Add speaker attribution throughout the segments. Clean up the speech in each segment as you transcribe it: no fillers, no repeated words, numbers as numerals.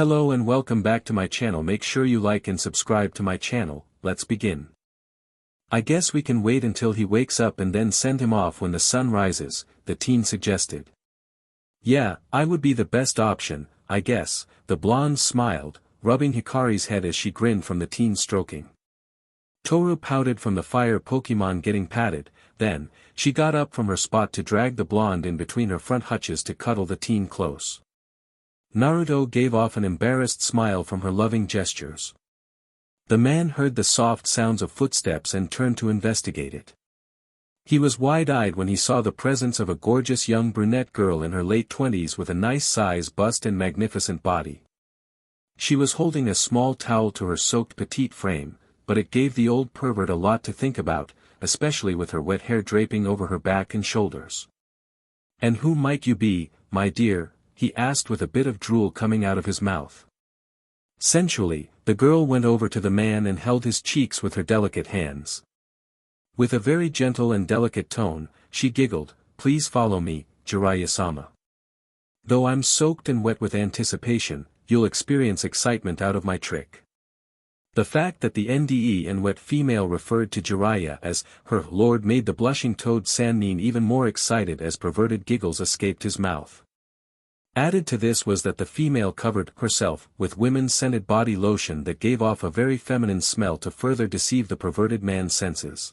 Speaker 1: Hello and welcome back to my channel. Make sure you like and subscribe to my channel. Let's begin. I guess we can wait until he wakes up and then send him off when the sun rises, the teen suggested. Yeah, I would be the best option, I guess, the blonde smiled, rubbing Hikari's head as she grinned from the teen's stroking. Toru pouted from the fire Pokemon getting patted, then, she got up from her spot to drag the blonde in between her front hutches to cuddle the teen close. Naruto gave off an embarrassed smile from her loving gestures. The man heard the soft sounds of footsteps and turned to investigate it. He was wide-eyed when he saw the presence of a gorgeous young brunette girl in her late 20s with a nice size bust and magnificent body. She was holding a small towel to her soaked petite frame, but it gave the old pervert a lot to think about, especially with her wet hair draping over her back and shoulders. "And who might you be, my dear?" he asked with a bit of drool coming out of his mouth. Sensually, the girl went over to the man and held his cheeks with her delicate hands. With a very gentle and delicate tone, she giggled, "Please follow me, Jeriah-sama. Though I'm soaked and wet with anticipation, you'll experience excitement out of my trick." The fact that the NDE and wet female referred to Jeriah as her lord made the blushing toad Sannin even more excited as perverted giggles escaped his mouth. Added to this was that the female covered herself with women's scented body lotion that gave off a very feminine smell to further deceive the perverted man's senses.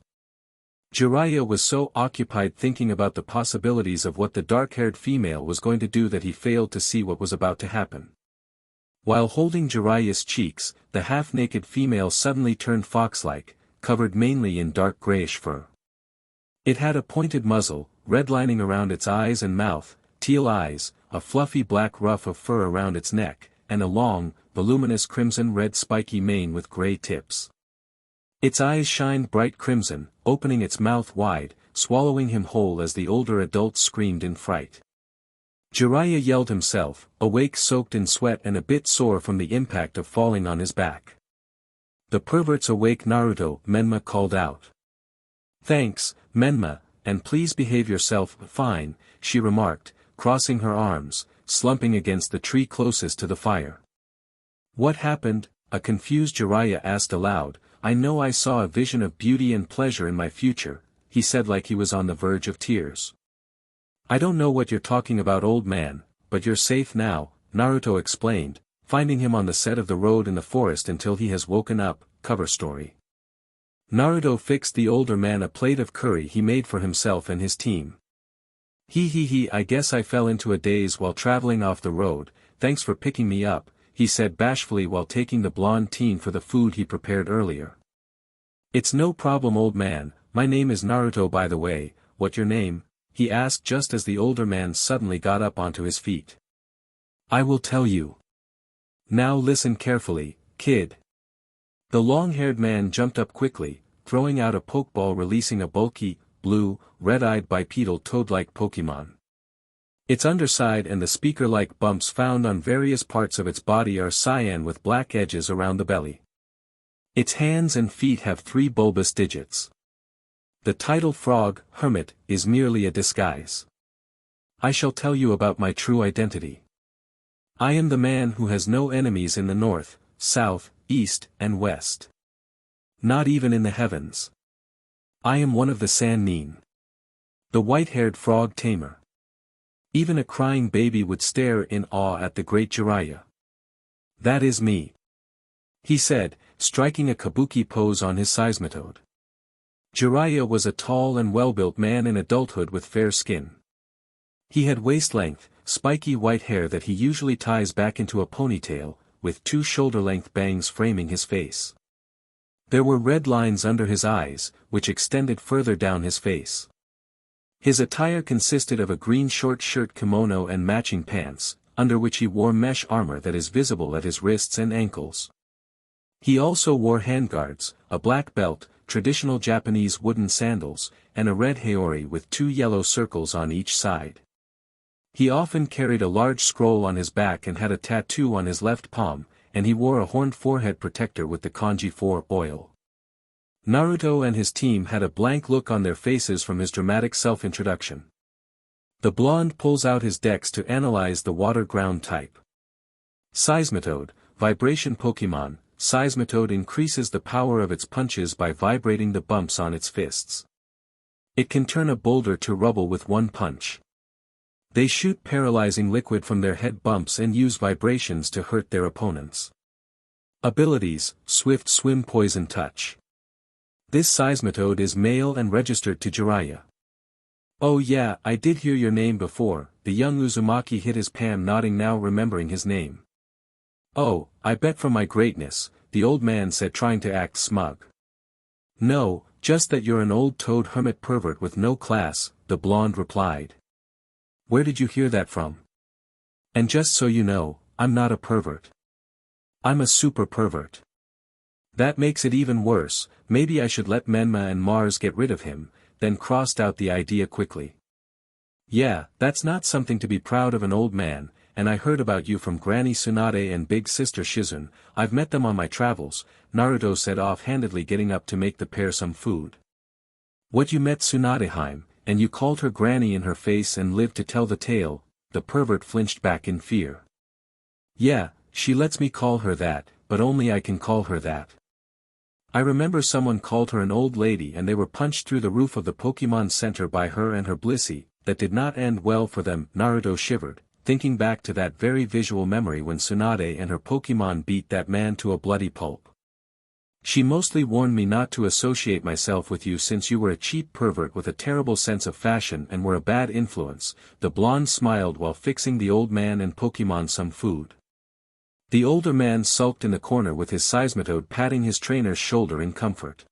Speaker 1: Jeriah was so occupied thinking about the possibilities of what the dark-haired female was going to do that he failed to see what was about to happen. While holding Jeriah's cheeks, the half-naked female suddenly turned fox-like, covered mainly in dark grayish fur. It had a pointed muzzle, red lining around its eyes and mouth, teal eyes, a fluffy black ruff of fur around its neck, and a long, voluminous crimson-red spiky mane with gray tips. Its eyes shined bright crimson, opening its mouth wide, swallowing him whole as the older adult screamed in fright. Jeriah yelled himself, awake soaked in sweat and a bit sore from the impact of falling on his back. "The pervert's awake, Naruto," Menma called out. "Thanks, Menma, and please behave yourself." "Fine," she remarked, crossing her arms, slumping against the tree closest to the fire. "What happened?" a confused Jeriah asked aloud. "I know I saw a vision of beauty and pleasure in my future," he said like he was on the verge of tears. "I don't know what you're talking about, old man, but you're safe now," Naruto explained, finding him on the set of the road in the forest until he has woken up. Cover story. Naruto fixed the older man a plate of curry he made for himself and his team. He, I guess I fell into a daze while traveling off the road, thanks for picking me up," he said bashfully while taking the blonde teen for the food he prepared earlier. "It's no problem, old man, my name is Naruto by the way. What your name?" he asked just as the older man suddenly got up onto his feet. "I will tell you. Now listen carefully, kid." The long-haired man jumped up quickly, throwing out a pokeball releasing a bulky, blue, red-eyed bipedal toad-like Pokemon. Its underside and the speaker-like bumps found on various parts of its body are cyan with black edges around the belly. Its hands and feet have 3 bulbous digits. The title frog, Hermit, is merely a disguise. I shall tell you about my true identity. I am the man who has no enemies in the north, south, east, and west. Not even in the heavens. I am one of the Sannin. The white-haired frog tamer. Even a crying baby would stare in awe at the great Jeriah. That is me," he said, striking a kabuki pose on his seismitoad. Jeriah was a tall and well-built man in adulthood with fair skin. He had waist-length, spiky white hair that he usually ties back into a ponytail, with 2 shoulder-length bangs framing his face. There were red lines under his eyes, which extended further down his face. His attire consisted of a green short shirt kimono and matching pants, under which he wore mesh armor that is visible at his wrists and ankles. He also wore handguards, a black belt, traditional Japanese wooden sandals, and a red haori with 2 yellow circles on each side. He often carried a large scroll on his back and had a tattoo on his left palm, and he wore a horned forehead protector with the kanji 4 oil. Naruto and his team had a blank look on their faces from his dramatic self-introduction. The blonde pulls out his dex to analyze the water-ground type. Seismitoad, Vibration Pokemon. Seismitoad increases the power of its punches by vibrating the bumps on its fists. It can turn a boulder to rubble with one punch. They shoot paralyzing liquid from their head bumps and use vibrations to hurt their opponents. Abilities: Swift Swim, Poison Touch. This Seismitoad is male and registered to Jeriah. Oh yeah, I did hear your name before. The young Uzumaki hit his palm, nodding, now remembering his name. Oh, I bet from my greatness, the old man said, trying to act smug. No, just that you're an old toad hermit pervert with no class, the blonde replied. Where did you hear that from? And just so you know, I'm not a pervert. I'm a super pervert. That makes it even worse. Maybe I should let Menma and Mars get rid of him, then crossed out the idea quickly. Yeah, that's not something to be proud of, an old man, and I heard about you from Granny Tsunade and Big Sister Shizun. I've met them on my travels, Naruto said offhandedly, getting up to make the pair some food. What, you met Tsunadeheim, and you called her Granny in her face and lived to tell the tale? The pervert flinched back in fear. Yeah, she lets me call her that, but only I can call her that. I remember someone called her an old lady and they were punched through the roof of the Pokemon Center by her and her Blissey. That did not end well for them. Naruto shivered, thinking back to that very visual memory when Tsunade and her Pokemon beat that man to a bloody pulp. She mostly warned me not to associate myself with you since you were a cheap pervert with a terrible sense of fashion and were a bad influence. The blonde smiled while fixing the old man and Pokemon some food. The older man sulked in the corner with his Seismitoad patting his trainer's shoulder in comfort.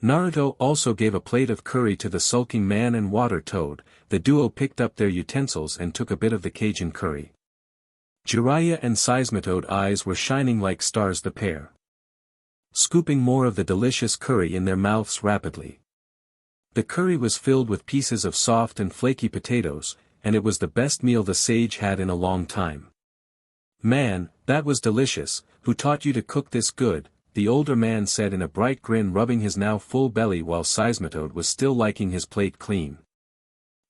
Speaker 1: Naruto also gave a plate of curry to the sulking man and Water Toad. The duo picked up their utensils and took a bit of the Cajun curry. Jeriah and Seismitoad eyes were shining like stars, the pair scooping more of the delicious curry in their mouths rapidly. The curry was filled with pieces of soft and flaky potatoes, and it was the best meal the sage had in a long time. Man, that was delicious. Who taught you to cook this good? The older man said in a bright grin, rubbing his now full belly while Seismitoad was still liking his plate clean.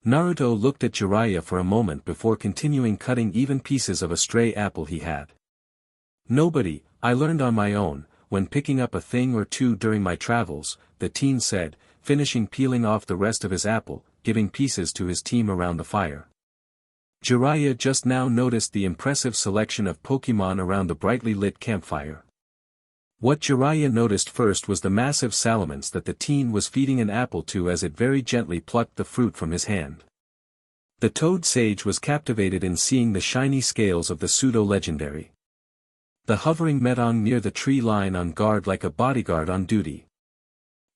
Speaker 1: Naruto looked at Jeriah for a moment before continuing cutting even pieces of a stray apple he had. Nobody, I learned on my own, when picking up a thing or two during my travels, the teen said, finishing peeling off the rest of his apple, giving pieces to his team around the fire. Jeriah just now noticed the impressive selection of Pokemon around the brightly lit campfire. What Jeriah noticed first was the massive salamence that the teen was feeding an apple to as it very gently plucked the fruit from his hand. The toad sage was captivated in seeing the shiny scales of the pseudo-legendary. The hovering Metong near the tree line on guard like a bodyguard on duty.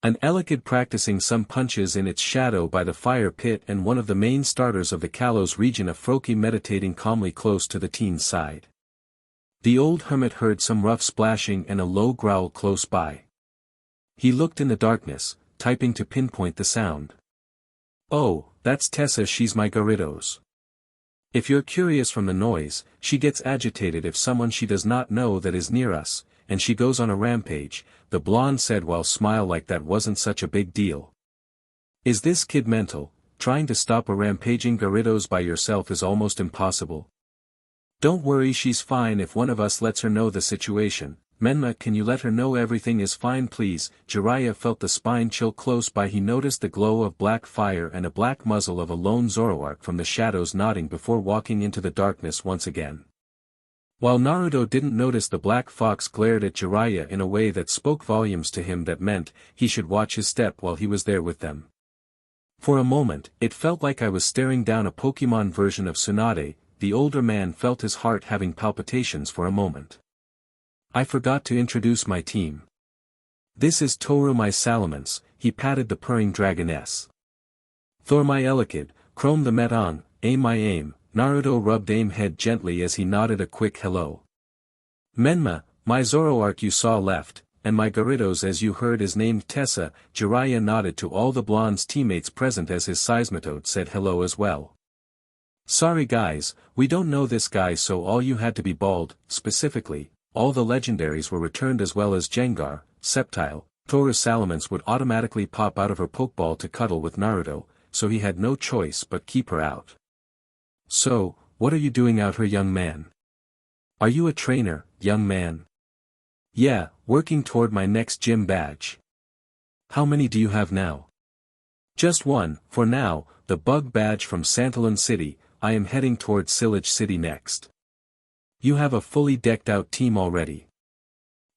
Speaker 1: An Elekid practicing some punches in its shadow by the fire pit, and one of the main starters of the Kalos region, a Froakie meditating calmly close to the teen's side. The old hermit heard some rough splashing and a low growl close by. He looked in the darkness, typing to pinpoint the sound. Oh, that's Tessa, she's my Gyarados. If you're curious from the noise, she gets agitated if someone she does not know that is near us, and she goes on a rampage, the blonde said while smile like that wasn't such a big deal. Is this kid mental? Trying to stop a rampaging Gyarados by yourself is almost impossible. Don't worry, she's fine if one of us lets her know the situation. Menma, can you let her know everything is fine please? Jeriah felt the spine chill close by. He noticed the glow of black fire and a black muzzle of a lone Zoroark from the shadows nodding before walking into the darkness once again. While Naruto didn't notice, the black fox glared at Jeriah in a way that spoke volumes to him, that meant he should watch his step while he was there with them. For a moment, it felt like I was staring down a Pokemon version of Tsunade. The older man felt his heart having palpitations for a moment. I forgot to introduce my team. This is Toru, my Salamence. He patted the purring dragoness. Thor, my Elekid. Chrome the Metong. Aim, my Aim. Naruto rubbed Aim head gently as he nodded a quick hello. Menma, my Zoroark you saw left, and my Gyarados as you heard is named Tessa. Jeriah nodded to all the blonde's teammates present as his Seismitoad said hello as well. Sorry guys, we don't know this guy, so all you had to be bald. Specifically, all the legendaries were returned as well as Jengar. Sceptile. Toru's Salamence would automatically pop out of her Pokeball to cuddle with Naruto, so he had no choice but keep her out. So, what are you doing out here, young man? Are you a trainer, young man? Yeah, working toward my next gym badge. How many do you have now? Just one, for now, the bug badge from Santalon City. I am heading toward Silage City next. You have a fully decked out team already.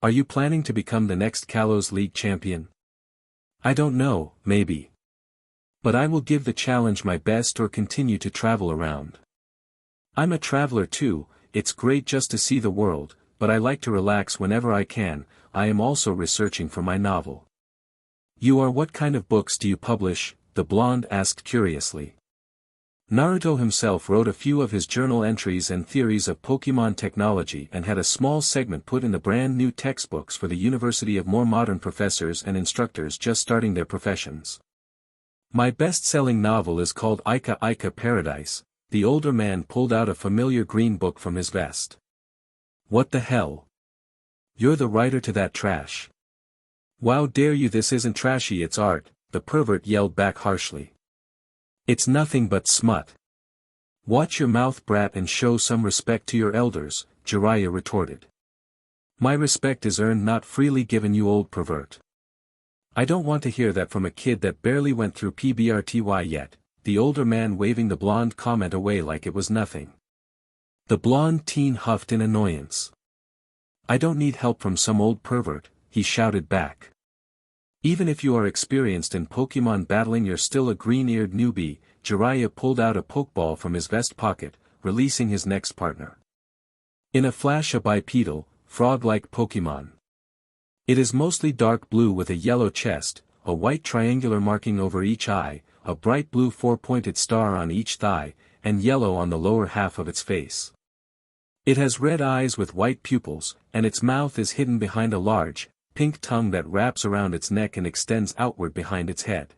Speaker 1: Are you planning to become the next Kalos League champion? I don't know, maybe. But I will give the challenge my best or continue to travel around. I'm a traveler too. It's great just to see the world, but I like to relax whenever I can. I am also researching for my novel. You are. What kind of books do you publish? The blonde asked curiously. Naruto himself wrote a few of his journal entries and theories of Pokemon technology and had a small segment put in the brand new textbooks for the University of more modern professors and instructors just starting their professions. My best-selling novel is called Ika Ika Paradise. The older man pulled out a familiar green book from his vest. What the hell? You're the writer to that trash. Wow, dare you? This isn't trashy, it's art, the pervert yelled back harshly. It's nothing but smut. Watch your mouth, brat, and show some respect to your elders, Jeriah retorted. My respect is earned, not freely given, you old pervert. I don't want to hear that from a kid that barely went through PBRTY yet, the older man waving the blonde comment away like it was nothing. The blonde teen huffed in annoyance. I don't need help from some old pervert, he shouted back. Even if you are experienced in Pokemon battling, you're still a green-eared newbie. Jeriah pulled out a Pokeball from his vest pocket, releasing his next partner. In a flash, a bipedal, frog-like Pokemon. It is mostly dark blue with a yellow chest, a white triangular marking over each eye, a bright blue four-pointed star on each thigh, and yellow on the lower half of its face. It has red eyes with white pupils, and its mouth is hidden behind a large, pink tongue that wraps around its neck and extends outward behind its head.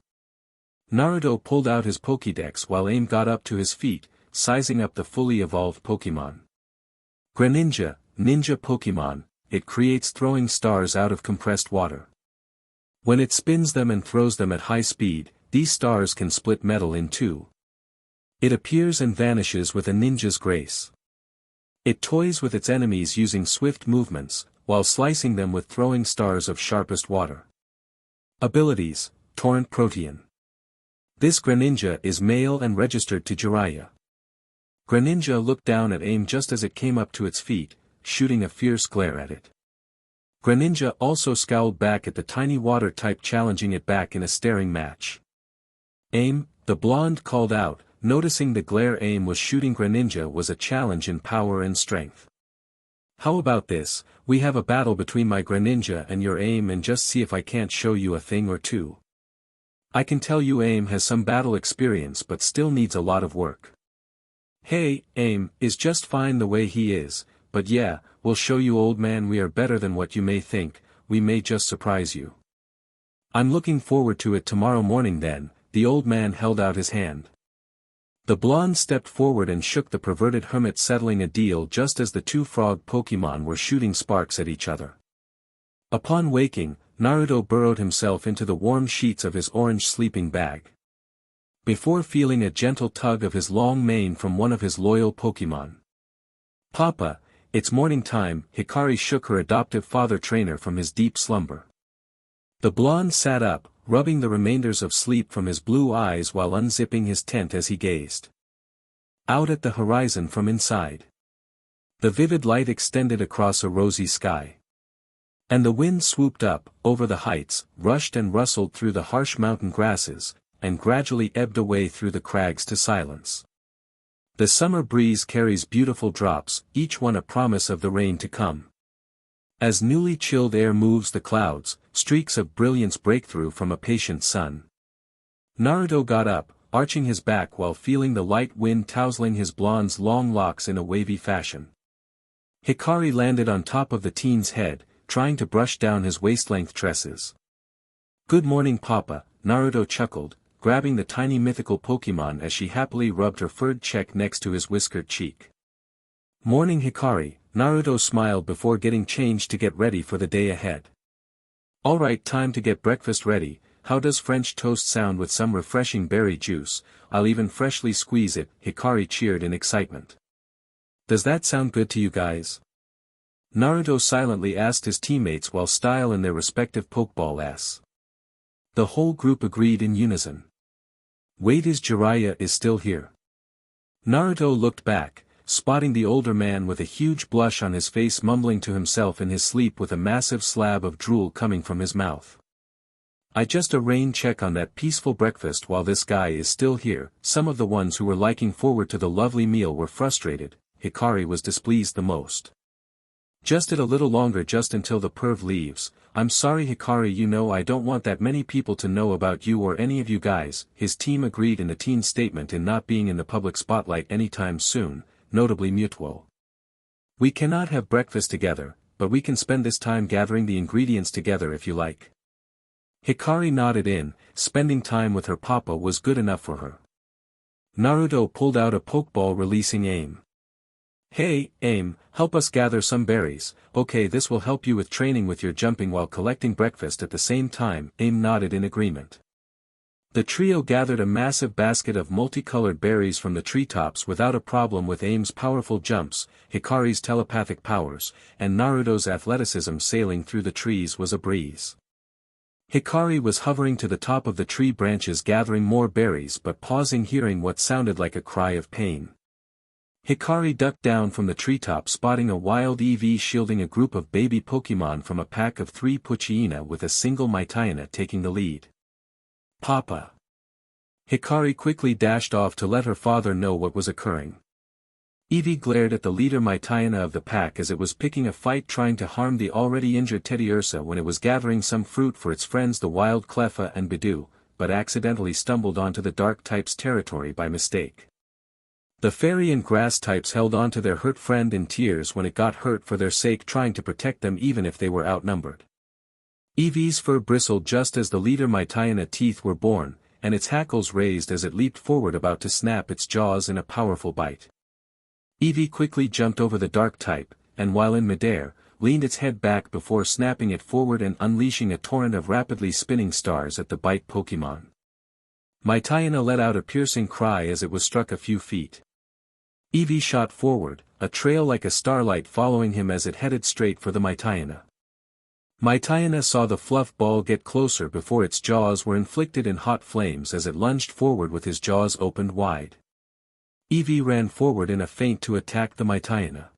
Speaker 1: Naruto pulled out his Pokédex while Aim got up to his feet, sizing up the fully evolved Pokemon. Greninja, ninja Pokemon, it creates throwing stars out of compressed water. When it spins them and throws them at high speed, these stars can split metal in two. It appears and vanishes with a ninja's grace. It toys with its enemies using swift movements, while slicing them with throwing stars of sharpest water. Abilities, Torrent Protean. This Greninja is male and registered to Jeriah. Greninja looked down at Aim just as it came up to its feet, shooting a fierce glare at it. Greninja also scowled back at the tiny water type, challenging it back in a staring match. Aim, the blonde called out, noticing the glare Aim was shooting Greninja was a challenge in power and strength. How about this, we have a battle between my Greninja and your Aim and just see if I can't show you a thing or two. I can tell you Aim has some battle experience but still needs a lot of work. Hey, Aim is just fine the way he is, but yeah, we'll show you, old man, we are better than what you may think, we may just surprise you. I'm looking forward to it tomorrow morning then, the old man held out his hand. The blonde stepped forward and shook the perverted hermit, settling a deal just as the two frog Pokemon were shooting sparks at each other. Upon waking, Naruto burrowed himself into the warm sheets of his orange sleeping bag. Before feeling a gentle tug of his long mane from one of his loyal Pokemon. Papa, it's morning time, Hikari shook her adoptive father trainer from his deep slumber. The blonde sat up, rubbing the remainders of sleep from his blue eyes while unzipping his tent as he gazed out at the horizon from inside. The vivid light extended across a rosy sky. And the wind swooped up, over the heights, rushed and rustled through the harsh mountain grasses, and gradually ebbed away through the crags to silence. The summer breeze carries beautiful drops, each one a promise of the rain to come. As newly chilled air moves the clouds, streaks of brilliance break through from a patient sun. Naruto got up, arching his back while feeling the light wind tousling his blonde's long locks in a wavy fashion. Hikari landed on top of the teen's head, trying to brush down his waist-length tresses. Good morning, Papa, Naruto chuckled, grabbing the tiny mythical Pokemon as she happily rubbed her furred cheek next to his whiskered cheek. Morning, Hikari, Naruto smiled before getting changed to get ready for the day ahead. Alright, time to get breakfast ready. How does French toast sound with some refreshing berry juice? I'll even freshly squeeze it, Hikari cheered in excitement. Does that sound good to you guys? Naruto silently asked his teammates while style in their respective Pokeball S. The whole group agreed in unison. Wait, is Jeriah is still here? Naruto looked back, spotting the older man with a huge blush on his face mumbling to himself in his sleep with a massive slab of drool coming from his mouth. I just a rain check on that peaceful breakfast while this guy is still here. Some of the ones who were looking forward to the lovely meal were frustrated. Hikari was displeased the most. Just it a little longer, just until the perv leaves. I'm sorry Hikari, you know I don't want that many people to know about you or any of you guys. His team agreed in the teen's statement in not being in the public spotlight anytime soon, notably Mewtwo. We cannot have breakfast together, but we can spend this time gathering the ingredients together if you like. Hikari nodded in, spending time with her papa was good enough for her. Naruto pulled out a Pokeball releasing Aim. Hey, Aim, help us gather some berries. Okay, this will help you with training with your jumping while collecting breakfast at the same time. Aim nodded in agreement. The trio gathered a massive basket of multicolored berries from the treetops without a problem with Aim's powerful jumps, Hikari's telepathic powers, and Naruto's athleticism. Sailing through the trees was a breeze. Hikari was hovering to the top of the tree branches gathering more berries but pausing, hearing what sounded like a cry of pain. Hikari ducked down from the treetop, spotting a wild EV shielding a group of baby Pokemon from a pack of 3 Poochyena with a single Mewtwo taking the lead. Papa! Hikari quickly dashed off to let her father know what was occurring. Eevee glared at the leader Mewtwo of the pack as it was picking a fight trying to harm the already injured Teddiursa when it was gathering some fruit for its friends the wild Cleffa and Bidoof, but accidentally stumbled onto the dark type's territory by mistake. The fairy and grass types held on to their hurt friend in tears when it got hurt for their sake, trying to protect them even if they were outnumbered. Eevee's fur bristled just as the leader Mewtwo teeth were born, and its hackles raised as it leaped forward about to snap its jaws in a powerful bite. Eevee quickly jumped over the dark type, and while in midair, leaned its head back before snapping it forward and unleashing a torrent of rapidly spinning stars at the bite Pokemon. Mewtwo let out a piercing cry as it was struck a few feet. Eevee shot forward, a trail like a starlight following him as it headed straight for the Mewtwo. Mewtwo saw the fluff ball get closer before its jaws were inflicted in hot flames as it lunged forward with his jaws opened wide. Eevee ran forward in a feint to attack the Mewtwo.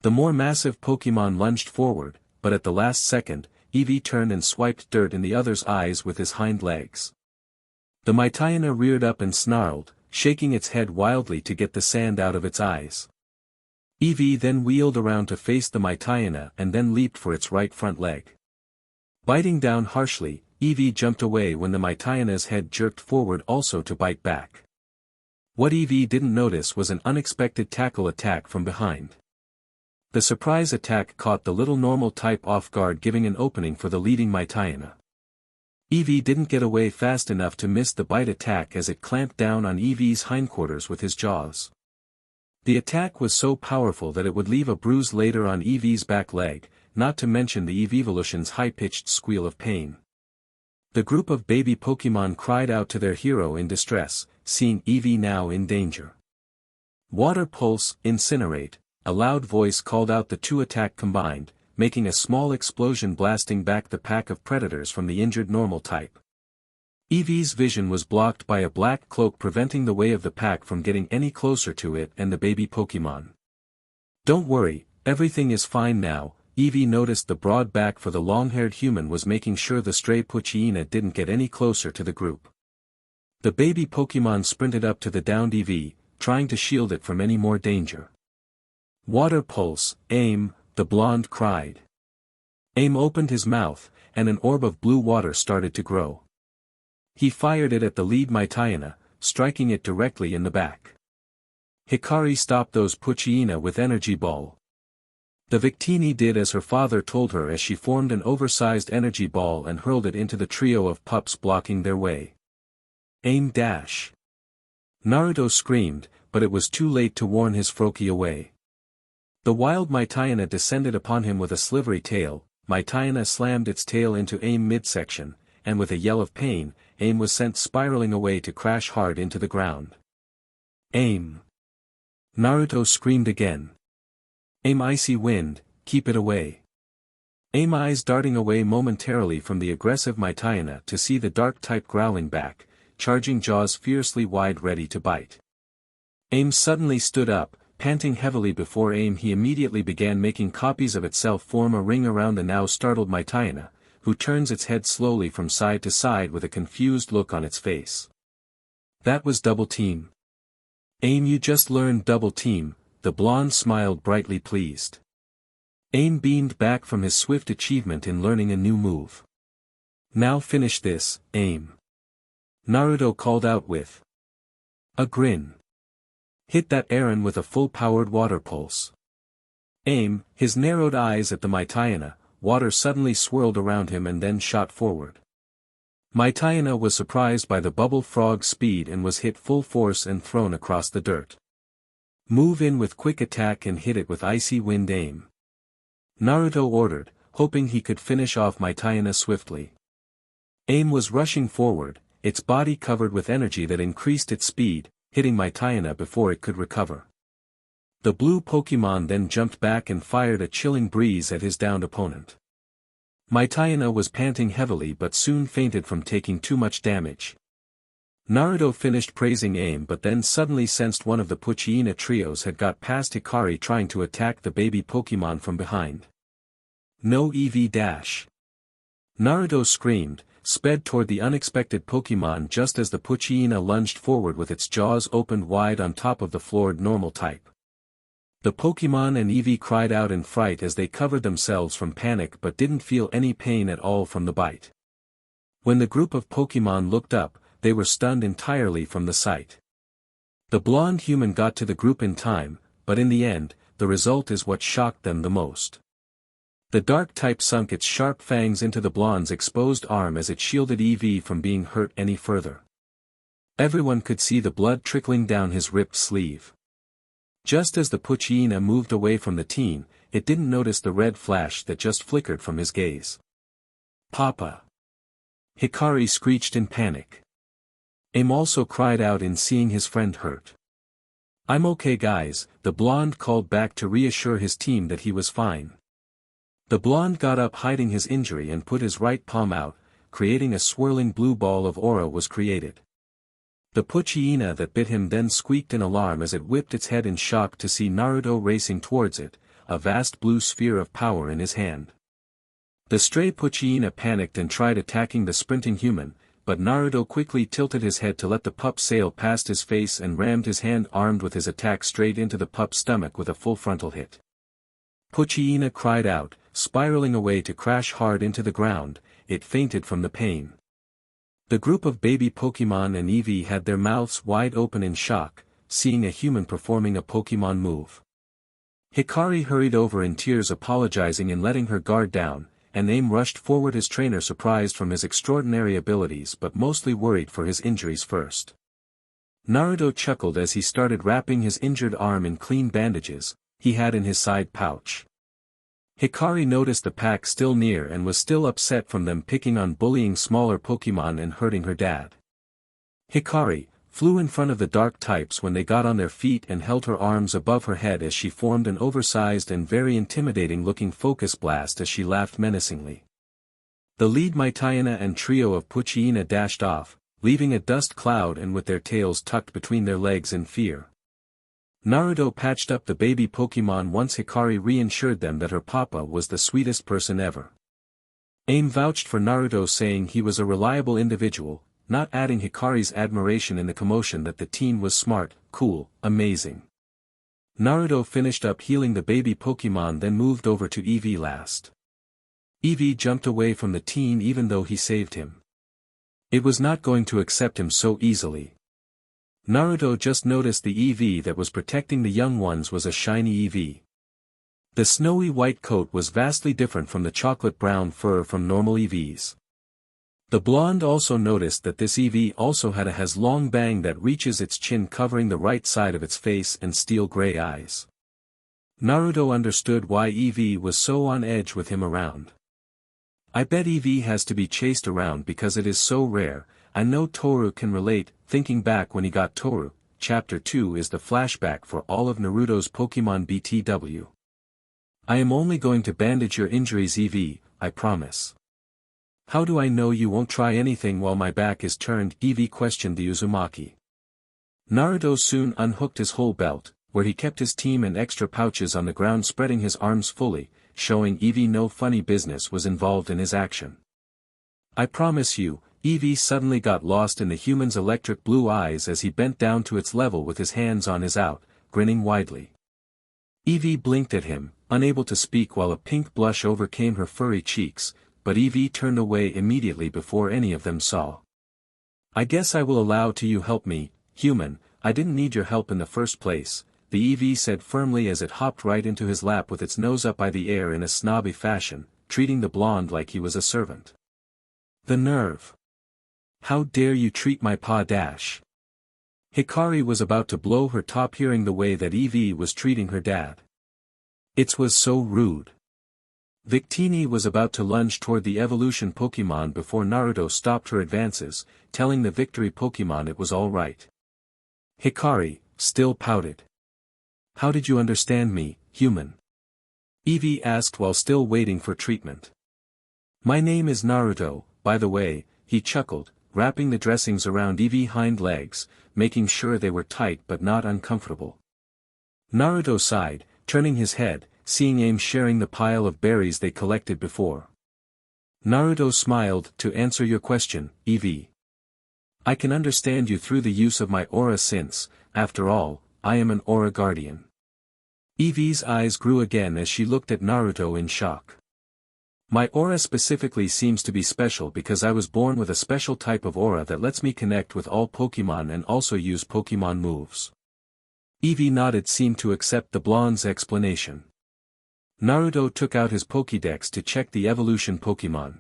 Speaker 1: The more massive Pokemon lunged forward, but at the last second, Eevee turned and swiped dirt in the other's eyes with his hind legs. The Mewtwo reared up and snarled, shaking its head wildly to get the sand out of its eyes. Eevee then wheeled around to face the Mewtwo and then leaped for its right front leg. Biting down harshly, Eevee jumped away when the Mewtwo's head jerked forward also to bite back. What Eevee didn't notice was an unexpected tackle attack from behind. The surprise attack caught the little normal type off guard, giving an opening for the leading Mewtwo. Eevee didn't get away fast enough to miss the bite attack as it clamped down on Eevee's hindquarters with his jaws. The attack was so powerful that it would leave a bruise later on Eevee's back leg, not to mention the Eeveevolution's high-pitched squeal of pain. The group of baby Pokemon cried out to their hero in distress, seeing Eevee now in danger. Water Pulse, Incinerate, a loud voice called out the two attack combined, making a small explosion blasting back the pack of predators from the injured normal type. Eevee's vision was blocked by a black cloak preventing the way of the pack from getting any closer to it and the baby Pokemon. Don't worry, everything is fine now. Eevee noticed the broad back for the long-haired human was making sure the stray Poochyena didn't get any closer to the group. The baby Pokemon sprinted up to the downed Eevee, trying to shield it from any more danger. Water Pulse, Aim, the blonde cried. Aim opened his mouth, and an orb of blue water started to grow. He fired it at the lead Mewtwo, striking it directly in the back. Hikari stopped those Poochyena with Energy Ball. The Victini did as her father told her as she formed an oversized energy ball and hurled it into the trio of pups blocking their way. Aim dash! Naruto screamed, but it was too late to warn his Froakie away. The wild Mewtwo descended upon him with a slivery tail. Mewtwo slammed its tail into Aim midsection, and with a yell of pain, Aim was sent spiraling away to crash hard into the ground. Aim! Naruto screamed again. Aim Icy Wind, keep it away. Aim eyes darting away momentarily from the aggressive Maityana to see the dark type growling back, charging jaws fiercely wide ready to bite. Aim suddenly stood up, panting heavily before Aim he immediately began making copies of itself form a ring around the now startled Maityana, who turns its head slowly from side to side with a confused look on its face. That was double team. Aim, you just learned double team, the blonde smiled brightly pleased. Aim beamed back from his swift achievement in learning a new move. Now finish this, Aim. Naruto called out with a grin. Hit that Aaron with a full-powered water pulse. Aim, his narrowed eyes at the Maityana, water suddenly swirled around him and then shot forward. Maityana was surprised by the bubble frog's speed and was hit full force and thrown across the dirt. Move in with quick attack and hit it with icy wind, Aim. Naruto ordered, hoping he could finish off Maityana swiftly. Aim was rushing forward, its body covered with energy that increased its speed, hitting Maityana before it could recover. The blue Pokemon then jumped back and fired a chilling breeze at his downed opponent. Maityana was panting heavily but soon fainted from taking too much damage. Naruto finished praising Aim but then suddenly sensed one of the Poochyena trios had got past Hikari trying to attack the baby Pokemon from behind. No EV dash. Naruto screamed, sped toward the unexpected Pokemon just as the Poochyena lunged forward with its jaws opened wide on top of the floored normal type. The Pokemon and Eevee cried out in fright as they covered themselves from panic but didn't feel any pain at all from the bite. When the group of Pokemon looked up, they were stunned entirely from the sight. The blonde human got to the group in time, but in the end, the result is what shocked them the most. The dark type sunk its sharp fangs into the blonde's exposed arm as it shielded Eevee from being hurt any further. Everyone could see the blood trickling down his ripped sleeve. Just as the Poochyena moved away from the teen, it didn't notice the red flash that just flickered from his gaze. Papa! Hikari screeched in panic. Aim also cried out in seeing his friend hurt. I'm okay guys, the blonde called back to reassure his team that he was fine. The blonde got up hiding his injury and put his right palm out, creating a swirling blue ball of aura was created. The Poochyena that bit him then squeaked in alarm as it whipped its head in shock to see Naruto racing towards it, a vast blue sphere of power in his hand. The stray Poochyena panicked and tried attacking the sprinting human, but Naruto quickly tilted his head to let the pup sail past his face and rammed his hand armed with his attack straight into the pup's stomach with a full frontal hit. Poochyena cried out, spiraling away to crash hard into the ground, it fainted from the pain. The group of baby Pokemon and Eevee had their mouths wide open in shock, seeing a human performing a Pokemon move. Hikari hurried over in tears apologizing and letting her guard down, and Aim rushed forward his trainer surprised from his extraordinary abilities but mostly worried for his injuries first. Naruto chuckled as he started wrapping his injured arm in clean bandages he had in his side pouch. Hikari noticed the pack still near and was still upset from them picking on bullying smaller Pokemon and hurting her dad. Hikari flew in front of the dark types when they got on their feet and held her arms above her head as she formed an oversized and very intimidating-looking focus blast as she laughed menacingly. The lead Maityana and trio of Poochyena dashed off, leaving a dust cloud and with their tails tucked between their legs in fear. Naruto patched up the baby Pokemon once Hikari reassured them that her papa was the sweetest person ever. Aim vouched for Naruto saying he was a reliable individual, not adding Hikari's admiration in the commotion that the teen was smart, cool, amazing. Naruto finished up healing the baby Pokemon then moved over to Eevee last. Eevee jumped away from the teen even though he saved him. It was not going to accept him so easily. Naruto just noticed the Eevee that was protecting the young ones was a shiny Eevee. The snowy white coat was vastly different from the chocolate brown fur from normal Eevees. The blonde also noticed that this Eevee also has long bang that reaches its chin covering the right side of its face and steel gray eyes. Naruto understood why Eevee was so on edge with him around. I bet Eevee has to be chased around because it is so rare. I know Toru can relate, thinking back when he got Toru. Chapter 2 is the flashback for all of Naruto's Pokemon BTW. I am only going to bandage your injuries, Eevee, I promise. How do I know you won't try anything while my back is turned? Eevee questioned the Uzumaki. Naruto soon unhooked his whole belt, where he kept his team and extra pouches on the ground, spreading his arms fully, showing Eevee no funny business was involved in his action. I promise you. Eevee suddenly got lost in the human's electric blue eyes as he bent down to its level with his hands on his out, grinning widely. Eevee blinked at him, unable to speak while a pink blush overcame her furry cheeks, but Eevee turned away immediately before any of them saw. I guess I will allow you help me, human, I didn't need your help in the first place, the Eevee said firmly as it hopped right into his lap with its nose up by the air in a snobby fashion, treating the blonde like he was a servant. The nerve! How dare you treat my pa dash? Hikari was about to blow her top hearing the way that Eevee was treating her dad. It was so rude. Victini was about to lunge toward the evolution Pokemon before Naruto stopped her advances, telling the victory Pokemon it was all right. Hikari, still pouted. How did you understand me, human? Eevee asked while still waiting for treatment. My name is Naruto, by the way, he chuckled, wrapping the dressings around Eevee's hind legs, making sure they were tight but not uncomfortable. Naruto sighed, turning his head, seeing Aim sharing the pile of berries they collected before. Naruto smiled, to answer your question, Eevee. I can understand you through the use of my aura since, after all, I am an aura guardian. Eevee's eyes grew again as she looked at Naruto in shock. My aura specifically seems to be special because I was born with a special type of aura that lets me connect with all Pokemon and also use Pokemon moves. Eevee nodded, seemed to accept the blonde's explanation. Naruto took out his Pokédex to check the evolution Pokemon.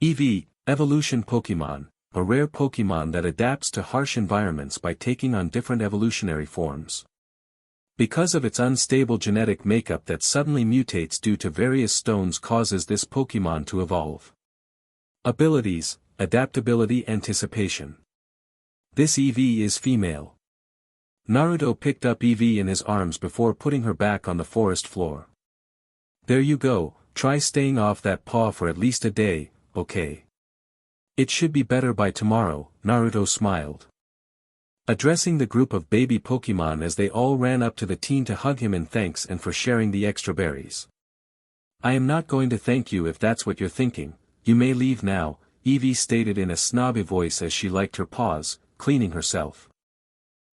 Speaker 1: Eevee, evolution Pokemon, a rare Pokemon that adapts to harsh environments by taking on different evolutionary forms. Because of its unstable genetic makeup that suddenly mutates due to various stones causes this Pokemon to evolve. Abilities, adaptability, anticipation. This Eevee is female. Naruto picked up Eevee in his arms before putting her back on the forest floor. There you go, try staying off that paw for at least a day, okay? It should be better by tomorrow, Naruto smiled. Addressing the group of baby Pokemon as they all ran up to the teen to hug him in thanks and for sharing the extra berries. I am not going to thank you if that's what you're thinking, you may leave now, Eevee stated in a snobby voice as she liked her paws, cleaning herself.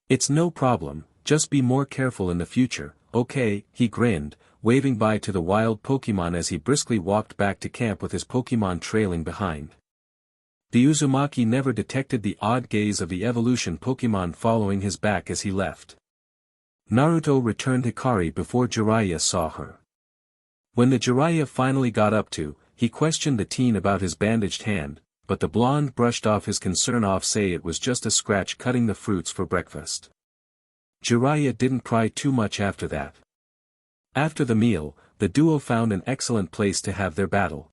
Speaker 1: It's no problem, just be more careful in the future, okay, he grinned, waving bye to the wild Pokemon as he briskly walked back to camp with his Pokemon trailing behind. The Uzumaki never detected the odd gaze of the evolution Pokemon following his back as he left. Naruto returned Hikari before Jeriah saw her. When the Jeriah finally got up to, he questioned the teen about his bandaged hand, but the blonde brushed off his concern off, say it was just a scratch cutting the fruits for breakfast. Jeriah didn't cry too much after that. After the meal, the duo found an excellent place to have their battle.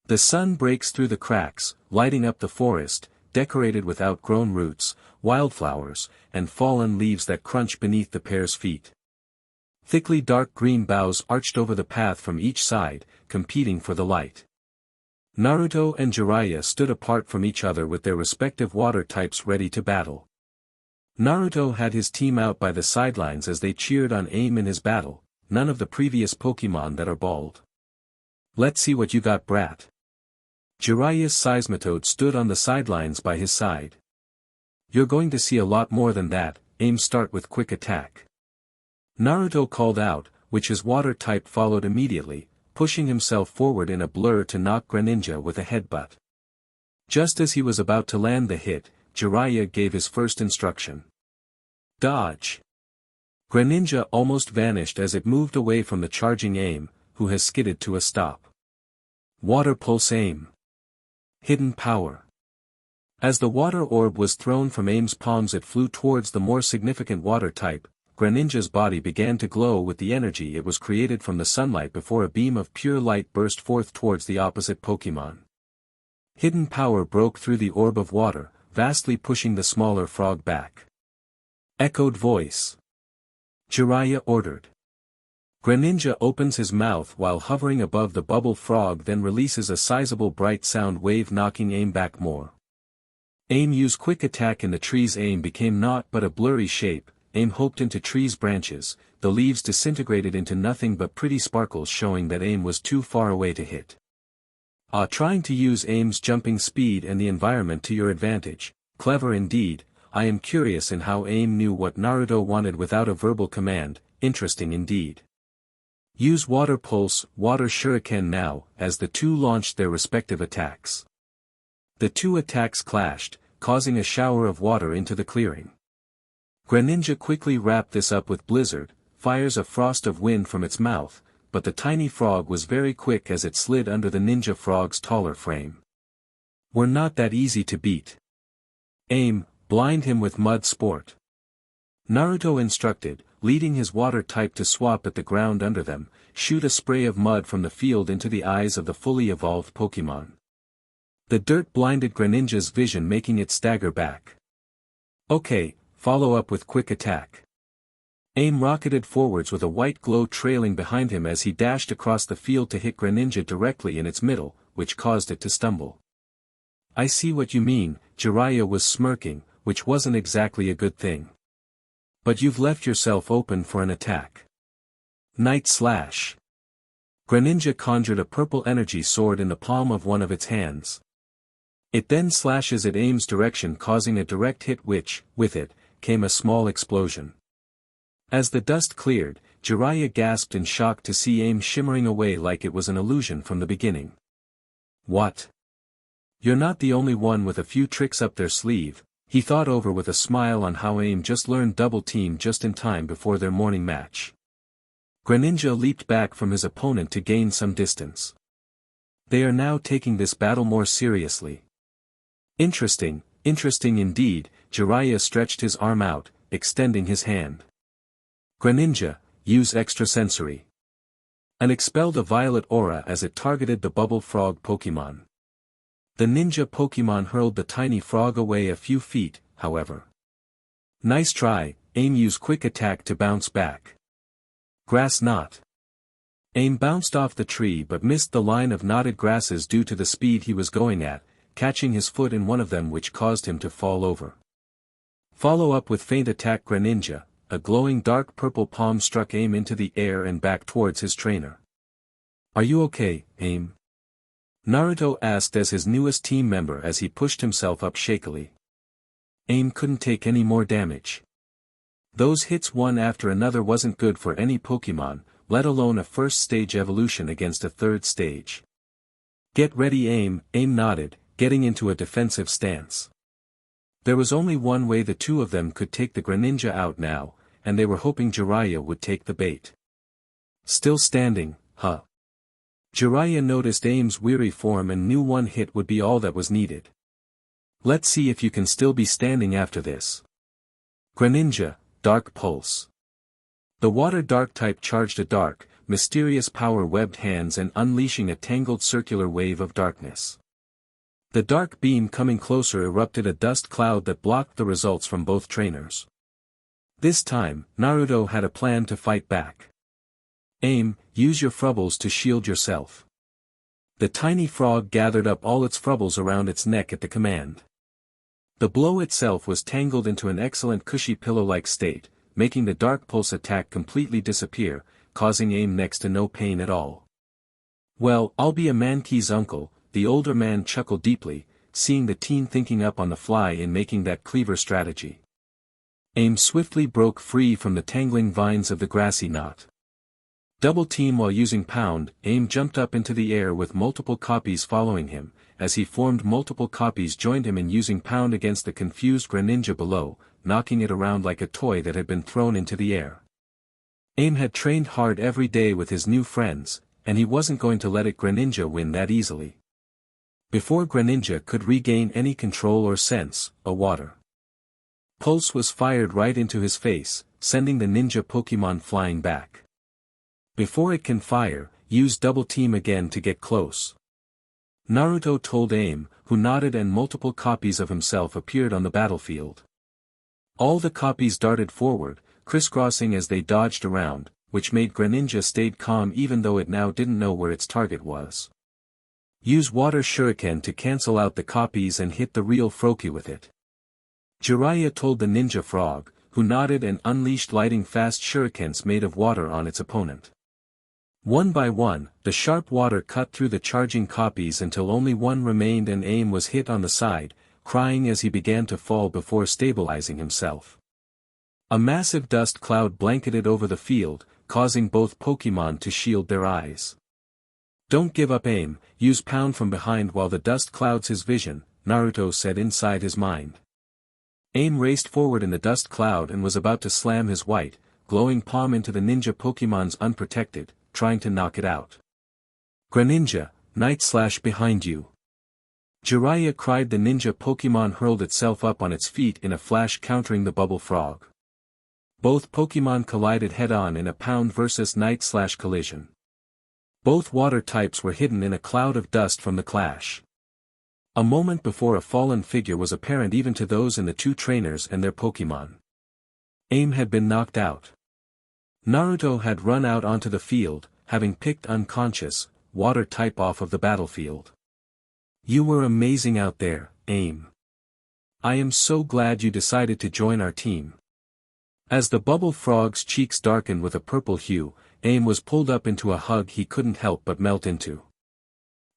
Speaker 1: The sun breaks through the cracks, lighting up the forest, decorated with outgrown roots, wildflowers, and fallen leaves that crunch beneath the pair's feet. Thickly dark green boughs arched over the path from each side, competing for the light. Naruto and Jeriah stood apart from each other with their respective water types ready to battle. Naruto had his team out by the sidelines as they cheered on Aim in his battle, none of the previous Pokemon that are bald. Let's see what you got, brat. Jeriah's Seismitoad stood on the sidelines by his side. You're going to see a lot more than that, Aim start with quick attack. Naruto called out, which his water type followed immediately, pushing himself forward in a blur to knock Greninja with a headbutt. Just as he was about to land the hit, Jeriah gave his first instruction. Dodge. Greninja almost vanished as it moved away from the charging Aim, who has skidded to a stop. Water Pulse Aim. Hidden Power. As the water orb was thrown from Aim's palms, it flew towards the more significant water type. Greninja's body began to glow with the energy it was created from the sunlight before a beam of pure light burst forth towards the opposite Pokemon. Hidden Power broke through the orb of water, vastly pushing the smaller frog back. Echoed Voice. Jeriah ordered. Greninja opens his mouth while hovering above the bubble frog, then releases a sizable bright sound wave, knocking Aim back more. Aim used quick attack in the tree's aim became naught but a blurry shape. Aim hoped into tree's branches, the leaves disintegrated into nothing but pretty sparkles, showing that Aim was too far away to hit. Trying to use Aim's jumping speed and the environment to your advantage. Clever indeed. I am curious in how Aim knew what Naruto wanted without a verbal command. Interesting indeed. Use Water Pulse, Water Shuriken now, as the two launched their respective attacks. The two attacks clashed, causing a shower of water into the clearing. Greninja quickly wrapped this up with Blizzard, fires a frost of wind from its mouth, but the tiny frog was very quick as it slid under the ninja frog's taller frame. Were not that easy to beat. Aim, blind him with mud sport. Naruto instructed, leading his water type to swap at the ground under them, shoot a spray of mud from the field into the eyes of the fully evolved Pokemon. The dirt blinded Greninja's vision, making it stagger back. Okay, follow up with quick attack. Aim rocketed forwards with a white glow trailing behind him as he dashed across the field to hit Greninja directly in its middle, which caused it to stumble. I see what you mean, Jeriah was smirking, which wasn't exactly a good thing. But you've left yourself open for an attack. Night Slash. Greninja conjured a purple energy sword in the palm of one of its hands. It then slashes at Aim's direction, causing a direct hit, which, with it, came a small explosion. As the dust cleared, Jeriah gasped in shock to see Aim shimmering away like it was an illusion from the beginning. What? You're not the only one with a few tricks up their sleeve, he thought over with a smile on how Aim just learned double team just in time before their morning match. Greninja leaped back from his opponent to gain some distance. They are now taking this battle more seriously. Interesting indeed. Jeriah stretched his arm out, extending his hand. Greninja, use extrasensory. And expelled a violet aura as it targeted the bubble frog Pokemon. The ninja Pokemon hurled the tiny frog away a few feet, however. Nice try. Aim used quick attack to bounce back. Grass knot. Aim bounced off the tree but missed the line of knotted grasses due to the speed he was going at, catching his foot in one of them, which caused him to fall over. Follow up with feint attack. Greninja, a glowing dark purple palm struck Aim into the air and back towards his trainer. Are you okay, Aim? Naruto asked as his newest team member as he pushed himself up shakily. Aim couldn't take any more damage. Those hits one after another wasn't good for any Pokemon, let alone a first stage evolution against a third stage. Get ready, Aim. Aim nodded, getting into a defensive stance. There was only one way the two of them could take the Greninja out now, and they were hoping Jeriah would take the bait. Still standing, huh? Jeriah noticed Aim's weary form and knew one hit would be all that was needed. Let's see if you can still be standing after this. Greninja, Dark Pulse. The water dark type charged a dark, mysterious power, webbed hands and unleashing a tangled circular wave of darkness. The dark beam coming closer erupted a dust cloud that blocked the results from both trainers. This time, Naruto had a plan to fight back. Aim, use your frubbles to shield yourself. The tiny frog gathered up all its frubbles around its neck at the command. The blow itself was tangled into an excellent cushy pillow-like state, making the dark pulse attack completely disappear, causing Aim next to no pain at all. Well, I'll be a Mankey's uncle, the older man chuckled deeply, seeing the teen thinking up on the fly in making that clever strategy. Aim swiftly broke free from the tangling vines of the grassy knot. Double team while using Pound. Aim jumped up into the air with multiple copies following him, as he formed multiple copies joined him in using Pound against the confused Greninja below, knocking it around like a toy that had been thrown into the air. Aim had trained hard every day with his new friends, and he wasn't going to let Greninja win that easily. Before Greninja could regain any control or sense, a water pulse was fired right into his face, sending the ninja Pokemon flying back. Before it can fire, use double team again to get close. Naruto told Aim, who nodded, and multiple copies of himself appeared on the battlefield. All the copies darted forward, crisscrossing as they dodged around, which made Greninja stayed calm even though it now didn't know where its target was. Use water shuriken to cancel out the copies and hit the real Froakie with it. Jeriah told the ninja frog, who nodded and unleashed lightning-fast shurikens made of water on its opponent. One by one, the sharp water cut through the charging copies until only one remained and Aim was hit on the side, crying as he began to fall before stabilizing himself. A massive dust cloud blanketed over the field, causing both Pokémon to shield their eyes. Don't give up Aim, use pound from behind while the dust clouds his vision, Naruto said inside his mind. Aim raced forward in the dust cloud and was about to slam his white, glowing palm into the ninja Pokémon's unprotected, trying to knock it out. Greninja, Night Slash behind you. Jeriah cried. The ninja Pokémon hurled itself up on its feet in a flash, countering the bubble frog. Both Pokémon collided head-on in a pound versus Night Slash collision. Both water types were hidden in a cloud of dust from the clash. A moment before, a fallen figure was apparent even to those in the two trainers and their Pokémon. Aim had been knocked out. Naruto had run out onto the field, having picked unconscious, water type off of the battlefield. You were amazing out there, Aim. I am so glad you decided to join our team. As the bubble frog's cheeks darkened with a purple hue, Aim was pulled up into a hug he couldn't help but melt into.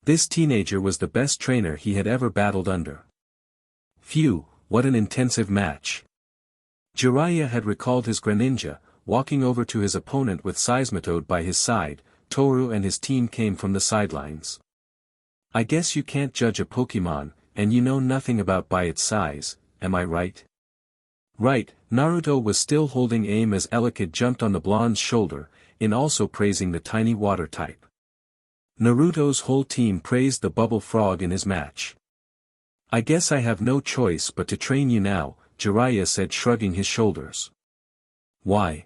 Speaker 1: This teenager was the best trainer he had ever battled under. Phew, what an intensive match. Jeriah had recalled his Greninja, walking over to his opponent with Seismitoad by his side. Toru and his team came from the sidelines. I guess you can't judge a Pokémon, and you know nothing about by its size, am I right? Right, Naruto was still holding Aim as Elekid jumped on the blonde's shoulder, in also praising the tiny water type. Naruto's whole team praised the bubble frog in his match. I guess I have no choice but to train you now, Jeriah said, shrugging his shoulders. Why?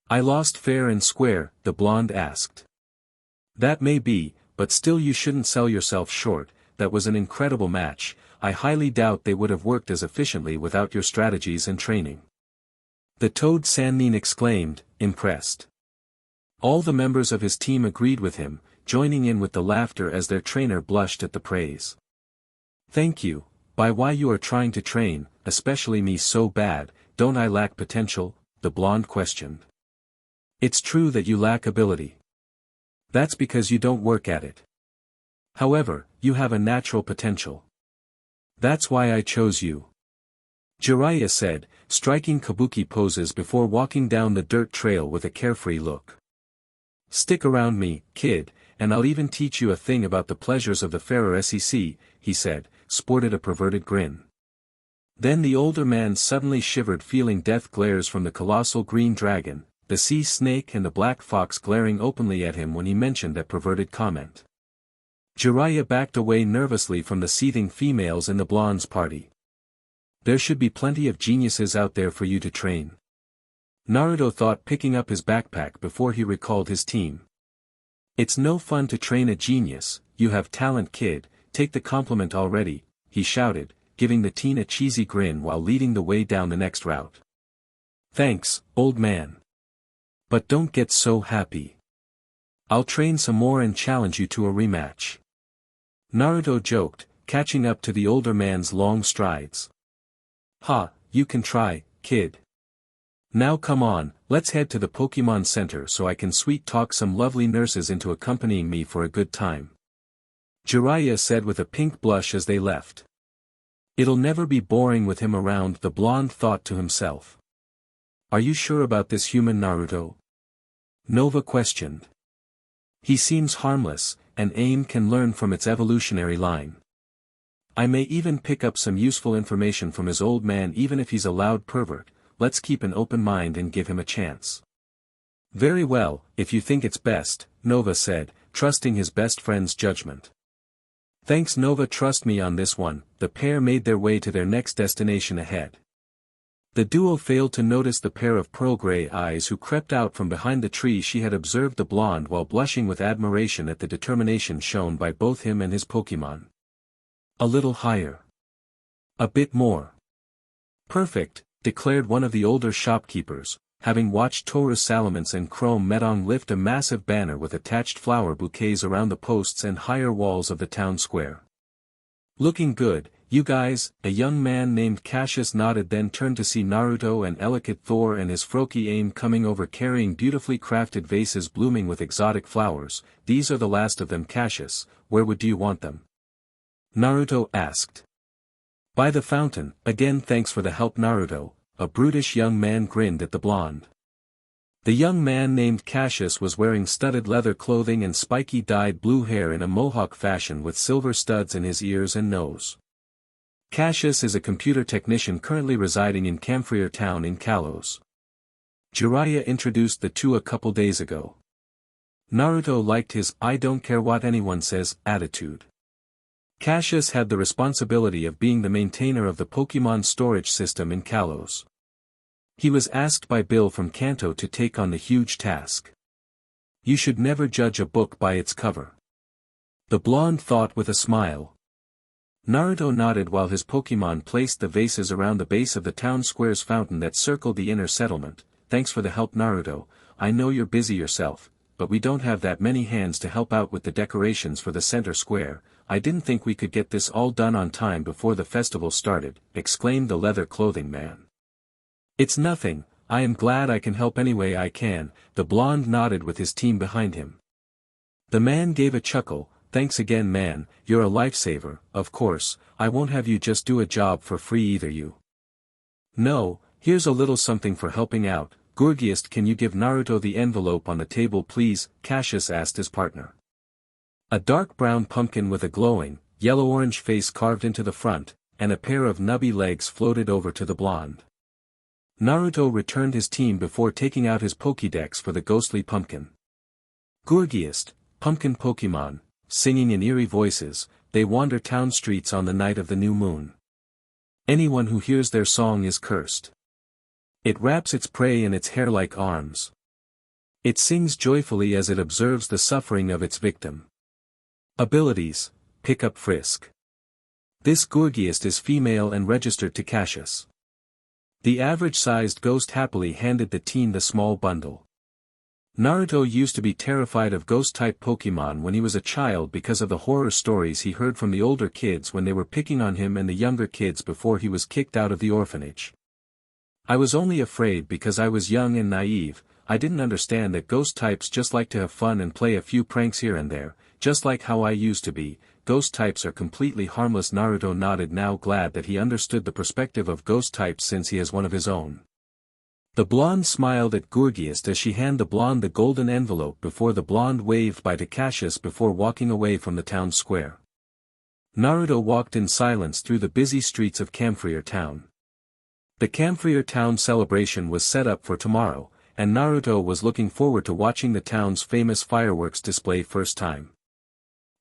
Speaker 1: I lost fair and square, the blonde asked. That may be, but still you shouldn't sell yourself short. That was an incredible match. I highly doubt they would have worked as efficiently without your strategies and training. The Toad Sannin exclaimed, impressed. All the members of his team agreed with him, joining in with the laughter as their trainer blushed at the praise. Thank you. By why you are trying to train, especially me so bad, don't I lack potential? The blonde questioned. It's true that you lack ability. That's because you don't work at it. However, you have a natural potential. That's why I chose you. Jeriah said, striking kabuki poses before walking down the dirt trail with a carefree look. Stick around me, kid, and I'll even teach you a thing about the pleasures of the fairer SEC, he said, sported a perverted grin. Then the older man suddenly shivered, feeling death glares from the colossal green dragon, the sea snake and the black fox glaring openly at him when he mentioned that perverted comment. Jeriah backed away nervously from the seething females in the blonde's party. There should be plenty of geniuses out there for you to train. Naruto thought, picking up his backpack before he recalled his team. It's no fun to train a genius. You have talent, kid, take the compliment already, he shouted, giving the teen a cheesy grin while leading the way down the next route. Thanks, old man. But don't get so happy. I'll train some more and challenge you to a rematch. Naruto joked, catching up to the older man's long strides. Ha, you can try, kid. Now come on, let's head to the Pokemon Center so I can sweet-talk some lovely nurses into accompanying me for a good time. Jeriah said with a pink blush as they left. It'll never be boring with him around, the blonde thought to himself. Are you sure about this human, Naruto? Nova questioned. He seems harmless, and Aim can learn from its evolutionary line. I may even pick up some useful information from his old man even if he's a loud pervert. Let's keep an open mind and give him a chance. Very well, if you think it's best, Nova said, trusting his best friend's judgment. Thanks Nova, trust me on this one. The pair made their way to their next destination ahead. The duo failed to notice the pair of pearl-gray eyes who crept out from behind the tree. She had observed the blonde while blushing with admiration at the determination shown by both him and his Pokemon. A little higher. A bit more. Perfect, declared one of the older shopkeepers, having watched Taurus Salamence and Chrome Medong lift a massive banner with attached flower bouquets around the posts and higher walls of the town square. "Looking good, you guys," a young man named Cassius nodded, then turned to see Naruto and Elikit Thor and his Froki Aim coming over carrying beautifully crafted vases blooming with exotic flowers. "These are the last of them, Cassius. Where would you want them?" Naruto asked. "By the fountain." "Again, thanks for the help, Naruto." A brutish young man grinned at the blonde. The young man named Cassius was wearing studded leather clothing and spiky dyed blue hair in a mohawk fashion with silver studs in his ears and nose. Cassius is a computer technician currently residing in Camphrier Town in Kalos. Jeriah introduced the two a couple days ago. Naruto liked his "I don't care what anyone says" attitude. Cassius had the responsibility of being the maintainer of the Pokemon storage system in Kalos. He was asked by Bill from Kanto to take on the huge task. "You should never judge a book by its cover," the blonde thought with a smile. Naruto nodded while his Pokemon placed the vases around the base of the town square's fountain that circled the inner settlement. "Thanks for the help, Naruto. I know you're busy yourself, but we don't have that many hands to help out with the decorations for the center square. I didn't think we could get this all done on time before the festival started," exclaimed the leather clothing man. "It's nothing, I am glad I can help any way I can," the blonde nodded with his team behind him. The man gave a chuckle. "Thanks again, man, you're a lifesaver. Of course, I won't have you just do a job for free either, you." "No, here's a little something for helping out." "Gorgiest, can you give Naruto the envelope on the table please?" Cassius asked his partner. A dark brown pumpkin with a glowing, yellow-orange face carved into the front, and a pair of nubby legs floated over to the blonde. Naruto returned his team before taking out his Pokédex for the ghostly pumpkin. "Gorgiest, pumpkin Pokemon," singing in eerie voices, they wander town streets on the night of the new moon. Anyone who hears their song is cursed. It wraps its prey in its hair-like arms. It sings joyfully as it observes the suffering of its victim. Abilities: Pick up Frisk. This Gorgiest is female and registered to Cassius. The average-sized ghost happily handed the teen the small bundle. Naruto used to be terrified of ghost-type Pokemon when he was a child because of the horror stories he heard from the older kids when they were picking on him and the younger kids before he was kicked out of the orphanage. "I was only afraid because I was young and naive. I didn't understand that ghost types just like to have fun and play a few pranks here and there, just like how I used to be. Ghost types are completely harmless." Naruto nodded, now glad that he understood the perspective of ghost types since he has one of his own. The blonde smiled at Gorgiest as she handed the blonde the golden envelope before the blonde waved bye to Cassius before walking away from the town square. Naruto walked in silence through the busy streets of Camphrier Town. The Camphrier Town celebration was set up for tomorrow, and Naruto was looking forward to watching the town's famous fireworks display first time.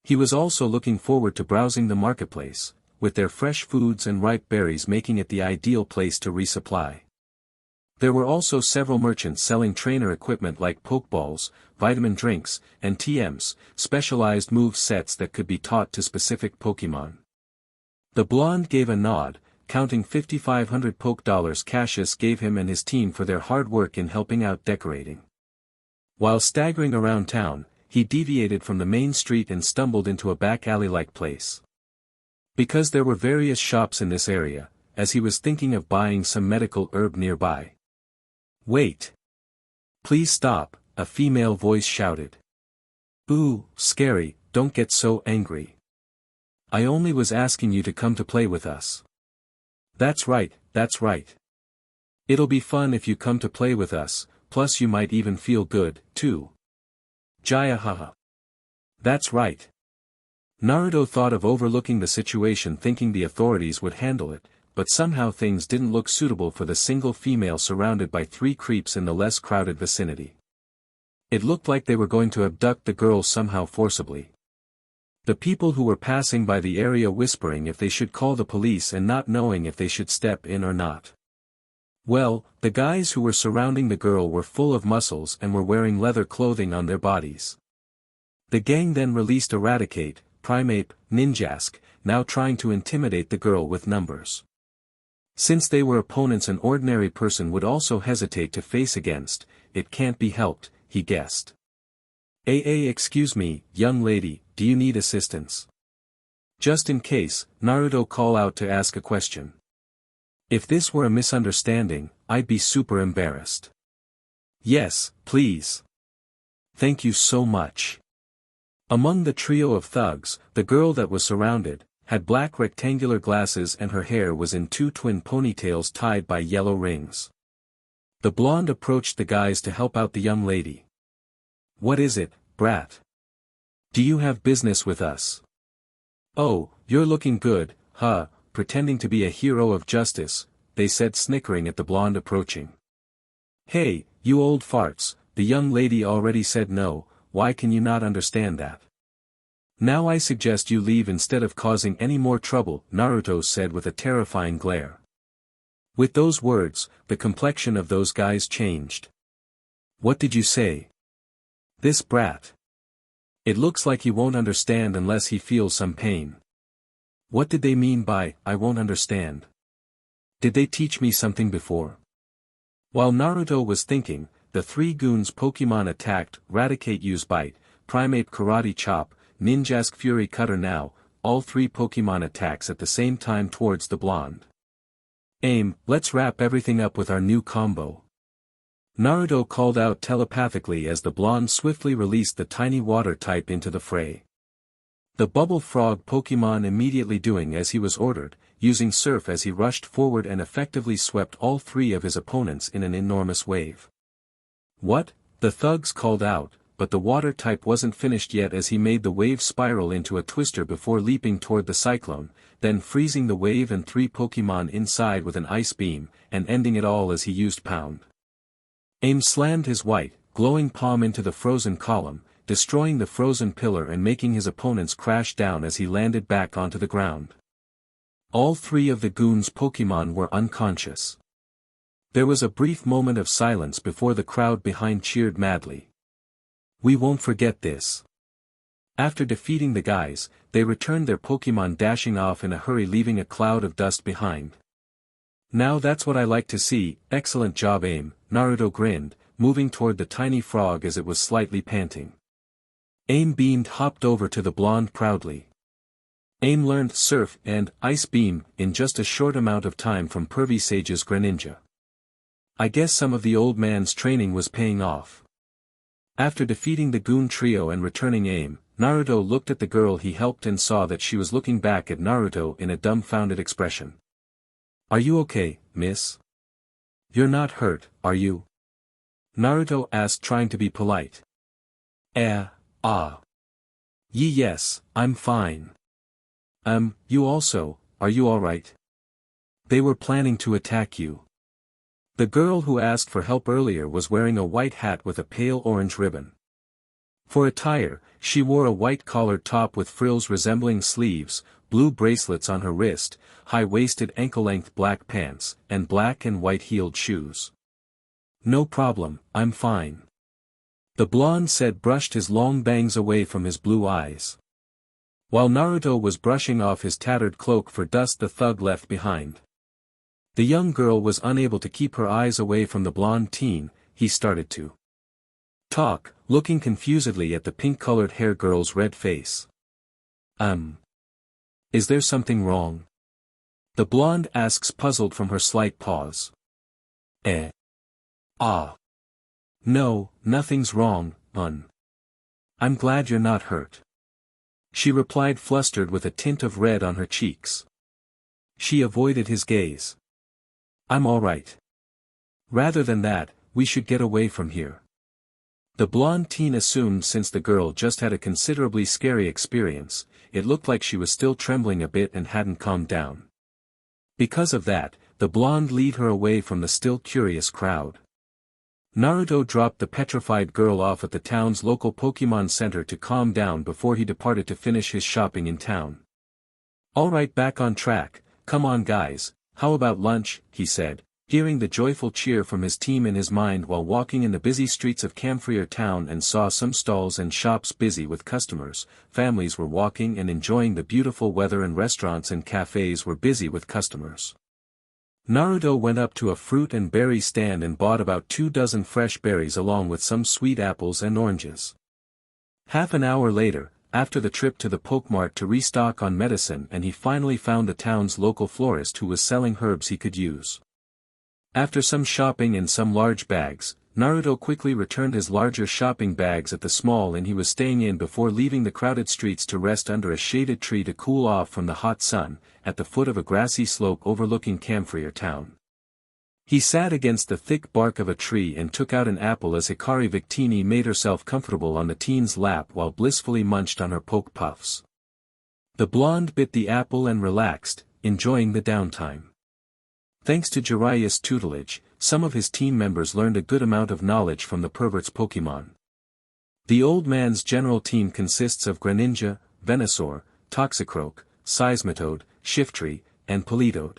Speaker 1: He was also looking forward to browsing the marketplace, with their fresh foods and ripe berries making it the ideal place to resupply. There were also several merchants selling trainer equipment like Pokeballs, vitamin drinks, and TMs, specialized move sets that could be taught to specific Pokemon. The blonde gave a nod, counting 5,500 Poke dollars Cassius gave him and his team for their hard work in helping out decorating. While staggering around town, he deviated from the main street and stumbled into a back alley-like place. Because there were various shops in this area, as he was thinking of buying some medical herb nearby. "Wait! Please stop," a female voice shouted. "Ooh, scary, don't get so angry. I only was asking you to come to play with us." That's right, that's right. It'll be fun if you come to play with us, plus you might even feel good, too. Jaya haha. That's right. Naruto thought of overlooking the situation thinking the authorities would handle it, but somehow things didn't look suitable for the single female surrounded by 3 creeps in the less crowded vicinity. It looked like they were going to abduct the girl somehow forcibly. The people who were passing by the area whispering if they should call the police and not knowing if they should step in or not. Well, the guys who were surrounding the girl were full of muscles and were wearing leather clothing on their bodies. The gang then released Eradicate, Primeape, Ninjask, now trying to intimidate the girl with numbers. Since they were opponents an ordinary person would also hesitate to face against, it can't be helped, he guessed. Excuse me, young lady, do you need assistance? Just in case, Naruto called out to ask a question. If this were a misunderstanding, I'd be super embarrassed. Yes, please. Thank you so much. Among the trio of thugs, the girl that was surrounded, had black rectangular glasses and her hair was in two twin ponytails tied by yellow rings. The blonde approached the guys to help out the young lady. What is it, brat? Do you have business with us? Oh, you're looking good, huh, pretending to be a hero of justice, they said snickering at the blonde approaching. Hey, you old farts, the young lady already said no, why can you not understand that? Now I suggest you leave instead of causing any more trouble, Naruto said with a terrifying glare. With those words, the complexion of those guys changed. What did you say? This brat. It looks like he won't understand unless he feels some pain. What did they mean by, I won't understand? Did they teach me something before? While Naruto was thinking, the three goons Pokemon attacked, Raticate use Bite, Primate Karate Chop, Ninjask Fury Cutter now, all three Pokemon attacks at the same time towards the blonde. Aim, let's wrap everything up with our new combo. Naruto called out telepathically as the blonde swiftly released the tiny water type into the fray. The bubble frog Pokemon immediately doing as he was ordered, using Surf as he rushed forward and effectively swept all three of his opponents in an enormous wave. What? The thugs called out, but the water type wasn't finished yet as he made the wave spiral into a twister before leaping toward the cyclone, then freezing the wave and three Pokemon inside with an ice beam, and ending it all as he used Pound. Aim slammed his white, glowing palm into the frozen column, destroying the frozen pillar and making his opponents crash down as he landed back onto the ground. All three of the goons' Pokemon were unconscious. There was a brief moment of silence before the crowd behind cheered madly. We won't forget this. After defeating the guys, they returned their Pokemon dashing off in a hurry leaving a cloud of dust behind. Now that's what I like to see, excellent job Aim, Naruto grinned, moving toward the tiny frog as it was slightly panting. Aim beamed hopped over to the blonde proudly. Aim learned Surf and Ice Beam in just a short amount of time from Pervy Sage's Greninja. I guess some of the old man's training was paying off. After defeating the goon trio and returning Aim, Naruto looked at the girl he helped and saw that she was looking back at Naruto in a dumbfounded expression. Are you okay, miss? You're not hurt, are you? Naruto asked trying to be polite. Yes, I'm fine. You also, are you alright? They were planning to attack you. The girl who asked for help earlier was wearing a white hat with a pale orange ribbon. For attire, she wore a white collared top with frills resembling sleeves, blue bracelets on her wrist, high-waisted ankle-length black pants, and black and white-heeled shoes. No problem, I'm fine. The blonde said brushed his long bangs away from his blue eyes. While Naruto was brushing off his tattered cloak for dust the thug left behind. The young girl was unable to keep her eyes away from the blonde teen, he started to talk, looking confusedly at the pink-colored hair girl's red face. Is there something wrong? The blonde asks puzzled from her slight pause. No, nothing's wrong, I'm glad you're not hurt. She replied flustered with a tint of red on her cheeks. She avoided his gaze. I'm alright. Rather than that, we should get away from here. The blonde teen assumed since the girl just had a considerably scary experience, it looked like she was still trembling a bit and hadn't calmed down. Because of that, the blonde lead her away from the still curious crowd. Naruto dropped the petrified girl off at the town's local Pokemon Center to calm down before he departed to finish his shopping in town. Alright, back on track, come on guys, how about lunch, he said, hearing the joyful cheer from his team in his mind while walking in the busy streets of Camphor Town and saw some stalls and shops busy with customers, families were walking and enjoying the beautiful weather and restaurants and cafes were busy with customers. Naruto went up to a fruit and berry stand and bought about 2 dozen fresh berries along with some sweet apples and oranges. Half an hour later, after the trip to the Pokemart to restock on medicine, and he finally found the town's local florist who was selling herbs he could use. After some shopping and some large bags, Naruto quickly returned his larger shopping bags at the small inn he was staying in before leaving the crowded streets to rest under a shaded tree to cool off from the hot sun, at the foot of a grassy slope overlooking Camphor town. He sat against the thick bark of a tree and took out an apple as Hikari Victini made herself comfortable on the teen's lap while blissfully munched on her poke puffs. The blonde bit the apple and relaxed, enjoying the downtime. Thanks to Jeriah's tutelage, some of his team members learned a good amount of knowledge from the pervert's Pokemon. The old man's general team consists of Greninja, Venusaur, Toxicroak, Seismitoad, Shiftry, and Politoed.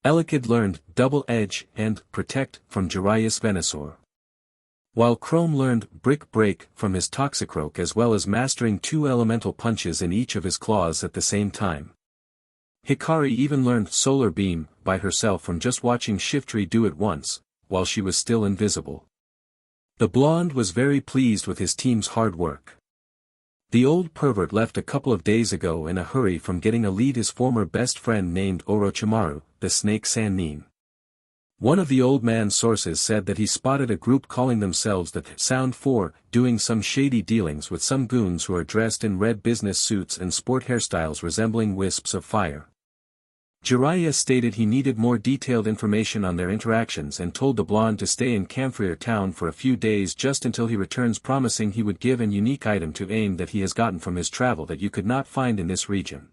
Speaker 1: Elekid learned Double Edge and Protect from Jeriah's Venusaur, while Chrome learned Brick Break from his Toxicroak as well as mastering 2 elemental punches in each of his claws at the same time. Hikari even learned Solar Beam by herself from just watching Shiftry do it once, while she was still invisible. The blonde was very pleased with his team's hard work. The old pervert left a couple of days ago in a hurry from getting a lead his former best friend named Orochimaru, the snake Sannin. One of the old man's sources said that he spotted a group calling themselves the Sound Four, doing some shady dealings with some goons who are dressed in red business suits and sport hairstyles resembling wisps of fire. Jeriah stated he needed more detailed information on their interactions and told the blonde to stay in Camphor town for a few days just until he returns, promising he would give an unique item to AIM that he has gotten from his travel that you could not find in this region.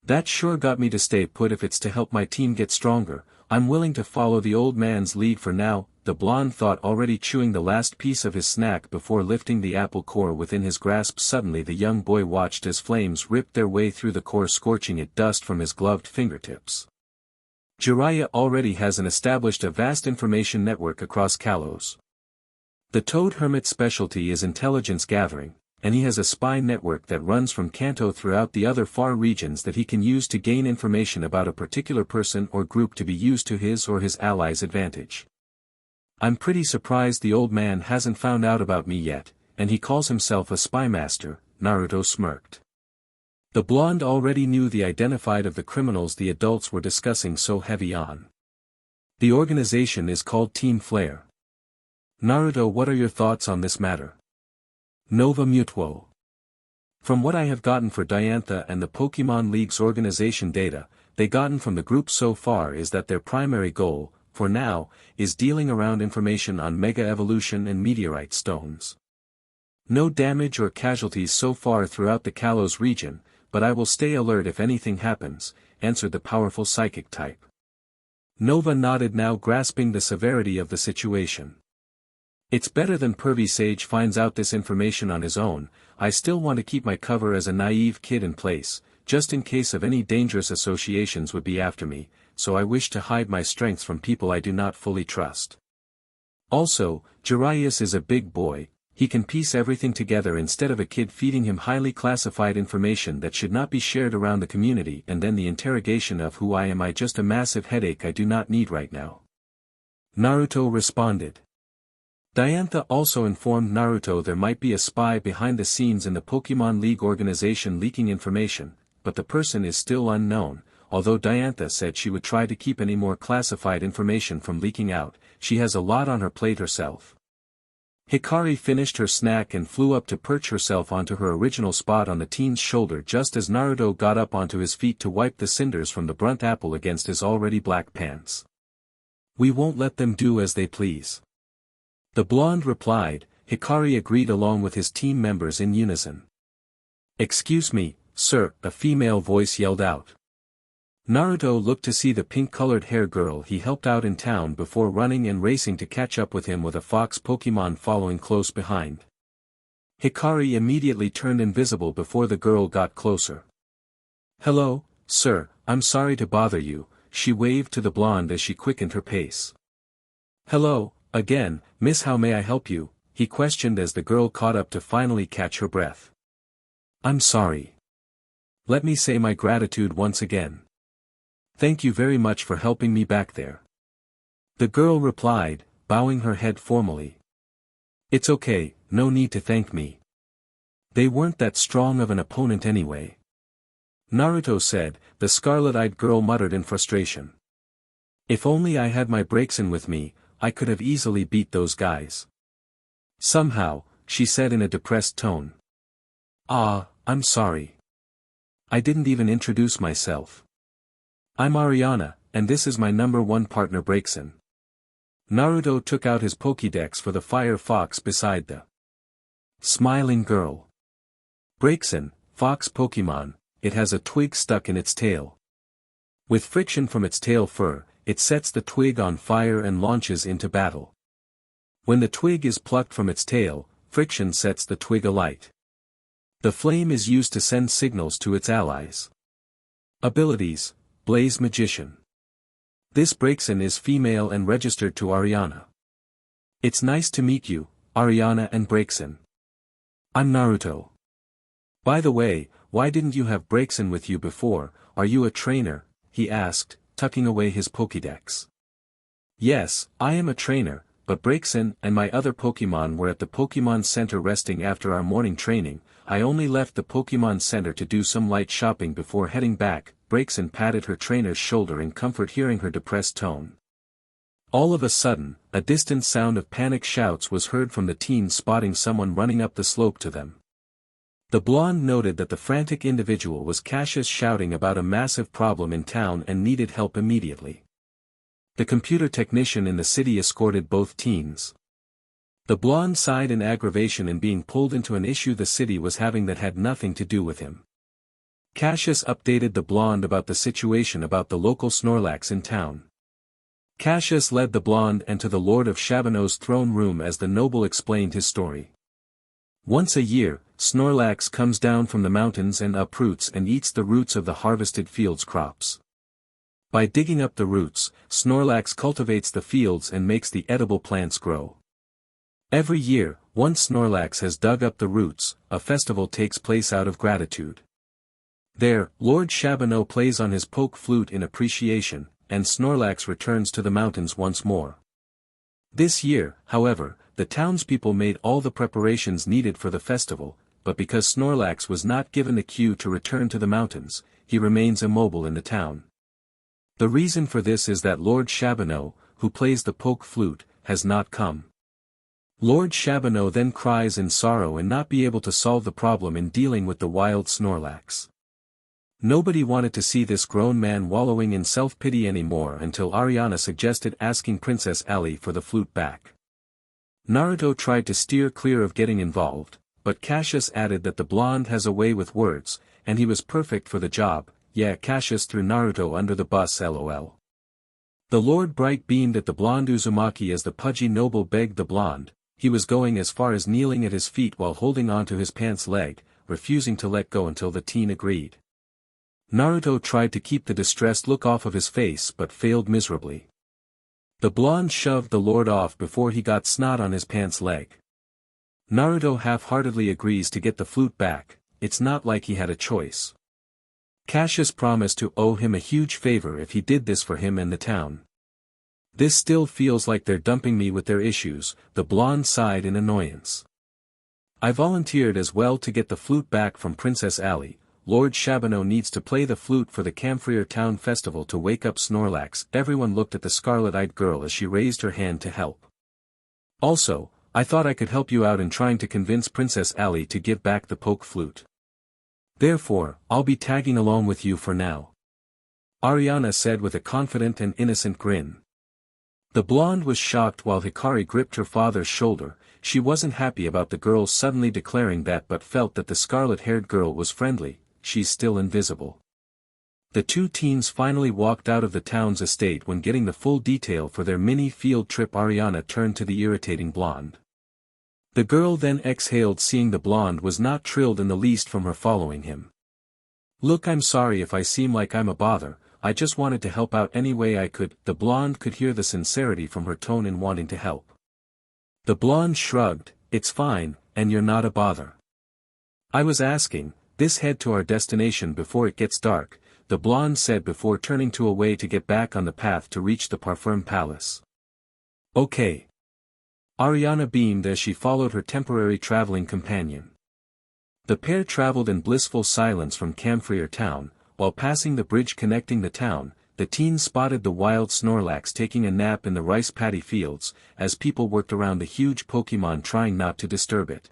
Speaker 1: That sure got me to stay put. If it's to help my team get stronger, I'm willing to follow the old man's lead for now, the blonde thought, already chewing the last piece of his snack before lifting the apple core within his grasp. Suddenly the young boy watched as flames ripped their way through the core, scorching it dust from his gloved fingertips. Jeriah already has established a vast information network across Kalos. The Toad Hermit's specialty is intelligence gathering, and he has a spy network that runs from Kanto throughout the other far regions that he can use to gain information about a particular person or group to be used to his or his allies' advantage. I'm pretty surprised the old man hasn't found out about me yet, and he calls himself a spy master, Naruto smirked. The blonde already knew the identified of the criminals the adults were discussing so heavy on. The organization is called Team Flare. Naruto, what are your thoughts on this matter? Nova Mewtwo. From what I have gotten for Diantha and the Pokemon League's organization data, they gotten from the group so far is that their primary goal, for now, is dealing around information on Mega Evolution and Meteorite Stones. No damage or casualties so far throughout the Kalos region, but I will stay alert if anything happens, answered the powerful psychic type. Nova nodded, now grasping the severity of the situation. It's better than Pervy Sage finds out this information on his own. I still want to keep my cover as a naive kid in place, just in case of any dangerous associations would be after me, so I wish to hide my strengths from people I do not fully trust. Also, Jeriah is a big boy, he can piece everything together instead of a kid feeding him highly classified information that should not be shared around the community, and then the interrogation of who I am just a massive headache I do not need right now. Naruto responded. Diantha also informed Naruto there might be a spy behind the scenes in the Pokemon League organization leaking information, but the person is still unknown. Although Diantha said she would try to keep any more classified information from leaking out, she has a lot on her plate herself. Hikari finished her snack and flew up to perch herself onto her original spot on the teen's shoulder just as Naruto got up onto his feet to wipe the cinders from the burnt apple against his already black pants. We won't let them do as they please. The blonde replied. Hikari agreed along with his team members in unison. Excuse me, sir, a female voice yelled out. Naruto looked to see the pink-colored hair girl he helped out in town before running and racing to catch up with him with a fox Pokemon following close behind. Hikari immediately turned invisible before the girl got closer. Hello, sir, I'm sorry to bother you, she waved to the blonde as she quickened her pace. Hello, again, miss, how may I help you? He questioned as the girl caught up to finally catch her breath. I'm sorry. Let me say my gratitude once again. Thank you very much for helping me back there. The girl replied, bowing her head formally. It's okay, no need to thank me. They weren't that strong of an opponent anyway. Naruto said, the scarlet-eyed girl muttered in frustration. If only I had my Braixen with me, I could have easily beat those guys. Somehow, she said in a depressed tone. I'm sorry. I didn't even introduce myself. I'm Ariana, and this is my number 1 partner Braixen. Naruto took out his Pokédex for the fire fox beside the smiling girl. Braixen, fox Pokemon, it has a twig stuck in its tail. With friction from its tail fur, it sets the twig on fire and launches into battle. When the twig is plucked from its tail, friction sets the twig alight. The flame is used to send signals to its allies. Abilities: Blaze Magician. This Braixen is female and registered to Ariana. It's nice to meet you, Ariana and Braixen. I'm Naruto. By the way, why didn't you have Braixen with you before? Are you a trainer? He asked, tucking away his Pokédex. Yes, I am a trainer, but Braixen and my other Pokemon were at the Pokemon Center resting after our morning training. I only left the Pokemon Center to do some light shopping before heading back. Braixen patted her trainer's shoulder in comfort, hearing her depressed tone. All of a sudden, a distant sound of panic shouts was heard from the teens, spotting someone running up the slope to them. The blonde noted that the frantic individual was Cassius, shouting about a massive problem in town and needed help immediately. The computer technician in the city escorted both teens. The blonde sighed in aggravation in being pulled into an issue the city was having that had nothing to do with him. Cassius updated the blonde about the situation about the local Snorlax in town. Cassius led the blonde and to the Lord of Shabano's throne room as the noble explained his story. Once a year, Snorlax comes down from the mountains and uproots and eats the roots of the harvested fields crops. By digging up the roots, Snorlax cultivates the fields and makes the edible plants grow. Every year, once Snorlax has dug up the roots, a festival takes place out of gratitude. There, Lord Shabano plays on his poke flute in appreciation, and Snorlax returns to the mountains once more. This year, however, the townspeople made all the preparations needed for the festival, but because Snorlax was not given the cue to return to the mountains, he remains immobile in the town. The reason for this is that Lord Shabano, who plays the poke flute, has not come. Lord Shabano then cries in sorrow in not be able to solve the problem in dealing with the wild Snorlax. Nobody wanted to see this grown man wallowing in self-pity anymore until Ariana suggested asking Princess Ali for the flute back. Naruto tried to steer clear of getting involved, but Cassius added that the blonde has a way with words, and he was perfect for the job. Yeah, Cassius threw Naruto under the bus, lol. The Lord Bright beamed at the blonde Uzumaki as the pudgy noble begged the blonde. He was going as far as kneeling at his feet while holding onto his pants leg, refusing to let go until the teen agreed. Naruto tried to keep the distressed look off of his face but failed miserably. The blonde shoved the Lord off before he got snot on his pants leg. Naruto half-heartedly agrees to get the flute back. It's not like he had a choice. Cassius promised to owe him a huge favor if he did this for him and the town. This still feels like they're dumping me with their issues, the blonde sighed in annoyance. I volunteered as well to get the flute back from Princess Ali. Lord Shabano needs to play the flute for the Camphrier Town Festival to wake up Snorlax. Everyone looked at the scarlet-eyed girl as she raised her hand to help. Also, I thought I could help you out in trying to convince Princess Ali to give back the poke flute. Therefore, I'll be tagging along with you for now. Ariana said with a confident and innocent grin. The blonde was shocked while Hikari gripped her father's shoulder. She wasn't happy about the girl suddenly declaring that but felt that the scarlet-haired girl was friendly. She's still invisible. The two teens finally walked out of the town's estate. When getting the full detail for their mini field trip, Ariana turned to the irritating blonde. The girl then exhaled, seeing the blonde was not thrilled in the least from her following him. Look, I'm sorry if I seem like I'm a bother. I just wanted to help out any way I could. The blonde could hear the sincerity from her tone in wanting to help. The blonde shrugged. It's fine, and you're not a bother. I was asking, this head to our destination before it gets dark. the blonde said before turning away to get back on the path to reach the Parfum Palace. Okay. Ariana beamed as she followed her temporary traveling companion. The pair traveled in blissful silence from Camphrier Town. While passing the bridge connecting the town, the teens spotted the wild Snorlax taking a nap in the rice paddy fields, as people worked around the huge Pokemon trying not to disturb it.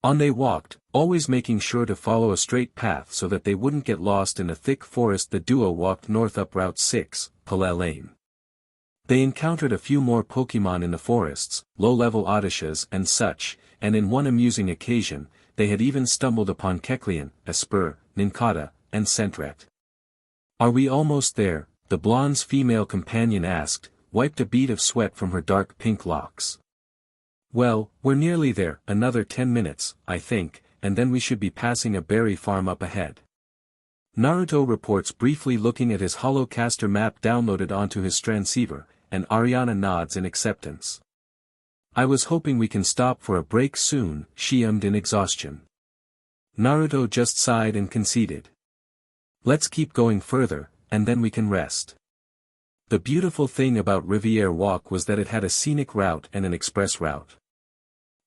Speaker 1: On they walked, always making sure to follow a straight path so that they wouldn't get lost in a thick forest. The duo walked north up Route 6, Palais Lane. They encountered a few more Pokemon in the forests, low-level Odishas and such, and in one amusing occasion, they had even stumbled upon Kecleon, Espurr, Nincada, and Sentret. Are we almost there? The blonde's female companion asked, wiped a bead of sweat from her dark pink locks. Well, we're nearly there, another 10 minutes, I think, and then we should be passing a berry farm up ahead. Naruto reports briefly looking at his holocaster map downloaded onto his transceiver, and Ariana nods in acceptance. I was hoping we can stop for a break soon, she ummed in exhaustion. Naruto just sighed and conceded. Let's keep going further, and then we can rest. The beautiful thing about Riviere Walk was that it had a scenic route and an express route.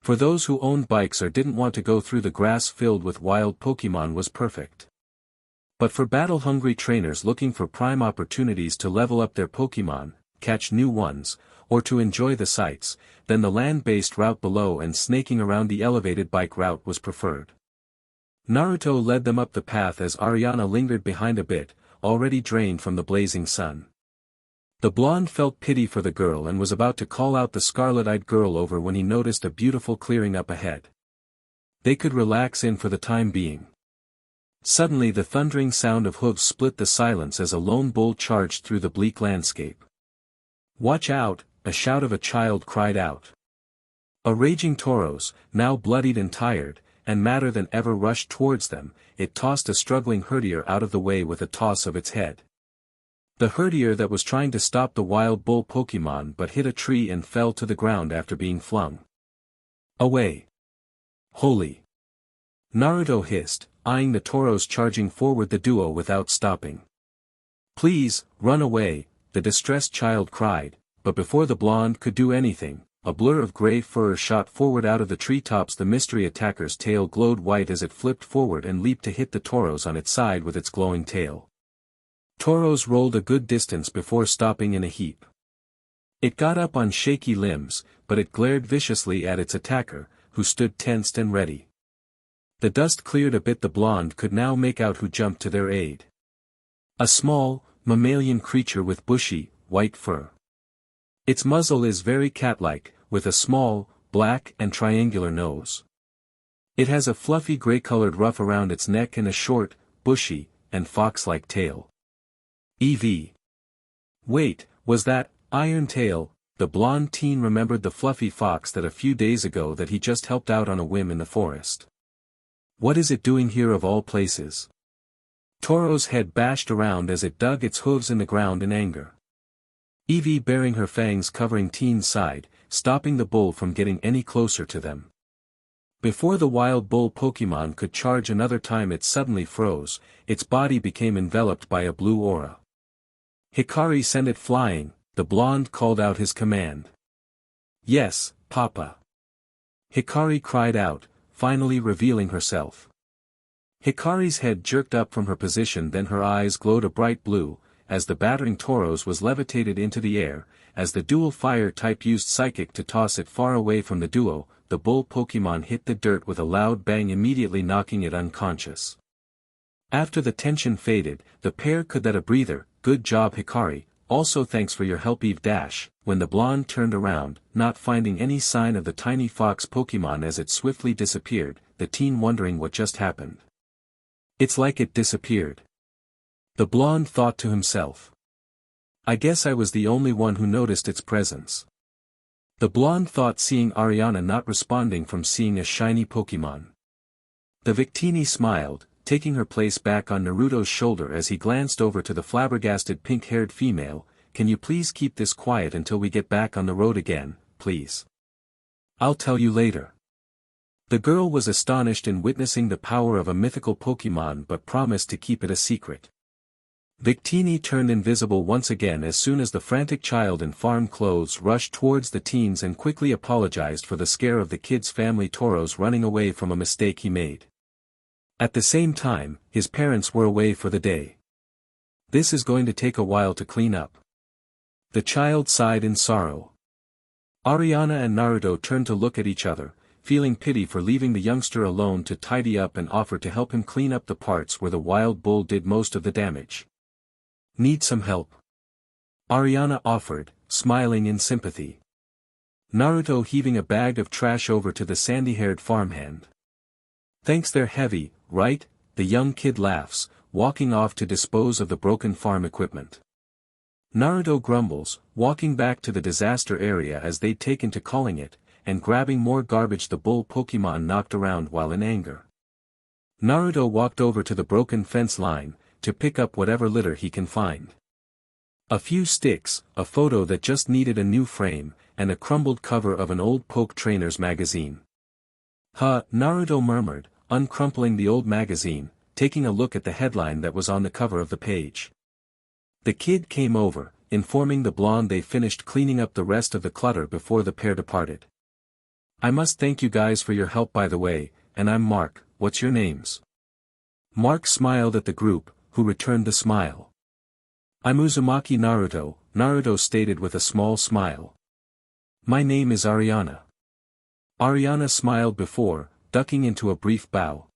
Speaker 1: For those who owned bikes or didn't want to go through the grass filled with wild Pokemon was perfect. But for battle-hungry trainers looking for prime opportunities to level up their Pokemon, catch new ones, or to enjoy the sights, then the land-based route below and snaking around the elevated bike route was preferred. Naruto led them up the path as Ariana lingered behind a bit, already drained from the blazing sun. The blonde felt pity for the girl and was about to call out the scarlet-eyed girl over when he noticed a beautiful clearing up ahead. They could relax in for the time being. Suddenly the thundering sound of hooves split the silence as a lone bull charged through the bleak landscape. Watch out, a shout of a child cried out. A raging Tauros, now bloodied and tired, and madder than ever rushed towards them. It tossed a struggling herdier out of the way with a toss of its head. The herdier that was trying to stop the wild bull Pokemon but hit a tree and fell to the ground after being flung away. Holy! Naruto hissed, eyeing the Tauros charging forward the duo without stopping. Please, run away, the distressed child cried, but before the blonde could do anything, a blur of gray fur shot forward out of the treetops. The mystery attacker's tail glowed white as it flipped forward and leaped to hit the Tauros on its side with its glowing tail. Tauros rolled a good distance before stopping in a heap. It got up on shaky limbs, but it glared viciously at its attacker, who stood tensed and ready. The dust cleared a bit. The blonde could now make out who jumped to their aid. A small, mammalian creature with bushy, white fur. Its muzzle is very cat-like, with a small, black and triangular nose. It has a fluffy gray-colored ruff around its neck and a short, bushy, and fox-like tail. Wait, was that Iron Tail? The blonde teen remembered the fluffy fox that a few days ago that he just helped out on a whim in the forest. What is it doing here of all places? Tauro's head bashed around as it dug its hooves in the ground in anger. Eevee baring her fangs covering Teen's side, stopping the bull from getting any closer to them. Before the wild bull Pokemon could charge another time it suddenly froze, its body became enveloped by a blue aura. Hikari, send it flying, the blonde called out his command. Yes, Papa. Hikari cried out, finally revealing herself. Hikari's head jerked up from her position, then her eyes glowed a bright blue, as the battering Tauros was levitated into the air. As the dual fire type used Psychic to toss it far away from the duo, the bull Pokemon hit the dirt with a loud bang, immediately knocking it unconscious. After the tension faded, the pair could let a breather. Good job, Hikari, also thanks for your help, Eve dash. When the blonde turned around, not finding any sign of the tiny fox Pokemon as it swiftly disappeared, the teen wondering what just happened. It's like it disappeared. The blonde thought to himself. I guess I was the only one who noticed its presence. The blonde thought, seeing Ariana not responding from seeing a shiny Pokemon. The Victini smiled, taking her place back on Naruto's shoulder as he glanced over to the flabbergasted pink-haired female. Can you please keep this quiet until we get back on the road again, please? I'll tell you later. The girl was astonished in witnessing the power of a mythical Pokemon but promised to keep it a secret. Victini turned invisible once again as soon as the frantic child in farm clothes rushed towards the teens and quickly apologized for the scare of the kid's family Toros running away from a mistake he made. At the same time, his parents were away for the day. This is going to take a while to clean up. The child sighed in sorrow. Ariana and Naruto turned to look at each other, feeling pity for leaving the youngster alone to tidy up and offered to help him clean up the parts where the wild bull did most of the damage. Need some help? Ariana offered, smiling in sympathy. Naruto heaving a bag of trash over to the sandy-haired farmhand. Thanks, they're heavy, right? The young kid laughs, walking off to dispose of the broken farm equipment. Naruto grumbles, walking back to the disaster area as they'd taken to calling it, and grabbing more garbage the bull Pokemon knocked around while in anger. Naruto walked over to the broken fence line, to pick up whatever litter he can find. A few sticks, a photo that just needed a new frame, and a crumbled cover of an old Poke Trainers magazine. Huh, Naruto murmured, uncrumpling the old magazine, taking a look at the headline that was on the cover of the page. The kid came over, informing the blonde they finished cleaning up the rest of the clutter before the pair departed. I must thank you guys for your help, by the way, and I'm Mark. What's your names? Mark smiled at the group, who returned the smile. I'm Uzumaki Naruto, Naruto stated with a small smile. My name is Ariana. Ariana smiled before, ducking into a brief bow.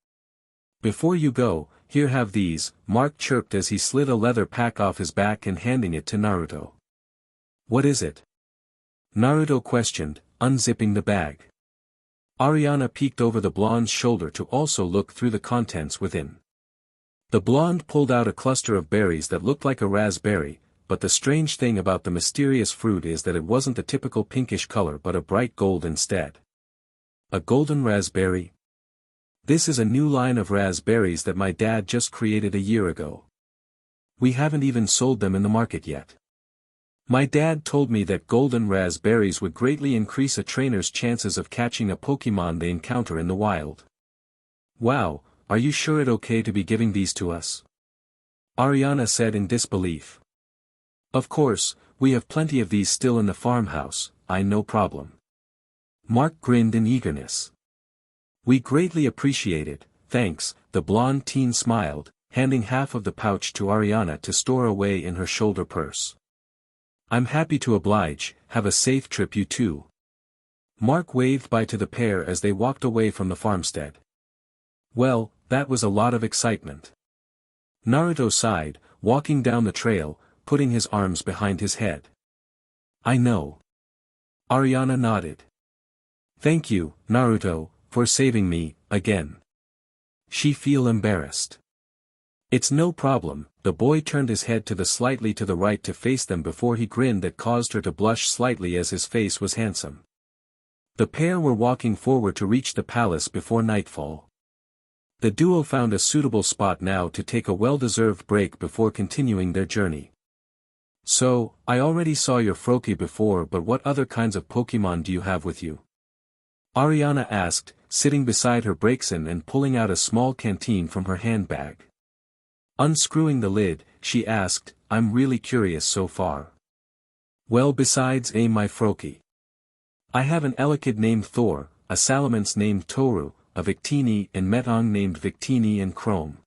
Speaker 1: Before you go, here have these, Mark chirped as he slid a leather pack off his back and handing it to Naruto. What is it? Naruto questioned, unzipping the bag. Ariana peeked over the blonde's shoulder to also look through the contents within. The blonde pulled out a cluster of berries that looked like a raspberry, but the strange thing about the mysterious fruit is that it wasn't the typical pinkish color but a bright gold instead. A golden raspberry? This is a new line of raspberries that my dad just created a year ago. We haven't even sold them in the market yet. My dad told me that golden raspberries would greatly increase a trainer's chances of catching a Pokemon they encounter in the wild. Wow, are you sure it's okay to be giving these to us? Ariana said in disbelief. Of course, we have plenty of these still in the farmhouse, no problem. Mark grinned in eagerness. We greatly appreciate it, thanks, the blonde teen smiled, handing half of the pouch to Ariana to store away in her shoulder purse. I'm happy to oblige, have a safe trip you too. Mark waved bye to the pair as they walked away from the farmstead. Well, that was a lot of excitement. Naruto sighed, walking down the trail, putting his arms behind his head. I know. Ariana nodded. Thank you, Naruto, for saving me, again. She felt embarrassed. It's no problem, the boy turned his head slightly to the right to face them before he grinned that caused her to blush slightly as his face was handsome. The pair were walking forward to reach the palace before nightfall. The duo found a suitable spot now to take a well-deserved break before continuing their journey. So, I already saw your Froakie before, but what other kinds of Pokemon do you have with you? Ariana asked, sitting beside her Braixen and pulling out a small canteen from her handbag. Unscrewing the lid, she asked, I'm really curious so far. Well, besides my Froakie. I have an Elekid named Thor, a Salamence named Toru, a Victini and Metong named Victini and Chrome.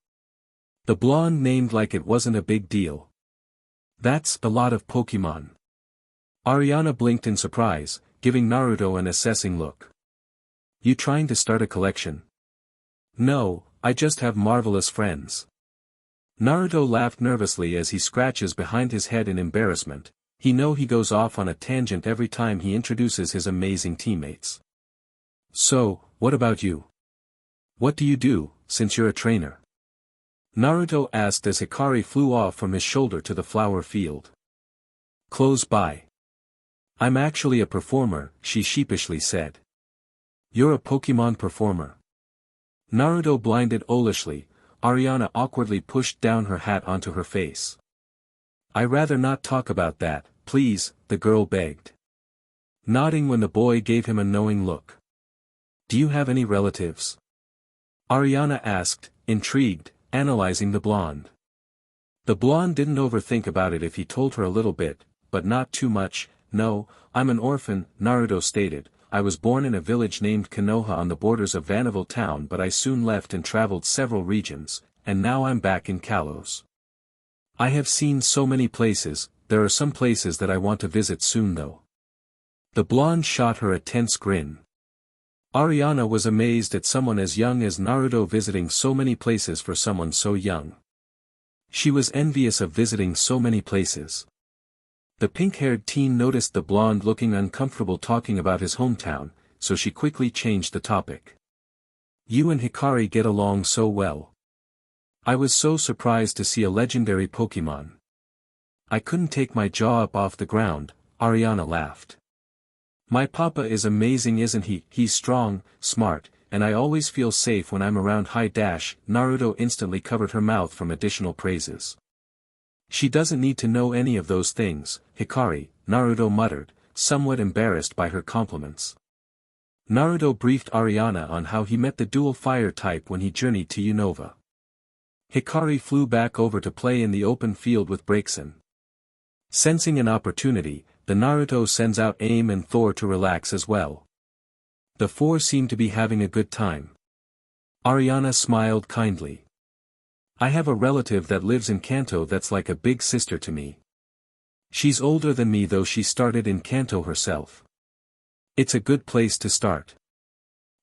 Speaker 1: The blonde named like it wasn't a big deal. That's a lot of Pokemon. Ariana blinked in surprise, giving Naruto an assessing look. You trying to start a collection? No, I just have marvelous friends. Naruto laughed nervously as he scratches behind his head in embarrassment. He goes off on a tangent every time he introduces his amazing teammates. So, what about you? What do you do, since you're a trainer? Naruto asked as Hikari flew off from his shoulder to the flower field. Close by. I'm actually a performer, she sheepishly said. You're a Pokemon performer. Naruto blinded owlishly. Ariana awkwardly pushed down her hat onto her face. I'd rather not talk about that, please, the girl begged. Nodding when the boy gave him a knowing look. Do you have any relatives? Ariana asked, intrigued, analyzing the blonde. The blonde didn't overthink about it if he told her a little bit, but not too much. No, I'm an orphan, Naruto stated. I was born in a village named Konoha on the borders of Vanderbilt town, but I soon left and traveled several regions, and now I'm back in Kalos. I have seen so many places, there are some places that I want to visit soon though. The blonde shot her a tense grin. Ariana was amazed at someone as young as Naruto visiting so many places for someone so young. She was envious of visiting so many places. The pink-haired teen noticed the blonde looking uncomfortable talking about his hometown, so she quickly changed the topic. You and Hikari get along so well. I was so surprised to see a legendary Pokemon. I couldn't take my jaw up off the ground, Ariana laughed. My papa is amazing, isn't he? He's strong, smart, and I always feel safe when I'm around Naruto instantly covered her mouth from additional praises. She doesn't need to know any of those things, Hikari, Naruto muttered, somewhat embarrassed by her compliments. Naruto briefed Ariana on how he met the dual fire type when he journeyed to Unova. Hikari flew back over to play in the open field with Braixen. Sensing an opportunity, the Naruto sends out Aim and Thor to relax as well. The four seem to be having a good time. Ariana smiled kindly. I have a relative that lives in Kanto that's like a big sister to me. She's older than me though she started in Kanto herself. It's a good place to start.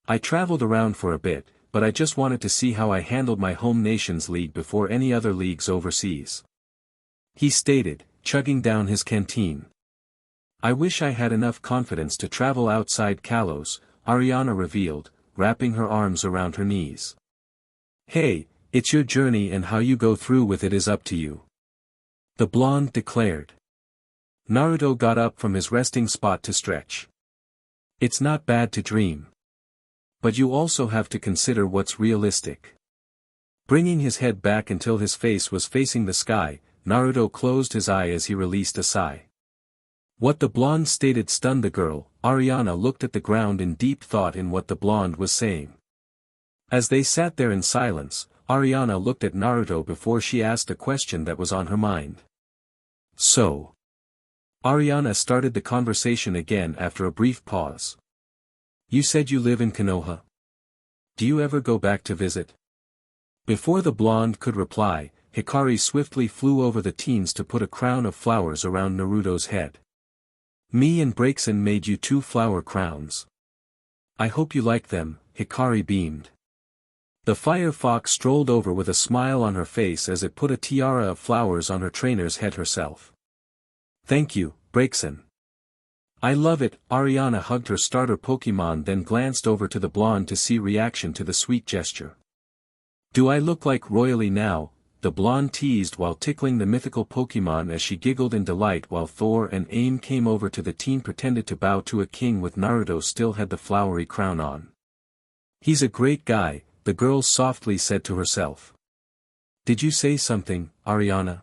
Speaker 1: I traveled around for a bit, but I just wanted to see how I handled my home nation's league before any other leagues overseas. He stated, chugging down his canteen. I wish I had enough confidence to travel outside Kalos, Ariana revealed, wrapping her arms around her knees. Hey, it's your journey and how you go through with it is up to you. The blonde declared. Naruto got up from his resting spot to stretch. It's not bad to dream. But you also have to consider what's realistic. Bringing his head back until his face was facing the sky, Naruto closed his eye as he released a sigh. What the blonde stated stunned the girl. Ariana looked at the ground in deep thought in what the blonde was saying. As they sat there in silence, Ariana looked at Naruto before she asked a question that was on her mind. So. Ariana started the conversation again after a brief pause. You said you live in Konoha. Do you ever go back to visit? Before the blonde could reply, Hikari swiftly flew over the teens to put a crown of flowers around Naruto's head. Me and Braixen made you 2 flower crowns. I hope you like them, Hikari beamed. The fire fox strolled over with a smile on her face as it put a tiara of flowers on her trainer's head herself. Thank you, Braixen. I love it. Ariana hugged her starter Pokemon then glanced over to the blonde to see reaction to the sweet gesture. Do I look like royally now? The blonde teased while tickling the mythical Pokemon as she giggled in delight while Thor and Aim came over to the teen pretended to bow to a king with Naruto still had the flowery crown on. He's a great guy, the girl softly said to herself. Did you say something, Ariana?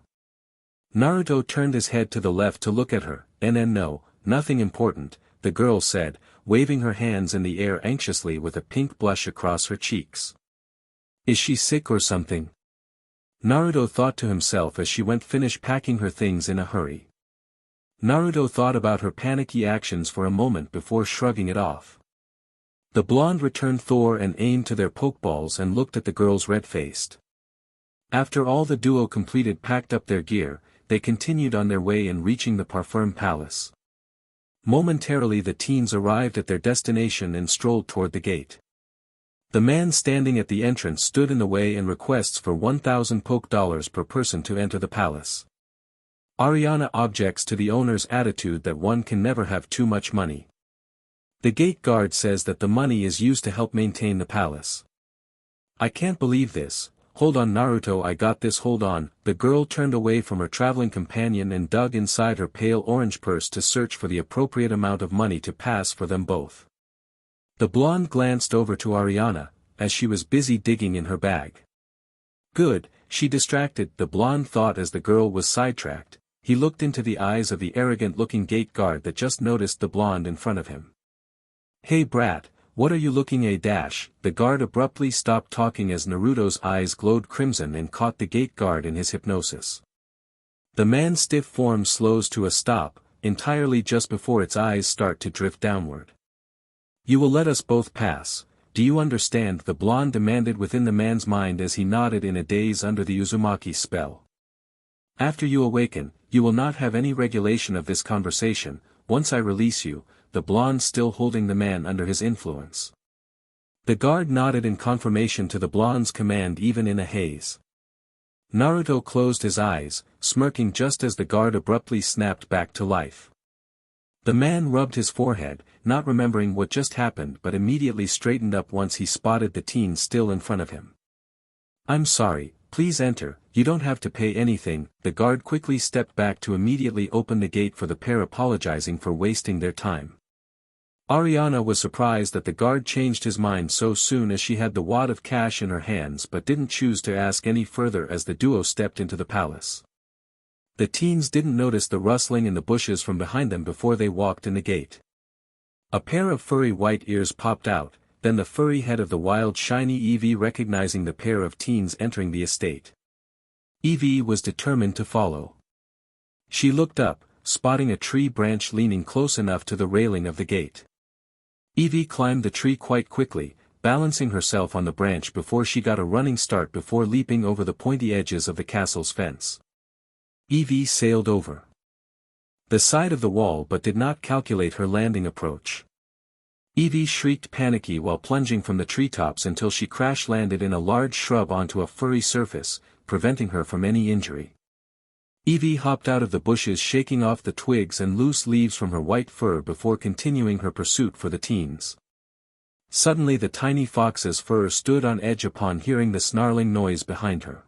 Speaker 1: Naruto turned his head to the left to look at her. No, nothing important, the girl said, waving her hands in the air anxiously with a pink blush across her cheeks. Is she sick or something? Naruto thought to himself as she went finish packing her things in a hurry. Naruto thought about her panicky actions for a moment before shrugging it off. The blonde returned Thor and Aim to their pokeballs and looked at the girls red-faced. After all the duo completed packed up their gear, they continued on their way and reaching the Parfum Palace. Momentarily the teens arrived at their destination and strolled toward the gate. The man standing at the entrance stood in the way and requests for 1,000 poke dollars per person to enter the palace. Ariana objects to the owner's attitude that one can never have too much money. The gate guard says that the money is used to help maintain the palace. I can't believe this. Hold on Naruto, I got this, hold on. The girl turned away from her traveling companion and dug inside her pale orange purse to search for the appropriate amount of money to pass for them both. The blonde glanced over to Ariana, as she was busy digging in her bag. Good, she distracted, the blonde thought as the girl was sidetracked. He looked into the eyes of the arrogant-looking gate guard that just noticed the blonde in front of him. Hey brat, what are you looking at? The guard abruptly stopped talking as Naruto's eyes glowed crimson and caught the gate guard in his hypnosis. The man's stiff form slows to a stop, entirely just before its eyes start to drift downward. "You will let us both pass, do you understand?" the blonde demanded within the man's mind as he nodded in a daze under the Uzumaki spell. "After you awaken, you will not have any regulation of this conversation, once I release you," the blonde still holding the man under his influence. The guard nodded in confirmation to the blonde's command even in a haze. Naruto closed his eyes, smirking just as the guard abruptly snapped back to life. The man rubbed his forehead, not remembering what just happened but immediately straightened up once he spotted the teen still in front of him. "I'm sorry, please enter, you don't have to pay anything," the guard quickly stepped back to immediately open the gate for the pair, apologizing for wasting their time. Ariana was surprised that the guard changed his mind so soon as she had the wad of cash in her hands but didn't choose to ask any further as the duo stepped into the palace. The teens didn't notice the rustling in the bushes from behind them before they walked in the gate. A pair of furry white ears popped out, then the furry head of the wild shiny Eevee recognizing the pair of teens entering the estate. Eevee was determined to follow. She looked up, spotting a tree branch leaning close enough to the railing of the gate. Eevee climbed the tree quite quickly, balancing herself on the branch before she got a running start before leaping over the pointy edges of the castle's fence. Eevee sailed over the side of the wall but did not calculate her landing approach. Eevee shrieked panicky while plunging from the treetops until she crash-landed in a large shrub onto a furry surface, preventing her from any injury. Eevee hopped out of the bushes shaking off the twigs and loose leaves from her white fur before continuing her pursuit for the teens. Suddenly the tiny fox's fur stood on edge upon hearing the snarling noise behind her.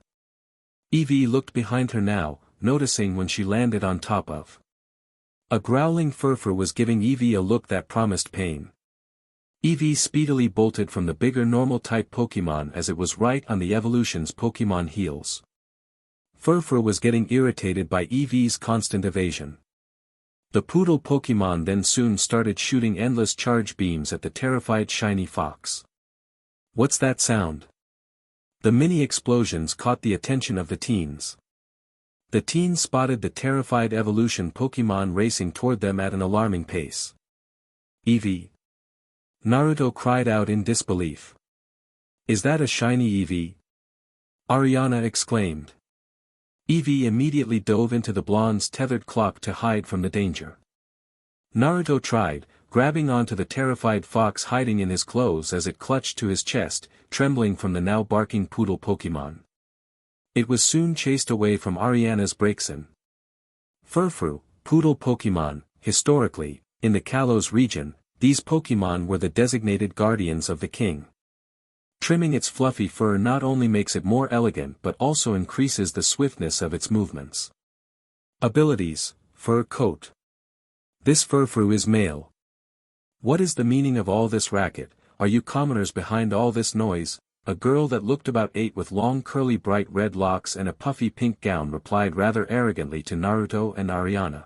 Speaker 1: Eevee looked behind her now, noticing when she landed on top of a growling furfur was giving Eevee a look that promised pain. Eevee speedily bolted from the bigger normal-type Pokemon as it was right on the evolution's Pokemon heels. Furfur was getting irritated by Eevee's constant evasion. The poodle Pokemon then soon started shooting endless charge beams at the terrified shiny fox. "What's that sound?" The mini explosions caught the attention of the teens. The teens spotted the terrified evolution Pokemon racing toward them at an alarming pace. "Eevee!" Naruto cried out in disbelief. "Is that a shiny Eevee?" Ariana exclaimed. Eevee immediately dove into the blonde's tethered clock to hide from the danger. Naruto tried, grabbing onto the terrified fox hiding in his clothes as it clutched to his chest, trembling from the now barking poodle Pokemon. It was soon chased away from Ariana's Braixen. Furfru, poodle Pokemon, historically, in the Kalos region, these Pokemon were the designated guardians of the king. Trimming its fluffy fur not only makes it more elegant but also increases the swiftness of its movements. Abilities, fur coat. This Furfru is male. What is the meaning of all this racket? Are you commoners behind all this noise? A girl that looked about 8 with long curly bright red locks and a puffy pink gown replied rather arrogantly to Naruto and Ariana.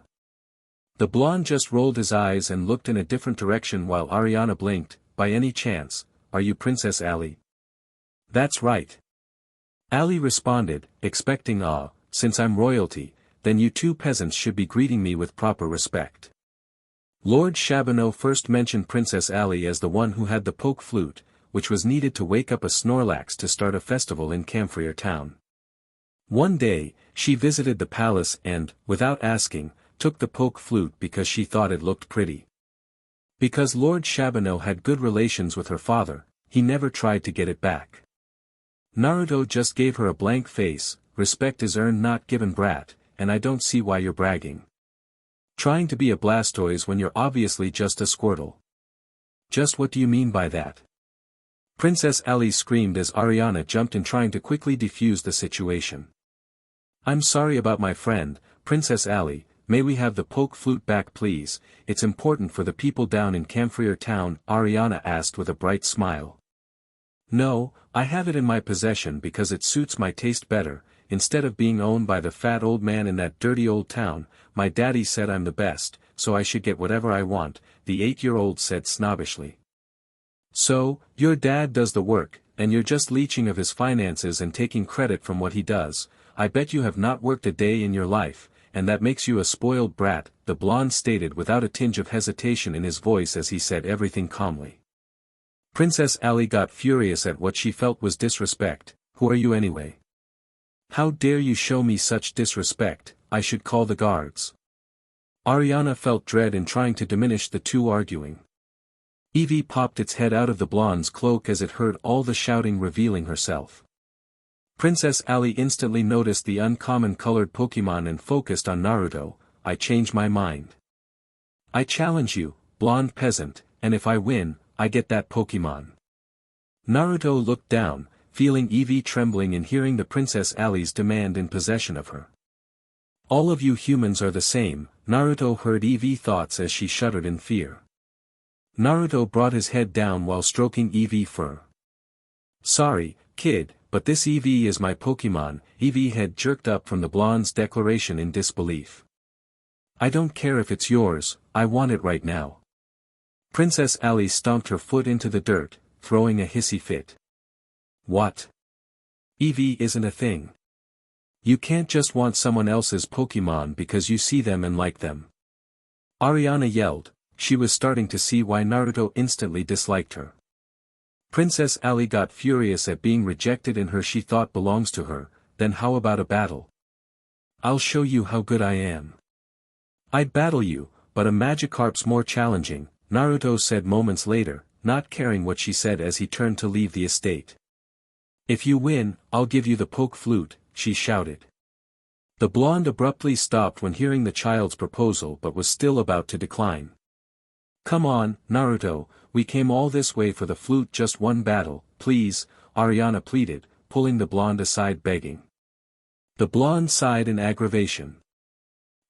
Speaker 1: The blonde just rolled his eyes and looked in a different direction while Ariana blinked. "By any chance, are you Princess Ali?" "That's right." Ali responded, expecting since I'm royalty, then you two peasants should be greeting me with proper respect. Lord Shabano first mentioned Princess Ali as the one who had the poke flute, which was needed to wake up a Snorlax to start a festival in Camphrier Town. One day, she visited the palace and, without asking, took the poke flute because she thought it looked pretty. Because Lord Shabano had good relations with her father, he never tried to get it back. Naruto just gave her a blank face. "Respect is earned not given, brat, and I don't see why you're bragging. Trying to be a Blastoise when you're obviously just a Squirtle." "Just what do you mean by that?" Princess Ali screamed as Ariana jumped in trying to quickly defuse the situation. "I'm sorry about my friend, Princess Ali, may we have the poke flute back please? It's important for the people down in Camphrier Town," Ariana asked with a bright smile. "No, I have it in my possession because it suits my taste better. Instead of being owned by the fat old man in that dirty old town, my daddy said I'm the best, so I should get whatever I want," the 8-year-old said snobbishly. So, your dad does the work, and you're just leeching of his finances and taking credit from what he does. I bet you have not worked a day in your life, and that makes you a spoiled brat, the blonde stated without a tinge of hesitation in his voice as he said everything calmly. Princess Ali got furious at what she felt was disrespect. Who are you anyway? How dare you show me such disrespect? I should call the guards. Ariana felt dread in trying to diminish the two arguing. Eevee popped its head out of the blonde's cloak as it heard all the shouting, revealing herself. Princess Ali instantly noticed the uncommon colored Pokemon and focused on Naruto. I change my mind. I challenge you, blonde peasant, and if I win, I get that Pokemon. Naruto looked down, feeling Eevee trembling in hearing the Princess Ali's demand in possession of her. All of you humans are the same, Naruto heard Eevee thoughts as she shuddered in fear. Naruto brought his head down while stroking Eevee fur. Sorry, kid, but this Eevee is my Pokemon. Eevee head jerked up from the blonde's declaration in disbelief. I don't care if it's yours, I want it right now. Princess Ali stomped her foot into the dirt, throwing a hissy fit. What? Eevee isn't a thing. You can't just want someone else's Pokemon because you see them and like them. Ariana yelled. She was starting to see why Naruto instantly disliked her. Princess Ali got furious at being rejected in her she thought belongs to her. Then how about a battle? I'll show you how good I am. I'd battle you, but a Magikarp's more challenging, Naruto said moments later, not caring what she said as he turned to leave the estate. If you win, I'll give you the poke flute, she shouted. The blonde abruptly stopped when hearing the child's proposal but was still about to decline. Come on, Naruto, we came all this way for the flute, just one battle, please, Ariana pleaded, pulling the blonde aside begging. The blonde sighed in aggravation.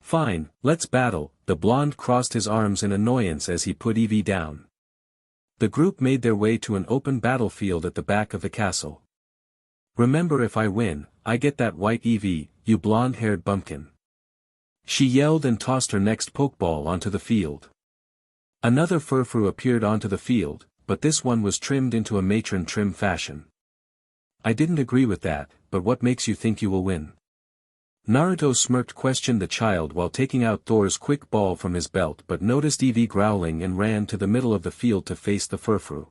Speaker 1: Fine, let's battle, the blonde crossed his arms in annoyance as he put Eevee down. The group made their way to an open battlefield at the back of the castle. Remember, if I win, I get that white Eevee, you blonde-haired bumpkin. She yelled and tossed her next Pokeball onto the field. Another Furfrou appeared onto the field, but this one was trimmed into a matron trim fashion. I didn't agree with that, but what makes you think you will win? Naruto smirked, questioned the child while taking out Thor's quick ball from his belt, but noticed Eevee growling and ran to the middle of the field to face the Furfrou.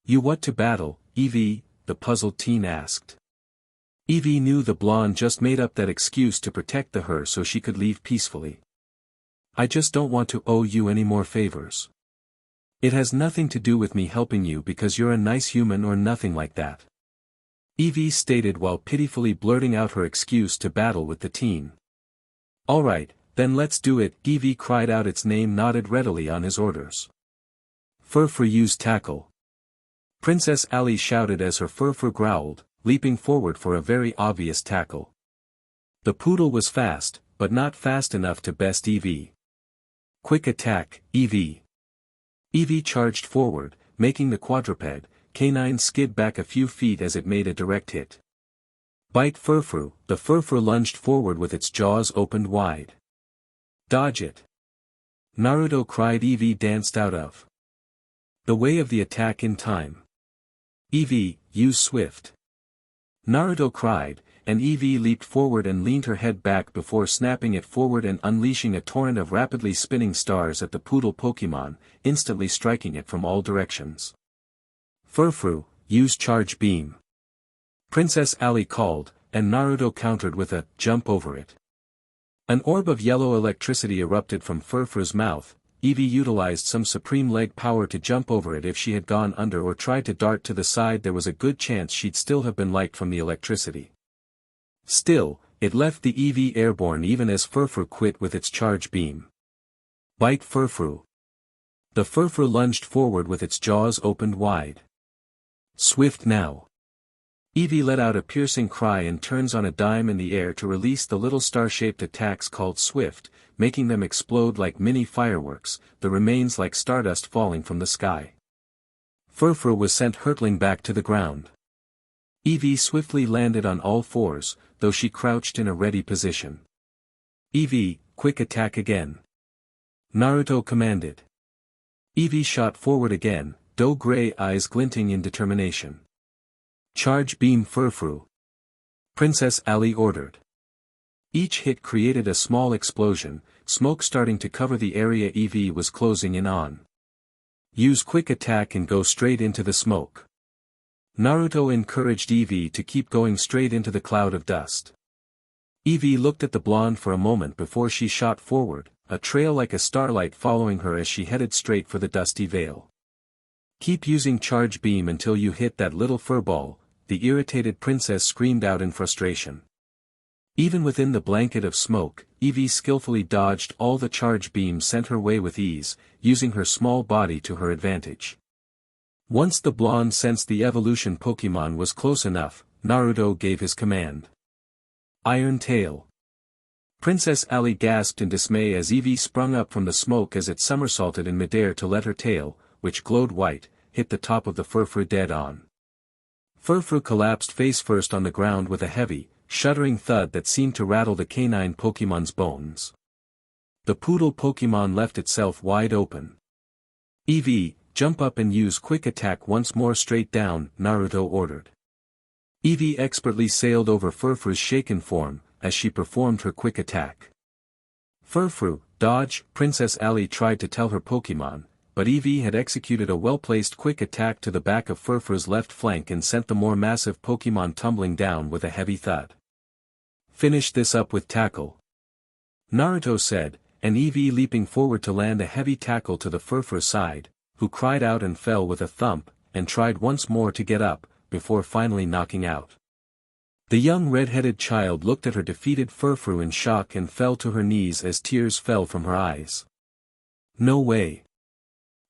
Speaker 1: You what to battle, Eevee? The puzzled teen asked. Eevee knew the blonde just made up that excuse to protect the her so she could leave peacefully. I just don't want to owe you any more favors. It has nothing to do with me helping you because you're a nice human or nothing like that. Eevee stated while pitifully blurting out her excuse to battle with the teen. Alright, then let's do it, Eevee cried out, its name nodded readily on his orders. Furfrou use tackle. Princess Ali shouted as her Furfrou growled, leaping forward for a very obvious tackle. The poodle was fast, but not fast enough to best Eevee. Quick attack, Eevee. Eevee charged forward, making the quadruped canine skid back a few feet as it made a direct hit. Bite Furfrou, the Furfrou lunged forward with its jaws opened wide. Dodge it. Naruto cried. Eevee danced out of the way of the attack in time. Eevee, use swift. Naruto cried, and Eevee leaped forward and leaned her head back before snapping it forward and unleashing a torrent of rapidly spinning stars at the poodle Pokemon, instantly striking it from all directions. Furfrou, use charge beam. Princess Ali called, and Naruto countered with a jump over it. An orb of yellow electricity erupted from Furfrou's mouth. Eevee utilized some supreme leg power to jump over it. If she had gone under or tried to dart to the side, there was a good chance she'd still have been light from the electricity. Still, it left the Eevee airborne even as Furfrou quit with its charge beam. Bite Furfrou. The Furfrou lunged forward with its jaws opened wide. Swift now. Eevee let out a piercing cry and turns on a dime in the air to release the little star-shaped attacks called Swift, making them explode like mini fireworks, the remains like stardust falling from the sky. Furfrou was sent hurtling back to the ground. Eevee swiftly landed on all fours, though she crouched in a ready position. Eevee, quick attack again. Naruto commanded. Eevee shot forward again, doe gray eyes glinting in determination. Charge beam Furfru. Princess Ali ordered. Each hit created a small explosion, smoke starting to cover the area EV was closing in on. Use quick attack and go straight into the smoke. Naruto encouraged EV to keep going straight into the cloud of dust. EV looked at the blonde for a moment before she shot forward, a trail like a starlight following her as she headed straight for the dusty veil. Keep using charge beam until you hit that little furball, the irritated princess screamed out in frustration. Even within the blanket of smoke, Eevee skillfully dodged all the charge beams sent her way with ease, using her small body to her advantage. Once the blonde sensed the evolution Pokemon was close enough, Naruto gave his command. Iron Tail. Princess Ali gasped in dismay as Eevee sprung up from the smoke as it somersaulted in midair to let her tail, which glowed white, hit the top of the Furfru dead on. Furfru collapsed face first on the ground with a heavy, shuddering thud that seemed to rattle the canine Pokemon's bones. The poodle Pokemon left itself wide open. Eevee, jump up and use quick attack once more straight down, Naruto ordered. Eevee expertly sailed over Furfru's shaken form, as she performed her quick attack. Furfru, dodge, Princess Ali tried to tell her Pokemon, but Eevee had executed a well-placed quick attack to the back of Furfru's left flank and sent the more massive Pokemon tumbling down with a heavy thud. Finish this up with tackle, Naruto said, and Eevee leaping forward to land a heavy tackle to the Furfru side, who cried out and fell with a thump, and tried once more to get up, before finally knocking out. The young red-headed child looked at her defeated Furfru in shock and fell to her knees as tears fell from her eyes. No way.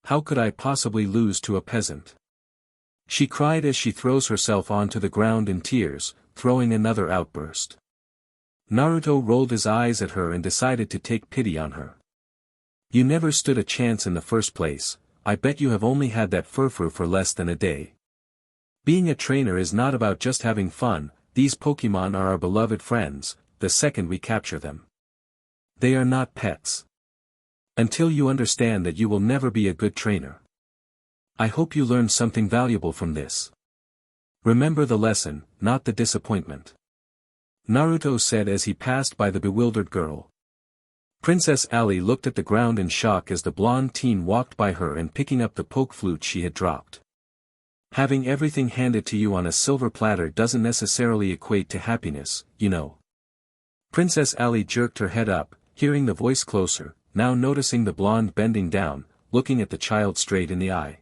Speaker 1: How could I possibly lose to a peasant? She cried as she throws herself onto the ground in tears, throwing another outburst. Naruto rolled his eyes at her and decided to take pity on her. You never stood a chance in the first place, I bet you have only had that Furfru for less than a day. Being a trainer is not about just having fun, these Pokemon are our beloved friends, the second we capture them. They are not pets. Until you understand that you will never be a good trainer. I hope you learned something valuable from this. Remember the lesson, not the disappointment. Naruto said as he passed by the bewildered girl. Princess Ali looked at the ground in shock as the blonde teen walked by her and picking up the poke flute she had dropped. Having everything handed to you on a silver platter doesn't necessarily equate to happiness, you know. Princess Ali jerked her head up, hearing the voice closer, now noticing the blonde bending down, looking at the child straight in the eye.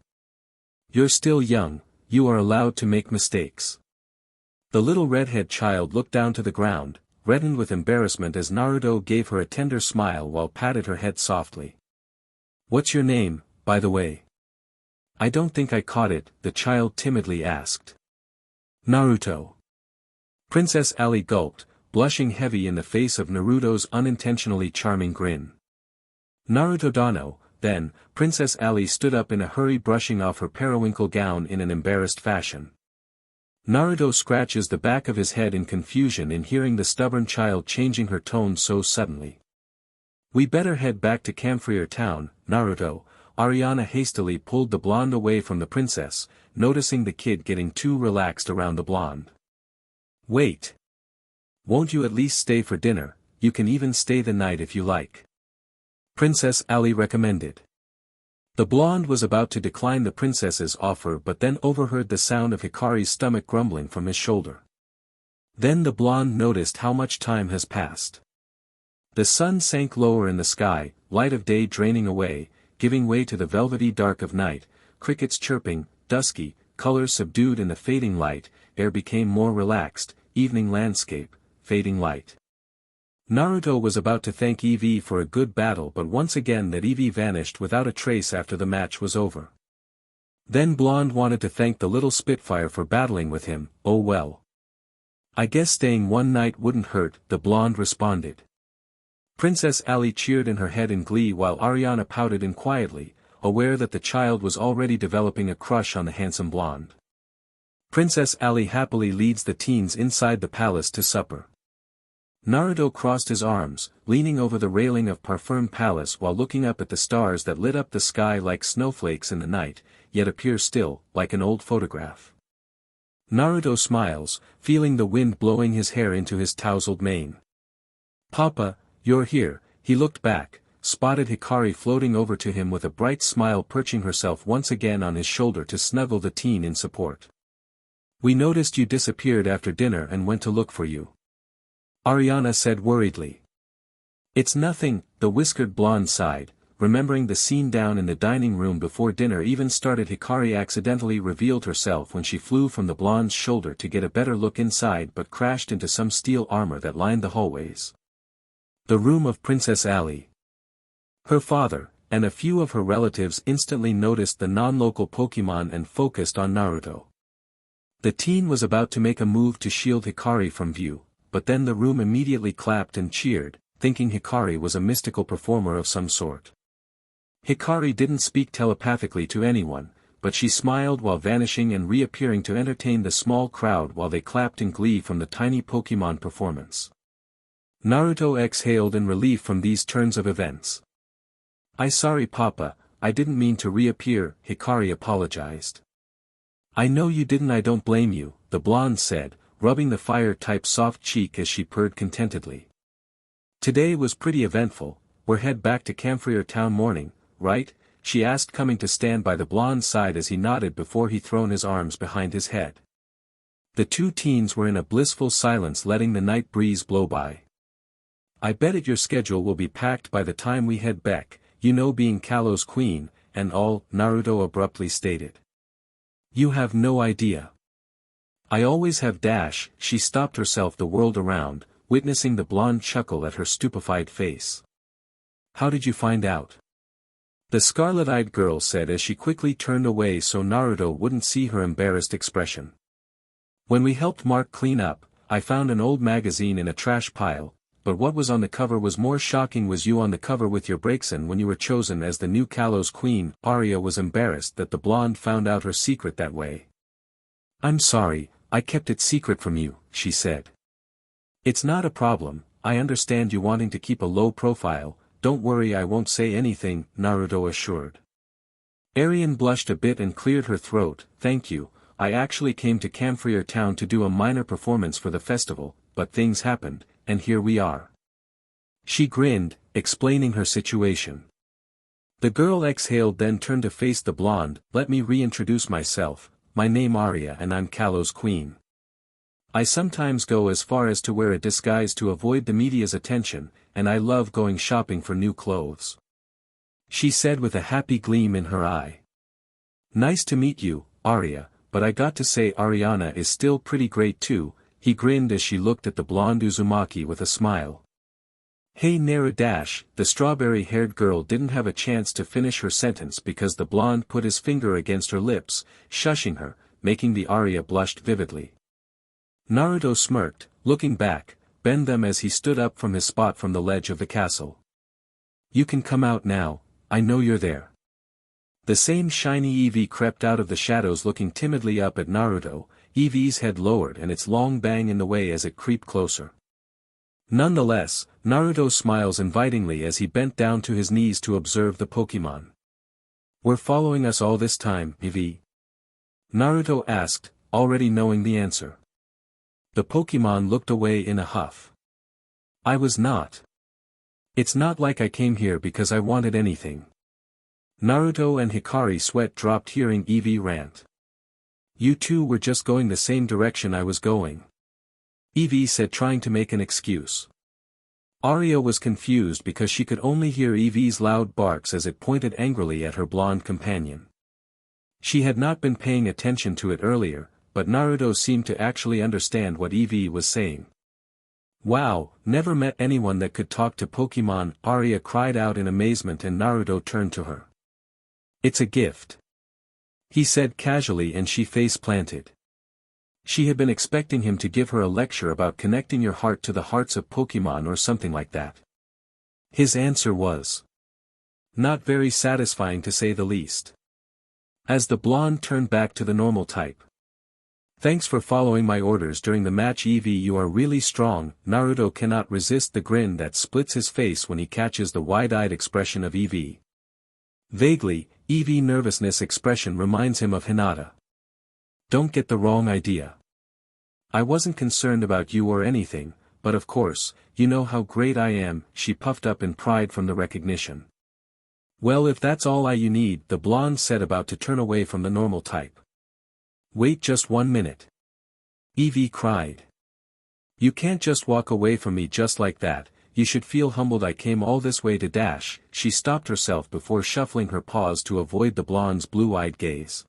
Speaker 1: You're still young, you are allowed to make mistakes. The little redhead child looked down to the ground, reddened with embarrassment as Naruto gave her a tender smile while patted her head softly. What's your name, by the way? I don't think I caught it, the child timidly asked. Naruto. Princess Ali gulped, blushing heavy in the face of Naruto's unintentionally charming grin. Naruto Dano, then, Princess Ali stood up in a hurry brushing off her periwinkle gown in an embarrassed fashion. Naruto scratches the back of his head in confusion in hearing the stubborn child changing her tone so suddenly. We better head back to Camphrier Town, Naruto. Ariana hastily pulled the blonde away from the princess, noticing the kid getting too relaxed around the blonde. Wait. Won't you at least stay for dinner? You can even stay the night if you like. Princess Ali recommended. The blonde was about to decline the princess's offer but then overheard the sound of Hikari's stomach grumbling from his shoulder. Then the blonde noticed how much time has passed. The sun sank lower in the sky, light of day draining away, giving way to the velvety dark of night, crickets chirping, dusky, colors subdued in the fading light, air became more relaxed, evening landscape, fading light. Naruto was about to thank Eevee for a good battle but once again that Eevee vanished without a trace after the match was over. Then Blonde wanted to thank the little Spitfire for battling with him, oh well. I guess staying one night wouldn't hurt, the blonde responded. Princess Ali cheered in her head in glee while Ariana pouted in quietly, aware that the child was already developing a crush on the handsome blonde. Princess Ali happily leads the teens inside the palace to supper. Naruto crossed his arms, leaning over the railing of Parfum Palace while looking up at the stars that lit up the sky like snowflakes in the night, yet appear still, like an old photograph. Naruto smiles, feeling the wind blowing his hair into his tousled mane. "Papa, you're here." He looked back, spotted Hikari floating over to him with a bright smile, perching herself once again on his shoulder to snuggle the teen in support. "We noticed you disappeared after dinner and went to look for you," Ariana said worriedly. "It's nothing," the whiskered blonde sighed, remembering the scene down in the dining room before dinner even started. Hikari accidentally revealed herself when she flew from the blonde's shoulder to get a better look inside but crashed into some steel armor that lined the hallways. The room of Princess Ali. Her father, and a few of her relatives instantly noticed the non-local Pokemon and focused on Naruto. The teen was about to make a move to shield Hikari from view, but then the room immediately clapped and cheered, thinking Hikari was a mystical performer of some sort. Hikari didn't speak telepathically to anyone, but she smiled while vanishing and reappearing to entertain the small crowd while they clapped in glee from the tiny Pokemon performance. Naruto exhaled in relief from these turns of events. Sorry Papa, I didn't mean to reappear," Hikari apologized. "I know you didn't, I don't blame you," the blonde said, rubbing the fire-type soft cheek as she purred contentedly. "Today was pretty eventful. We're head back to Camphor Town morning, right?" she asked, coming to stand by the blonde's side as he nodded before he thrown his arms behind his head. The two teens were in a blissful silence, letting the night breeze blow by. "I bet it your schedule will be packed by the time we head back, you know, being Kalo's queen, and all," Naruto abruptly stated. "You have no idea. I always have dash." She stopped herself the world around, witnessing the blonde chuckle at her stupefied face. "How did you find out?" the scarlet-eyed girl said as she quickly turned away so Naruto wouldn't see her embarrassed expression. "When we helped Mark clean up, I found an old magazine in a trash pile, but what was on the cover was more shocking. Was you on the cover with your Braixen when you were chosen as the new Kalo's queen?" Arya was embarrassed that the blonde found out her secret that way. "I'm sorry, I kept it secret from you," she said. "It's not a problem, I understand you wanting to keep a low profile. Don't worry, I won't say anything," Naruto assured. Arian blushed a bit and cleared her throat. "Thank you, I actually came to Camphor Town to do a minor performance for the festival, but things happened, and here we are." She grinned, explaining her situation. The girl exhaled, then turned to face the blonde. "Let me reintroduce myself, my name Arya and I'm Kalo's queen. I sometimes go as far as to wear a disguise to avoid the media's attention, and I love going shopping for new clothes," she said with a happy gleam in her eye. "Nice to meet you, Arya, but I got to say Ariana is still pretty great too," he grinned as she looked at the blonde Uzumaki with a smile. "Hey Naru-dash," the strawberry-haired girl didn't have a chance to finish her sentence because the blonde put his finger against her lips, shushing her, making the Arya blush vividly. Naruto smirked, looking back, bend them as he stood up from his spot from the ledge of the castle. "You can come out now, I know you're there." The same shiny Eevee crept out of the shadows looking timidly up at Naruto, Eevee's head lowered and its long bang in the way as it creeped closer. Nonetheless, Naruto smiles invitingly as he bent down to his knees to observe the Pokemon. "Were following us all this time, Eevee?" Naruto asked, already knowing the answer. The Pokemon looked away in a huff. "I was not. It's not like I came here because I wanted anything." Naruto and Hikari sweat dropped hearing Eevee rant. "You two were just going the same direction I was going," Eevee said, trying to make an excuse. Arya was confused because she could only hear Eevee's loud barks as it pointed angrily at her blonde companion. She had not been paying attention to it earlier, but Naruto seemed to actually understand what Eevee was saying. "Wow, never met anyone that could talk to Pokemon," Arya cried out in amazement, and Naruto turned to her. "It's a gift," he said casually, and she face-planted. She had been expecting him to give her a lecture about connecting your heart to the hearts of Pokemon or something like that. His answer was not very satisfying to say the least. As the blonde turned back to the normal type. Thanks for following my orders during the match. Eevee, you are really strong. Naruto cannot resist the grin that splits his face when he catches the wide-eyed expression of Eevee. Vaguely, Eevee nervousness expression reminds him of Hinata. Don't get the wrong idea. I wasn't concerned about you or anything, but of course, you know how great I am, she puffed up in pride from the recognition. Well, if that's all you need, the blonde said, about to turn away from the normal type. Wait just 1 minute. Eevee cried. You can't just walk away from me just like that, you should feel humbled. I came all this way to dash. She stopped herself before shuffling her paws to avoid the blonde's blue-eyed gaze.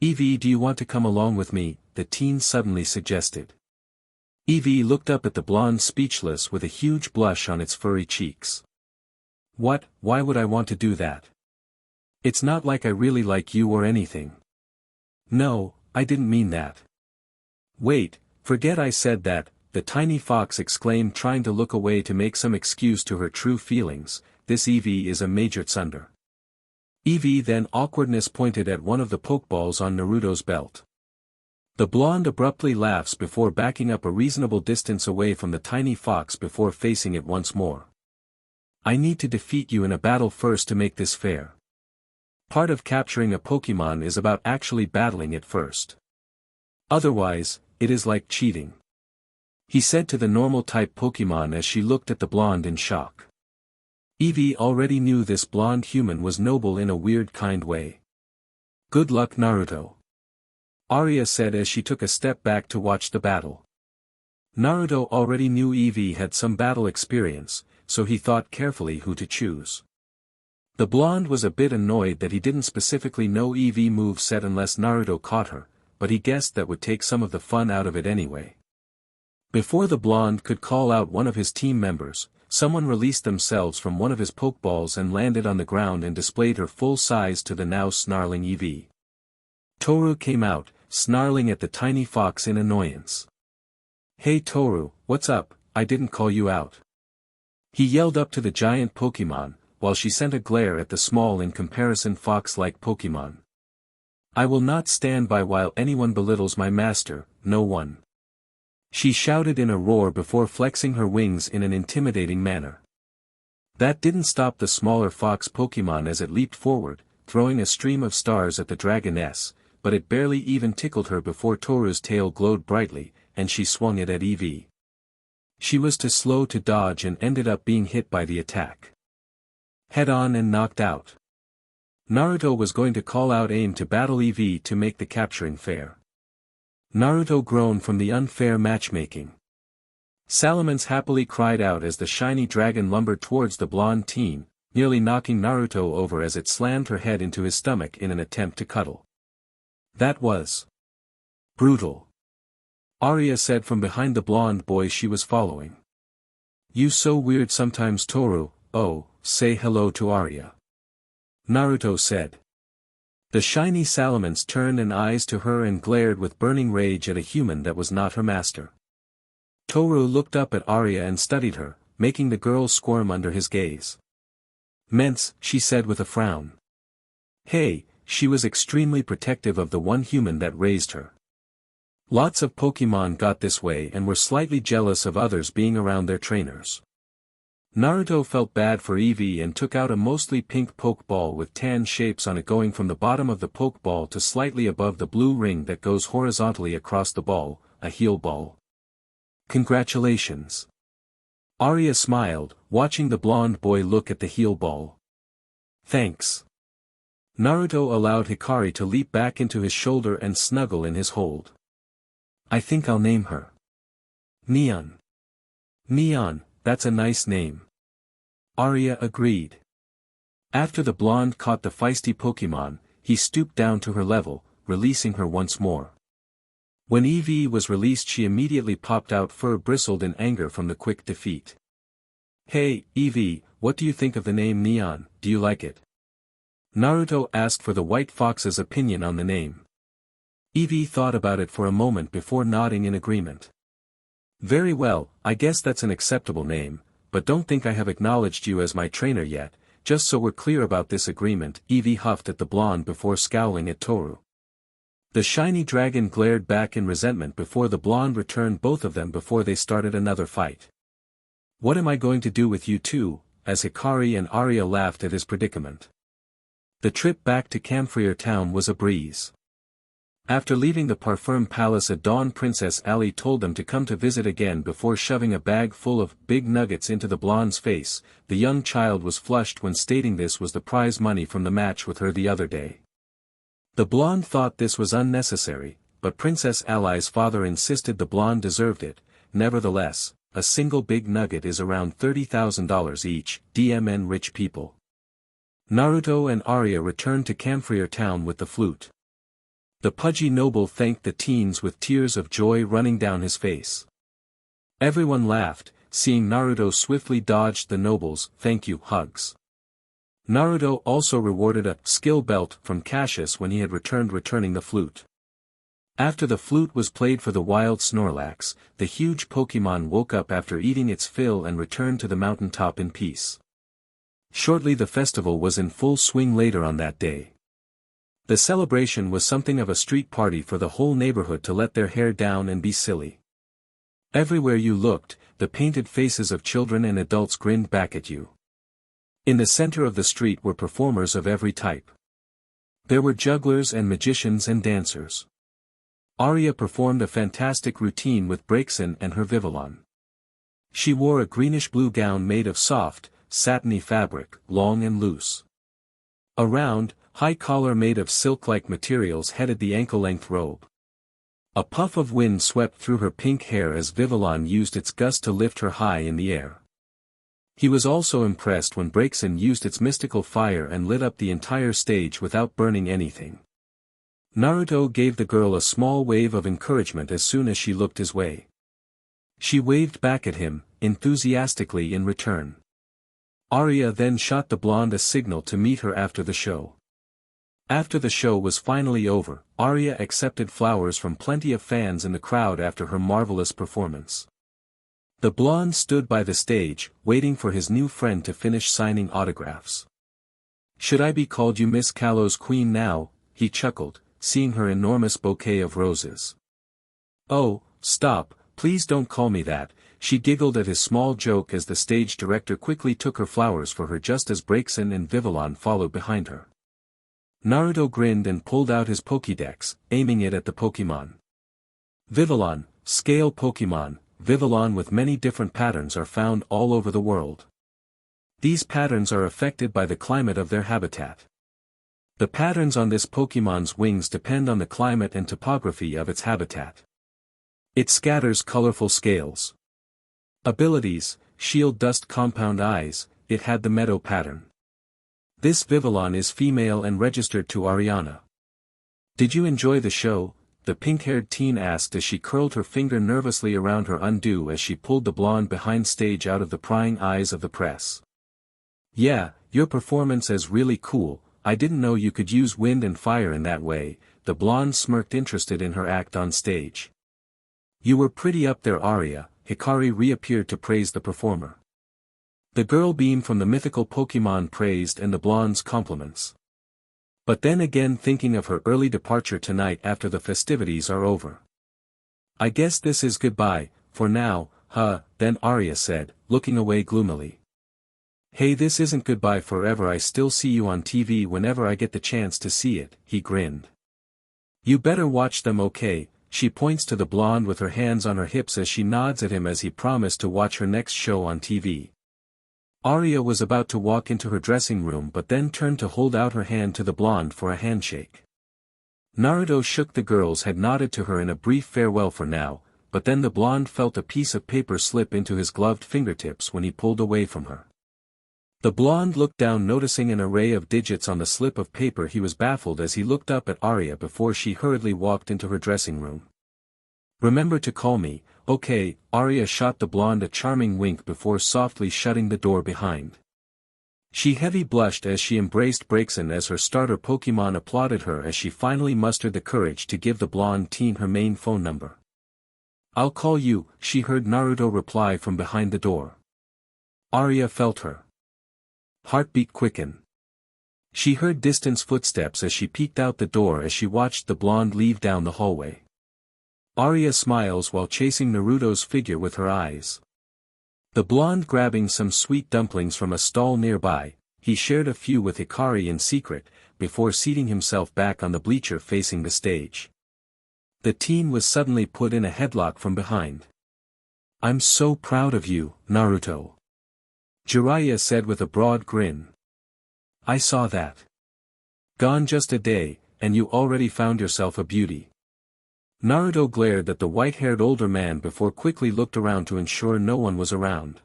Speaker 1: Eevee, do you want to come along with me? The teen suddenly suggested. Eevee looked up at the blonde, speechless, with a huge blush on its furry cheeks. What? Why would I want to do that? It's not like I really like you or anything. No, I didn't mean that. Wait, forget I said that, the tiny fox exclaimed, trying to look away to make some excuse to her true feelings. This Eevee is a major tsunder. Eevee then awkwardness pointed at one of the pokeballs on Naruto's belt. The blonde abruptly laughs before backing up a reasonable distance away from the tiny fox before facing it once more. I need to defeat you in a battle first to make this fair. Part of capturing a Pokemon is about actually battling it first. Otherwise, it is like cheating. He said to the normal type Pokemon as she looked at the blonde in shock. Eevee already knew this blonde human was noble in a weird kind way. Good luck, Naruto. Arya said as she took a step back to watch the battle. Naruto already knew Eevee had some battle experience, so he thought carefully who to choose. The blonde was a bit annoyed that he didn't specifically know Eevee moveset unless Naruto caught her, but he guessed that would take some of the fun out of it anyway. Before the blonde could call out one of his team members, someone released themselves from one of his pokeballs and landed on the ground and displayed her full size to the now snarling Eevee. Toru came out, snarling at the tiny fox in annoyance. Hey Toru, what's up? I didn't call you out. He yelled up to the giant Pokemon, while she sent a glare at the small in comparison fox-like Pokemon. I will not stand by while anyone belittles my master, no one. She shouted in a roar before flexing her wings in an intimidating manner. That didn't stop the smaller fox Pokemon as it leaped forward, throwing a stream of stars at the dragoness, but it barely even tickled her before Toru's tail glowed brightly, and she swung it at Eevee. She was too slow to dodge and ended up being hit by the attack. Head-on and knocked out. Naruto was going to call out aim to battle Eevee to make the capturing fair. Naruto groaned from the unfair matchmaking. Salamence happily cried out as the shiny dragon lumbered towards the blonde teen, nearly knocking Naruto over as it slammed her head into his stomach in an attempt to cuddle. That was brutal. Arya said from behind the blonde boy she was following. You so weird sometimes, Toru. Oh, say hello to Arya. Naruto said. The shiny Salamence turned an eyes to her and glared with burning rage at a human that was not her master. Toru looked up at Arya and studied her, making the girl squirm under his gaze. Mence, she said with a frown. Hey, she was extremely protective of the one human that raised her. Lots of Pokemon got this way and were slightly jealous of others being around their trainers. Naruto felt bad for Eevee and took out a mostly pink Pokeball with tan shapes on it going from the bottom of the Pokeball to slightly above the blue ring that goes horizontally across the ball, a heal ball. Congratulations. Arya smiled, watching the blonde boy look at the heal ball. Thanks. Naruto allowed Hikari to leap back into his shoulder and snuggle in his hold. I think I'll name her Neon. Neon, that's a nice name. Arya agreed. After the blonde caught the feisty Pokemon, he stooped down to her level, releasing her once more. When Eevee was released, she immediately popped out, fur bristled in anger from the quick defeat. Hey, Eevee, what do you think of the name Neon? Do you like it? Naruto asked for the White Fox's opinion on the name. Eevee thought about it for a moment before nodding in agreement. Very well, I guess that's an acceptable name, but don't think I have acknowledged you as my trainer yet, just so we're clear about this agreement. Eevee huffed at the blonde before scowling at Toru. The shiny dragon glared back in resentment before the blonde returned both of them before they started another fight. What am I going to do with you two? As Hikari and Arya laughed at his predicament. The trip back to Camphor Town was a breeze. After leaving the Parfum Palace at dawn, Princess Ali told them to come to visit again before shoving a bag full of big nuggets into the blonde's face. The young child was flushed when stating this was the prize money from the match with her the other day. The blonde thought this was unnecessary, but Princess Ali's father insisted the blonde deserved it. Nevertheless, a single big nugget is around $30,000 each, DMN rich people. Naruto and Arya returned to Camphor Town with the flute. The pudgy noble thanked the teens with tears of joy running down his face. Everyone laughed, seeing Naruto swiftly dodged the noble's "thank you" hugs. Naruto also rewarded a skill belt from Cassius when he had returning the flute. After the flute was played for the wild Snorlax, the huge Pokemon woke up after eating its fill and returned to the mountaintop in peace. Shortly the festival was in full swing later on that day. The celebration was something of a street party for the whole neighborhood to let their hair down and be silly. Everywhere you looked, the painted faces of children and adults grinned back at you. In the center of the street were performers of every type. There were jugglers and magicians and dancers. Arya performed a fantastic routine with Braixen and her Vivillon. She wore a greenish-blue gown made of soft, satiny fabric, long and loose. A round, high collar made of silk-like materials headed the ankle-length robe. A puff of wind swept through her pink hair as Vivillon used its gust to lift her high in the air. He was also impressed when Braixen used its mystical fire and lit up the entire stage without burning anything. Naruto gave the girl a small wave of encouragement as soon as she looked his way. She waved back at him, enthusiastically in return. Arya then shot the blonde a signal to meet her after the show. After the show was finally over, Arya accepted flowers from plenty of fans in the crowd after her marvelous performance. The blonde stood by the stage, waiting for his new friend to finish signing autographs. "Should I be called you Miss Kalo's Queen now?" he chuckled, seeing her enormous bouquet of roses. "Oh, stop, please don't call me that," she giggled at his small joke as the stage director quickly took her flowers for her just as Braixen and Vivillon followed behind her. Naruto grinned and pulled out his Pokédex, aiming it at the Pokémon. Vivillon, scale Pokémon. Vivillon with many different patterns are found all over the world. These patterns are affected by the climate of their habitat. The patterns on this Pokémon's wings depend on the climate and topography of its habitat. It scatters colorful scales. Abilities: Shield Dust Compound Eyes. It had the meadow pattern. This Vivillon is female and registered to Ariana. "Did you enjoy the show?" the pink-haired teen asked as she curled her finger nervously around her undo as she pulled the blonde behind stage out of the prying eyes of the press. "Yeah, your performance is really cool. I didn't know you could use wind and fire in that way," the blonde smirked, interested in her act on stage. "You were pretty up there, Arya." Hikari reappeared to praise the performer. The girl beam from the mythical Pokemon praised and the blonde's compliments. But then again, thinking of her early departure tonight after the festivities are over. "I guess this is goodbye, for now, huh?" then Arya said, looking away gloomily. "Hey, this isn't goodbye forever. I still see you on TV whenever I get the chance to see it," he grinned. "You better watch them, okay?" She points to the blonde with her hands on her hips as she nods at him as he promised to watch her next show on TV. Arya was about to walk into her dressing room but then turned to hold out her hand to the blonde for a handshake. Naruto shook the girl's head, nodded to her in a brief farewell for now, but then the blonde felt a piece of paper slip into his gloved fingertips when he pulled away from her. The blonde looked down, noticing an array of digits on the slip of paper. He was baffled as he looked up at Arya before she hurriedly walked into her dressing room. "Remember to call me, okay?" Arya shot the blonde a charming wink before softly shutting the door behind. She heavy blushed as she embraced Braixen as her starter Pokemon applauded her as she finally mustered the courage to give the blonde teen her main phone number. "I'll call you," she heard Naruto reply from behind the door. Arya felt her heartbeat quicken. She heard distant footsteps as she peeked out the door as she watched the blonde leave down the hallway. Arya smiles while chasing Naruto's figure with her eyes. The blonde grabbing some sweet dumplings from a stall nearby, he shared a few with Hikari in secret, before seating himself back on the bleacher facing the stage. The teen was suddenly put in a headlock from behind. "I'm so proud of you, Naruto," Jeriah said with a broad grin. "I saw that. Gone just a day, and you already found yourself a beauty." Naruto glared at the white-haired older man before quickly looked around to ensure no one was around.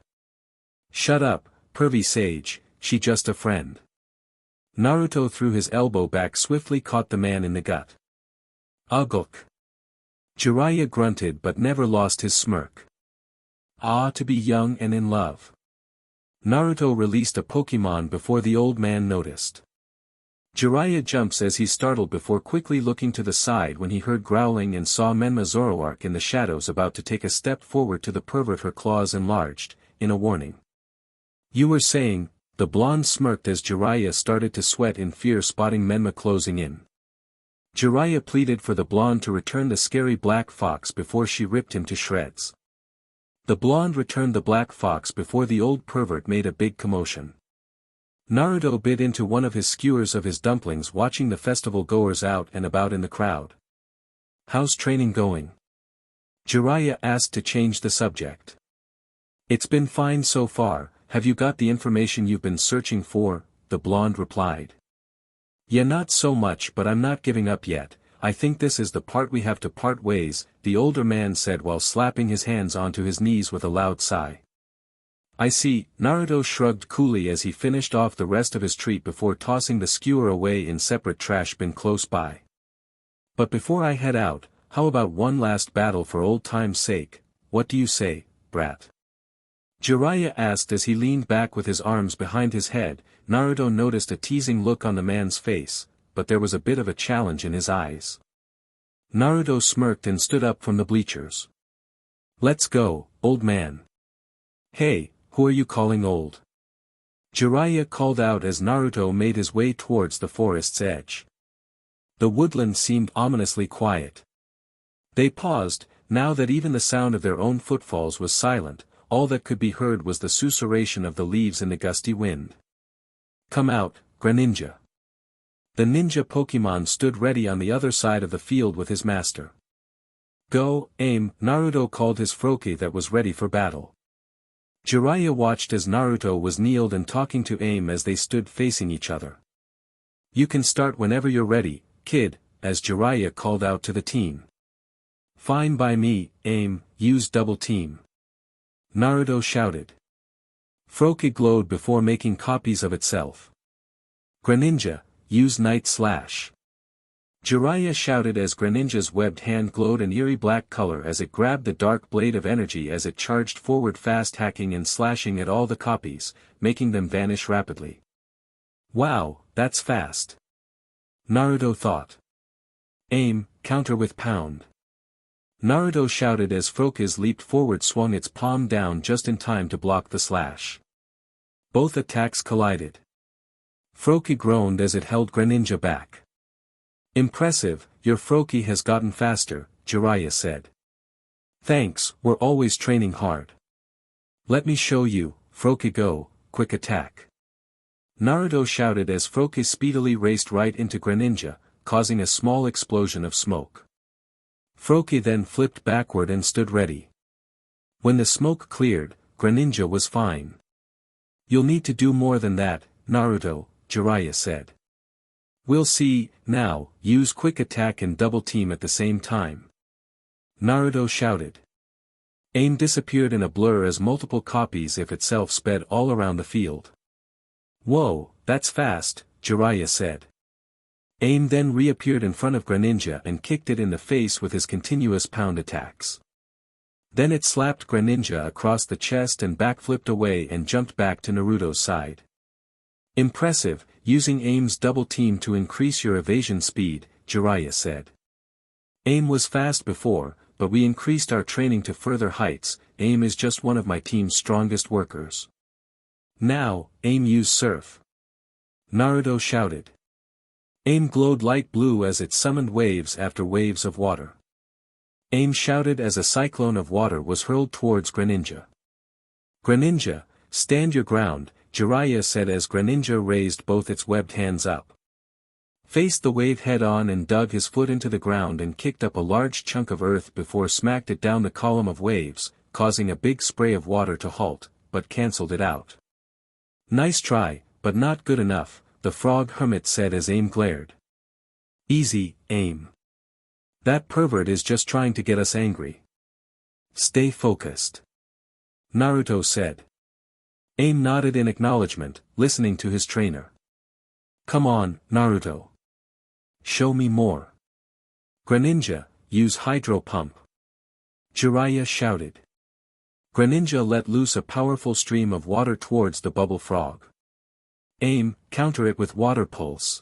Speaker 1: "Shut up, pervy sage, she just a friend." Naruto threw his elbow back, swiftly caught the man in the gut. "Ugh." Jeriah grunted but never lost his smirk. "Ah, to be young and in love." Naruto released a Pokemon before the old man noticed. Jeriah jumps as he's startled before quickly looking to the side when he heard growling and saw Menma Zoroark in the shadows about to take a step forward to the pervert, her claws enlarged, in a warning. "You were saying," the blonde smirked as Jeriah started to sweat in fear spotting Menma closing in. Jeriah pleaded for the blonde to return the scary black fox before she ripped him to shreds. The blonde returned the black fox before the old pervert made a big commotion. Naruto bit into one of his skewers of his dumplings, watching the festival goers out and about in the crowd. "How's training going?" Jeriah asked to change the subject. "It's been fine so far. Have you got the information you've been searching for?" the blonde replied. "Yeah, not so much, but I'm not giving up yet. I think this is the part we have to part ways," the older man said while slapping his hands onto his knees with a loud sigh. "I see," Naruto shrugged coolly as he finished off the rest of his treat before tossing the skewer away in separate trash bin close by. "But before I head out, how about one last battle for old time's sake? What do you say, brat?" Jeriah asked as he leaned back with his arms behind his head. Naruto noticed a teasing look on the man's face, but there was a bit of a challenge in his eyes. Naruto smirked and stood up from the bleachers. "Let's go, old man." "Hey, who are you calling old?" Jeriah called out as Naruto made his way towards the forest's edge. The woodland seemed ominously quiet. They paused, now that even the sound of their own footfalls was silent. All that could be heard was the susurration of the leaves in the gusty wind. "Come out, Greninja." The ninja Pokemon stood ready on the other side of the field with his master. "Go, aim," Naruto called his Froakie that was ready for battle. Jeriah watched as Naruto was kneeled and talking to Aim as they stood facing each other. "You can start whenever you're ready, kid," as Jeriah called out to the team. "Fine by me, Aim, use double team," Naruto shouted. Froakie glowed before making copies of itself. "Greninja, use Night Slash," Jeriah shouted as Greninja's webbed hand glowed an eerie black color as it grabbed the dark blade of energy as it charged forward, fast hacking and slashing at all the copies, making them vanish rapidly. "Wow, that's fast," Naruto thought. "Aim, counter with pound," Naruto shouted as Froakie leaped forward, swung its palm down just in time to block the slash. Both attacks collided. Froakie groaned as it held Greninja back. "Impressive, your Froakie has gotten faster," Jeriah said. "Thanks, we're always training hard." "Let me show you, Froakie, go, quick attack," Naruto shouted as Froakie speedily raced right into Greninja, causing a small explosion of smoke. Froakie then flipped backward and stood ready. When the smoke cleared, Greninja was fine. "You'll need to do more than that, Naruto," Jeriah said. "We'll see. Now, use quick attack and double team at the same time," Naruto shouted. Aim disappeared in a blur as multiple copies of itself sped all around the field. "Whoa, that's fast," Jeriah said. Aim then reappeared in front of Greninja and kicked it in the face with his continuous pound attacks. Then it slapped Greninja across the chest and backflipped away and jumped back to Naruto's side. "Impressive, using Aim's double team to increase your evasion speed," Jeriah said. "Aim was fast before, but we increased our training to further heights. Aim is just one of my team's strongest workers." "Now, Aim use Surf," Naruto shouted. Aim glowed light blue as it summoned waves after waves of water. Aim shouted as a cyclone of water was hurled towards Greninja. Greninja, stand your ground, Jeriah said as Greninja raised both its webbed hands up. Faced the wave head-on and dug his foot into the ground and kicked up a large chunk of earth before smacked it down the column of waves, causing a big spray of water to halt, but cancelled it out. Nice try, but not good enough, the frog hermit said as Aim glared. Easy, Aim. That pervert is just trying to get us angry. Stay focused. Naruto said. Aim nodded in acknowledgement, listening to his trainer. Come on, Naruto. Show me more. Greninja, use Hydro Pump. Jeriah shouted. Greninja let loose a powerful stream of water towards the bubble frog. Aim, counter it with Water Pulse.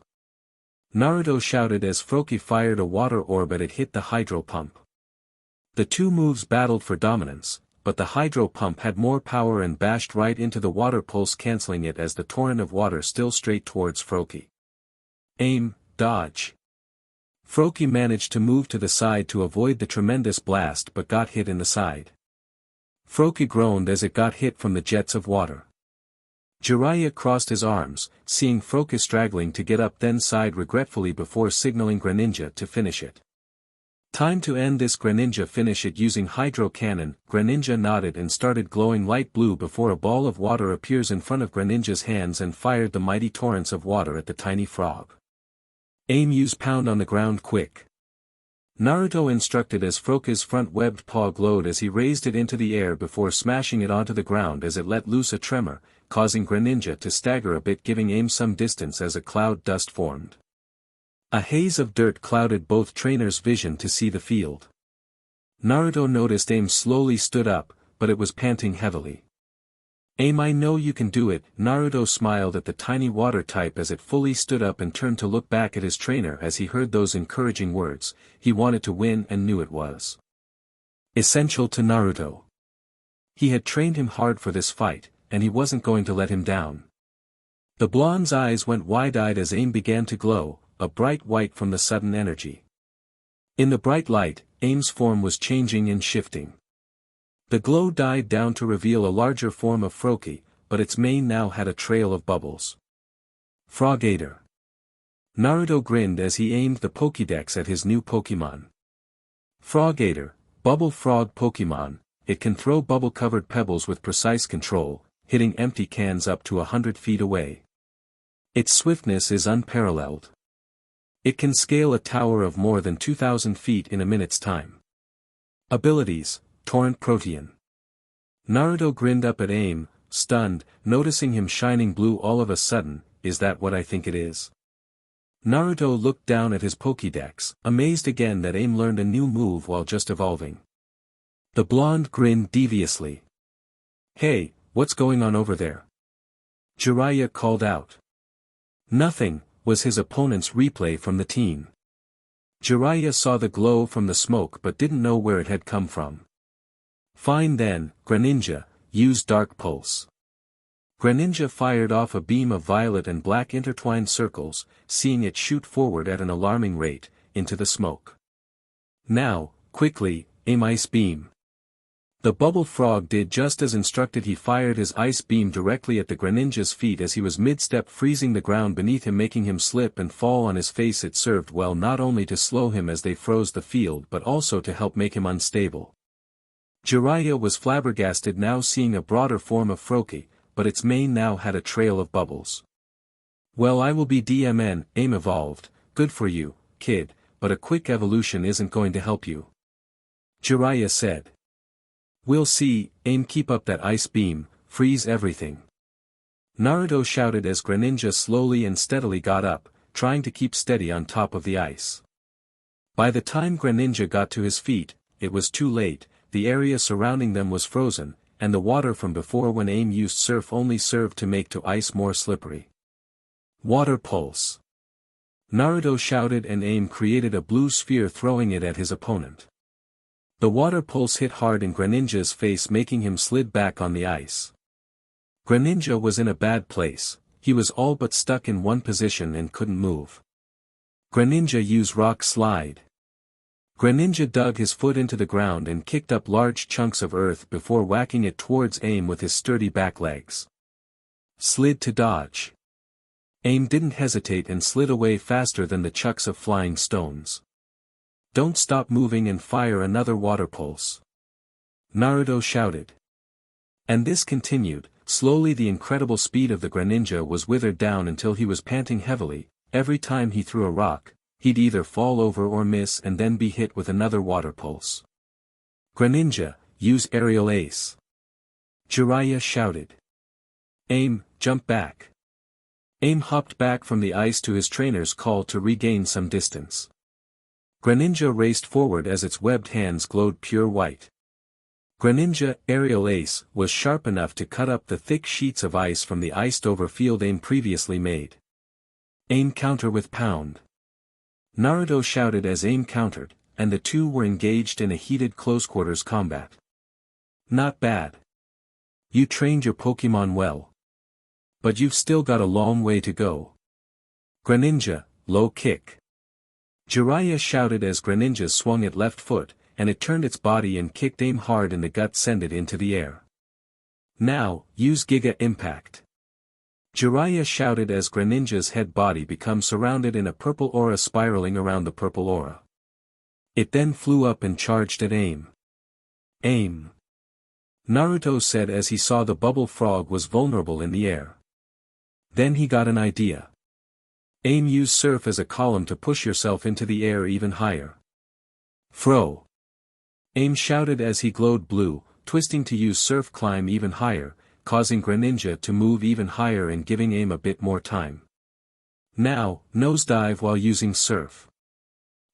Speaker 1: Naruto shouted as Froakie fired a water orb and it hit the Hydro Pump. The two moves battled for dominance, but the Hydro Pump had more power and bashed right into the Water Pulse, cancelling it as the torrent of water still straight towards Froakie. Aim, dodge. Froakie managed to move to the side to avoid the tremendous blast but got hit in the side. Froakie groaned as it got hit from the jets of water. Jeriah crossed his arms, seeing Froakie straggling to get up, then sighed regretfully before signaling Greninja to finish it. Time to end this. Greninja, finish it using Hydro Cannon. Greninja nodded and started glowing light blue before a ball of water appears in front of Greninja's hands and fired the mighty torrents of water at the tiny frog. Aim, use Pound on the ground quick. Naruto instructed as Froakie's front webbed paw glowed as he raised it into the air before smashing it onto the ground as it let loose a tremor, causing Greninja to stagger a bit, giving Aim some distance as a cloud dust formed. A haze of dirt clouded both trainers' vision to see the field. Naruto noticed Aim slowly stood up, but it was panting heavily. Aim, I know you can do it. Naruto smiled at the tiny water type as it fully stood up and turned to look back at his trainer as he heard those encouraging words. He wanted to win and knew it was essential to Naruto. He had trained him hard for this fight, and he wasn't going to let him down. The blonde's eyes went wide-eyed as Aim began to glow, a bright white from the sudden energy. In the bright light, Aim's form was changing and shifting. The glow died down to reveal a larger form of Froakie, but its mane now had a trail of bubbles. Frogator. Naruto grinned as he aimed the Pokédex at his new Pokémon. Frogator, Bubble Frog Pokémon. It can throw bubble-covered pebbles with precise control, hitting empty cans up to 100 feet away. Its swiftness is unparalleled. It can scale a tower of more than 2,000 feet in a minute's time. Abilities: Torrent Protean. Naruto grinned up at Aim, stunned, noticing him shining blue all of a sudden. Is that what I think it is? Naruto looked down at his Pokédex, amazed again that Aim learned a new move while just evolving. The blonde grinned deviously. Hey, what's going on over there? Jeriah called out. Nothing, was his opponent's replay from the team. Jeriah saw the glow from the smoke but didn't know where it had come from. Fine then, Greninja, use Dark Pulse. Greninja fired off a beam of violet and black intertwined circles, seeing it shoot forward at an alarming rate, into the smoke. Now, quickly, Aim Ice Beam. The bubble frog did just as instructed. He fired his ice beam directly at the Greninja's feet as he was mid-step, freezing the ground beneath him, making him slip and fall on his face. It served well not only to slow him as they froze the field but also to help make him unstable. Jeriah was flabbergasted now seeing a broader form of Froakie, but its mane now had a trail of bubbles. Well, I will be DMN, Aim evolved. Good for you, kid, but a quick evolution isn't going to help you. Jeriah said. We'll see, Aim, keep up that ice beam, freeze everything. Naruto shouted as Greninja slowly and steadily got up, trying to keep steady on top of the ice. By the time Greninja got to his feet, it was too late. The area surrounding them was frozen, and the water from before when Aim used Surf only served to make the ice more slippery. Water Pulse. Naruto shouted and Aim created a blue sphere, throwing it at his opponent. The water pulse hit hard in Greninja's face, making him slid back on the ice. Greninja was in a bad place. He was all but stuck in one position and couldn't move. Greninja used Rock Slide. Greninja dug his foot into the ground and kicked up large chunks of earth before whacking it towards Aim with his sturdy back legs. Slid to dodge. Aim didn't hesitate and slid away faster than the chucks of flying stones. Don't stop moving and fire another water pulse. Naruto shouted. And this continued. Slowly the incredible speed of the Greninja was withered down until he was panting heavily. Every time he threw a rock, he'd either fall over or miss and then be hit with another water pulse. Greninja, use Aerial Ace. Jeriah shouted. Aim, jump back. Aim hopped back from the ice to his trainer's call to regain some distance. Greninja raced forward as its webbed hands glowed pure white. Greninja Aerial Ace was sharp enough to cut up the thick sheets of ice from the iced-over field Aim previously made. Aim counter with Pound. Naruto shouted as Aim countered, and the two were engaged in a heated close-quarters combat. Not bad. You trained your Pokemon well. But you've still got a long way to go. Greninja, low kick. Jeriah shouted as Greninja swung its left foot, and it turned its body and kicked Aim hard in the gut, sent it into the air. Now, use Giga Impact. Jeriah shouted as Greninja's head body became surrounded in a purple aura spiraling around the purple aura. It then flew up and charged at Aim. Aim. Naruto said as he saw the bubble frog was vulnerable in the air. Then he got an idea. Aim, use Surf as a column to push yourself into the air even higher. Fro. Aim shouted as he glowed blue, twisting to use Surf climb even higher, causing Greninja to move even higher and giving Aim a bit more time. Now, nosedive while using Surf.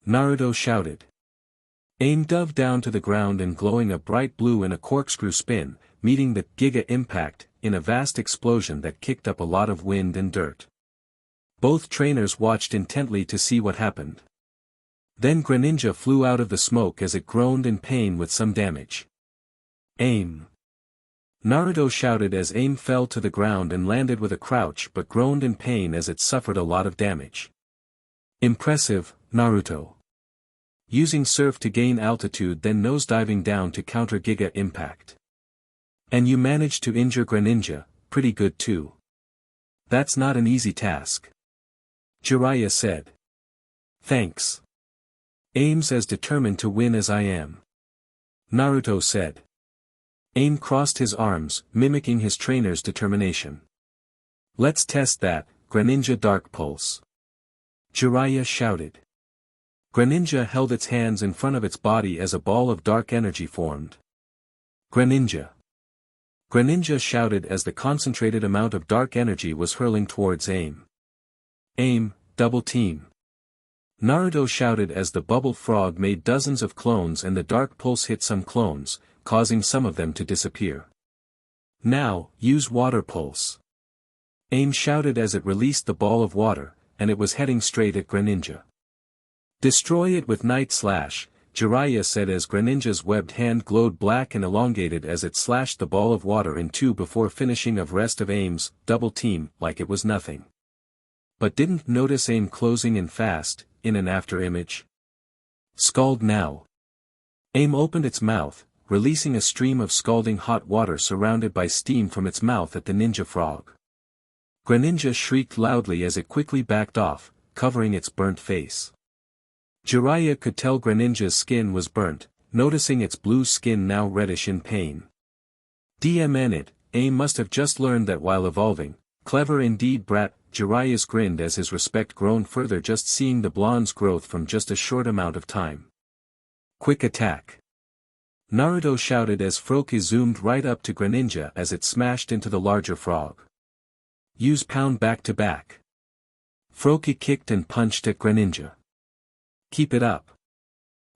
Speaker 1: Naruto shouted. Aim dove down to the ground and glowing a bright blue in a corkscrew spin, meeting the Giga Impact, in a vast explosion that kicked up a lot of wind and dirt. Both trainers watched intently to see what happened. Then Greninja flew out of the smoke as it groaned in pain with some damage. Aim. Naruto shouted as Aim fell to the ground and landed with a crouch but groaned in pain as it suffered a lot of damage. Impressive, Naruto. Using Surf to gain altitude, then nosediving down to counter Giga Impact. And you managed to injure Greninja, pretty good too. That's not an easy task. Jeriah said. Thanks. Aim's as determined to win as I am. Naruto said. Aim crossed his arms, mimicking his trainer's determination. Let's test that, Greninja Dark Pulse. Jeriah shouted. Greninja held its hands in front of its body as a ball of dark energy formed. Greninja. Greninja shouted as the concentrated amount of dark energy was hurling towards Aim. Aim, double team. Naruto shouted as the bubble frog made dozens of clones and the dark pulse hit some clones, causing some of them to disappear. Now, use water pulse. Aim shouted as it released the ball of water, and it was heading straight at Greninja. Destroy it with Night Slash, Jeriah said as Greninja's webbed hand glowed black and elongated as it slashed the ball of water in two before finishing of rest of Aim's double team like it was nothing. But didn't notice Aim closing in fast, in an after image. Scald now. Aim opened its mouth, releasing a stream of scalding hot water surrounded by steam from its mouth at the ninja frog. Greninja shrieked loudly as it quickly backed off, covering its burnt face. Jeriah could tell Greninja's skin was burnt, noticing its blue skin now reddish in pain. DMN it, Aim must have just learned that while evolving. Clever indeed, brat. Jeriah grinned as his respect grown further just seeing the blonde's growth from just a short amount of time. Quick attack. Naruto shouted as Froki zoomed right up to Greninja as it smashed into the larger frog. Use Pound back to back. Froki kicked and punched at Greninja. Keep it up.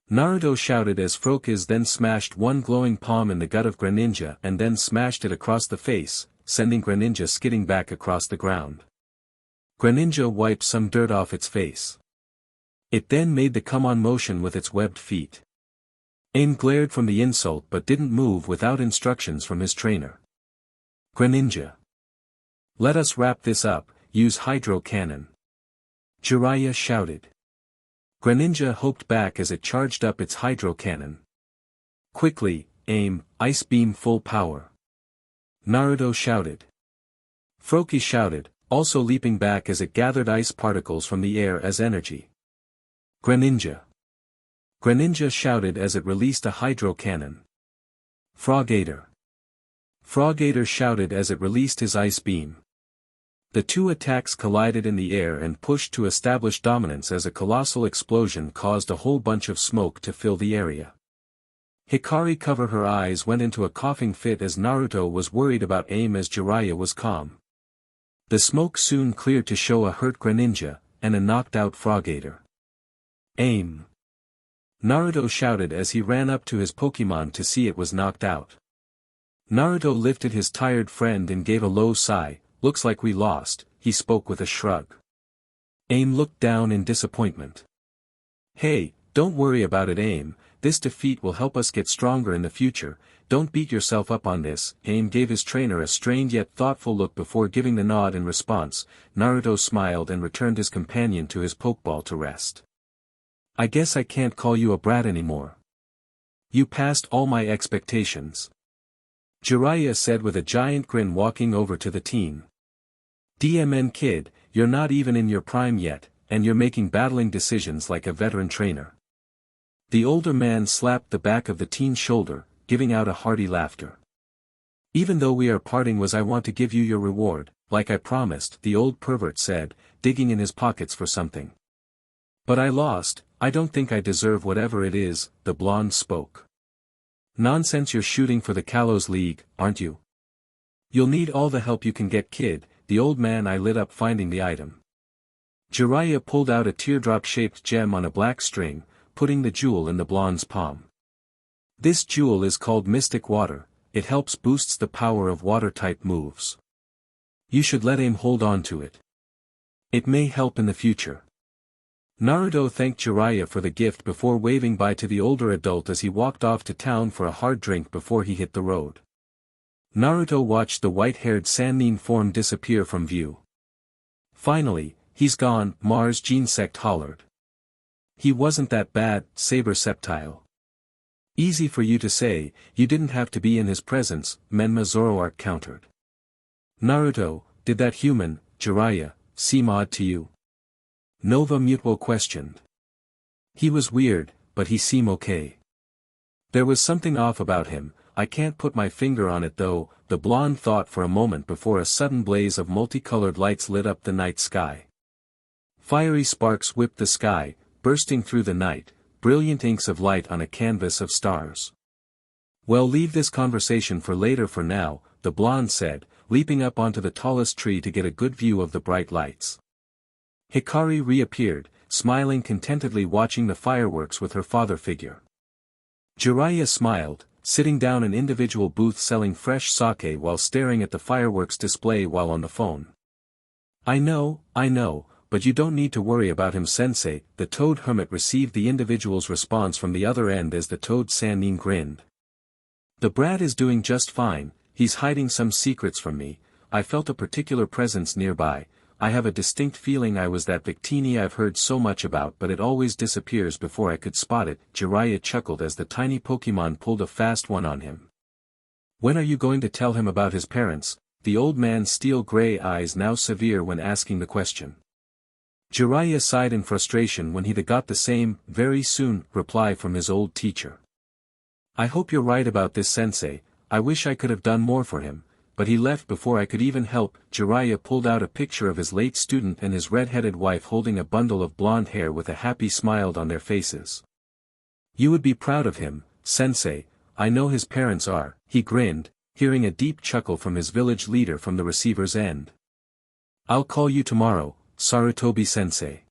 Speaker 1: Naruto shouted as Froki's then smashed one glowing palm in the gut of Greninja and then smashed it across the face, sending Greninja skidding back across the ground. Greninja wiped some dirt off its face. It then made the come-on motion with its webbed feet. Aim glared from the insult but didn't move without instructions from his trainer. Greninja. Let us wrap this up, use hydro cannon. Jeriah shouted. Greninja hoped back as it charged up its hydro cannon. Quickly, aim, ice beam full power. Naruto shouted. Froakie shouted, also leaping back as it gathered ice particles from the air as energy. Greninja. Greninja shouted as it released a hydro cannon. Frogator. Frogator shouted as it released his ice beam. The two attacks collided in the air and pushed to establish dominance as a colossal explosion caused a whole bunch of smoke to fill the area. Hikari covered her eyes went into a coughing fit as Naruto was worried about aim as Jeriah was calm. The smoke soon cleared to show a hurt Greninja, and a knocked out Frogator. Aim! Naruto shouted as he ran up to his Pokemon to see it was knocked out. Naruto lifted his tired friend and gave a low sigh. Looks like we lost, he spoke with a shrug. Aim looked down in disappointment. Hey, don't worry about it Aim, this defeat will help us get stronger in the future, don't beat yourself up on this. Aim gave his trainer a strained yet thoughtful look before giving the nod in response. Naruto smiled and returned his companion to his Pokeball to rest. I guess I can't call you a brat anymore. You passed all my expectations. Jeriah said with a giant grin walking over to the teen. DMN kid, you're not even in your prime yet, and you're making battling decisions like a veteran trainer. The older man slapped the back of the teen's shoulder, giving out a hearty laughter. Even though we are parting I want to give you your reward, like I promised, the old pervert said, digging in his pockets for something. But I lost, I don't think I deserve whatever it is, the blonde spoke. Nonsense, you're shooting for the Kalos League, aren't you? You'll need all the help you can get kid, the old man I lit up finding the item. Jeriah pulled out a teardrop-shaped gem on a black string, putting the jewel in the blonde's palm. This jewel is called Mystic Water, it helps boosts the power of water-type moves. You should let Aim hold on to it. It may help in the future. Naruto thanked Jeriah for the gift before waving bye to the older adult as he walked off to town for a hard drink before he hit the road. Naruto watched the white-haired Sannin form disappear from view. Finally, he's gone, Mars Genesect hollered. He wasn't that bad, Saber Septile. Easy for you to say, you didn't have to be in his presence, Menma Zoroark countered. Naruto, did that human, Jeriah, seem odd to you? Nova Mewtwo questioned. He was weird, but he seemed okay. There was something off about him, I can't put my finger on it though, the blonde thought for a moment before a sudden blaze of multicolored lights lit up the night sky. Fiery sparks whipped the sky, bursting through the night, brilliant inks of light on a canvas of stars. Well, leave this conversation for later for now, the blonde said, leaping up onto the tallest tree to get a good view of the bright lights. Hikari reappeared, smiling contentedly watching the fireworks with her father figure. Jeriah smiled, sitting down an individual booth selling fresh sake while staring at the fireworks display while on the phone. I know, but you don't need to worry about him sensei, the toad hermit received the individual's response from the other end as the toad Sannin grinned. The brat is doing just fine, he's hiding some secrets from me, I felt a particular presence nearby, I have a distinct feeling I was that Victini I've heard so much about but it always disappears before I could spot it, Jeriah chuckled as the tiny Pokemon pulled a fast one on him. When are you going to tell him about his parents? The old man's steel-gray eyes now severe when asking the question. Jeriah sighed in frustration when he got the same, very soon, reply from his old teacher. I hope you're right about this sensei, I wish I could have done more for him, but he left before I could even help. Jeriah pulled out a picture of his late student and his red-headed wife holding a bundle of blonde hair with a happy smile on their faces. You would be proud of him, sensei, I know his parents are, he grinned, hearing a deep chuckle from his village leader from the receiver's end. I'll call you tomorrow, Sarutobi sensei.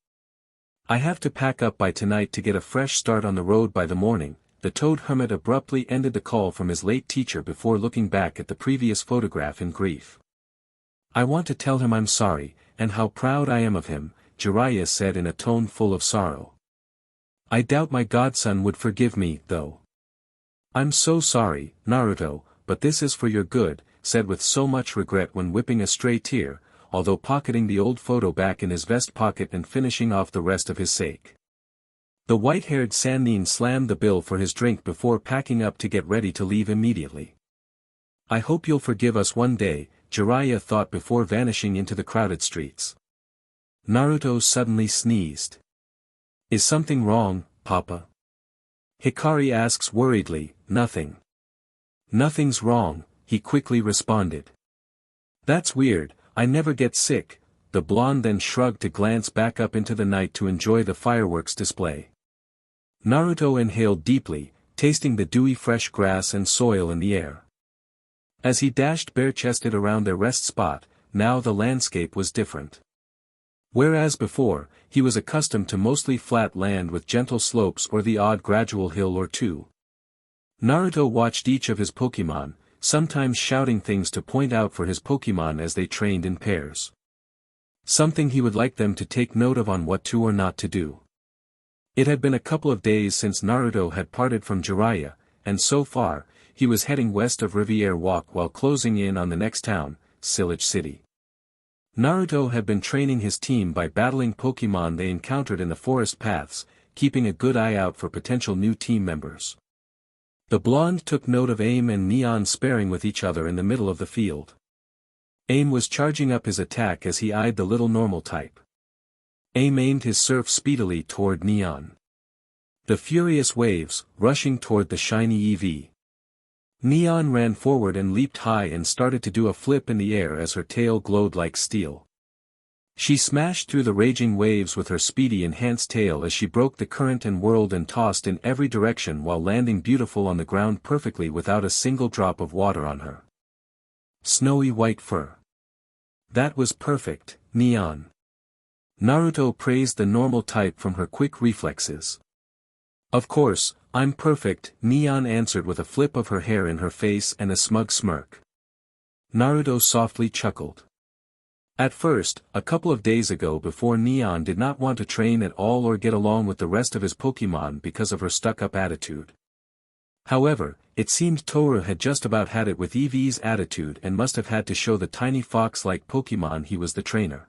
Speaker 1: I have to pack up by tonight to get a fresh start on the road by the morning. The toad hermit abruptly ended the call from his late teacher before looking back at the previous photograph in grief. I want to tell him I'm sorry, and how proud I am of him, Jeriah said in a tone full of sorrow. I doubt my godson would forgive me, though. I'm so sorry, Naruto, but this is for your good, said with so much regret when whipping a stray tear, although pocketing the old photo back in his vest pocket and finishing off the rest of his sake. The white-haired Sannin slammed the bill for his drink before packing up to get ready to leave immediately. I hope you'll forgive us one day, Jeriah thought before vanishing into the crowded streets. Naruto suddenly sneezed. Is something wrong, Papa? Hikari asks worriedly. Nothing. Nothing's wrong, he quickly responded. That's weird, I never get sick. The blonde then shrugged to glance back up into the night to enjoy the fireworks display. Naruto inhaled deeply, tasting the dewy fresh grass and soil in the air. As he dashed bare-chested around their rest spot, now the landscape was different. Whereas before, he was accustomed to mostly flat land with gentle slopes or the odd gradual hill or two. Naruto watched each of his Pokemon, sometimes shouting things to point out for his Pokemon as they trained in pairs. Something he would like them to take note of on what to or not to do. It had been a couple of days since Naruto had parted from Jeriah, and so far, he was heading west of Riviere Walk while closing in on the next town, Silage City. Naruto had been training his team by battling Pokemon they encountered in the forest paths, keeping a good eye out for potential new team members. The blonde took note of Aim and Neon sparring with each other in the middle of the field. Aim was charging up his attack as he eyed the little normal type. Aim aimed his surf speedily toward Neon. The furious waves, rushing toward the shiny EV. Neon ran forward and leaped high and started to do a flip in the air as her tail glowed like steel. She smashed through the raging waves with her speedy enhanced tail as she broke the current and whirled and tossed in every direction while landing beautiful on the ground perfectly without a single drop of water on her. Snowy white fur. That was perfect, Neon. Naruto praised the normal type from her quick reflexes. Of course, I'm perfect, Neon answered with a flip of her hair in her face and a smug smirk. Naruto softly chuckled. At first, a couple of days ago before Neon did not want to train at all or get along with the rest of his Pokemon because of her stuck-up attitude. However, it seemed Toru had just about had it with Eevee's attitude and must have had to show the tiny fox-like Pokemon he was the trainer.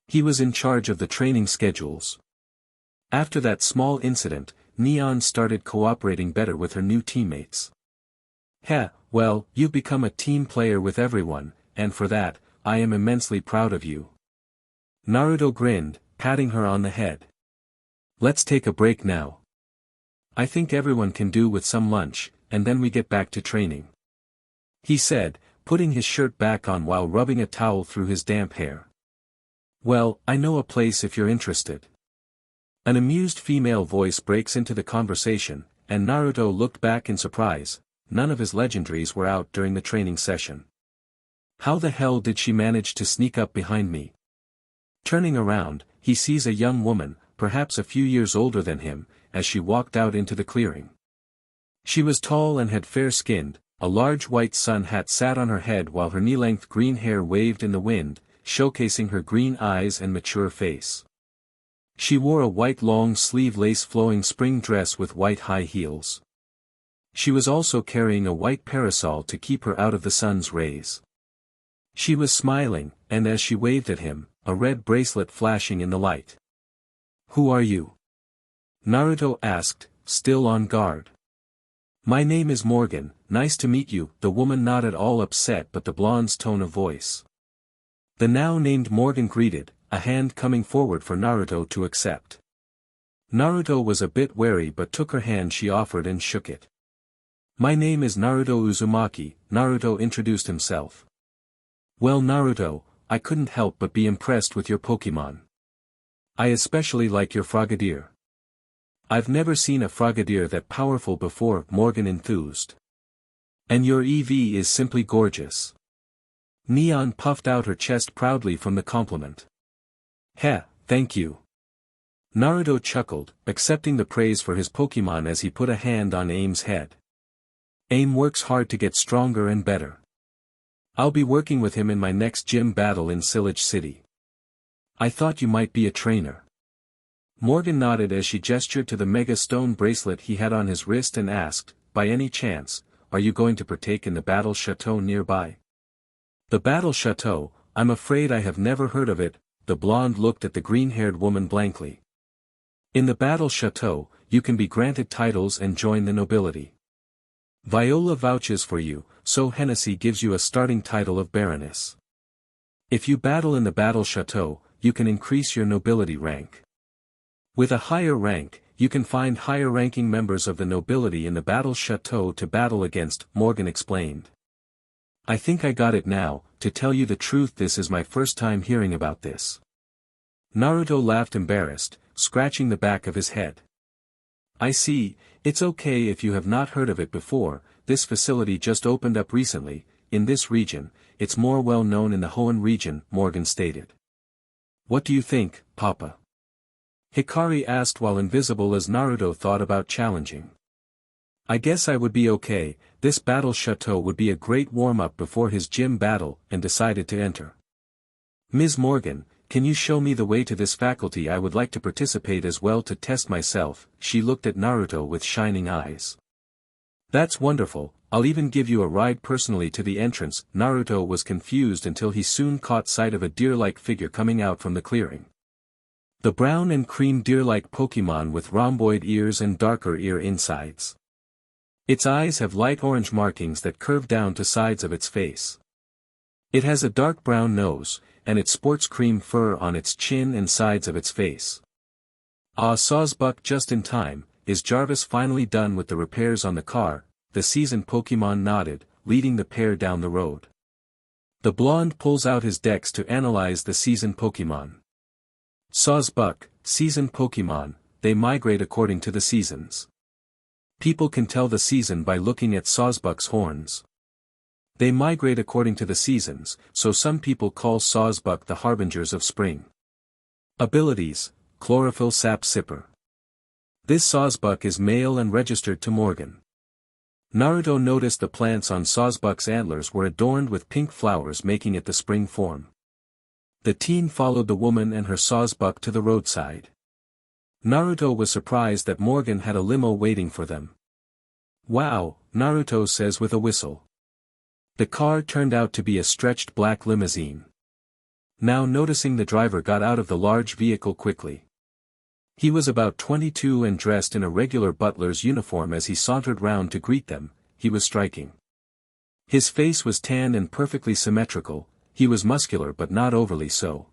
Speaker 1: He was in charge of the training schedules. After that small incident, Neon started cooperating better with her new teammates. Heh, well, you've become a team player with everyone, and for that, I am immensely proud of you. Naruto grinned, patting her on the head. Let's take a break now. I think everyone can do with some lunch, and then we get back to training. He said, putting his shirt back on while rubbing a towel through his damp hair. Well, I know a place if you're interested. An amused female voice breaks into the conversation, and Naruto looked back in surprise. None of his legendaries were out during the training session. How the hell did she manage to sneak up behind me? Turning around, he sees a young woman, perhaps a few years older than him, as she walked out into the clearing. She was tall and had fair-skinned, a large white sun hat sat on her head while her knee-length green hair waved in the wind, showcasing her green eyes and mature face. She wore a white long-sleeve lace-flowing spring dress with white high heels. She was also carrying a white parasol to keep her out of the sun's rays. She was smiling, and as she waved at him, a red bracelet flashing in the light. Who are you? Naruto asked, still on guard. My name is Morgan, nice to meet you, the woman not at all upset but the blonde's tone of voice. The now-named Morgan greeted, a hand coming forward for Naruto to accept. Naruto was a bit wary but took her hand she offered and shook it. My name is Naruto Uzumaki, Naruto introduced himself. Well Naruto, I couldn't help but be impressed with your Pokemon. I especially like your Frogadier. I've never seen a Frogadier that powerful before, Morgan enthused. And your EV is simply gorgeous. Neon puffed out her chest proudly from the compliment. Heh, thank you. Naruto chuckled, accepting the praise for his Pokemon as he put a hand on Aim's head. Aim works hard to get stronger and better. I'll be working with him in my next gym battle in Silage City. I thought you might be a trainer. Morgan nodded as she gestured to the mega stone bracelet he had on his wrist and asked, by any chance, are you going to partake in the battle chateau nearby? The battle chateau, I'm afraid I have never heard of it, the blonde looked at the green-haired woman blankly. In the battle chateau, you can be granted titles and join the nobility. Viola vouches for you, so Hennessy gives you a starting title of Baroness. If you battle in the battle chateau, you can increase your nobility rank. With a higher rank, you can find higher-ranking members of the nobility in the battle chateau to battle against, Morgan explained. I think I got it now, to tell you the truth this is my first time hearing about this. Naruto laughed embarrassed, scratching the back of his head. I see, it's okay if you have not heard of it before, this facility just opened up recently, in this region, it's more well known in the Hoenn region, Morgan stated. What do you think, Papa? Hikari asked while invisible as Naruto thought about challenging. I guess I would be okay, this battle chateau would be a great warm-up before his gym battle, and decided to enter. Ms. Morgan, can you show me the way to this faculty? I would like to participate as well to test myself, she looked at Naruto with shining eyes. That's wonderful, I'll even give you a ride personally to the entrance. Naruto was confused until he soon caught sight of a deer-like figure coming out from the clearing. The brown and cream deer-like Pokemon with rhomboid ears and darker ear insides. Its eyes have light orange markings that curve down to sides of its face. It has a dark brown nose, and it sports cream fur on its chin and sides of its face. Ah, Sawsbuck, just in time, is Jarvis finally done with the repairs on the car? The seasoned Pokemon nodded, leading the pair down the road. The blonde pulls out his dex to analyze the seasoned Pokemon. Sawsbuck, seasoned Pokemon, they migrate according to the seasons. People can tell the season by looking at Sawsbuck's horns. They migrate according to the seasons, so some people call Sawsbuck the harbingers of spring. Abilities, Chlorophyll Sap Sipper. This Sawsbuck is male and registered to Morgan. Naruto noticed the plants on Sawsbuck's antlers were adorned with pink flowers making it the spring form. The teen followed the woman and her Sawsbuck to the roadside. Naruto was surprised that Morgan had a limo waiting for them. Wow, Naruto says with a whistle. The car turned out to be a stretched black limousine. Now noticing the driver got out of the large vehicle quickly. He was about 22 and dressed in a regular butler's uniform as he sauntered round to greet them, he was striking. His face was tan and perfectly symmetrical, he was muscular but not overly so.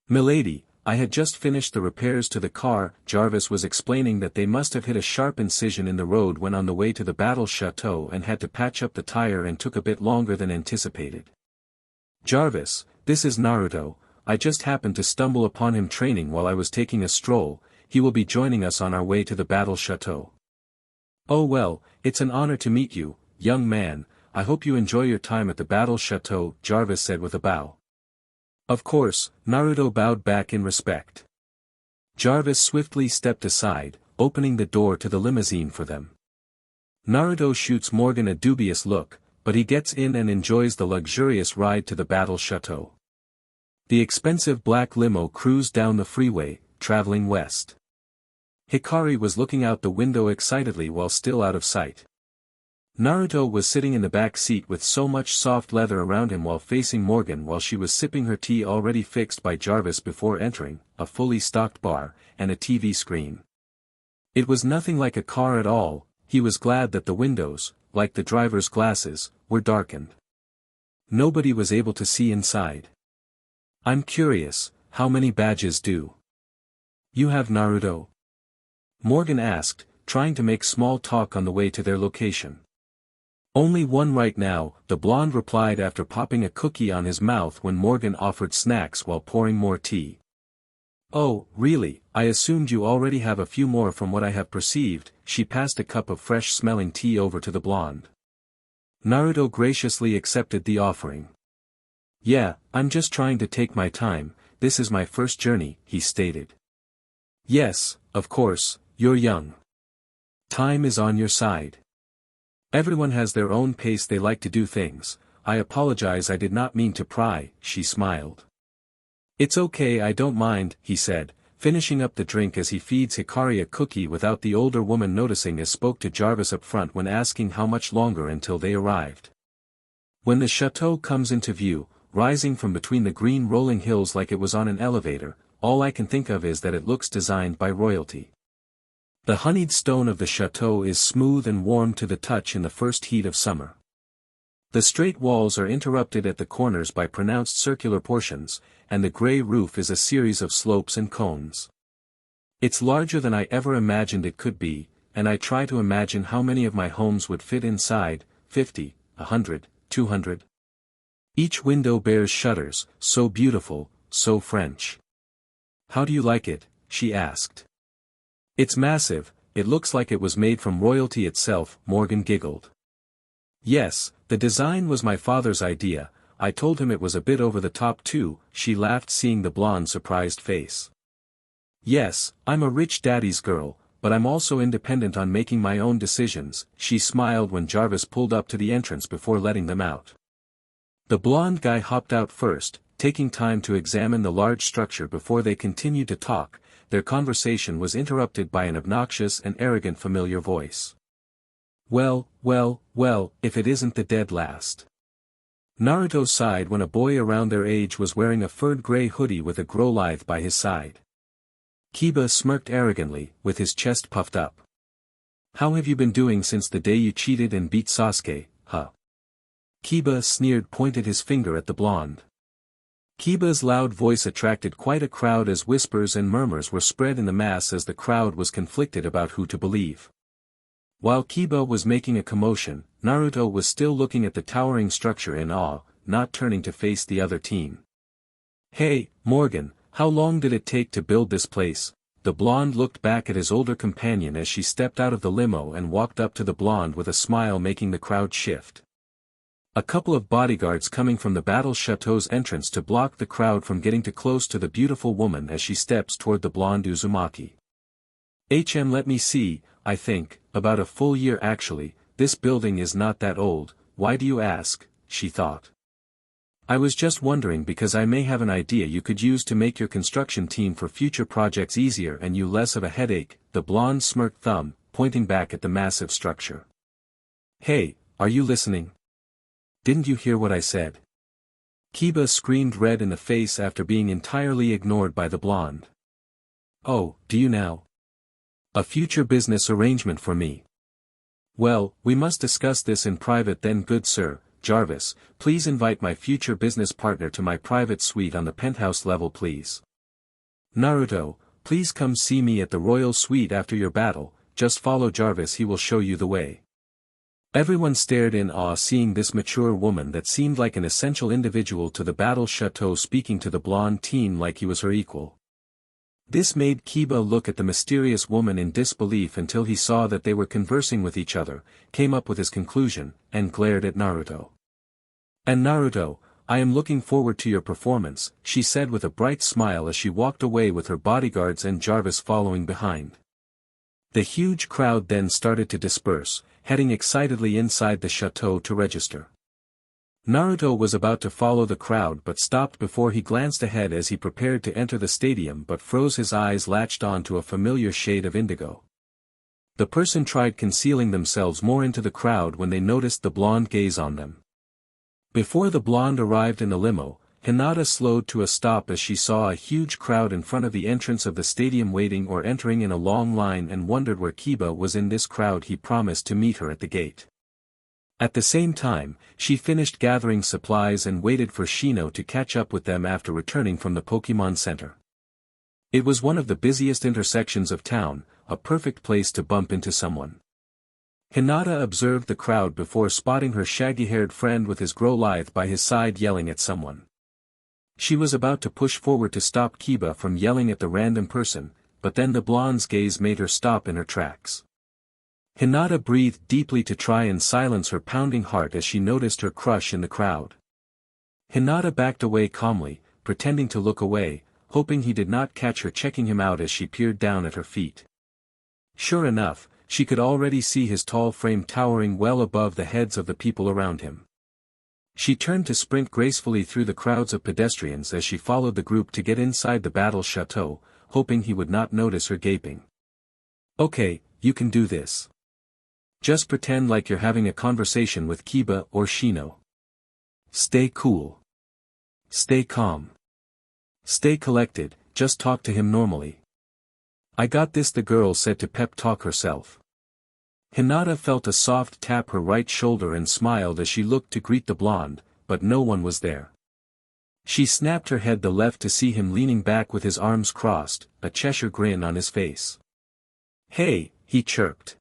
Speaker 1: Milady, I had just finished the repairs to the car. Jarvis was explaining that they must have hit a sharp incision in the road when on the way to the battle chateau and had to patch up the tire and took a bit longer than anticipated. Jarvis, this is Naruto, I just happened to stumble upon him training while I was taking a stroll, he will be joining us on our way to the battle chateau. Oh well, it's an honor to meet you, young man, I hope you enjoy your time at the battle chateau, Jarvis said with a bow. Of course, Naruto bowed back in respect. Jarvis swiftly stepped aside, opening the door to the limousine for them. Naruto shoots Morgan a dubious look, but he gets in and enjoys the luxurious ride to the battle chateau. The expensive black limo cruised down the freeway, traveling west. Hikari was looking out the window excitedly while still out of sight. Naruto was sitting in the back seat with so much soft leather around him while facing Morgan while she was sipping her tea already fixed by Jarvis before entering, a fully stocked bar, and a TV screen. It was nothing like a car at all, he was glad that the windows, like the driver's glasses, were darkened. Nobody was able to see inside. I'm curious, how many badges do you have, Naruto? Morgan asked, trying to make small talk on the way to their location. Only one right now, the blonde replied after popping a cookie on his mouth when Morgan offered snacks while pouring more tea. Oh, really, I assumed you already have a few more from what I have perceived. She passed a cup of fresh-smelling tea over to the blonde. Naruto graciously accepted the offering. Yeah, I'm just trying to take my time, this is my first journey, he stated. Yes, of course, you're young. Time is on your side. Everyone has their own pace they like to do things, I apologize I did not mean to pry, she smiled. It's okay I don't mind, he said, finishing up the drink as he feeds Hikari a cookie without the older woman noticing, as spoke to Jarvis up front when asking how much longer until they arrived. When the chateau comes into view, rising from between the green rolling hills like it was on an elevator, all I can think of is that it looks designed by royalty. The honeyed stone of the chateau is smooth and warm to the touch in the first heat of summer. The straight walls are interrupted at the corners by pronounced circular portions, and the grey roof is a series of slopes and cones. It's larger than I ever imagined it could be, and I try to imagine how many of my homes would fit inside, 50, 100, 200. Each window bears shutters, so beautiful, so French. How do you like it? She asked. It's massive, it looks like it was made from royalty itself, Morgan giggled. Yes, the design was my father's idea. I told him it was a bit over the top too, she laughed, seeing the blonde's surprised face. Yes, I'm a rich daddy's girl, but I'm also independent on making my own decisions, she smiled when Jarvis pulled up to the entrance before letting them out. The blonde guy hopped out first, taking time to examine the large structure before they continued to talk. Their conversation was interrupted by an obnoxious and arrogant familiar voice. Well, if it isn't the dead last. Naruto sighed when a boy around their age was wearing a furred grey hoodie with a Growlithe by his side. Kiba smirked arrogantly, with his chest puffed up. How have you been doing since the day you cheated and beat Sasuke, huh? Kiba sneered, pointed his finger at the blonde. Kiba's loud voice attracted quite a crowd as whispers and murmurs were spread in the mass as the crowd was conflicted about who to believe. While Kiba was making a commotion, Naruto was still looking at the towering structure in awe, not turning to face the other team. Hey, Morgan, how long did it take to build this place? The blonde looked back at his older companion as she stepped out of the limo and walked up to the blonde with a smile, making the crowd shift. A couple of bodyguards coming from the Battle Chateau's entrance to block the crowd from getting too close to the beautiful woman as she steps toward the blonde Uzumaki. Let me see, I think, about a full year actually. This building is not that old, why do you ask, she thought. I was just wondering because I may have an idea you could use to make your construction team for future projects easier and you less of a headache, the blonde smirked thumb, pointing back at the massive structure. Hey, are you listening? Didn't you hear what I said? Kiba screamed, red in the face after being entirely ignored by the blonde. Oh, do you now? A future business arrangement for me. Well, we must discuss this in private then, good sir. Jarvis, please invite my future business partner to my private suite on the penthouse level please. Naruto, please come see me at the royal suite after your battle, just follow Jarvis, he will show you the way. Everyone stared in awe seeing this mature woman that seemed like an essential individual to the Battle Chateau speaking to the blonde teen like he was her equal. This made Kiba look at the mysterious woman in disbelief until he saw that they were conversing with each other, came up with his conclusion, and glared at Naruto. And Naruto, I am looking forward to your performance, she said with a bright smile as she walked away with her bodyguards and Jarvis following behind. The huge crowd then started to disperse, heading excitedly inside the chateau to register. Naruto was about to follow the crowd but stopped before he glanced ahead as he prepared to enter the stadium but froze, his eyes latched on to a familiar shade of indigo. The person tried concealing themselves more into the crowd when they noticed the blonde gaze on them. Before the blonde arrived in the limo, Hinata slowed to a stop as she saw a huge crowd in front of the entrance of the stadium waiting or entering in a long line and wondered where Kiba was in this crowd. He promised to meet her at the gate. At the same time, she finished gathering supplies and waited for Shino to catch up with them after returning from the Pokemon Center. It was one of the busiest intersections of town, a perfect place to bump into someone. Hinata observed the crowd before spotting her shaggy-haired friend with his Growlithe by his side yelling at someone. She was about to push forward to stop Kiba from yelling at the random person, but then the blonde's gaze made her stop in her tracks. Hinata breathed deeply to try and silence her pounding heart as she noticed her crush in the crowd. Hinata backed away calmly, pretending to look away, hoping he did not catch her checking him out as she peered down at her feet. Sure enough, she could already see his tall frame towering well above the heads of the people around him. She turned to sprint gracefully through the crowds of pedestrians as she followed the group to get inside the Battle Chateau, hoping he would not notice her gaping. Okay, you can do this. Just pretend like you're having a conversation with Kiba or Shino. Stay cool. Stay calm. Stay collected, just talk to him normally. I got this, the girl said to pep talk herself. Hinata felt a soft tap her right shoulder and smiled as she looked to greet the blonde, but no one was there. She snapped her head the left to see him leaning back with his arms crossed, a Cheshire grin on his face. Hey, he chirped.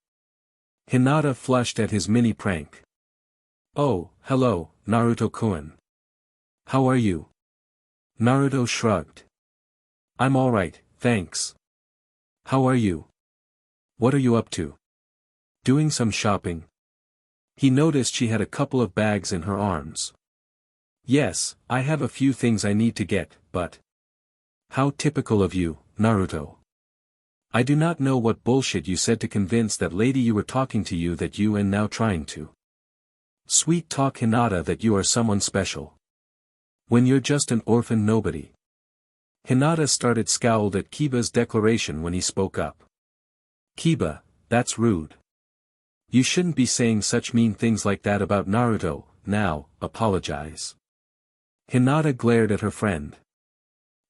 Speaker 1: Hinata flushed at his mini prank. Oh, hello, Naruto-kun. How are you? Naruto shrugged. I'm alright, thanks. How are you? What are you up to? Doing some shopping? He noticed she had a couple of bags in her arms. Yes, I have a few things I need to get, but... How typical of you, Naruto. I do not know what bullshit you said to convince that lady you were talking to you that you and now trying to. Sweet talk Hinata that you are someone special. When you're just an orphan nobody. Hinata started scowled at Kiba's declaration when he spoke up. Kiba, that's rude. You shouldn't be saying such mean things like that about Naruto, now, apologize. Hinata glared at her friend.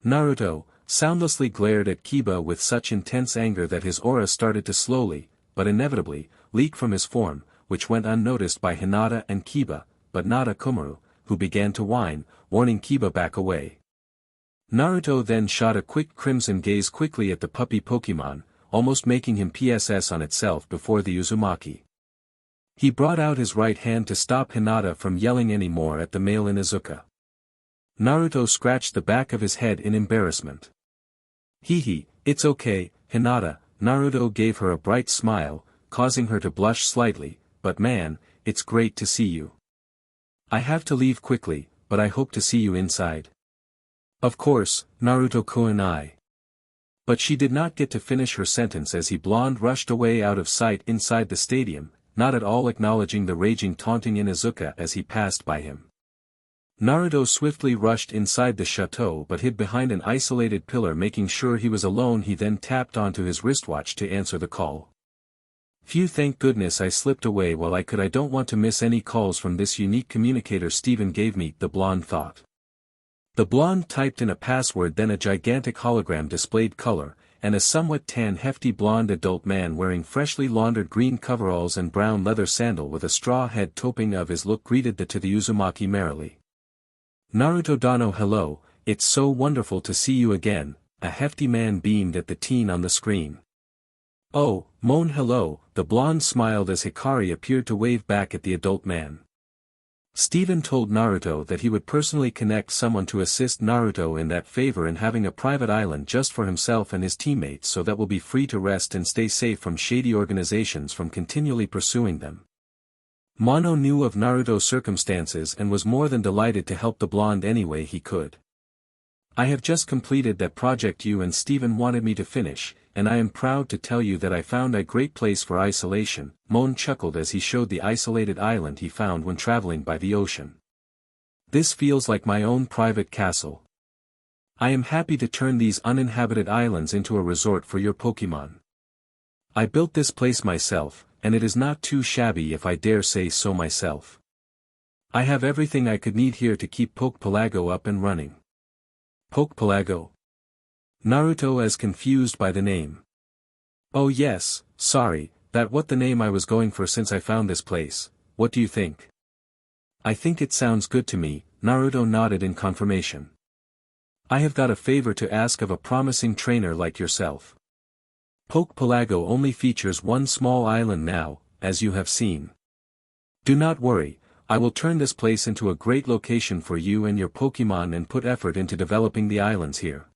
Speaker 1: Naruto, soundlessly glared at Kiba with such intense anger that his aura started to slowly, but inevitably, leak from his form, which went unnoticed by Hinata and Kiba, but not Akumaru, who began to whine, warning Kiba back away. Naruto then shot a quick crimson gaze quickly at the puppy Pokemon, almost making him PSS on itself before the Uzumaki. He brought out his right hand to stop Hinata from yelling anymore at the male Inuzuka. Naruto scratched the back of his head in embarrassment. Hee, it's okay, Hinata. Naruto gave her a bright smile, causing her to blush slightly, but man, it's great to see you. I have to leave quickly, but I hope to see you inside. Of course, Naruto-kun. But she did not get to finish her sentence as he blonde rushed away out of sight inside the stadium, not at all acknowledging the raging taunting Inuzuka as he passed by him. Naruto swiftly rushed inside the chateau but hid behind an isolated pillar, making sure he was alone. He then tapped onto his wristwatch to answer the call. Phew, thank goodness I slipped away while I could. I don't want to miss any calls from this unique communicator Steven gave me, the blonde thought. The blonde typed in a password, then a gigantic hologram displayed color, and a somewhat tan hefty blonde adult man wearing freshly laundered green coveralls and brown leather sandal with a straw head topping of his look greeted the Uzumaki merrily. Naruto Dano, hello, it's so wonderful to see you again, a hefty man beamed at the teen on the screen. Oh, Moan, hello, the blonde smiled as Hikari appeared to wave back at the adult man. Steven told Naruto that he would personally connect someone to assist Naruto in that favor in having a private island just for himself and his teammates, so that will be free to rest and stay safe from shady organizations from continually pursuing them. Mono knew of Naruto's circumstances and was more than delighted to help the blonde any way he could. I have just completed that project you and Steven wanted me to finish, and I am proud to tell you that I found a great place for isolation. Moan chuckled as he showed the isolated island he found when traveling by the ocean. This feels like my own private castle. I am happy to turn these uninhabited islands into a resort for your Pokemon. I built this place myself, and it is not too shabby if I dare say so myself. I have everything I could need here to keep Pokepalago up and running. Pokepalago? Naruto as confused by the name. Oh yes, sorry, that what the name I was going for since I found this place. What do you think? I think it sounds good to me, Naruto nodded in confirmation. I have got a favor to ask of a promising trainer like yourself. Pokepalago only features one small island now, as you have seen. Do not worry, I will turn this place into a great location for you and your Pokemon and put effort into developing the islands here.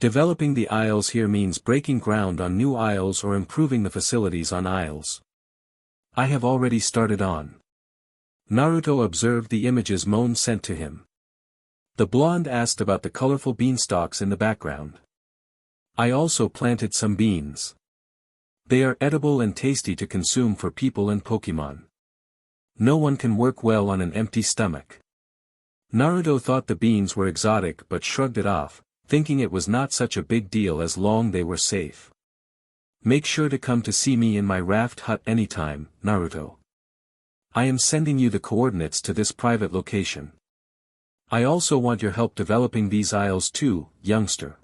Speaker 1: Developing the isles here means breaking ground on new isles or improving the facilities on isles. I have already started on. Naruto observed the images Moan sent to him. The blonde asked about the colorful beanstalks in the background. I also planted some beans. They are edible and tasty to consume for people and Pokemon. No one can work well on an empty stomach. Naruto thought the beans were exotic but shrugged it off, thinking it was not such a big deal as long they were safe. Make sure to come to see me in my raft hut anytime, Naruto. I am sending you the coordinates to this private location. I also want your help developing these isles too, youngster.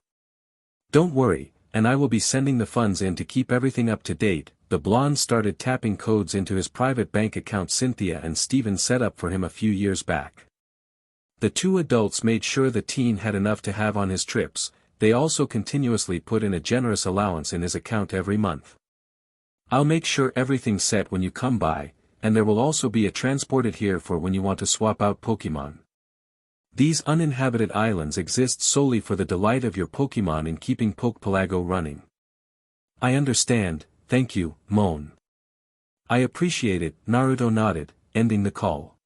Speaker 1: Don't worry, and I will be sending the funds in to keep everything up to date. The blonde started tapping codes into his private bank account Cynthia and Steven set up for him a few years back. The two adults made sure the teen had enough to have on his trips. They also continuously put in a generous allowance in his account every month. I'll make sure everything's set when you come by, and there will also be a transported here for when you want to swap out Pokemon. These uninhabited islands exist solely for the delight of your Pokemon in keeping Pokepalago running. I understand, thank you, Moan. I appreciate it, Naruto nodded, ending the call.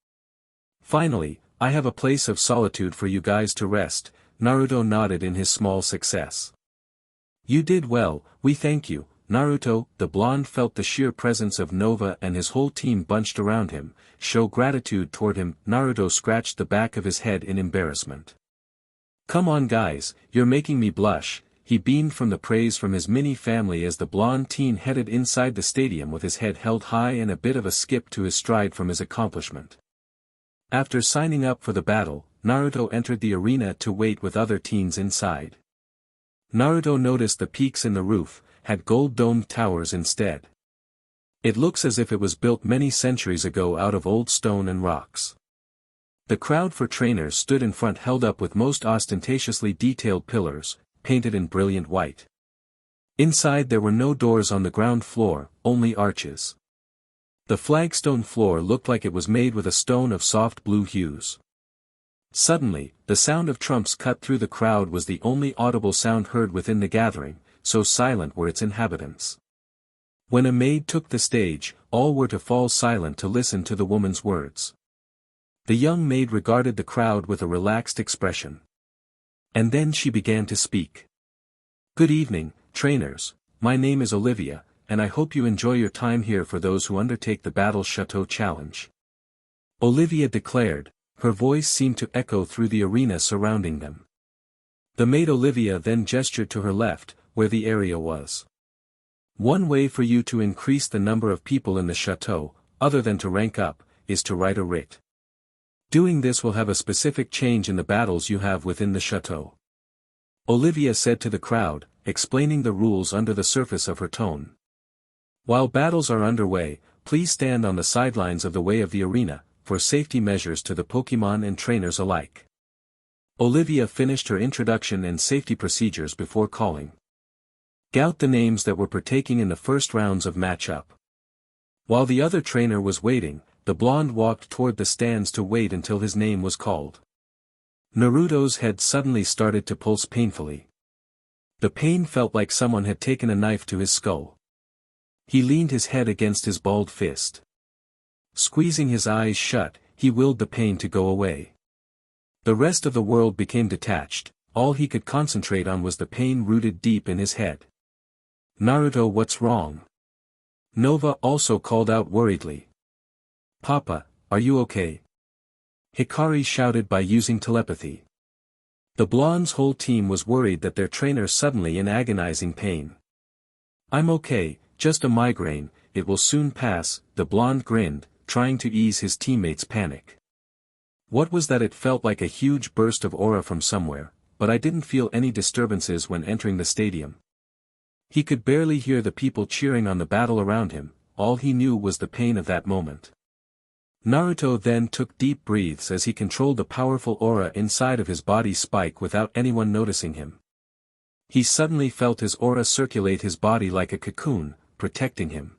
Speaker 1: Finally, I have a place of solitude for you guys to rest. Naruto nodded in his small success. You did well, we thank you, Naruto. The blonde felt the sheer presence of Nova and his whole team bunched around him. Show gratitude toward him. Naruto scratched the back of his head in embarrassment. Come on guys, you're making me blush. He beamed from the praise from his mini family as the blonde teen headed inside the stadium with his head held high and a bit of a skip to his stride from his accomplishment. After signing up for the battle, Naruto entered the arena to wait with other teens inside. Naruto noticed the peaks in the roof had gold-domed towers instead. It looks as if it was built many centuries ago out of old stone and rocks. The crowd for trainers stood in front held up with most ostentatiously detailed pillars, painted in brilliant white. Inside there were no doors on the ground floor, only arches. The flagstone floor looked like it was made with a stone of soft blue hues. Suddenly, the sound of trumps cut through the crowd was the only audible sound heard within the gathering, so silent were its inhabitants. When a maid took the stage, all were to fall silent to listen to the woman's words. The young maid regarded the crowd with a relaxed expression. And then she began to speak. Good evening, trainers, my name is Olivia, and I hope you enjoy your time here for those who undertake the Battle Chateau Challenge. Olivia declared. Her voice seemed to echo through the arena surrounding them. The maid Olivia then gestured to her left, where the area was. One way for you to increase the number of people in the chateau, other than to rank up, is to write a writ. Doing this will have a specific change in the battles you have within the chateau. Olivia said to the crowd, explaining the rules under the surface of her tone. While battles are underway, please stand on the sidelines of the way of the arena, for safety measures to the Pokemon and trainers alike. Olivia finished her introduction and safety procedures before calling out the names that were partaking in the first rounds of matchup. While the other trainer was waiting, the blonde walked toward the stands to wait until his name was called. Naruto's head suddenly started to pulse painfully. The pain felt like someone had taken a knife to his skull. He leaned his head against his balled fist. Squeezing his eyes shut, he willed the pain to go away. The rest of the world became detached, all he could concentrate on was the pain rooted deep in his head. Naruto, what's wrong? Nova also called out worriedly. Papa, are you okay? Hikari shouted by using telepathy. The blonde's whole team was worried that their trainer suddenly in agonizing pain. I'm okay, just a migraine, it will soon pass, the blonde grinned, trying to ease his teammates' panic. What was that? It felt like a huge burst of aura from somewhere, but I didn't feel any disturbances when entering the stadium. He could barely hear the people cheering on the battle around him, all he knew was the pain of that moment. Naruto then took deep breaths as he controlled the powerful aura inside of his body spike without anyone noticing him. He suddenly felt his aura circulate his body like a cocoon, protecting him.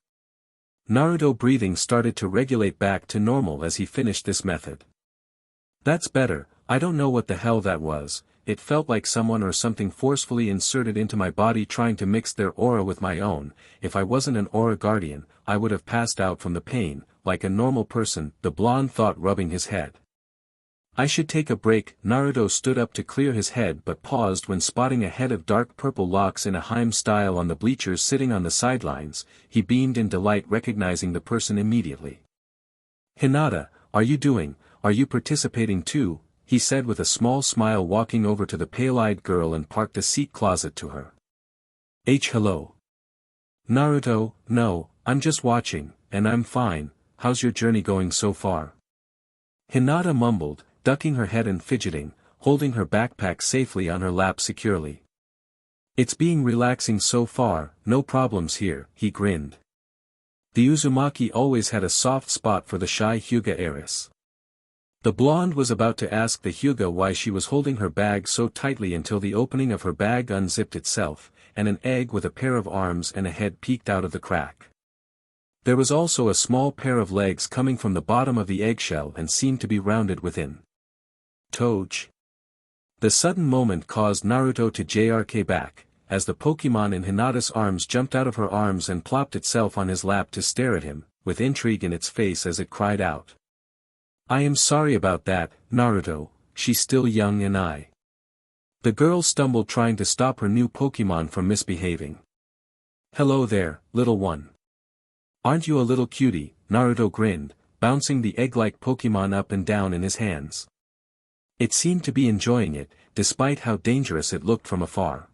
Speaker 1: Naruto breathing started to regulate back to normal as he finished this method. That's better, I don't know what the hell that was, it felt like someone or something forcefully inserted into my body trying to mix their aura with my own. If I wasn't an aura guardian, I would have passed out from the pain, like a normal person, the blonde thought, rubbing his head. I should take a break. Naruto stood up to clear his head but paused when spotting a head of dark purple locks in a Heim style on the bleachers sitting on the sidelines. He beamed in delight recognizing the person immediately. Hinata, are you participating too? he said with a small smile, walking over to the pale-eyed girl and parked a seat closet to her. Hello. Naruto, no, I'm just watching, and I'm fine. How's your journey going so far? Hinata mumbled, ducking her head and fidgeting, holding her backpack safely on her lap securely. It's being relaxing so far, no problems here, he grinned. The Uzumaki always had a soft spot for the shy Hyuga heiress. The blonde was about to ask the Hyuga why she was holding her bag so tightly until the opening of her bag unzipped itself, and an egg with a pair of arms and a head peeked out of the crack. There was also a small pair of legs coming from the bottom of the eggshell and seemed to be rounded within. Toj. The sudden moment caused Naruto to jerk back, as the Pokemon in Hinata's arms jumped out of her arms and plopped itself on his lap to stare at him, with intrigue in its face as it cried out. I am sorry about that, Naruto, she's still young and I. The girl stumbled trying to stop her new Pokemon from misbehaving. Hello there, little one. Aren't you a little cutie? Naruto grinned, bouncing the egg-like Pokemon up and down in his hands. It seemed to be enjoying it, despite how dangerous it looked from afar.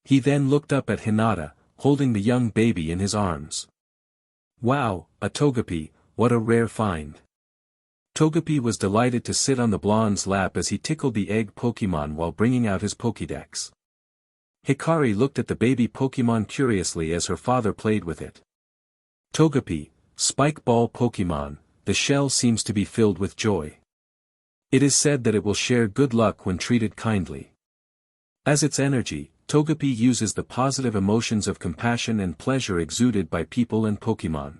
Speaker 1: He then looked up at Hinata, holding the young baby in his arms. Wow, a Togepi, what a rare find. Togepi was delighted to sit on the blonde's lap as he tickled the egg Pokemon while bringing out his Pokédex. Hikari looked at the baby Pokemon curiously as her father played with it. Togepi, Spike Ball Pokemon, the shell seems to be filled with joy. It is said that it will share good luck when treated kindly. As its energy, Togepi uses the positive emotions of compassion and pleasure exuded by people and Pokemon.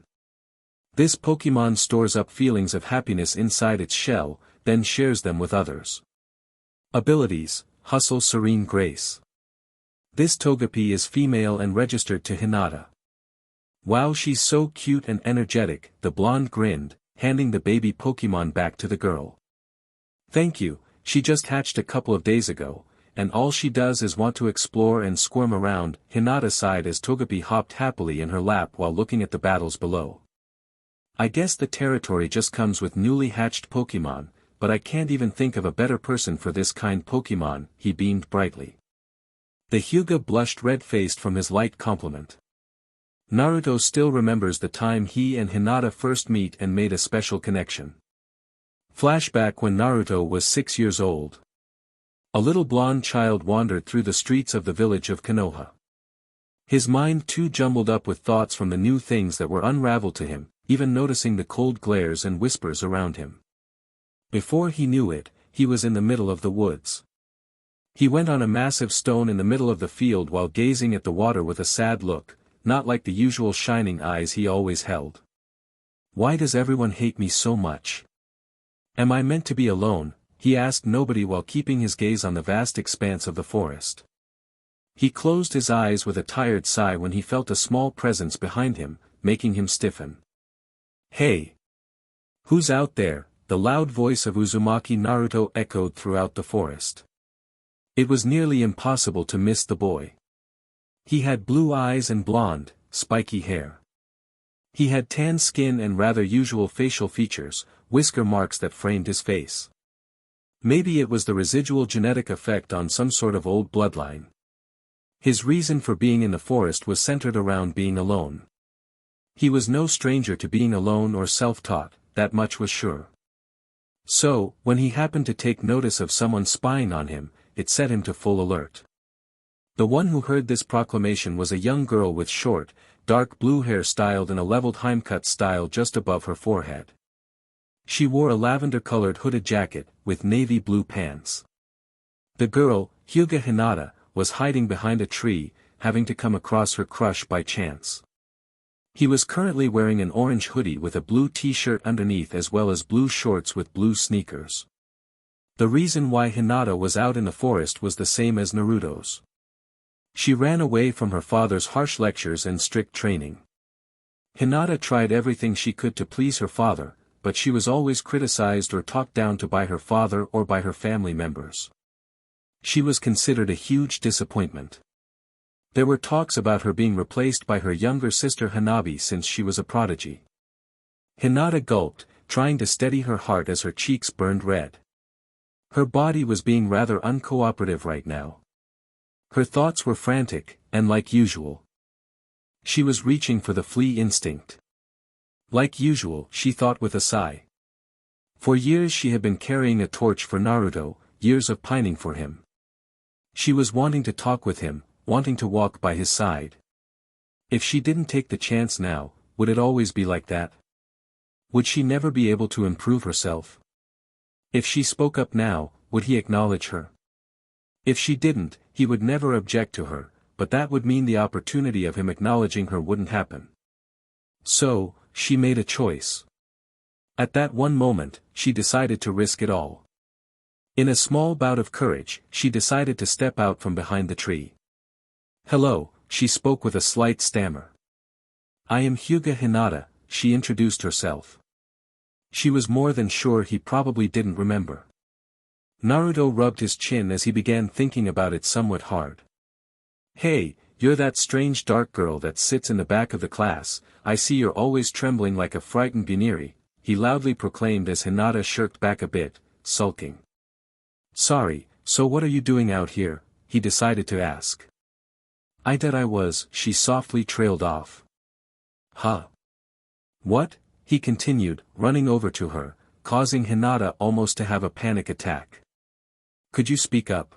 Speaker 1: This Pokemon stores up feelings of happiness inside its shell, then shares them with others. Abilities, Hustle, Serene Grace. This Togepi is female and registered to Hinata. Wow, she's so cute and energetic, the blonde grinned, handing the baby Pokemon back to the girl. Thank you, she just hatched a couple of days ago, and all she does is want to explore and squirm around, Hinata sighed as Togepi hopped happily in her lap while looking at the battles below. I guess the territory just comes with newly hatched Pokemon, but I can't even think of a better person for this kind Pokemon, he beamed brightly. The Hyuga blushed red-faced from his light compliment. Naruto still remembers the time he and Hinata first meet and made a special connection. Flashback when Naruto was 6 years old. A little blonde child wandered through the streets of the village of Konoha. His mind too jumbled up with thoughts from the new things that were unraveled to him, even noticing the cold glares and whispers around him. Before he knew it, he was in the middle of the woods. He went on a massive stone in the middle of the field while gazing at the water with a sad look, not like the usual shining eyes he always held. Why does everyone hate me so much? Am I meant to be alone? He asked nobody while keeping his gaze on the vast expanse of the forest. He closed his eyes with a tired sigh when he felt a small presence behind him, making him stiffen. Hey! Who's out there? The loud voice of Uzumaki Naruto echoed throughout the forest. It was nearly impossible to miss the boy. He had blue eyes and blonde, spiky hair. He had tan skin and rather usual facial features, whisker marks that framed his face. Maybe it was the residual genetic effect on some sort of old bloodline. His reason for being in the forest was centered around being alone. He was no stranger to being alone or self-taught, that much was sure. So, when he happened to take notice of someone spying on him, it set him to full alert. The one who heard this proclamation was a young girl with short, dark blue hair styled in a leveled Heimcut style just above her forehead. She wore a lavender-colored hooded jacket, with navy blue pants. The girl, Hyuga Hinata, was hiding behind a tree, having to come across her crush by chance. He was currently wearing an orange hoodie with a blue t-shirt underneath as well as blue shorts with blue sneakers. The reason why Hinata was out in the forest was the same as Naruto's. She ran away from her father's harsh lectures and strict training. Hinata tried everything she could to please her father, but she was always criticized or talked down to by her father or by her family members. She was considered a huge disappointment. There were talks about her being replaced by her younger sister Hanabi since she was a prodigy. Hinata gulped, trying to steady her heart as her cheeks burned red. Her body was being rather uncooperative right now. Her thoughts were frantic, and like usual. She was reaching for the flee instinct. Like usual, she thought with a sigh. For years she had been carrying a torch for Naruto, years of pining for him. She was wanting to talk with him, wanting to walk by his side. If she didn't take the chance now, would it always be like that? Would she never be able to improve herself? If she spoke up now, would he acknowledge her? If she didn't, he would never object to her, but that would mean the opportunity of him acknowledging her wouldn't happen. So, she made a choice. At that one moment, she decided to risk it all. In a small bout of courage, she decided to step out from behind the tree. "Hello," she spoke with a slight stammer. "I am Hyuga Hinata," she introduced herself. She was more than sure he probably didn't remember. Naruto rubbed his chin as he began thinking about it somewhat hard. "Hey, you're that strange dark girl that sits in the back of the class. I see you're always trembling like a frightened buniri," he loudly proclaimed as Hinata shirked back a bit, sulking. "Sorry, so what are you doing out here?" he decided to ask. "I thought I was," she softly trailed off. "Huh? What?" he continued, running over to her, causing Hinata almost to have a panic attack. "Could you speak up?"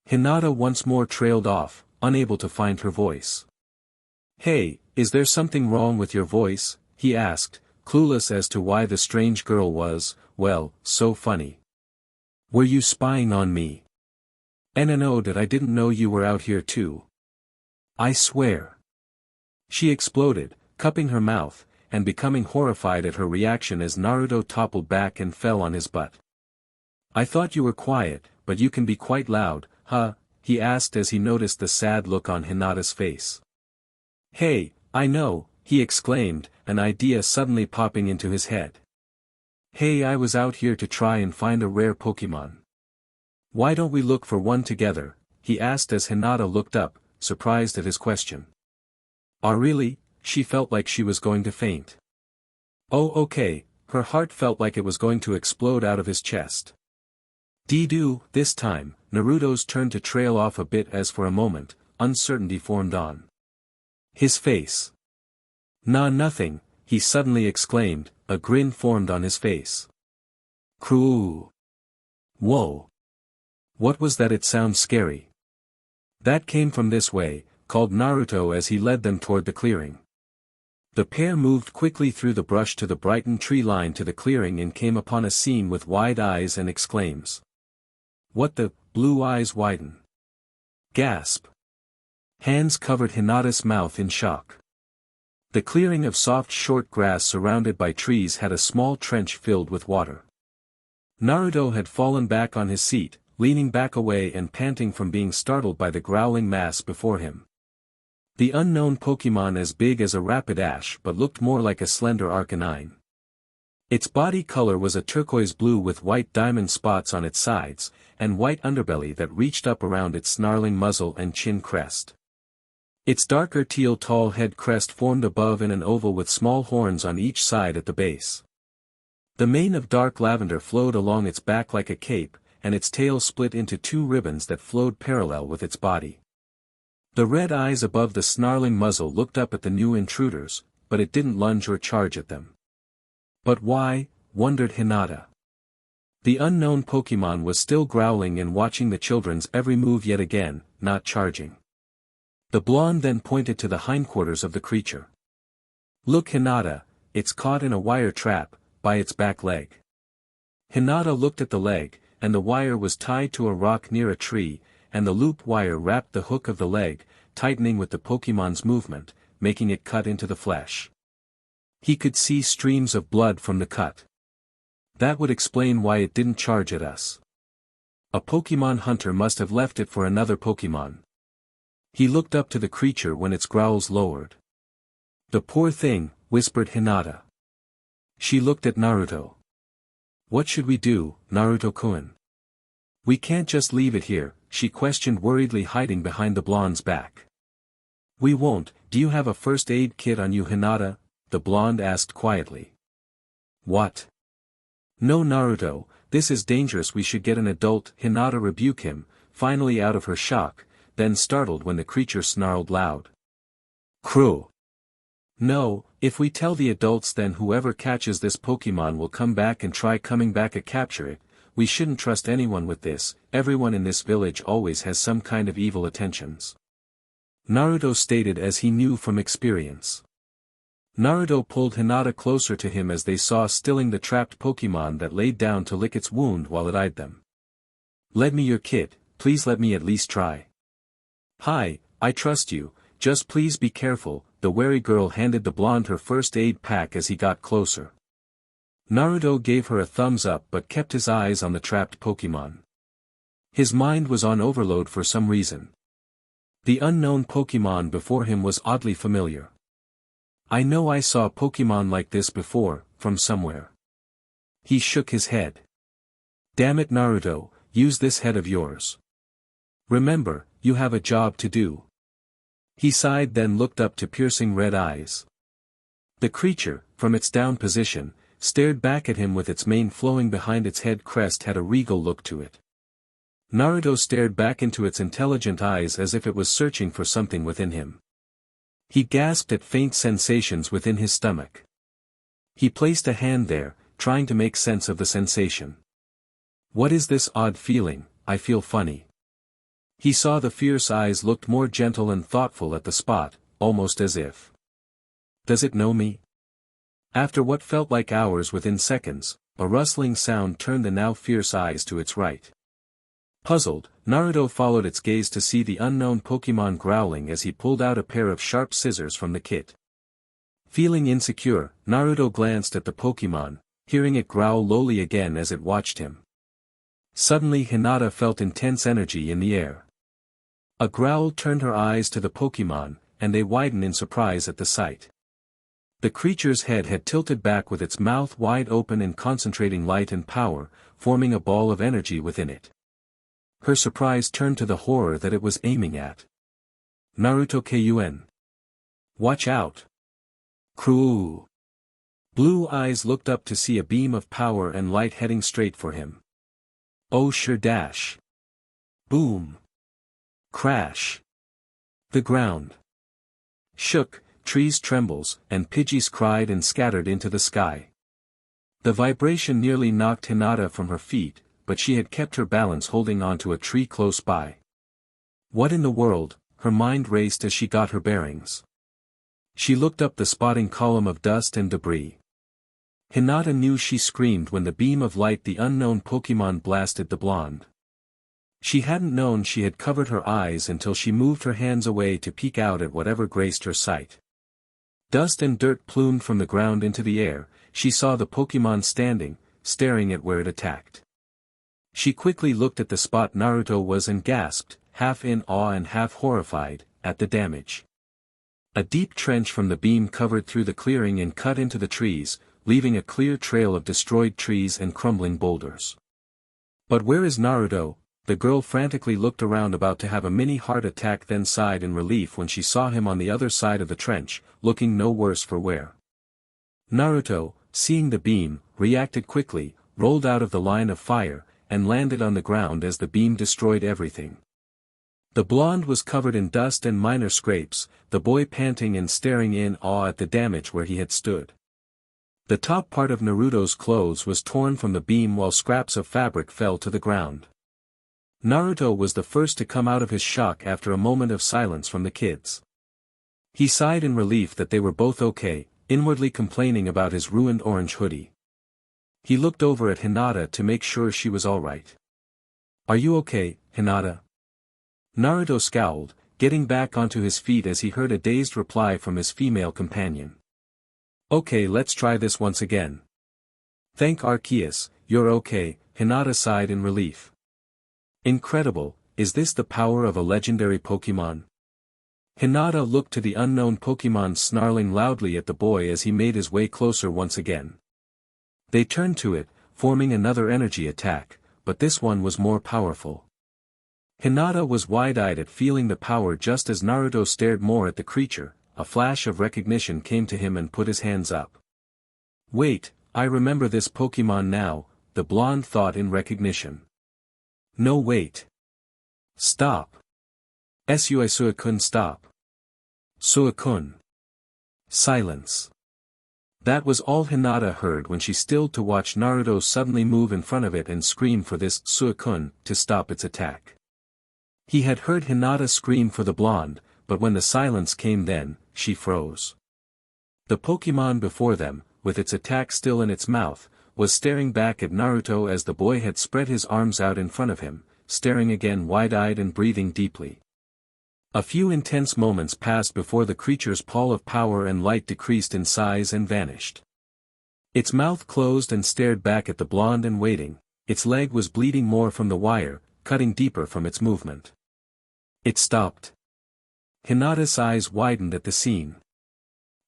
Speaker 1: Hinata once more trailed off, unable to find her voice. "Hey, is there something wrong with your voice?" he asked, clueless as to why the strange girl was, well, so funny. "Were you spying on me? No, that I didn't know you were out here too. I swear." She exploded, cupping her mouth, and becoming horrified at her reaction as Naruto toppled back and fell on his butt. "I thought you were quiet, but you can be quite loud, huh?" he asked as he noticed the sad look on Hinata's face. "Hey, I know," he exclaimed, an idea suddenly popping into his head. "Hey, I was out here to try and find a rare Pokemon. Why don't we look for one together?" he asked as Hinata looked up, surprised at his question. "Oh really?" She felt like she was going to faint. "Oh okay," her heart felt like it was going to explode out of his chest. Dee-doo, this time, Naruto's turned to trail off a bit as for a moment, uncertainty formed on his face. "Nah, nothing," he suddenly exclaimed, a grin formed on his face. "Crew. Whoa. What was that? It sounds scary." "That came from this way," called Naruto as he led them toward the clearing. The pair moved quickly through the brush to the brightened tree line to the clearing and came upon a scene with wide eyes and exclaims. "What the?" Blue eyes widen. Gasp. Hands covered Hinata's mouth in shock. The clearing of soft short grass surrounded by trees had a small trench filled with water. Naruto had fallen back on his seat, leaning back away and panting from being startled by the growling mass before him. The unknown Pokemon as big as a Rapidash but looked more like a slender Arcanine. Its body color was a turquoise blue with white diamond spots on its sides, and white underbelly that reached up around its snarling muzzle and chin crest. Its darker teal tall head crest formed above in an oval with small horns on each side at the base. The mane of dark lavender flowed along its back like a cape, and its tail split into two ribbons that flowed parallel with its body. The red eyes above the snarling muzzle looked up at the new intruders, but it didn't lunge or charge at them. But why, wondered Hinata. The unknown Pokemon was still growling and watching the children's every move yet again, not charging. The blonde then pointed to the hindquarters of the creature. "Look, Hinata, it's caught in a wire trap, by its back leg." Hinata looked at the leg, and the wire was tied to a rock near a tree, and the loop wire wrapped the hook of the leg, tightening with the Pokemon's movement, making it cut into the flesh. He could see streams of blood from the cut. That would explain why it didn't charge at us. A Pokemon hunter must have left it for another Pokemon. He looked up to the creature when its growls lowered. "The poor thing," whispered Hinata. She looked at Naruto. "What should we do, Naruto-kun? We can't just leave it here," she questioned worriedly, hiding behind the blonde's back. "We won't. Do you have a first aid kit on you, Hinata?" the blonde asked quietly. "What? No, Naruto, this is dangerous, we should get an adult." Hinata rebuked him, finally out of her shock, then startled when the creature snarled loud. "Crew! No, if we tell the adults then whoever catches this Pokemon will come back and try coming back to capture it. We shouldn't trust anyone with this, everyone in this village always has some kind of evil intentions," Naruto stated as he knew from experience. Naruto pulled Hinata closer to him as they saw stilling the trapped Pokemon that laid down to lick its wound while it eyed them. "Let me your kit, please let me at least try." "Hi, I trust you, just please be careful," the wary girl handed the blonde her first aid pack as he got closer. Naruto gave her a thumbs up but kept his eyes on the trapped Pokemon. His mind was on overload for some reason. The unknown Pokemon before him was oddly familiar. "I know I saw a Pokemon like this before, from somewhere." He shook his head. "Damn it Naruto, use this head of yours. Remember, you have a job to do." He sighed then looked up to piercing red eyes. The creature, from its down position, stared back at him with its mane flowing behind its head crest had a regal look to it. Naruto stared back into its intelligent eyes as if it was searching for something within him. He gasped at faint sensations within his stomach. He placed a hand there, trying to make sense of the sensation. "What is this odd feeling? I feel funny." He saw the fierce eyes looked more gentle and thoughtful at the spot, almost as if. "Does it know me?" After what felt like hours within seconds, a rustling sound turned the now fierce eyes to its right. Puzzled, Naruto followed its gaze to see the unknown Pokemon growling as he pulled out a pair of sharp scissors from the kit. Feeling insecure, Naruto glanced at the Pokemon, hearing it growl lowly again as it watched him. Suddenly Hinata felt intense energy in the air. A growl turned her eyes to the Pokemon, and they widened in surprise at the sight. The creature's head had tilted back with its mouth wide open and concentrating light and power, forming a ball of energy within it. Her surprise turned to the horror that it was aiming at. "Naruto Kun. Watch out. Crew." Blue eyes looked up to see a beam of power and light heading straight for him. "Oh sure dash." Boom. Crash. The ground shook, trees trembles, and Pidgeys cried and scattered into the sky. The vibration nearly knocked Hinata from her feet, but she had kept her balance holding onto a tree close by. What in the world? Her mind raced as she got her bearings. She looked up the spotting column of dust and debris. Hinata knew she screamed when the beam of light the unknown Pokemon blasted the blonde. She hadn't known she had covered her eyes until she moved her hands away to peek out at whatever graced her sight. Dust and dirt plumed from the ground into the air, she saw the Pokemon standing, staring at where it attacked. She quickly looked at the spot Naruto was and gasped, half in awe and half horrified, at the damage. A deep trench from the beam covered through the clearing and cut into the trees, leaving a clear trail of destroyed trees and crumbling boulders. "But where is Naruto?" The girl frantically looked around about to have a mini heart attack, then sighed in relief when she saw him on the other side of the trench, looking no worse for wear. Naruto, seeing the beam, reacted quickly, rolled out of the line of fire, and landed on the ground as the beam destroyed everything. The blonde was covered in dust and minor scrapes, the boy panting and staring in awe at the damage where he had stood. The top part of Naruto's clothes was torn from the beam while scraps of fabric fell to the ground. Naruto was the first to come out of his shock after a moment of silence from the kids. He sighed in relief that they were both okay, inwardly complaining about his ruined orange hoodie. He looked over at Hinata to make sure she was alright. "Are you okay, Hinata?" Naruto scowled, getting back onto his feet as he heard a dazed reply from his female companion. "Okay, let's try this once again." "Thank Arceus, you're okay," Hinata sighed in relief. "Incredible, is this the power of a legendary Pokemon?" Hinata looked to the unknown Pokemon snarling loudly at the boy as he made his way closer once again. They turned to it, forming another energy attack, but this one was more powerful. Hinata was wide-eyed at feeling the power just as Naruto stared more at the creature. A flash of recognition came to him and put his hands up. "Wait, I remember this Pokemon now," the blonde thought in recognition. No wait. Stop. Suakun stop. Suakun. Silence. That was all Hinata heard when she stilled to watch Naruto suddenly move in front of it and scream for this Suakun to stop its attack. He had heard Hinata scream for the blonde, but when the silence came then, she froze. The Pokemon before them, with its attack still in its mouth, was staring back at Naruto as the boy had spread his arms out in front of him, staring again wide-eyed and breathing deeply. A few intense moments passed before the creature's pall of power and light decreased in size and vanished. Its mouth closed and stared back at the blonde and waiting. Its leg was bleeding more from the wire, cutting deeper from its movement. It stopped. Hinata's eyes widened at the scene.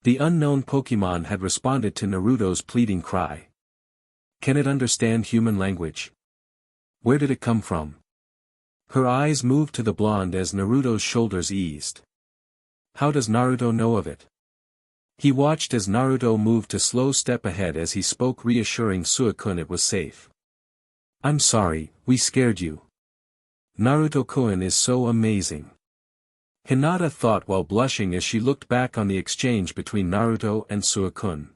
Speaker 1: The unknown Pokemon had responded to Naruto's pleading cry. Can it understand human language? Where did it come from? Her eyes moved to the blonde as Naruto's shoulders eased. How does Naruto know of it? He watched as Naruto moved a slow step ahead as he spoke, reassuring Suakun it was safe. I'm sorry, we scared you. Naruto-kun is so amazing. Hinata thought while blushing as she looked back on the exchange between Naruto and Suakun.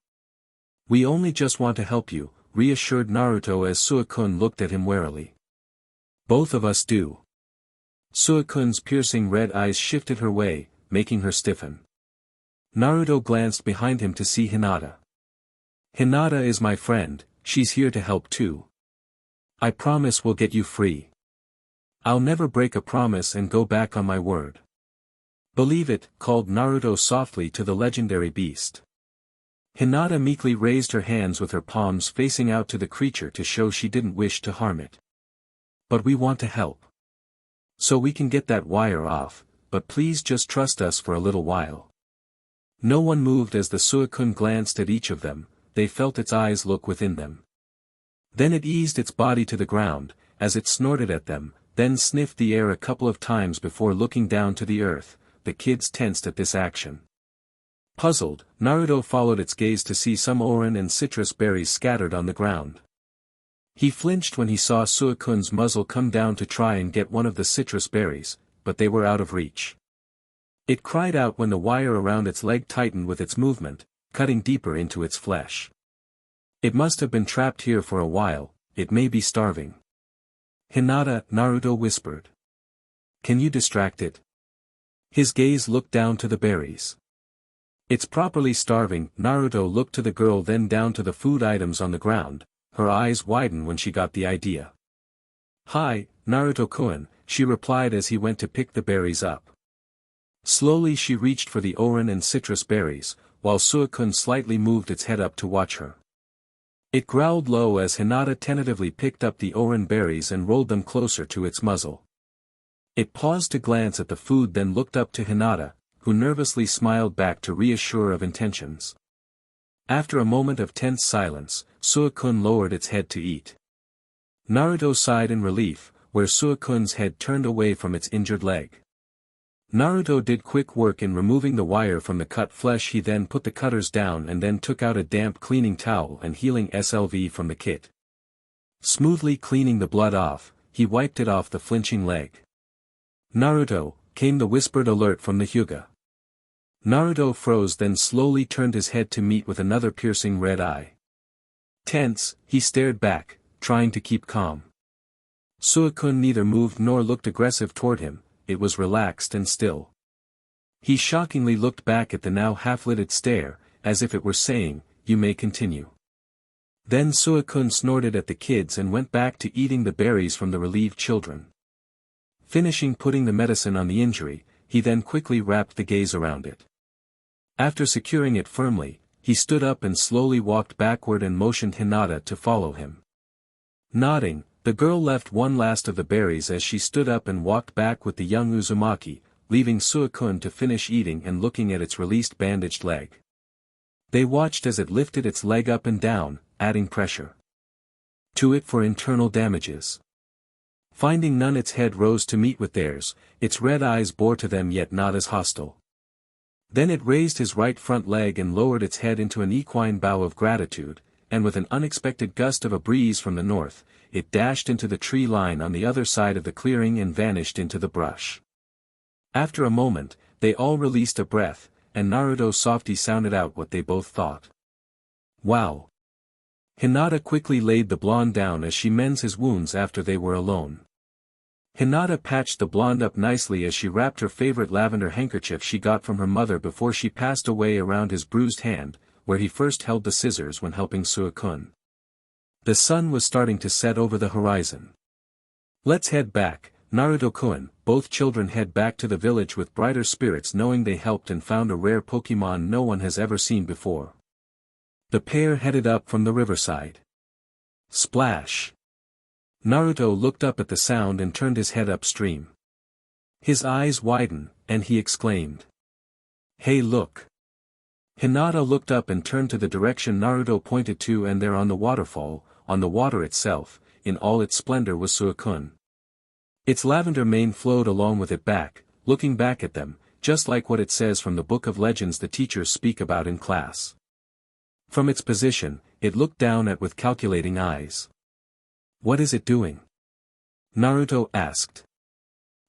Speaker 1: We only just want to help you, reassured Naruto as Suakun looked at him warily. Both of us do. Suakun's piercing red eyes shifted her way, making her stiffen. Naruto glanced behind him to see Hinata. Hinata is my friend, she's here to help too. I promise we'll get you free. I'll never break a promise and go back on my word. Believe it, called Naruto softly to the legendary beast. Hinata meekly raised her hands with her palms facing out to the creature to show she didn't wish to harm it. But we want to help. So we can get that wire off, but please just trust us for a little while. No one moved as the Suakun glanced at each of them, they felt its eyes look within them. Then it eased its body to the ground, as it snorted at them, then sniffed the air a couple of times before looking down to the earth. The kids tensed at this action. Puzzled, Naruto followed its gaze to see some oran and citrus berries scattered on the ground. He flinched when he saw Suakun's muzzle come down to try and get one of the citrus berries, but they were out of reach. It cried out when the wire around its leg tightened with its movement, cutting deeper into its flesh. It must have been trapped here for a while, it may be starving. Hinata, Naruto whispered. Can you distract it? His gaze looked down to the berries. It's properly starving. Naruto looked to the girl then down to the food items on the ground, her eyes widened when she got the idea. Hi, Naruto-kun, she replied as he went to pick the berries up. Slowly she reached for the oran and citrus berries, while Suakun slightly moved its head up to watch her. It growled low as Hinata tentatively picked up the oran berries and rolled them closer to its muzzle. It paused to glance at the food then looked up to Hinata, who nervously smiled back to reassure of intentions. After a moment of tense silence, Suakun lowered its head to eat. Naruto sighed in relief, where Suakun's head turned away from its injured leg. Naruto did quick work in removing the wire from the cut flesh. He then put the cutters down and then took out a damp cleaning towel and healing SLV from the kit. Smoothly cleaning the blood off, he wiped it off the flinching leg. Naruto, came the whispered alert from the Hyuga. Naruto froze then slowly turned his head to meet with another piercing red eye. Tense, he stared back, trying to keep calm. Suakun neither moved nor looked aggressive toward him, it was relaxed and still. He shockingly looked back at the now half-lidded stare, as if it were saying, you may continue. Then Suakun snorted at the kids and went back to eating the berries from the relieved children. Finishing putting the medicine on the injury, he then quickly wrapped the gaze around it. After securing it firmly, he stood up and slowly walked backward and motioned Hinata to follow him. Nodding, the girl left one last of the berries as she stood up and walked back with the young Uzumaki, leaving Suakun to finish eating and looking at its released bandaged leg. They watched as it lifted its leg up and down, adding pressure to it for internal damages. Finding none, its head rose to meet with theirs, its red eyes bore to them yet not as hostile. Then it raised his right front leg and lowered its head into an equine bow of gratitude, and with an unexpected gust of a breeze from the north, it dashed into the tree line on the other side of the clearing and vanished into the brush. After a moment, they all released a breath, and Naruto softly sounded out what they both thought. Wow! Hinata quickly laid the blonde down as she mends his wounds after they were alone. Hinata patched the blonde up nicely as she wrapped her favorite lavender handkerchief she got from her mother before she passed away around his bruised hand, where he first held the scissors when helping Suakun. The sun was starting to set over the horizon. Let's head back, Naruto-kun. Both children head back to the village with brighter spirits knowing they helped and found a rare Pokemon no one has ever seen before. The pair headed up from the riverside. Splash! Naruto looked up at the sound and turned his head upstream. His eyes widened, and he exclaimed. Hey look! Hinata looked up and turned to the direction Naruto pointed to, and there on the waterfall, on the water itself, in all its splendor was Suakun. Its lavender mane flowed along with it back, looking back at them, just like what it says from the book of legends the teachers speak about in class. From its position, it looked down at with calculating eyes. What is it doing? Naruto asked.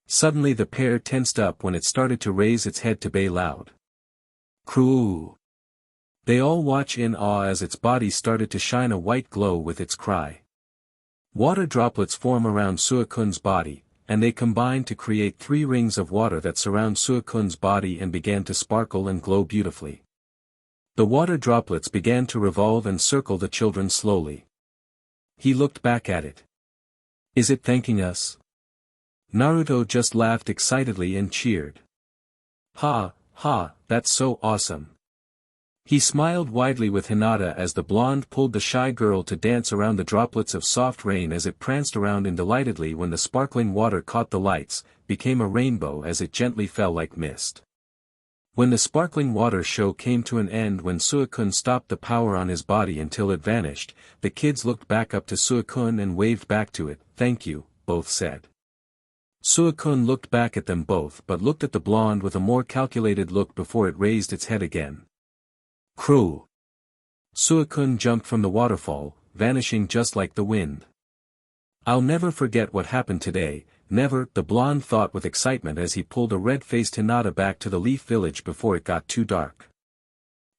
Speaker 1: Suddenly the pair tensed up when it started to raise its head to bay loud. Croo! They all watch in awe as its body started to shine a white glow with its cry. Water droplets form around Suakun's body, and they combine to create 3 rings of water that surround Suakun's body and began to sparkle and glow beautifully. The water droplets began to revolve and circle the children slowly. He looked back at it. Is it thanking us? Naruto just laughed excitedly and cheered. Ha, ha, that's so awesome. He smiled widely with Hinata as the blonde pulled the shy girl to dance around the droplets of soft rain as it pranced around and delightedly when the sparkling water caught the lights, became a rainbow as it gently fell like mist. When the sparkling water show came to an end when Suakun stopped the power on his body until it vanished, the kids looked back up to Suakun and waved back to it. Thank you, both said. Suakun looked back at them both but looked at the blonde with a more calculated look before it raised its head again. Crew! Suakun jumped from the waterfall, vanishing just like the wind. I'll never forget what happened today, never, the blonde thought with excitement as he pulled a red-faced Hinata back to the Leaf Village before it got too dark.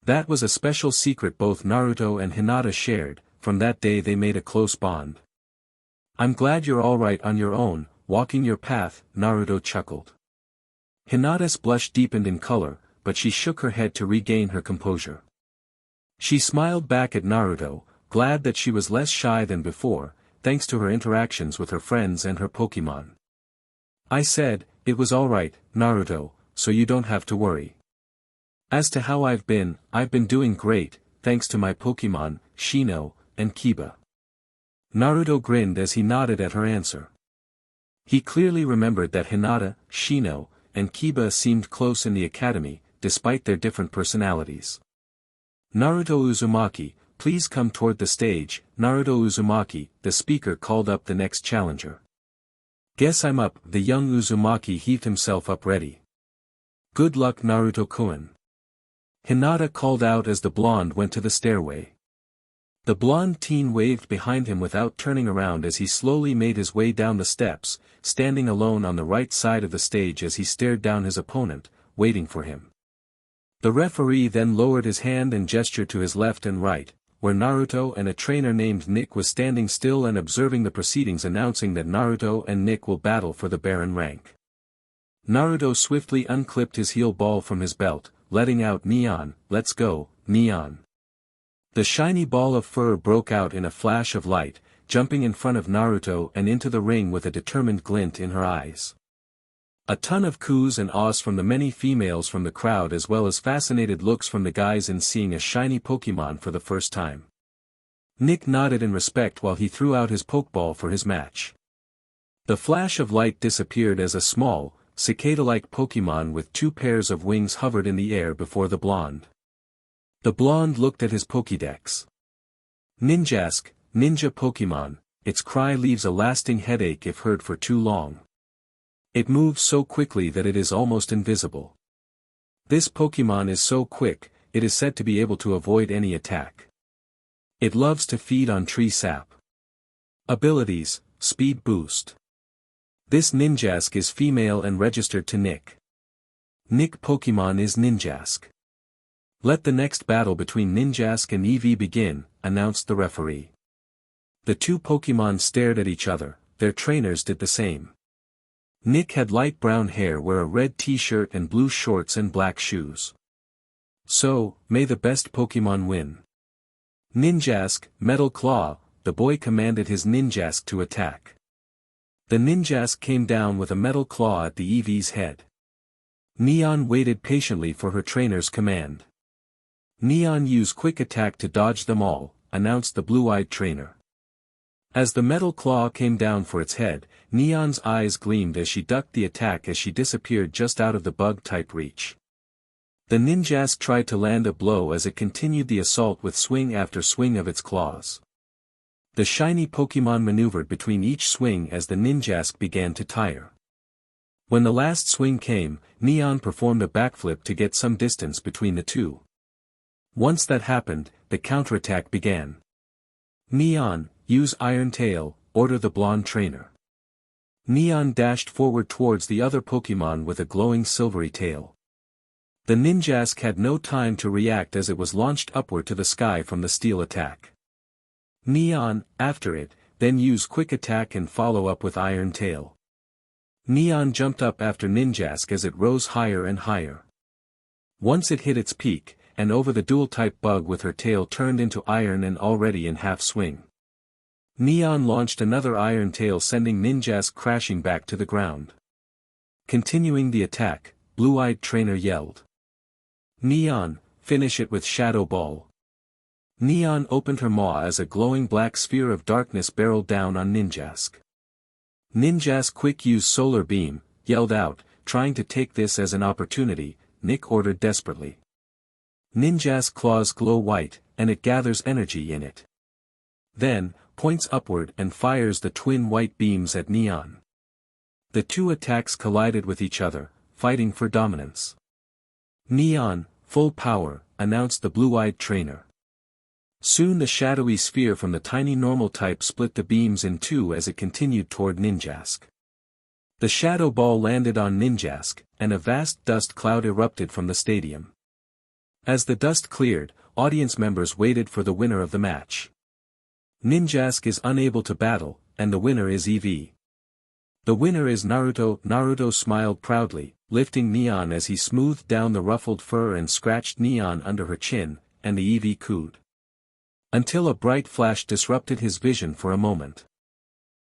Speaker 1: That was a special secret both Naruto and Hinata shared. From that day they made a close bond. I'm glad you're alright on your own, walking your path, Naruto chuckled. Hinata's blush deepened in color, but she shook her head to regain her composure. She smiled back at Naruto, glad that she was less shy than before, thanks to her interactions with her friends and her Pokemon. I said, it was alright, Naruto, so you don't have to worry. As to how I've been doing great, thanks to my Pokemon, Shino, and Kiba. Naruto grinned as he nodded at her answer. He clearly remembered that Hinata, Shino, and Kiba seemed close in the academy, despite their different personalities. Naruto Uzumaki, please come toward the stage. Naruto Uzumaki, the speaker called up the next challenger. Guess I'm up. The young Uzumaki heaved himself up ready. Good luck Naruto-kun. Hinata called out as the blonde went to the stairway. The blonde teen waved behind him without turning around as he slowly made his way down the steps, standing alone on the right side of the stage as he stared down his opponent, waiting for him. The referee then lowered his hand and gestured to his left and right, where Naruto and a trainer named Nick was standing still and observing the proceedings, announcing that Naruto and Nick will battle for the Baron rank. Naruto swiftly unclipped his heel ball from his belt, letting out Neon, let's go, Neon. The shiny ball of fur broke out in a flash of light, jumping in front of Naruto and into the ring with a determined glint in her eyes. A ton of coos and ahs from the many females from the crowd as well as fascinated looks from the guys in seeing a shiny Pokemon for the first time. Nick nodded in respect while he threw out his Pokeball for his match. The flash of light disappeared as a small, cicada-like Pokemon with 2 pairs of wings hovered in the air before the blonde. The blonde looked at his Pokédex. Ninjask, ninja Pokemon, its cry leaves a lasting headache if heard for too long. It moves so quickly that it is almost invisible. This Pokemon is so quick, it is said to be able to avoid any attack. It loves to feed on tree sap. Abilities, Speed Boost. This Ninjask is female and registered to Nick. Nick Pokemon is Ninjask. Let the next battle between Ninjask and Eevee begin, announced the referee. The two Pokemon stared at each other, their trainers did the same. Nick had light brown hair, wear a red t-shirt and blue shorts and black shoes. So, may the best Pokemon win. Ninjask, Metal Claw, the boy commanded his Ninjask to attack. The Ninjask came down with a Metal Claw at the Eevee's head. Neon waited patiently for her trainer's command. Neon use Quick Attack to dodge them all, announced the blue-eyed trainer. As the Metal Claw came down for its head, Neon's eyes gleamed as she ducked the attack as she disappeared just out of the bug-type reach. The Ninjask tried to land a blow as it continued the assault with swing after swing of its claws. The shiny Pokemon maneuvered between each swing as the Ninjask began to tire. When the last swing came, Neon performed a backflip to get some distance between the two. Once that happened, the counterattack began. Neon, use Iron Tail, ordered the blonde trainer. Neon dashed forward towards the other Pokemon with a glowing silvery tail. The Ninjask had no time to react as it was launched upward to the sky from the steel attack. Neon, after it, then used Quick Attack and follow up with Iron Tail. Neon jumped up after Ninjask as it rose higher and higher. Once it hit its peak, and over the dual-type bug with her tail turned into iron and already in half swing. Neon launched another Iron Tail sending Ninjask crashing back to the ground. Continuing the attack, Blue-Eyed Trainer yelled. Neon, finish it with Shadow Ball. Neon opened her maw as a glowing black sphere of darkness barreled down on Ninjask. Ninjask quick use Solar Beam, yelled out, trying to take this as an opportunity, Nick ordered desperately. Ninjask claws glow white, and it gathers energy in it. Then, points upward and fires the twin white beams at Neon. The two attacks collided with each other, fighting for dominance. Neon, full power, announced the blue-eyed trainer. Soon the shadowy sphere from the tiny normal type split the beams in two as it continued toward Ninjask. The shadow ball landed on Ninjask, and a vast dust cloud erupted from the stadium. As the dust cleared, audience members waited for the winner of the match. Ninjask is unable to battle, and the winner is Eevee. The winner is Naruto. Naruto smiled proudly, lifting Neon as he smoothed down the ruffled fur and scratched Neon under her chin, and the Eevee cooed. Until a bright flash disrupted his vision for a moment.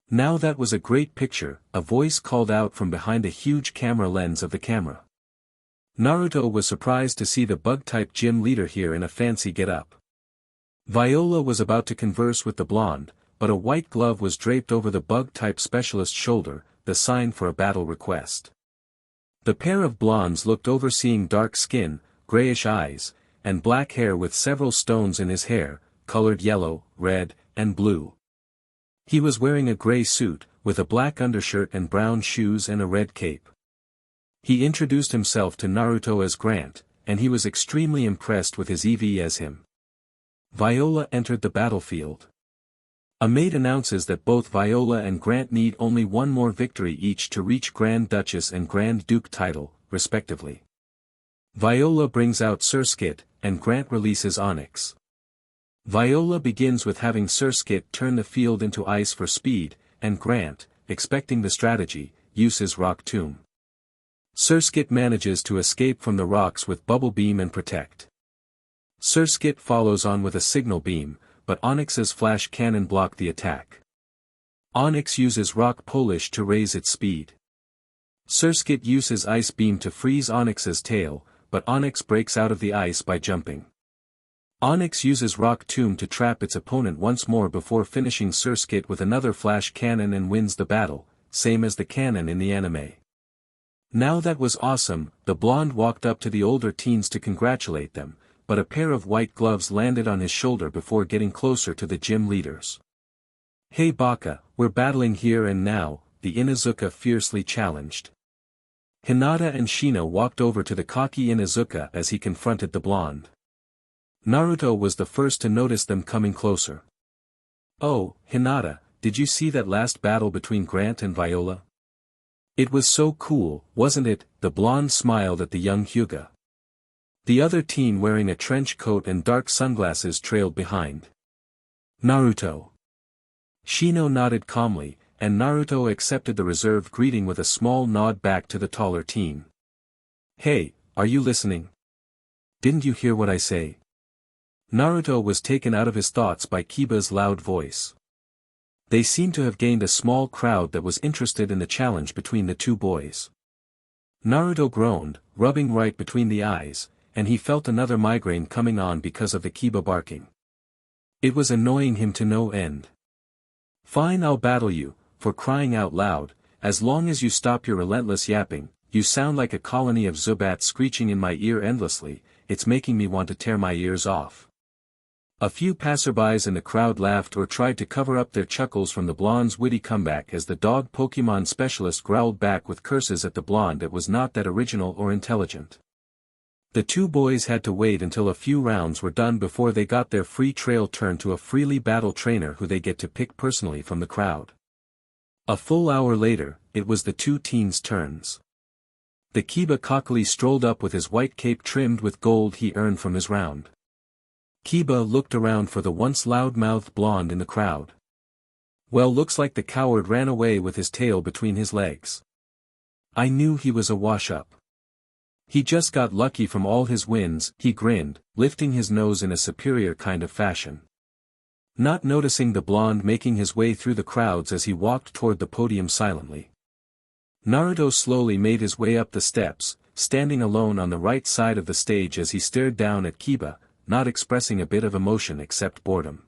Speaker 1: Now that was a great picture, a voice called out from behind a huge camera lens of the camera. Naruto was surprised to see the bug-type gym leader here in a fancy get-up. Viola was about to converse with the blonde, but a white glove was draped over the bug-type specialist's shoulder, the sign for a battle request. The pair of blondes looked over, seeing dark skin, grayish eyes, and black hair with several stones in his hair, colored yellow, red, and blue. He was wearing a gray suit, with a black undershirt and brown shoes and a red cape. He introduced himself to Naruto as Grant, and he was extremely impressed with his Eevee as him. Viola entered the battlefield. A maid announces that both Viola and Grant need only one more victory each to reach Grand Duchess and Grand Duke title, respectively. Viola brings out Surskit, and Grant releases Onyx. Viola begins with having Surskit turn the field into ice for speed, and Grant, expecting the strategy, uses Rock Tomb. Surskit manages to escape from the rocks with Bubble Beam and Protect. Surskit follows on with a Signal Beam, but Onyx's Flash Cannon block the attack. Onyx uses Rock Polish to raise its speed. Surskit uses Ice Beam to freeze Onyx's tail, but Onyx breaks out of the ice by jumping. Onyx uses Rock Tomb to trap its opponent once more before finishing Surskit with another Flash Cannon and wins the battle, same as the cannon in the anime. Now that was awesome. The blonde walked up to the older teens to congratulate them, but a pair of white gloves landed on his shoulder before getting closer to the gym leaders. "Hey Baka, we're battling here and now," the Inuzuka fiercely challenged. Hinata and Shina walked over to the cocky Inuzuka as he confronted the blonde. Naruto was the first to notice them coming closer. "Oh, Hinata, did you see that last battle between Grant and Viola? It was so cool, wasn't it?" The blonde smiled at the young Hyuga. The other teen wearing a trench coat and dark sunglasses trailed behind. "Naruto." Shino nodded calmly, and Naruto accepted the reserved greeting with a small nod back to the taller teen. "Hey, are you listening? Didn't you hear what I say?" Naruto was taken out of his thoughts by Kiba's loud voice. They seemed to have gained a small crowd that was interested in the challenge between the two boys. Naruto groaned, rubbing right between the eyes, and he felt another migraine coming on because of the Kiba barking. It was annoying him to no end. "Fine, I'll battle you, for crying out loud, as long as you stop your relentless yapping. You sound like a colony of Zubats screeching in my ear endlessly, it's making me want to tear my ears off." A few passerbys in the crowd laughed or tried to cover up their chuckles from the blonde's witty comeback as the dog Pokemon specialist growled back with curses at the blonde that was not that original or intelligent. The two boys had to wait until a few rounds were done before they got their free trail turn to a freely battle trainer who they get to pick personally from the crowd. A full hour later, it was the two teens' turns. The Kiba cockily strolled up with his white cape trimmed with gold he earned from his round. Kiba looked around for the once loud-mouthed blonde in the crowd. "Well, looks like the coward ran away with his tail between his legs. I knew he was a wash-up. He just got lucky from all his wins," he grinned, lifting his nose in a superior kind of fashion. Not noticing the blonde making his way through the crowds as he walked toward the podium silently. Naruto slowly made his way up the steps, standing alone on the right side of the stage as he stared down at Kiba, not expressing a bit of emotion except boredom.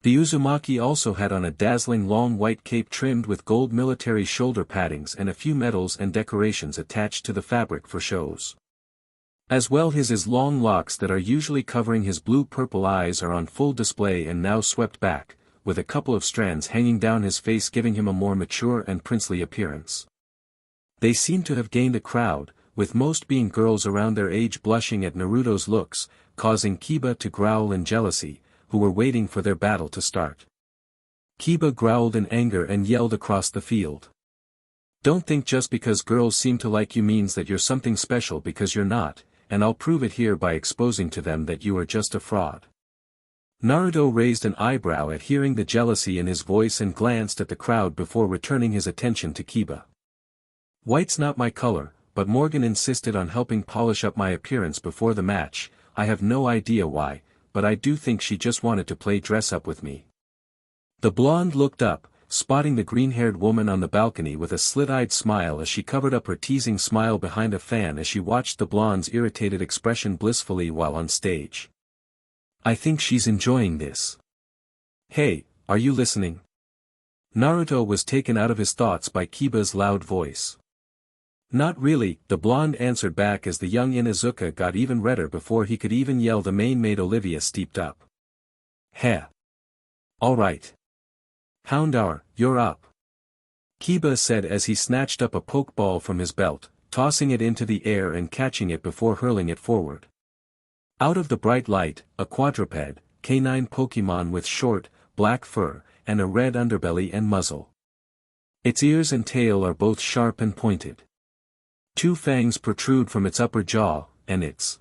Speaker 1: The Uzumaki also had on a dazzling long white cape trimmed with gold military shoulder paddings and a few medals and decorations attached to the fabric for shows. As well, his long locks that are usually covering his blue-purple eyes are on full display and now swept back, with a couple of strands hanging down his face giving him a more mature and princely appearance. They seemed to have gained a crowd, with most being girls around their age blushing at Naruto's looks, causing Kiba to growl in jealousy, who were waiting for their battle to start. Kiba growled in anger and yelled across the field. "Don't think just because girls seem to like you means that you're something special, because you're not, and I'll prove it here by exposing to them that you are just a fraud." Naruto raised an eyebrow at hearing the jealousy in his voice and glanced at the crowd before returning his attention to Kiba. "White's not my color, but Morgan insisted on helping polish up my appearance before the match. I have no idea why, but I do think she just wanted to play dress-up with me." The blonde looked up, spotting the green-haired woman on the balcony with a slit-eyed smile as she covered up her teasing smile behind a fan as she watched the blonde's irritated expression blissfully while on stage. "I think she's enjoying this. Hey, are you listening?" Naruto was taken out of his thoughts by Kiba's loud voice. "Not really," the blonde answered back as the young Inuzuka got even redder before he could even yell. The main maid Olivia stepped up. "Heh. All right. Houndour, you're up," Kiba said as he snatched up a pokeball from his belt, tossing it into the air and catching it before hurling it forward. Out of the bright light, a quadruped, canine Pokemon with short, black fur, and a red underbelly and muzzle. Its ears and tail are both sharp and pointed. Two fangs protrude from its upper jaw, and its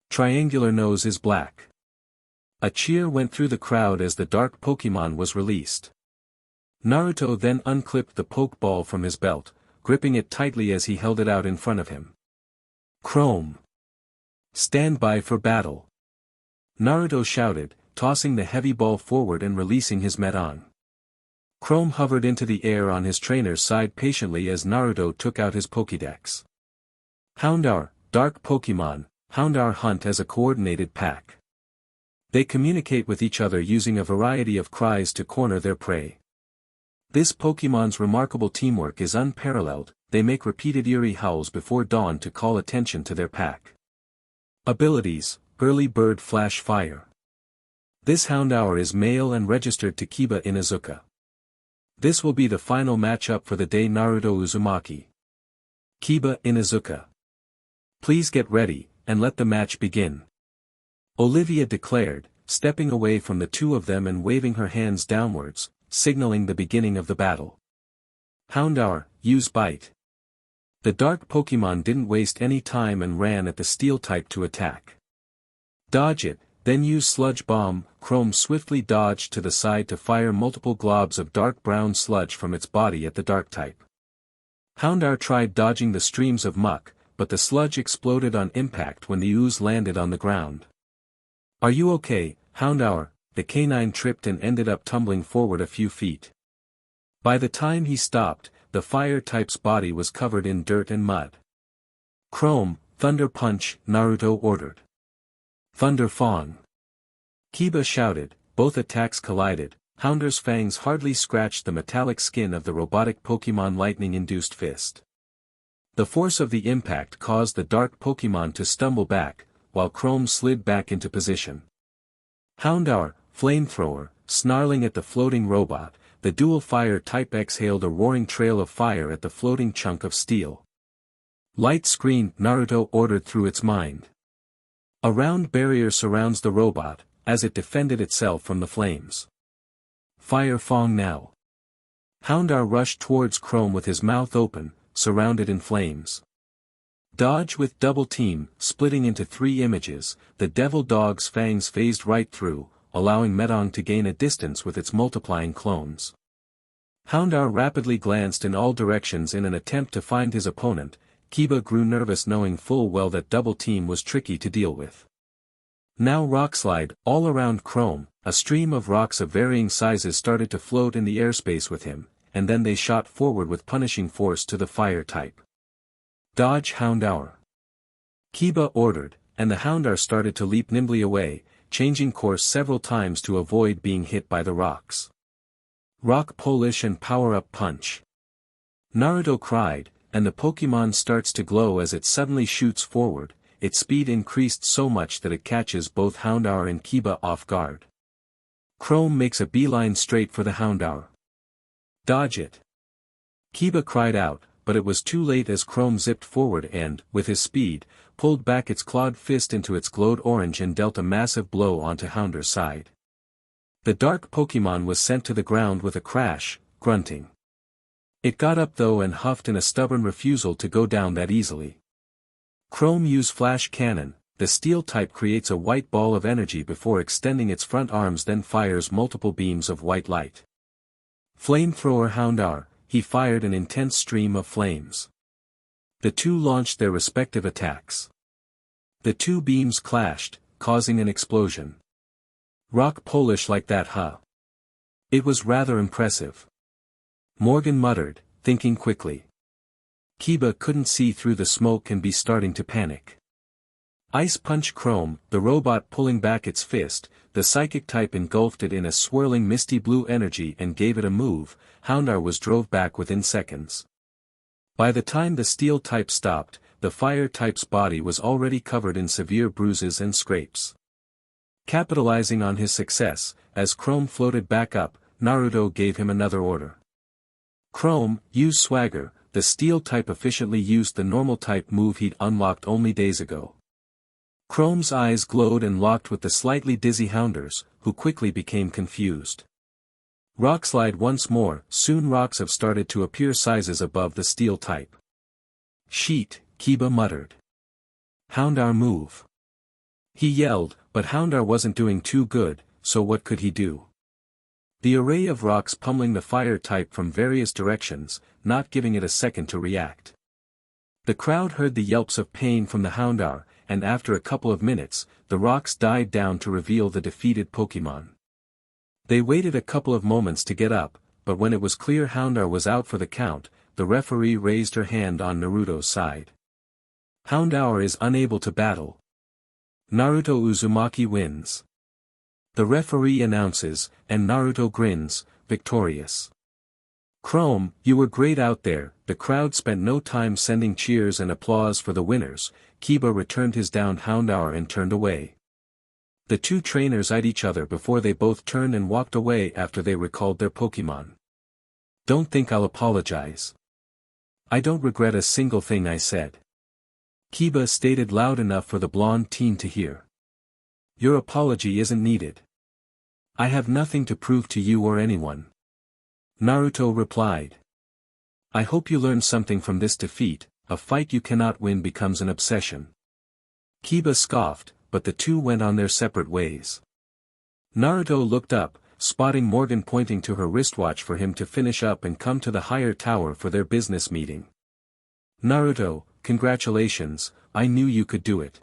Speaker 1: triangular nose is black. A cheer went through the crowd as the dark Pokemon was released. Naruto then unclipped the Pokeball from his belt, gripping it tightly as he held it out in front of him. "Chrome! Stand by for battle!" Naruto shouted, tossing the heavy ball forward and releasing his Meton. Chrome hovered into the air on his trainer's side patiently as Naruto took out his Pokédex. Houndour, dark Pokemon, Houndour hunt as a coordinated pack. They communicate with each other using a variety of cries to corner their prey. This Pokemon's remarkable teamwork is unparalleled. They make repeated eerie howls before dawn to call attention to their pack. Abilities, Early Bird Flash Fire. This Houndour is male and registered to Kiba Inuzuka. This will be the final matchup for the day. Naruto Uzumaki. Kiba Inuzuka. Please get ready, and let the match begin. Olivia declared, stepping away from the two of them and waving her hands downwards, signaling the beginning of the battle. Houndour, use bite. The dark Pokemon didn't waste any time and ran at the steel type to attack. Dodge it, then use Sludge Bomb. Chrome swiftly dodged to the side to fire multiple globs of dark brown sludge from its body at the dark type. Houndour tried dodging the streams of muck, but the sludge exploded on impact when the ooze landed on the ground. Are you okay, Houndour? The canine tripped and ended up tumbling forward a few feet. By the time he stopped, the fire type's body was covered in dirt and mud. Chrome, Thunder Punch, Naruto ordered. Thunder Fang. Kiba shouted, both attacks collided. Houndour's fangs hardly scratched the metallic skin of the robotic Pokemon lightning-induced fist. The force of the impact caused the dark Pokemon to stumble back, while Chrome slid back into position. Houndour, Flamethrower, snarling at the floating robot, the dual fire type exhaled a roaring trail of fire at the floating chunk of steel. Light Screen, Naruto ordered through its mind. A round barrier surrounds the robot, as it defended itself from the flames. Fire Fang now. Houndour rushed towards Chrome with his mouth open, surrounded in flames. Dodge with Double Team, splitting into 3 images, the devil dog's fangs phased right through, allowing Metong to gain a distance with its multiplying clones. Houndour rapidly glanced in all directions in an attempt to find his opponent. Kiba grew nervous knowing full well that Double Team was tricky to deal with. Now Rockslide, all around Chrome, a stream of rocks of varying sizes started to float in the airspace with him, and then they shot forward with punishing force to the fire type. Dodge Houndour. Kiba ordered, and the Houndour started to leap nimbly away, changing course several times to avoid being hit by the rocks. Rock Polish and Power-Up Punch. Naruto cried, and the Pokemon starts to glow as it suddenly shoots forward. Its speed increased so much that it catches both Houndour and Kiba off guard. Chrome makes a beeline straight for the Houndour. Dodge it. Kiba cried out, but it was too late as Chrome zipped forward and, with his speed, pulled back its clawed fist into its glowed orange and dealt a massive blow onto Houndour's side. The dark Pokemon was sent to the ground with a crash, grunting. It got up though and huffed in a stubborn refusal to go down that easily. Chrome used Flash Cannon. The steel type creates a white ball of energy before extending its front arms, then fires multiple beams of white light. Flamethrower Houndour, he fired an intense stream of flames. The two launched their respective attacks. The two beams clashed, causing an explosion. Rock Polish like that, huh? It was rather impressive. Morgan muttered, thinking quickly. Kiba couldn't see through the smoke and be starting to panic. Ice Punch Chrome, the robot pulling back its fist, the psychic type engulfed it in a swirling misty blue energy and gave it a move. Houndour was drove back within seconds. By the time the steel type stopped, the fire type's body was already covered in severe bruises and scrapes. Capitalizing on his success, as Chrome floated back up, Naruto gave him another order. Chrome, use Swagger. The steel type efficiently used the normal type move he'd unlocked only days ago. Chrome's eyes glowed and locked with the slightly dizzy Houndour's, who quickly became confused. Rockslide once more. Soon rocks have started to appear sizes above the steel type. Sheet, Kiba muttered. Houndour move. He yelled, but Houndour wasn't doing too good, so what could he do? The array of rocks pummeling the fire type from various directions, not giving it a second to react. The crowd heard the yelps of pain from the Houndour, and after a couple of minutes, the rocks died down to reveal the defeated Pokemon. They waited a couple of moments to get up, but when it was clear Houndour was out for the count, the referee raised her hand on Naruto's side. Houndour is unable to battle. Naruto Uzumaki wins. The referee announces, and Naruto grins, victorious. Chrome, you were great out there. The crowd spent no time sending cheers and applause for the winners. Kiba returned his downed Houndour and turned away. The two trainers eyed each other before they both turned and walked away after they recalled their Pokemon. Don't think I'll apologize. I don't regret a single thing I said. Kiba stated loud enough for the blonde teen to hear. Your apology isn't needed. I have nothing to prove to you or anyone. Naruto replied. I hope you learned something from this defeat. A fight you cannot win becomes an obsession. Kiba scoffed, but the two went on their separate ways. Naruto looked up, spotting Morgan pointing to her wristwatch for him to finish up and come to the higher tower for their business meeting. Naruto, congratulations, I knew you could do it.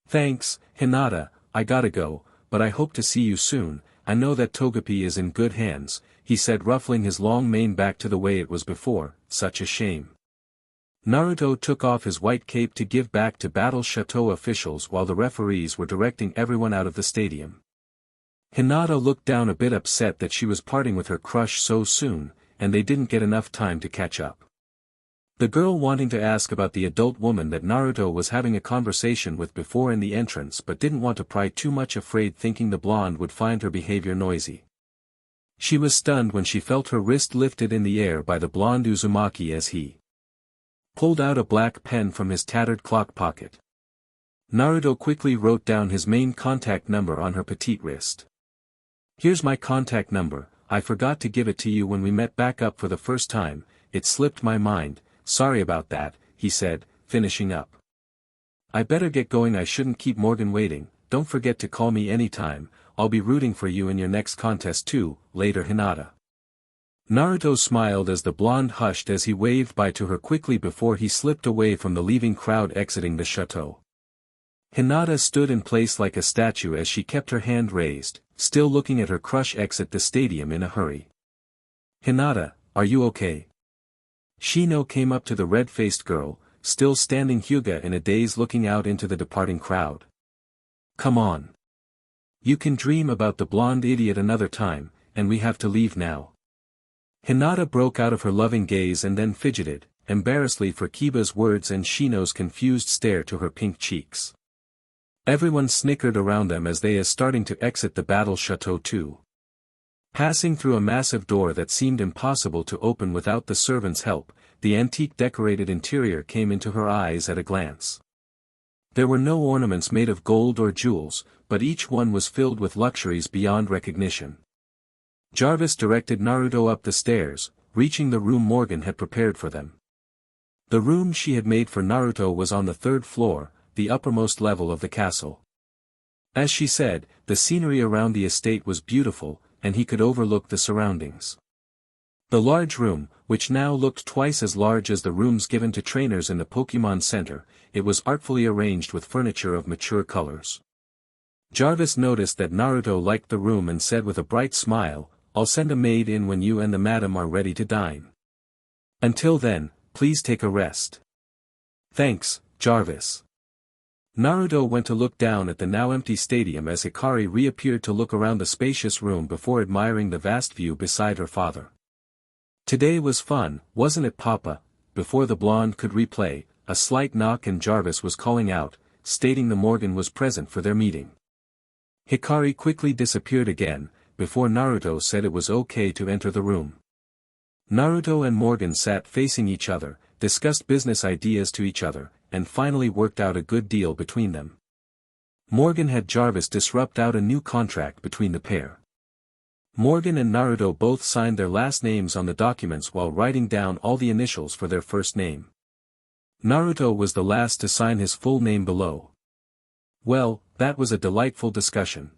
Speaker 1: Thanks, Hinata, I gotta go, but I hope to see you soon. I know that Togepi is in good hands, he said, ruffling his long mane back to the way it was before. Such a shame. Naruto took off his white cape to give back to Battle Chateau officials while the referees were directing everyone out of the stadium. Hinata looked down a bit upset that she was parting with her crush so soon, and they didn't get enough time to catch up. The girl wanting to ask about the adult woman that Naruto was having a conversation with before in the entrance but didn't want to pry too much, afraid thinking the blonde would find her behavior noisy. She was stunned when she felt her wrist lifted in the air by the blonde Uzumaki as he pulled out a black pen from his tattered clock pocket. Naruto quickly wrote down his main contact number on her petite wrist. Here's my contact number, I forgot to give it to you when we met back up for the first time, it slipped my mind, sorry about that, he said, finishing up. I better get going, I shouldn't keep Morgan waiting, don't forget to call me anytime, I'll be rooting for you in your next contest too, later Hinata. Naruto smiled as the blonde hushed as he waved bye to her quickly before he slipped away from the leaving crowd exiting the chateau. Hinata stood in place like a statue as she kept her hand raised, still looking at her crush exit the stadium in a hurry. Hinata, are you okay? Shino came up to the red-faced girl, still standing Hyuga in a daze looking out into the departing crowd. Come on. You can dream about the blonde idiot another time, and we have to leave now. Hinata broke out of her loving gaze and then fidgeted, embarrassedly for Kiba's words and Shino's confused stare to her pink cheeks. Everyone snickered around them as they is starting to exit the battle chateau too. Passing through a massive door that seemed impossible to open without the servants' help, the antique decorated interior came into her eyes at a glance. There were no ornaments made of gold or jewels, but each one was filled with luxuries beyond recognition. Jarvis directed Naruto up the stairs, reaching the room Morgan had prepared for them. The room she had made for Naruto was on the third floor, the uppermost level of the castle. As she said, the scenery around the estate was beautiful, and he could overlook the surroundings. The large room, which now looked twice as large as the rooms given to trainers in the Pokemon Center, it was artfully arranged with furniture of mature colors. Jarvis noticed that Naruto liked the room and said with a bright smile, I'll send a maid in when you and the madam are ready to dine. Until then, please take a rest. Thanks, Jarvis. Naruto went to look down at the now empty stadium as Hikari reappeared to look around the spacious room before admiring the vast view beside her father. Today was fun, wasn't it, Papa? Before the blonde could replay, a slight knock and Jarvis was calling out, stating the Morgan was present for their meeting. Hikari quickly disappeared again, before Naruto said it was okay to enter the room. Naruto and Morgan sat facing each other, discussed business ideas to each other, and finally worked out a good deal between them. Morgan had Jarvis disrupt out a new contract between the pair. Morgan and Naruto both signed their last names on the documents while writing down all the initials for their first name. Naruto was the last to sign his full name below. Well, that was a delightful discussion.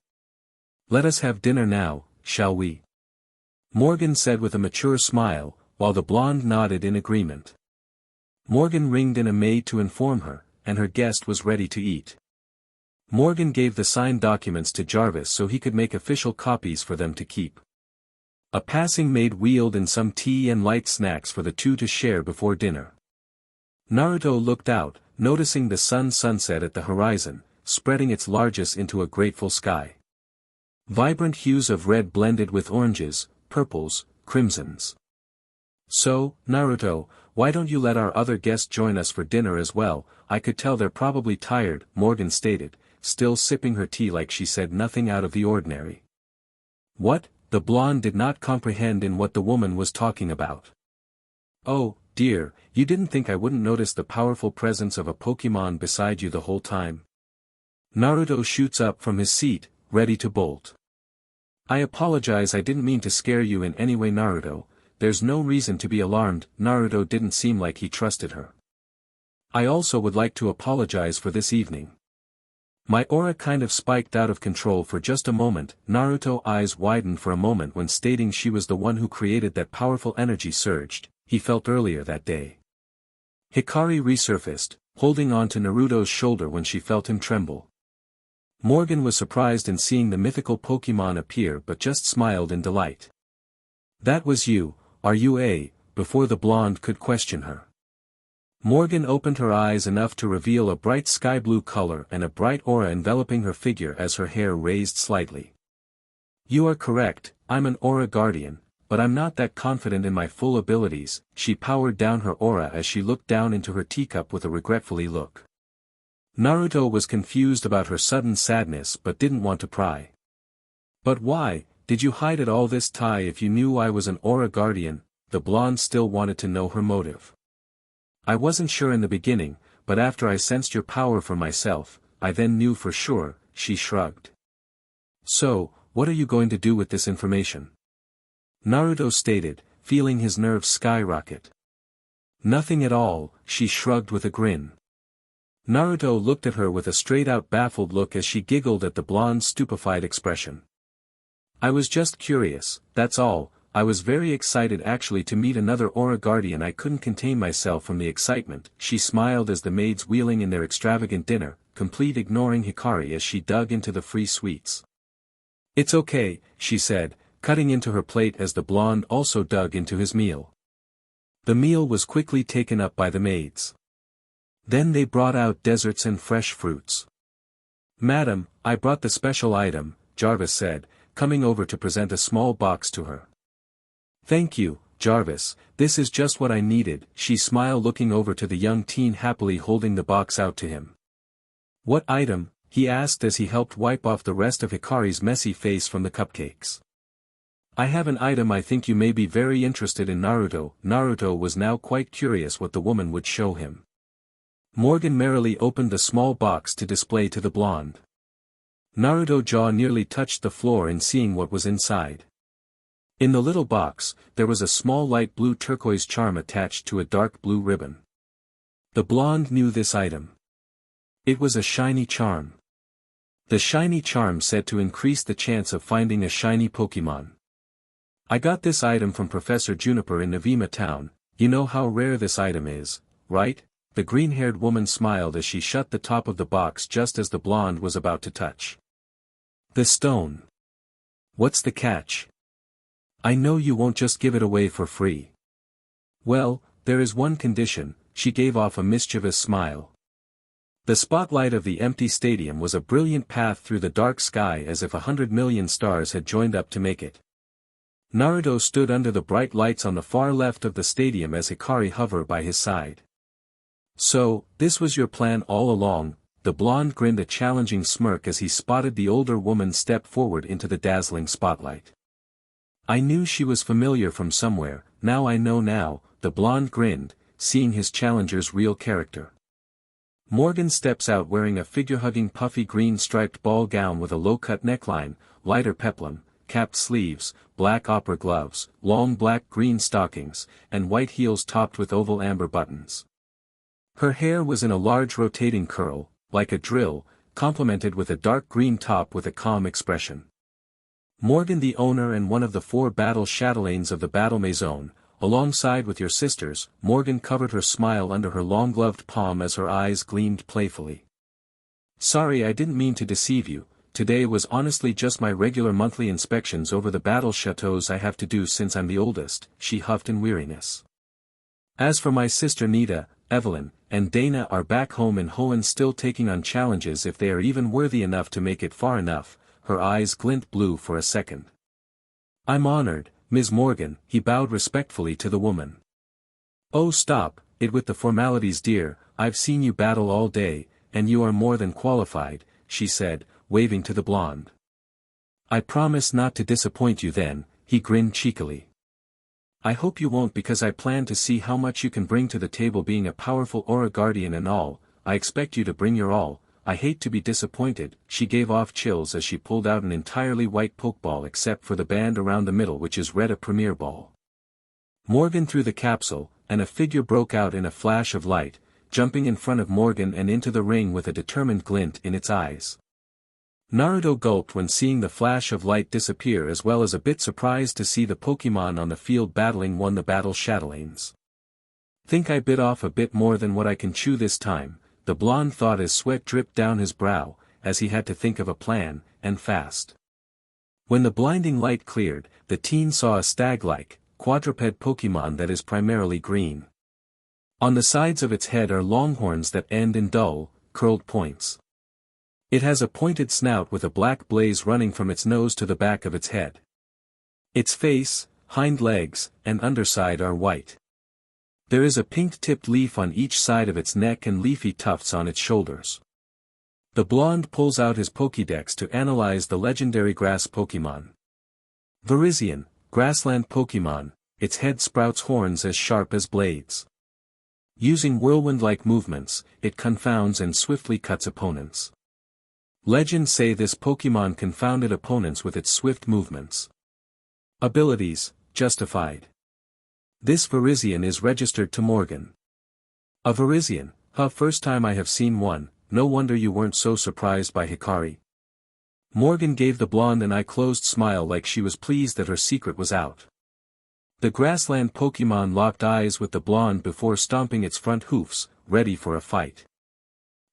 Speaker 1: Let us have dinner now, shall we? Morgan said with a mature smile, while the blonde nodded in agreement. Morgan ringed in a maid to inform her, and her guest was ready to eat. Morgan gave the signed documents to Jarvis so he could make official copies for them to keep. A passing maid wheeled in some tea and light snacks for the two to share before dinner. Naruto looked out, noticing the sunset at the horizon, spreading its largest into a grateful sky. Vibrant hues of red blended with oranges, purples, crimsons. So, Naruto, why don't you let our other guests join us for dinner as well? I could tell they're probably tired, Morgan stated, still sipping her tea like she said nothing out of the ordinary. What? The blonde did not comprehend in what the woman was talking about. Oh, dear, you didn't think I wouldn't notice the powerful presence of a Pokemon beside you the whole time? Naruto shoots up from his seat, ready to bolt. I apologize, I didn't mean to scare you in any way, Naruto. There's no reason to be alarmed. Naruto didn't seem like he trusted her. I also would like to apologize for this evening. My aura kind of spiked out of control for just a moment. Naruto's eyes widened for a moment when stating she was the one who created that powerful energy surged he felt earlier that day. Hikari resurfaced, holding on to Naruto's shoulder when she felt him tremble. Morgan was surprised in seeing the mythical Pokemon appear but just smiled in delight. That was you, are you a? Before the blonde could question her. Morgan opened her eyes enough to reveal a bright sky blue color and a bright aura enveloping her figure as her hair raised slightly. You are correct, I'm an aura guardian, but I'm not that confident in my full abilities. She powered down her aura as she looked down into her teacup with a regretfully look. Naruto was confused about her sudden sadness but didn't want to pry. But why, did you hide it all this time if you knew I was an aura guardian? The blonde still wanted to know her motive. I wasn't sure in the beginning, but after I sensed your power for myself, I then knew for sure, she shrugged. So, what are you going to do with this information? Naruto stated, feeling his nerves skyrocket. Nothing at all, she shrugged with a grin. Naruto looked at her with a straight-out baffled look as she giggled at the blonde's stupefied expression. I was just curious, that's all. I was very excited actually to meet another aura guardian. I couldn't contain myself from the excitement. She smiled as the maids wheeling in their extravagant dinner, complete ignoring Hikari as she dug into the free sweets. It's okay, she said, cutting into her plate as the blonde also dug into his meal. The meal was quickly taken up by the maids. Then they brought out desserts and fresh fruits. Madam, I brought the special item, Jarvis said, coming over to present a small box to her. Thank you, Jarvis, this is just what I needed, she smiled looking over to the young teen happily holding the box out to him. What item? He asked as he helped wipe off the rest of Hikari's messy face from the cupcakes. I have an item I think you may be very interested in. Naruto was now quite curious what the woman would show him. Morgan merrily opened the small box to display to the blonde. Naruto's jaw nearly touched the floor in seeing what was inside. In the little box, there was a small light blue turquoise charm attached to a dark blue ribbon. The blonde knew this item. It was a shiny charm. The shiny charm said to increase the chance of finding a shiny Pokemon. I got this item from Professor Juniper in Navima Town. You know how rare this item is, right? The green-haired woman smiled as she shut the top of the box just as the blonde was about to touch. The stone. What's the catch? I know you won't just give it away for free. Well, there is one condition, she gave off a mischievous smile. The spotlight of the empty stadium was a brilliant path through the dark sky as if 100 million stars had joined up to make it. Naruto stood under the bright lights on the far left of the stadium as Hikari hovered by his side. So, this was your plan all along? The blonde grinned a challenging smirk as he spotted the older woman step forward into the dazzling spotlight. I knew she was familiar from somewhere, now I know, the blonde grinned, seeing his challenger's real character. Morgan steps out wearing a figure-hugging puffy green striped ball gown with a low-cut neckline, lighter peplum, capped sleeves, black opera gloves, long black-green stockings, and white heels topped with oval amber buttons. Her hair was in a large rotating curl, like a drill, complemented with a dark green top with a calm expression. Morgan, the owner and one of the 4 battle chatelaines of the Battle Maison, alongside with your sisters. Morgan covered her smile under her long-gloved palm as her eyes gleamed playfully. Sorry, I didn't mean to deceive you. Today was honestly just my regular monthly inspections over the battle chateaus I have to do since I'm the oldest, she huffed in weariness. As for my sister Nita, Evelyn, and Dana are back home in Hoenn still taking on challenges if they are even worthy enough to make it far enough. Her eyes glint blue for a second. I'm honored, Ms. Morgan, he bowed respectfully to the woman. Oh, stop it with the formalities, dear, I've seen you battle all day, and you are more than qualified, she said, waving to the blonde. I promise not to disappoint you then, he grinned cheekily. I hope you won't, because I plan to see how much you can bring to the table being a powerful aura guardian and all. I expect you to bring your all. I hate to be disappointed." She gave off chills as she pulled out an entirely white Pokeball except for the band around the middle, which is red, a Premier Ball. Morgan threw the capsule, and a figure broke out in a flash of light, jumping in front of Morgan and into the ring with a determined glint in its eyes. Naruto gulped when seeing the flash of light disappear, as well as a bit surprised to see the Pokemon on the field battling won the battle. Chatelaines. "Think I bit off a bit more than what I can chew this time," the blonde thought as sweat dripped down his brow, as he had to think of a plan, and fast. When the blinding light cleared, the teen saw a stag-like, quadruped Pokemon that is primarily green. On the sides of its head are long horns that end in dull, curled points. It has a pointed snout with a black blaze running from its nose to the back of its head. Its face, hind legs, and underside are white. There is a pink-tipped leaf on each side of its neck and leafy tufts on its shoulders. The blonde pulls out his Pokédex to analyze the legendary grass Pokemon. Virizion, grassland Pokemon, its head sprouts horns as sharp as blades. Using whirlwind-like movements, it confounds and swiftly cuts opponents. Legends say this Pokemon confounded opponents with its swift movements. Abilities, justified. This Virizion is registered to Morgan. A Virizion, huh? First time I have seen one, no wonder you weren't so surprised by Hikari. Morgan gave the blonde an eye-closed smile like she was pleased that her secret was out. The grassland Pokemon locked eyes with the blonde before stomping its front hoofs, ready for a fight.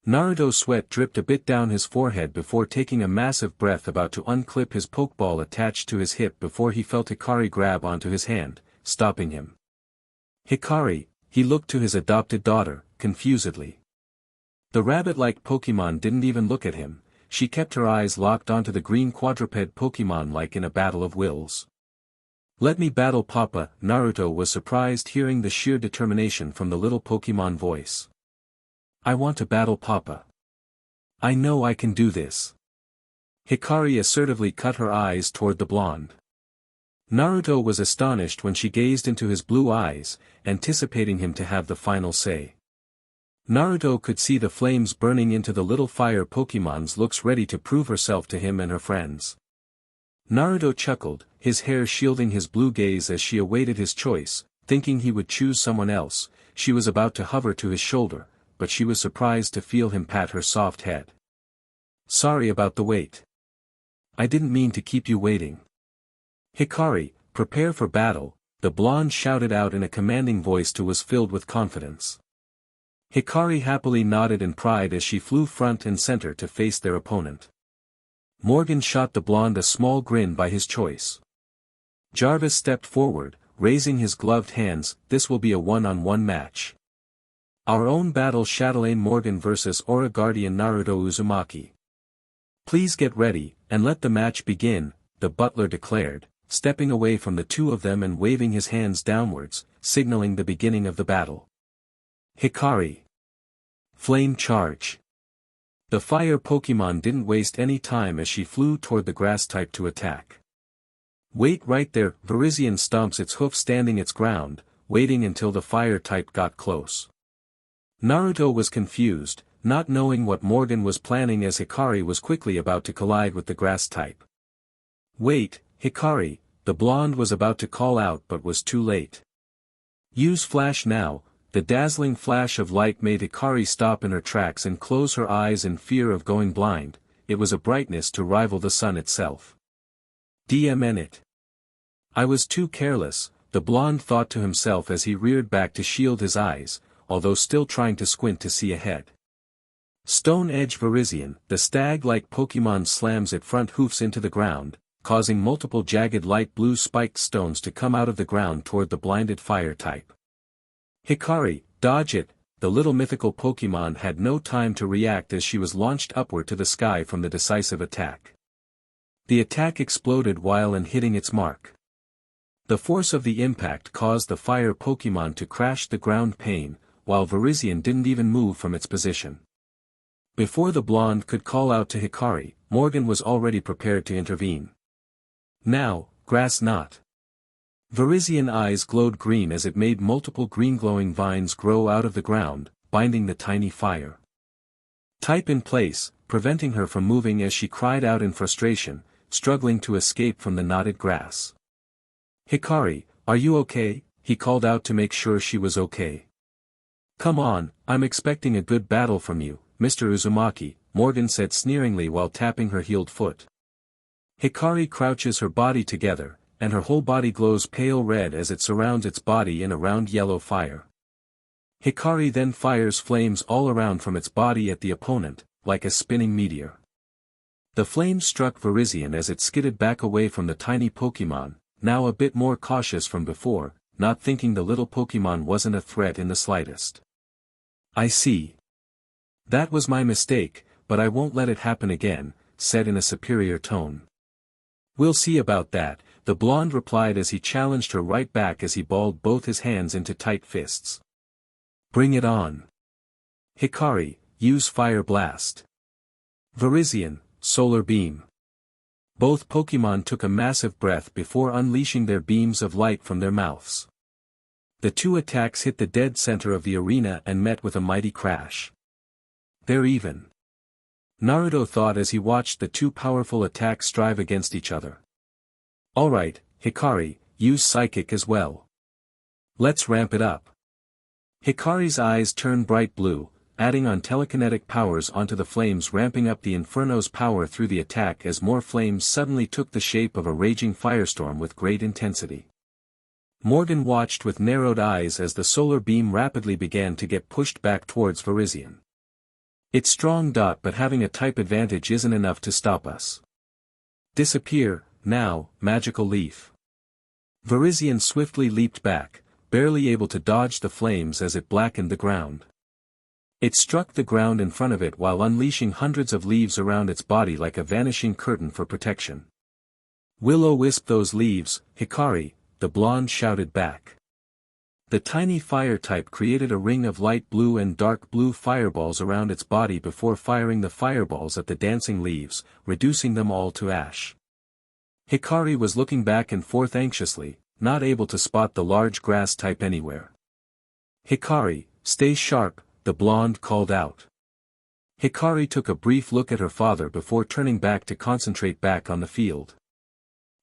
Speaker 1: Naruto's sweat dripped a bit down his forehead before taking a massive breath, about to unclip his Pokeball attached to his hip before he felt Hikari grab onto his hand, stopping him. "Hikari," he looked to his adopted daughter, confusedly. The rabbit-like Pokemon didn't even look at him, she kept her eyes locked onto the green quadruped Pokemon like in a battle of wills. "Let me battle Papa." Naruto was surprised hearing the sheer determination from the little Pokemon voice. "I want to battle Papa. I know I can do this." Hikari assertively cut her eyes toward the blonde. Naruto was astonished when she gazed into his blue eyes, anticipating him to have the final say. Naruto could see the flames burning into the little fire Pokemon's looks, ready to prove herself to him and her friends. Naruto chuckled, his hair shielding his blue gaze as she awaited his choice, thinking he would choose someone else. She was about to hover to his shoulder, but she was surprised to feel him pat her soft head. "Sorry about the wait. I didn't mean to keep you waiting." "Hikari, prepare for battle," the blonde shouted out in a commanding voice that was filled with confidence. Hikari happily nodded in pride as she flew front and center to face their opponent. Morgan shot the blonde a small grin by his choice. Jarvis stepped forward, raising his gloved hands. "This will be a one-on-one match. Our own battle, Chatelaine Morgan versus Aura Guardian Naruto Uzumaki. Please get ready, and let the match begin," the butler declared, stepping away from the two of them and waving his hands downwards, signaling the beginning of the battle. "Hikari. Flame charge." The fire Pokemon didn't waste any time as she flew toward the grass type to attack. "Wait right there." Virizion stomps its hoof, standing its ground, waiting until the fire type got close. Naruto was confused, not knowing what Morgan was planning, as Hikari was quickly about to collide with the grass type. "Wait, Hikari," the blonde was about to call out but was too late. "Use flash now." The dazzling flash of light made Hikari stop in her tracks and close her eyes in fear of going blind. It was a brightness to rival the sun itself. "DMN it. I was too careless," the blonde thought to himself as he reared back to shield his eyes, although still trying to squint to see ahead. Stone Edge Virizion, the stag-like Pokemon slams its front hoofs into the ground, causing multiple jagged light blue spiked stones to come out of the ground toward the blinded fire type. "Hikari, dodge it." The little mythical Pokemon had no time to react as she was launched upward to the sky from the decisive attack. The attack exploded while hitting its mark. The force of the impact caused the fire Pokemon to crash the ground pane, while Virizion didn't even move from its position. Before the blonde could call out to Hikari, Morgan was already prepared to intervene. "Now, grass knot." Virizion eyes glowed green as it made multiple green glowing vines grow out of the ground, binding the tiny fire. Type in place, preventing her from moving as she cried out in frustration, struggling to escape from the knotted grass. "Hikari, are you okay?" he called out to make sure she was okay. "Come on, I'm expecting a good battle from you, Mr. Uzumaki," Morgan said sneeringly while tapping her healed foot. Hikari crouches her body together, and her whole body glows pale red as it surrounds its body in a round yellow fire. Hikari then fires flames all around from its body at the opponent, like a spinning meteor. The flames struck Virizion as it skidded back away from the tiny Pokemon, now a bit more cautious from before, not thinking the little Pokemon wasn't a threat in the slightest. "I see. That was my mistake, but I won't let it happen again," said in a superior tone. "We'll see about that," the blonde replied as he challenged her right back as he balled both his hands into tight fists. "Bring it on. Hikari, use Fire Blast. Virizion, Solar Beam." Both Pokemon took a massive breath before unleashing their beams of light from their mouths. The two attacks hit the dead center of the arena and met with a mighty crash. "They're even," Naruto thought as he watched the two powerful attacks strive against each other. "Alright, Hikari, use Psychic as well. Let's ramp it up." Hikari's eyes turned bright blue, adding on telekinetic powers onto the flames, ramping up the Inferno's power through the attack as more flames suddenly took the shape of a raging firestorm with great intensity. Morgan watched with narrowed eyes as the solar beam rapidly began to get pushed back towards Virizion. "It's strong. But having a type advantage isn't enough to stop us. Disappear, now, Magical Leaf." Virizion swiftly leaped back, barely able to dodge the flames as it blackened the ground. It struck the ground in front of it while unleashing hundreds of leaves around its body like a vanishing curtain for protection. "Will-o-wisp those leaves, Hikari," the blonde shouted back. The tiny fire type created a ring of light blue and dark blue fireballs around its body before firing the fireballs at the dancing leaves, reducing them all to ash. Hikari was looking back and forth anxiously, not able to spot the large grass type anywhere. "Hikari, stay sharp," the blonde called out. Hikari took a brief look at her father before turning back to concentrate back on the field.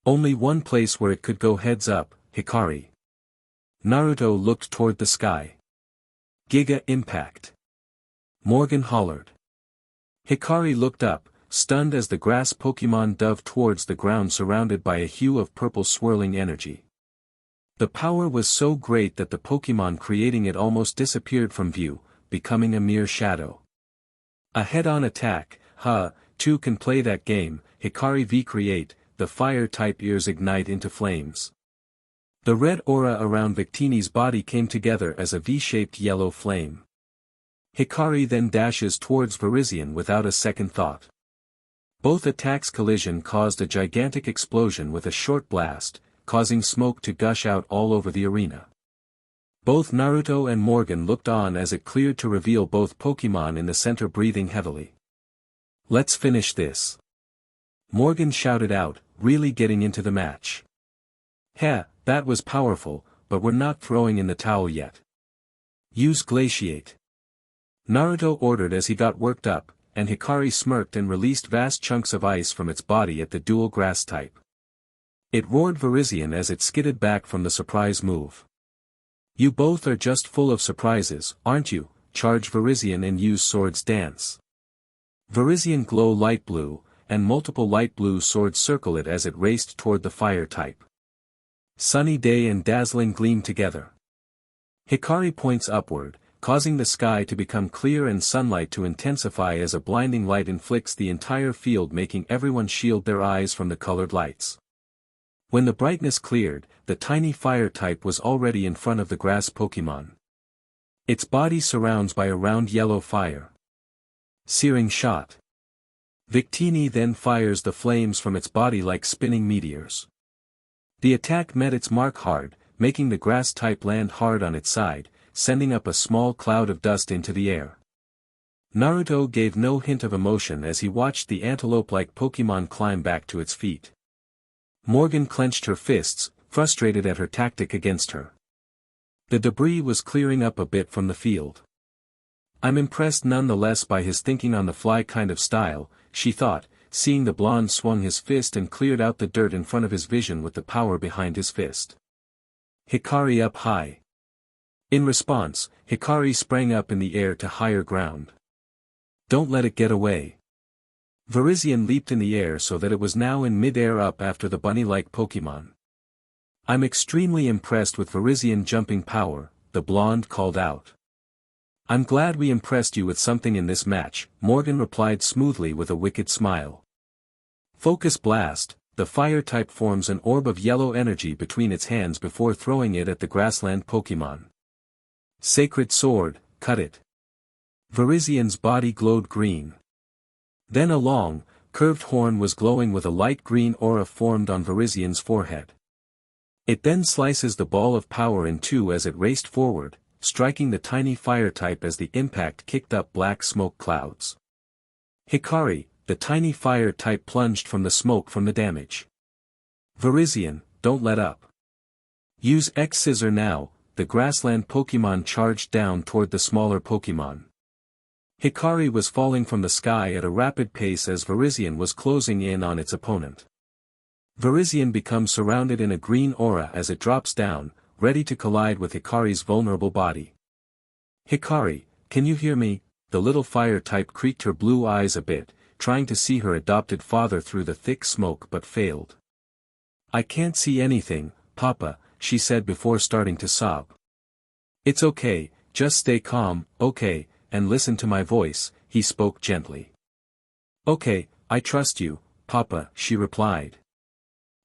Speaker 1: "Only one place where it could go. Heads up, Hikari." Naruto looked toward the sky. "Giga Impact!" Morgan hollered. Hikari looked up, stunned as the grass Pokemon dove towards the ground surrounded by a hue of purple swirling energy. The power was so great that the Pokemon creating it almost disappeared from view, becoming a mere shadow. "A head-on attack, huh? Two can play that game." Hikari V-create, the fire type ears ignite into flames. The red aura around Victini's body came together as a V-shaped yellow flame. Hikari then dashes towards Virizion without a second thought. Both attacks' collision caused a gigantic explosion with a short blast, causing smoke to gush out all over the arena. Both Naruto and Morgan looked on as it cleared to reveal both Pokemon in the center breathing heavily. "Let's finish this," Morgan shouted out, really getting into the match. "Heh, that was powerful, but we're not throwing in the towel yet. Use Glaciate," Naruto ordered as he got worked up, and Hikari smirked and released vast chunks of ice from its body at the dual grass type. It roared Virizion as it skidded back from the surprise move. "You both are just full of surprises, aren't you?" Charge Virizion and use Swords Dance. Virizion glow light blue, and multiple light blue swords circle it as it raced toward the fire type. Sunny day and dazzling gleam together. Hikari points upward, causing the sky to become clear and sunlight to intensify as a blinding light inflicts the entire field, making everyone shield their eyes from the colored lights. When the brightness cleared, the tiny fire type was already in front of the grass Pokemon. Its body surrounds by a round yellow fire. Searing shot. Victini then fires the flames from its body like spinning meteors. The attack met its mark hard, making the grass type land hard on its side, sending up a small cloud of dust into the air. Naruto gave no hint of emotion as he watched the antelope-like Pokemon climb back to its feet. Morgan clenched her fists, frustrated at her tactic against her. The debris was clearing up a bit from the field. I'm impressed nonetheless by his thinking on the fly kind of style, she thought, seeing the blonde swung his fist and cleared out the dirt in front of his vision with the power behind his fist. Hikari up high. In response, Hikari sprang up in the air to higher ground. Don't let it get away. Virizion leaped in the air so that it was now in mid-air up after the bunny-like Pokemon. I'm extremely impressed with Virizion jumping power, the blonde called out. I'm glad we impressed you with something in this match, Morgan replied smoothly with a wicked smile. Focus Blast, the fire type forms an orb of yellow energy between its hands before throwing it at the grassland Pokemon. Sacred Sword, cut it. Virizion's body glowed green. Then a long, curved horn was glowing with a light green aura formed on Virizion's forehead. It then slices the ball of power in two as it raced forward, striking the tiny fire type as the impact kicked up black smoke clouds. Hikari, the tiny fire type plunged from the smoke from the damage. Virizion, don't let up. Use X Scissor now, the grassland Pokemon charged down toward the smaller Pokemon. Hikari was falling from the sky at a rapid pace as Virizion was closing in on its opponent. Virizion becomes surrounded in a green aura as it drops down, ready to collide with Hikari's vulnerable body. Hikari, can you hear me? The little fire type creaked her blue eyes a bit, trying to see her adopted father through the thick smoke but failed. I can't see anything, Papa, she said before starting to sob. It's okay, just stay calm, okay, and listen to my voice, he spoke gently. Okay, I trust you, Papa, she replied.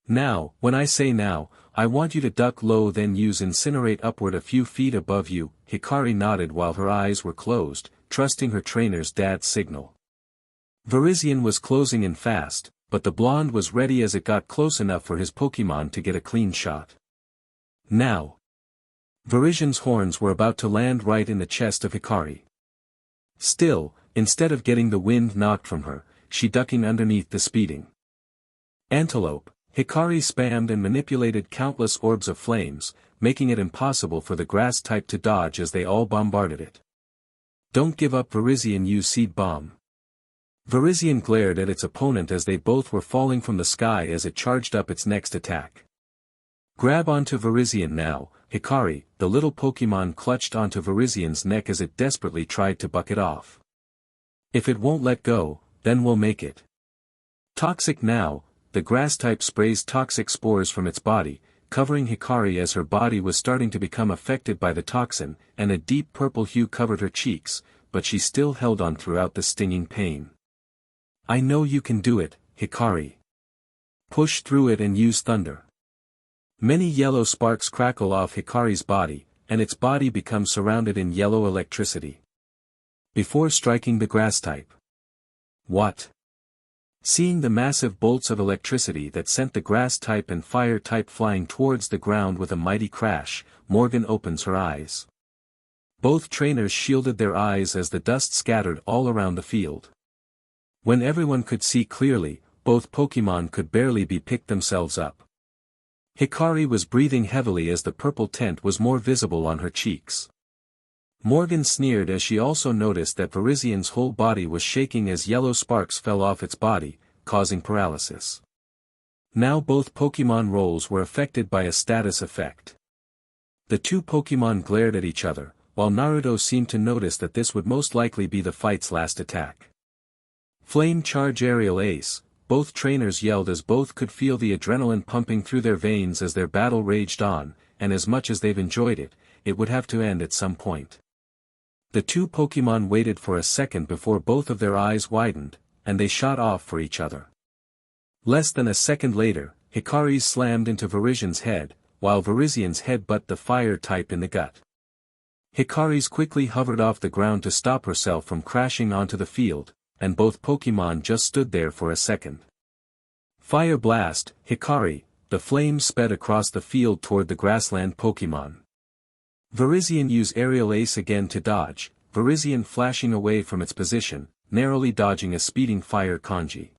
Speaker 1: Now, when I say now, I want you to duck low then use Incinerate upward a few feet above you. Hikari nodded while her eyes were closed, trusting her trainer's dad's signal. Virizion was closing in fast, but the blonde was ready as it got close enough for his Pokemon to get a clean shot. Now. Virizion's horns were about to land right in the chest of Hikari. Still, instead of getting the wind knocked from her, she ducking underneath the speeding Antelope, Hikari spammed and manipulated countless orbs of flames, making it impossible for the grass type to dodge as they all bombarded it. Don't give up Virizion, use Seed Bomb. Virizion glared at its opponent as they both were falling from the sky as it charged up its next attack. Grab onto Virizion now, Hikari, the little Pokemon clutched onto Virizion's neck as it desperately tried to buck it off. If it won't let go, then we'll make it. Toxic now, the grass type sprays toxic spores from its body, covering Hikari as her body was starting to become affected by the toxin, and a deep purple hue covered her cheeks, but she still held on throughout the stinging pain. I know you can do it, Hikari. Push through it and use Thunder. Many yellow sparks crackle off Hikari's body, and its body becomes surrounded in yellow electricity. Before striking the grass type. What? Seeing the massive bolts of electricity that sent the grass type and fire type flying towards the ground with a mighty crash, Morgan opens her eyes. Both trainers shielded their eyes as the dust scattered all around the field. When everyone could see clearly, both Pokemon could barely be picked themselves up. Hikari was breathing heavily as the purple tint was more visible on her cheeks. Morgan sneered as she also noticed that Virizion's whole body was shaking as yellow sparks fell off its body, causing paralysis. Now both Pokemon roles were affected by a status effect. The two Pokemon glared at each other, while Naruto seemed to notice that this would most likely be the fight's last attack. Flame Charge Aerial Ace, both trainers yelled as both could feel the adrenaline pumping through their veins as their battle raged on, and as much as they've enjoyed it, it would have to end at some point. The two Pokemon waited for a second before both of their eyes widened, and they shot off for each other. Less than a second later, Hikari's slammed into Virizion's head, while Virizion's head-butt the fire type in the gut. Hikari's quickly hovered off the ground to stop herself from crashing onto the field, and both Pokemon just stood there for a second. Fire Blast, Hikari, the flames sped across the field toward the grassland Pokemon. Virizion used Aerial Ace again to dodge, Virizion flashing away from its position, narrowly dodging a speeding fire kanji.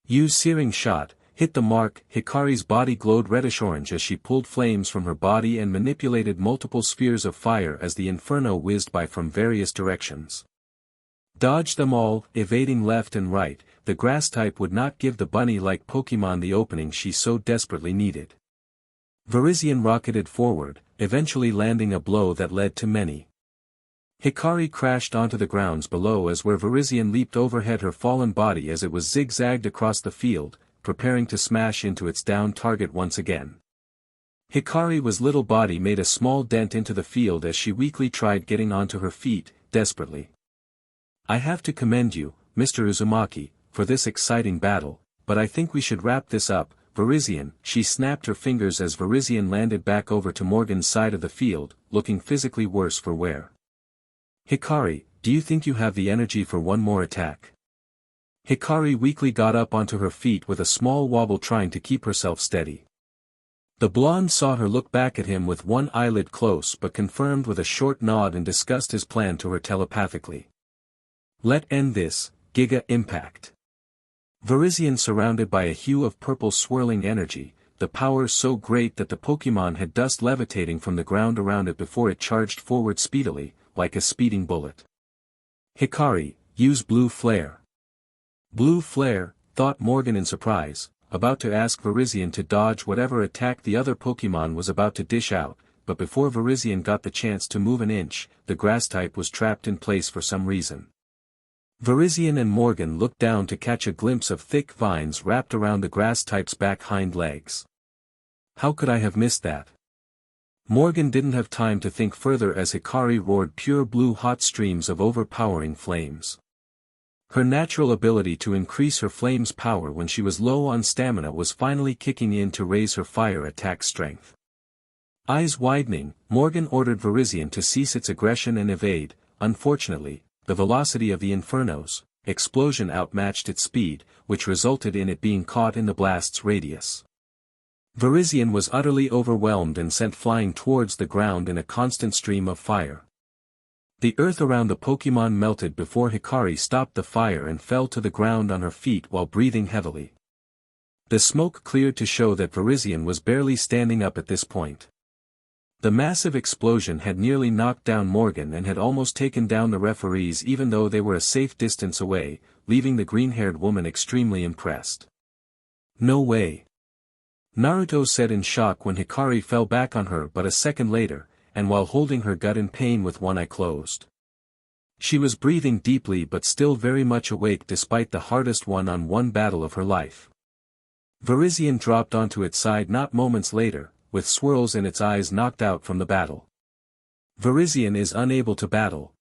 Speaker 1: Use Searing Shot, Hit the mark. Hikari's body glowed reddish-orange as she pulled flames from her body and manipulated multiple spheres of fire as the inferno whizzed by from various directions. Dodged them all, evading left and right. The grass type would not give the bunny-like Pokemon the opening she so desperately needed. Virizion rocketed forward, eventually landing a blow that led to many. Hikari crashed onto the grounds below as where Virizion leaped overhead her fallen body as it was zigzagged across the field, preparing to smash into its downed target once again. Hikari's little body made a small dent into the field as she weakly tried getting onto her feet, desperately. I have to commend you, Mr. Uzumaki, for this exciting battle, but I think we should wrap this up, Virizion. She snapped her fingers as Virizion landed back over to Morgan's side of the field, looking physically worse for wear. Hikari, do you think you have the energy for one more attack? Hikari weakly got up onto her feet with a small wobble trying to keep herself steady. The blonde saw her look back at him with one eyelid close but confirmed with a short nod and discussed his plan to her telepathically. Let end this, Giga Impact. Virizion surrounded by a hue of purple swirling energy, the power so great that the Pokemon had dust levitating from the ground around it before it charged forward speedily, like a speeding bullet. Hikari, use Blue Flare. Blue Flare, thought Morgan in surprise, about to ask Virizion to dodge whatever attack the other Pokemon was about to dish out, but before Virizion got the chance to move an inch, the grass type was trapped in place for some reason. Virizion and Morgan looked down to catch a glimpse of thick vines wrapped around the grass type's back hind legs. How could I have missed that? Morgan didn't have time to think further as Hikari roared pure blue hot streams of overpowering flames. Her natural ability to increase her flame's power when she was low on stamina was finally kicking in to raise her fire attack strength. Eyes widening, Morgan ordered Virizion to cease its aggression and evade. Unfortunately, the velocity of the Inferno's explosion outmatched its speed, which resulted in it being caught in the blast's radius. Virizion was utterly overwhelmed and sent flying towards the ground in a constant stream of fire. The earth around the Pokemon melted before Hikari stopped the fire and fell to the ground on her feet while breathing heavily. The smoke cleared to show that Virizion was barely standing up at this point. The massive explosion had nearly knocked down Morgan and had almost taken down the referees even though they were a safe distance away, leaving the green-haired woman extremely impressed. No way. Naruto said in shock when Hikari fell back on her but a second later, and while holding her gut in pain with one eye closed. She was breathing deeply but still very much awake despite the hardest one-on-one battle of her life. Virizion dropped onto its side not moments later, with swirls in its eyes knocked out from the battle. Virizion is unable to battle.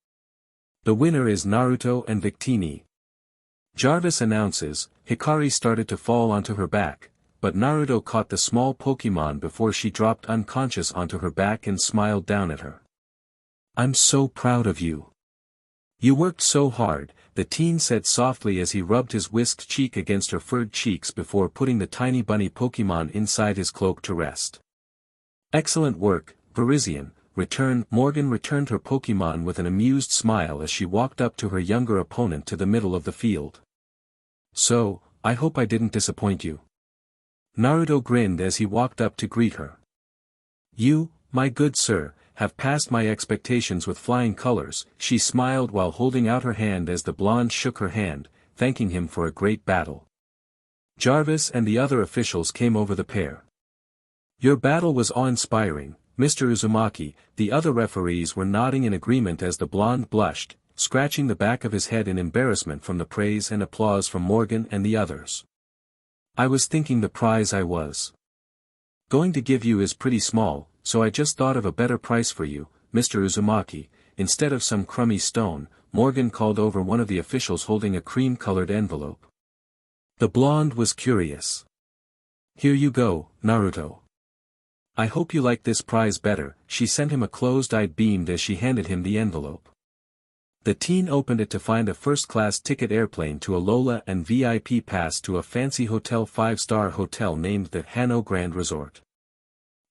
Speaker 1: The winner is Naruto and Victini. Jarvis announces. Hikari started to fall onto her back, but Naruto caught the small Pokemon before she dropped unconscious onto her back and smiled down at her. I'm so proud of you. You worked so hard, the teen said softly as he rubbed his whisked cheek against her furred cheeks before putting the tiny bunny Pokemon inside his cloak to rest. Excellent work, Virizion. Morgan returned her Pokemon with an amused smile as she walked up to her younger opponent to the middle of the field. So, I hope I didn't disappoint you. Naruto grinned as he walked up to greet her. You, my good sir, have passed my expectations with flying colors, she smiled while holding out her hand as the blonde shook her hand, thanking him for a great battle. Jarvis and the other officials came over the pair. Your battle was awe-inspiring, Mr. Uzumaki. The other referees were nodding in agreement as the blonde blushed, scratching the back of his head in embarrassment from the praise and applause from Morgan and the others. I was thinking the prize I was going to give you is pretty small, so I just thought of a better price for you, Mr. Uzumaki. Instead of some crummy stone, Morgan called over one of the officials holding a cream-colored envelope. The blonde was curious. Here you go, Naruto. I hope you like this prize better. She sent him a closed-eyed beam as she handed him the envelope. The teen opened it to find a first-class ticket airplane to Alola and VIP pass to a fancy hotel 5-star hotel named the Hano Grand Resort.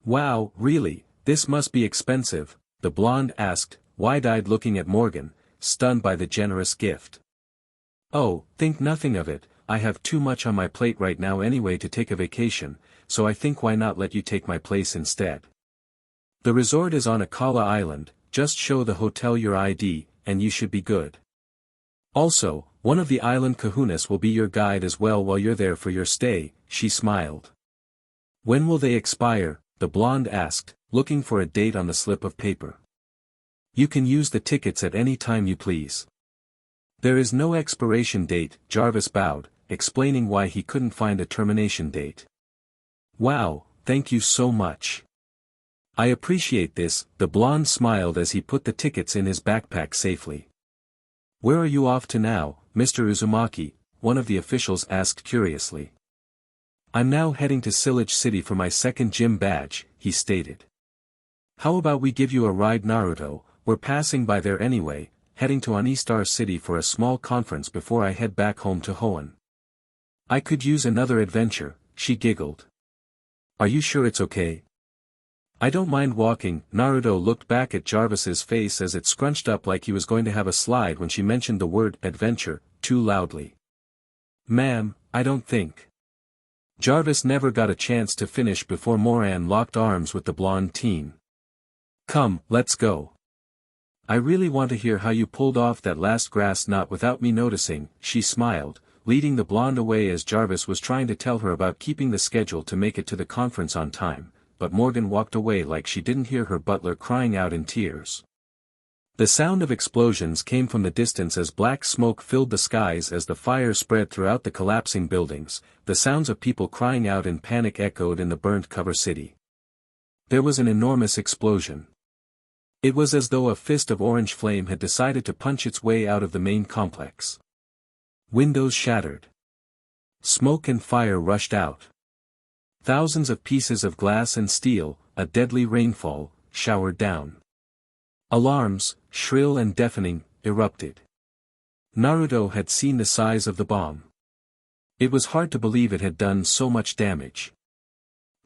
Speaker 1: Wow, really, this must be expensive, the blonde asked, wide-eyed looking at Morgan, stunned by the generous gift. Oh, think nothing of it, I have too much on my plate right now anyway to take a vacation, so I think why not let you take my place instead. The resort is on Akala Island, just show the hotel your ID, and you should be good. Also, one of the island kahunas will be your guide as well while you're there for your stay, she smiled. When will they expire? The blonde asked, looking for a date on the slip of paper. You can use the tickets at any time you please. There is no expiration date, Jarvis bowed, explaining why he couldn't find a termination date. Wow, thank you so much. I appreciate this, the blonde smiled as he put the tickets in his backpack safely. Where are you off to now, Mr. Uzumaki? One of the officials asked curiously. I'm now heading to Silage City for my second gym badge, he stated. How about we give you a ride, Naruto? We're passing by there anyway, heading to Onistar City for a small conference before I head back home to Hoenn. I could use another adventure, she giggled. Are you sure it's okay? I don't mind walking. Naruto looked back at Jarvis's face as it scrunched up like he was going to have a slide when she mentioned the word adventure too loudly. Ma'am, I don't think. Jarvis never got a chance to finish before Moran locked arms with the blonde teen. Come, let's go. I really want to hear how you pulled off that last grass knot without me noticing, she smiled, leading the blonde away as Jarvis was trying to tell her about keeping the schedule to make it to the conference on time, but Morgan walked away like she didn't hear her butler crying out in tears. The sound of explosions came from the distance as black smoke filled the skies as the fire spread throughout the collapsing buildings. The sounds of people crying out in panic echoed in the burnt cover city. There was an enormous explosion. It was as though a fist of orange flame had decided to punch its way out of the main complex. Windows shattered. Smoke and fire rushed out. Thousands of pieces of glass and steel, a deadly rainfall, showered down. Alarms, shrill and deafening, erupted. Naruto had seen the size of the bomb. It was hard to believe it had done so much damage.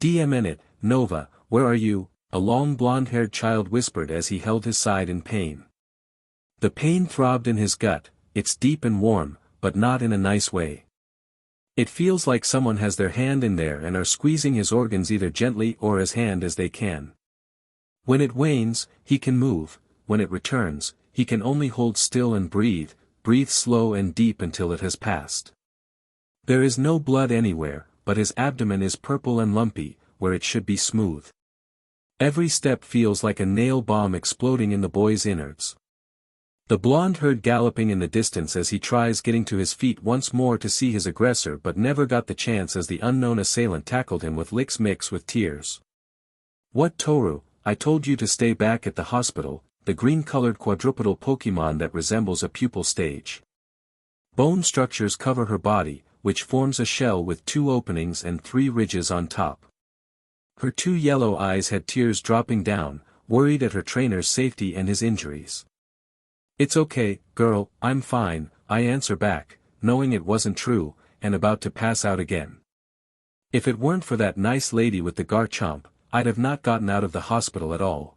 Speaker 1: Minute, Nova, where are you? A long blonde-haired child whispered as he held his side in pain. The pain throbbed in his gut, it's deep and warm, but not in a nice way. It feels like someone has their hand in there and are squeezing his organs either gently or as hand as they can. When it wanes, he can move, when it returns, he can only hold still and breathe slow and deep until it has passed. There is no blood anywhere, but his abdomen is purple and lumpy, where it should be smooth. Every step feels like a nail bomb exploding in the boy's innards. The blonde heard galloping in the distance as he tries getting to his feet once more to see his aggressor but never got the chance as the unknown assailant tackled him with licks mixed with tears. What Toru, I told you to stay back at the hospital, the green-colored quadrupedal Pokemon that resembles a pupal stage. Bone structures cover her body, which forms a shell with 2 openings and 3 ridges on top. Her 2 yellow eyes had tears dropping down, worried at her trainer's safety and his injuries. It's okay, girl, I'm fine, I answer back, knowing it wasn't true, and about to pass out again. If it weren't for that nice lady with the Garchomp, I'd have not gotten out of the hospital at all.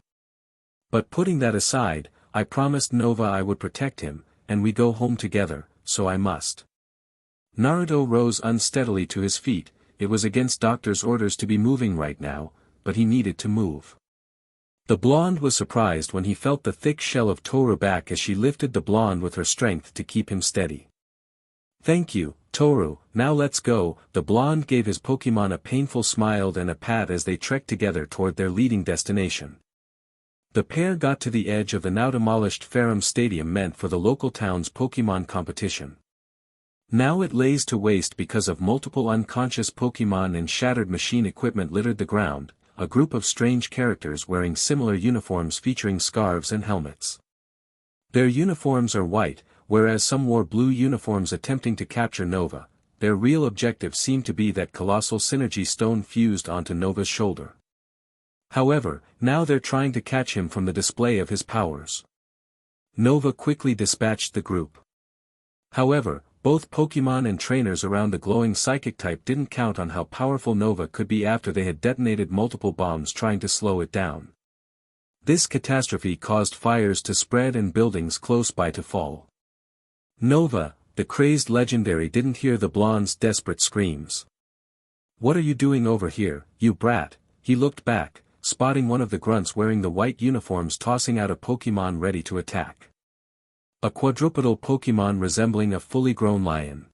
Speaker 1: But putting that aside, I promised Nova I would protect him, and we go home together, so I must. Naruto rose unsteadily to his feet. It was against doctor's orders to be moving right now, but he needed to move. The blonde was surprised when he felt the thick shell of Toru back as she lifted the blonde with her strength to keep him steady. Thank you, Toru, now let's go. The blonde gave his Pokemon a painful smile and a pat as they trekked together toward their leading destination. The pair got to the edge of the now demolished Ferrum Stadium meant for the local town's Pokemon competition. Now it lays to waste because of multiple unconscious Pokemon and shattered machine equipment littered the ground, a group of strange characters wearing similar uniforms featuring scarves and helmets. Their uniforms are white, whereas some wore blue uniforms attempting to capture Nova. Their real objective seemed to be that colossal synergy stone fused onto Nova's shoulder. However, now they're trying to catch him from the display of his powers. Nova quickly dispatched the group. However, both Pokemon and trainers around the glowing psychic type didn't count on how powerful Nova could be after they had detonated multiple bombs trying to slow it down. This catastrophe caused fires to spread and buildings close by to fall. Nova, the crazed legendary didn't hear the blonde's desperate screams. "What are you doing over here, you brat?" He looked back, spotting one of the grunts wearing the white uniforms tossing out a Pokemon ready to attack. A quadrupedal Pokemon resembling a fully grown lion.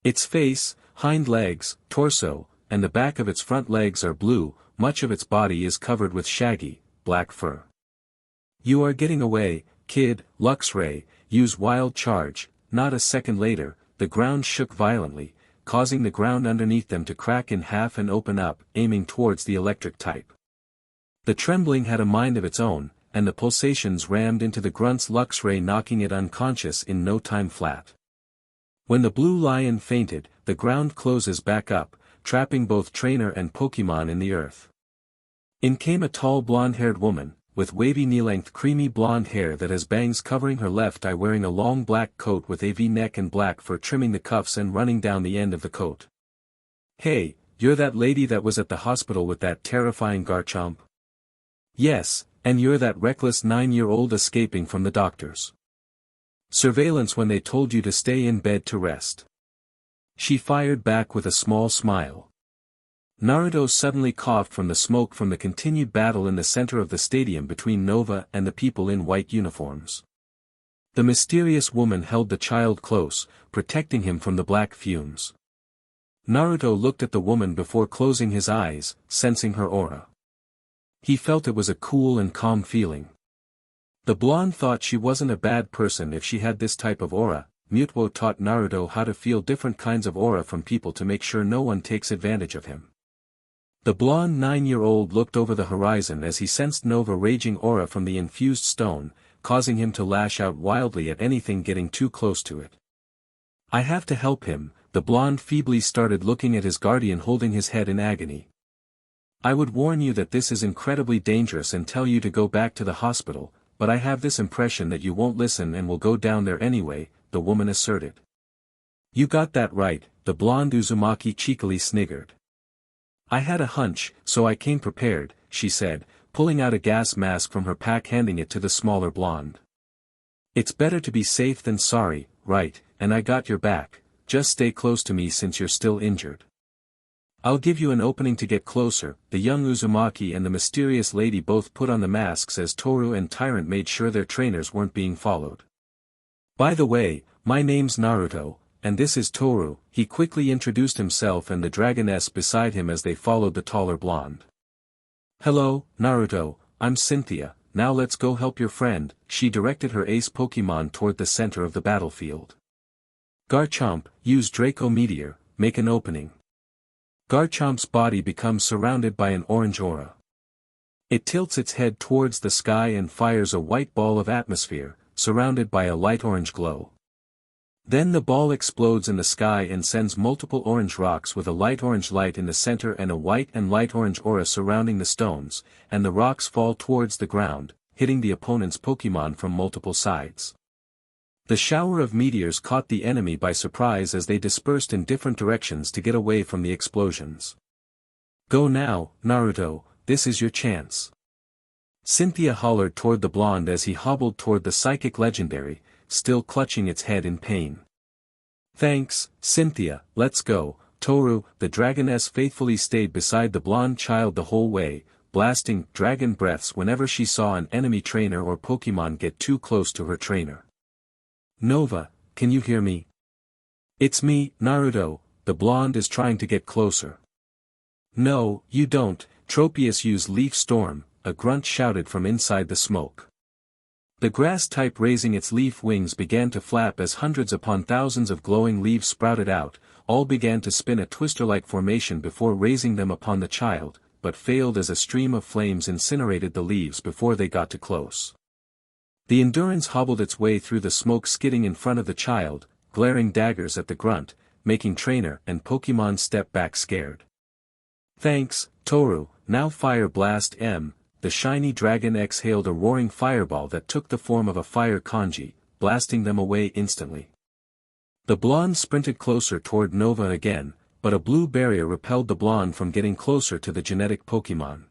Speaker 1: Its face, hind legs, torso, and the back of its front legs are blue, much of its body is covered with shaggy, black fur. "You are getting away, kid." Luxray, use Wild Charge. Not a second later, the ground shook violently, causing the ground underneath them to crack in half and open up, aiming towards the electric type. The trembling had a mind of its own, and the pulsations rammed into the grunt's Luxray, knocking it unconscious in no time flat. When the blue lion fainted, the ground closes back up, trapping both trainer and Pokemon in the earth. In came a tall blonde-haired woman, with wavy knee-length creamy blonde hair that has bangs covering her left eye, wearing a long black coat with a V-neck and black fur trimming the cuffs and running down the end of the coat. "Hey, you're that lady that was at the hospital with that terrifying Garchomp?" "Yes, and you're that reckless 9-year-old escaping from the doctors. Surveillance when they told you to stay in bed to rest." She fired back with a small smile. Naruto suddenly coughed from the smoke from the continued battle in the center of the stadium between Nova and the people in white uniforms. The mysterious woman held the child close, protecting him from the black fumes. Naruto looked at the woman before closing his eyes, sensing her aura. He felt it was a cool and calm feeling. The blonde thought she wasn't a bad person if she had this type of aura. Mewtwo taught Naruto how to feel different kinds of aura from people to make sure no one takes advantage of him. The blonde 9-year-old looked over the horizon as he sensed Nova raging aura from the infused stone, causing him to lash out wildly at anything getting too close to it. "I have to help him." The blonde feebly started looking at his guardian holding his head in agony. "I would warn you that this is incredibly dangerous and tell you to go back to the hospital, but I have this impression that you won't listen and will go down there anyway," the woman asserted. "You got that right," the blonde Uzumaki cheekily sniggered. "I had a hunch, so I came prepared," she said, pulling out a gas mask from her pack, handing it to the smaller blonde. "It's better to be safe than sorry, right, and I got your back. Just stay close to me since you're still injured. I'll give you an opening to get closer." The young Uzumaki and the mysterious lady both put on the masks as Toru and Tyrant made sure their trainers weren't being followed. "By the way, my name's Naruto, and this is Toru," he quickly introduced himself and the dragoness beside him as they followed the taller blonde. "Hello, Naruto, I'm Cynthia, now let's go help your friend." She directed her ace Pokemon toward the center of the battlefield. "Garchomp, use Draco Meteor, make an opening." Garchomp's body becomes surrounded by an orange aura. It tilts its head towards the sky and fires a white ball of atmosphere, surrounded by a light orange glow. Then the ball explodes in the sky and sends multiple orange rocks with a light orange light in the center and a white and light orange aura surrounding the stones, and the rocks fall towards the ground, hitting the opponent's Pokemon from multiple sides. The shower of meteors caught the enemy by surprise as they dispersed in different directions to get away from the explosions. "Go now, Naruto, this is your chance." Cynthia hollered toward the blonde as he hobbled toward the psychic legendary, still clutching its head in pain. "Thanks, Cynthia, let's go." Toru, the dragoness, faithfully stayed beside the blonde child the whole way, blasting dragon breaths whenever she saw an enemy trainer or Pokemon get too close to her trainer. "Nova, can you hear me?" "It's me, Naruto," the blonde is trying to get closer. "No, you don't." Tropius used Leaf Storm, a grunt shouted from inside the smoke. The grass type, raising its leaf wings, began to flap as hundreds upon thousands of glowing leaves sprouted out, all began to spin a twister-like formation before raising them upon the child, but failed as a stream of flames incinerated the leaves before they got too close. The Endurance hobbled its way through the smoke, skidding in front of the child, glaring daggers at the grunt, making trainer and Pokemon step back scared. "Thanks, Toru, now Fire Blast M." The shiny dragon exhaled a roaring fireball that took the form of a fire kanji, blasting them away instantly. The blonde sprinted closer toward Nova again, but a blue barrier repelled the blonde from getting closer to the genetic Pokemon.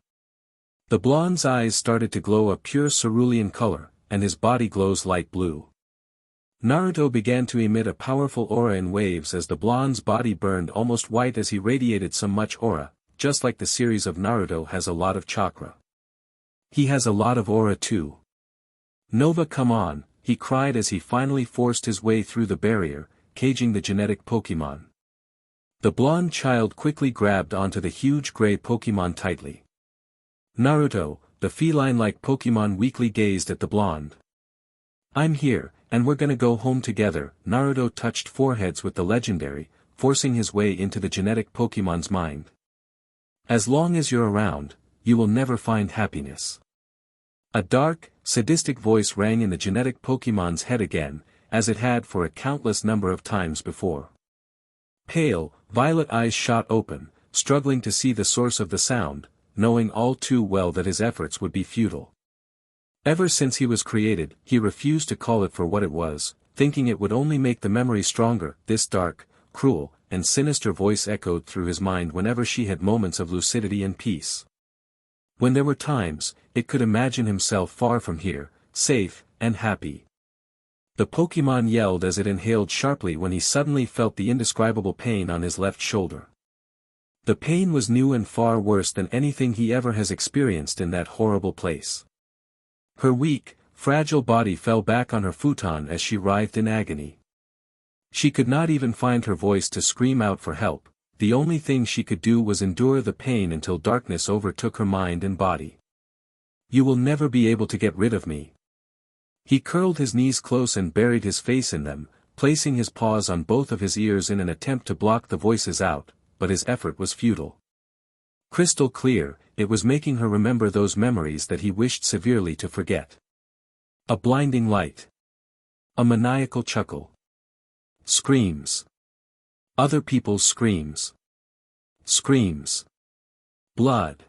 Speaker 1: The blonde's eyes started to glow a pure cerulean color, and his body glows light blue. Naruto began to emit a powerful aura in waves as the blonde's body burned almost white as he radiated so much aura, just like the series of Naruto has a lot of chakra. He has a lot of aura too. Nova, come on, he cried as he finally forced his way through the barrier, caging the genetic Pokemon. The blonde child quickly grabbed onto the huge gray Pokemon tightly. Naruto, the feline-like Pokemon, weakly gazed at the blonde. I'm here, and we're gonna go home together. Naruto touched foreheads with the legendary, forcing his way into the genetic Pokemon's mind. As long as you're around, you will never find happiness. A dark, sadistic voice rang in the genetic Pokemon's head again, as it had for a countless number of times before. Pale, violet eyes shot open, struggling to see the source of the sound, knowing all too well that his efforts would be futile. Ever since he was created, he refused to call it for what it was, thinking it would only make the memory stronger. This dark, cruel, and sinister voice echoed through his mind whenever she had moments of lucidity and peace. When there were times, it could imagine himself far from here, safe, and happy. The Pokemon yelled as it inhaled sharply when he suddenly felt the indescribable pain on his left shoulder. The pain was new and far worse than anything he ever has experienced in that horrible place. Her weak, fragile body fell back on her futon as she writhed in agony. She could not even find her voice to scream out for help. The only thing she could do was endure the pain until darkness overtook her mind and body. You will never be able to get rid of me. He curled his knees close and buried his face in them, placing his paws on both of his ears in an attempt to block the voices out, but his effort was futile. Crystal clear, it was making her remember those memories that he wished severely to forget. A blinding light. A maniacal chuckle. Screams. Other people's screams. Screams. Blood.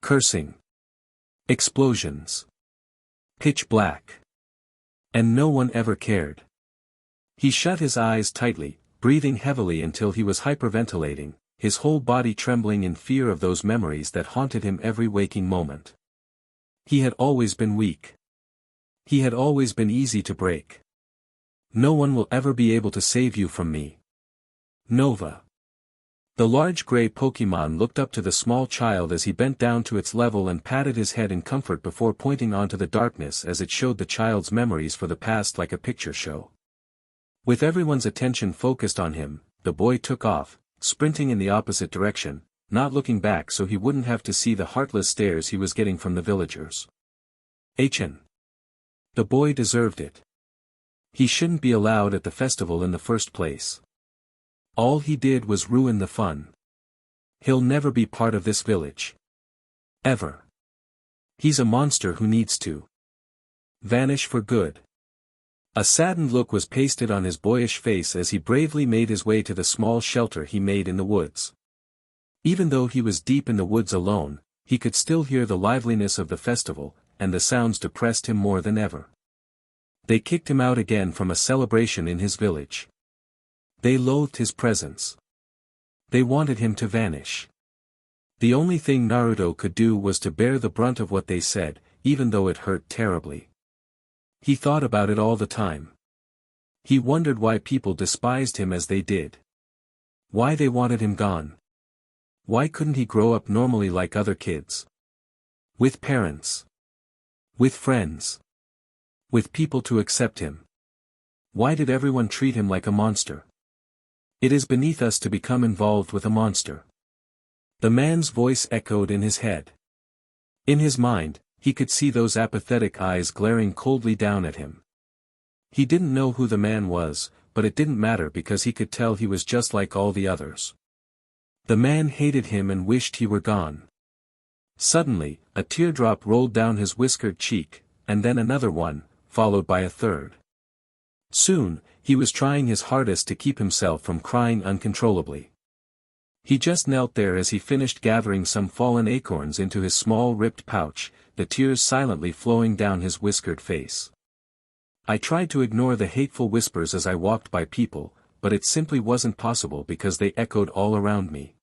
Speaker 1: Cursing. Explosions. Pitch black. And no one ever cared. He shut his eyes tightly, breathing heavily until he was hyperventilating, his whole body trembling in fear of those memories that haunted him every waking moment. He had always been weak. He had always been easy to break. No one will ever be able to save you from me. Nova. The large gray Pokemon looked up to the small child as he bent down to its level and patted his head in comfort before pointing onto the darkness as it showed the child's memories for the past like a picture show. With everyone's attention focused on him, the boy took off, sprinting in the opposite direction, not looking back so he wouldn't have to see the heartless stares he was getting from the villagers. The boy deserved it. He shouldn't be allowed at the festival in the first place. All he did was ruin the fun. He'll never be part of this village. Ever. He's a monster who needs to vanish for good. A saddened look was pasted on his boyish face as he bravely made his way to the small shelter he made in the woods. Even though he was deep in the woods alone, he could still hear the liveliness of the festival, and the sounds depressed him more than ever. They kicked him out again from a celebration in his village. They loathed his presence. They wanted him to vanish. The only thing Naruto could do was to bear the brunt of what they said, even though it hurt terribly. He thought about it all the time. He wondered why people despised him as they did. Why they wanted him gone. Why couldn't he grow up normally like other kids? With parents. With friends. With people to accept him. Why did everyone treat him like a monster? It is beneath us to become involved with a monster. The man's voice echoed in his head. In his mind, he could see those apathetic eyes glaring coldly down at him. He didn't know who the man was, but it didn't matter because he could tell he was just like all the others. The man hated him and wished he were gone. Suddenly, a teardrop rolled down his whiskered cheek, and then another one, followed by a third. Soon, he was trying his hardest to keep himself from crying uncontrollably. He just knelt there as he finished gathering some fallen acorns into his small ripped pouch, the tears silently flowing down his whiskered face. I tried to ignore the hateful whispers as I walked by people, but it simply wasn't possible because they echoed all around me.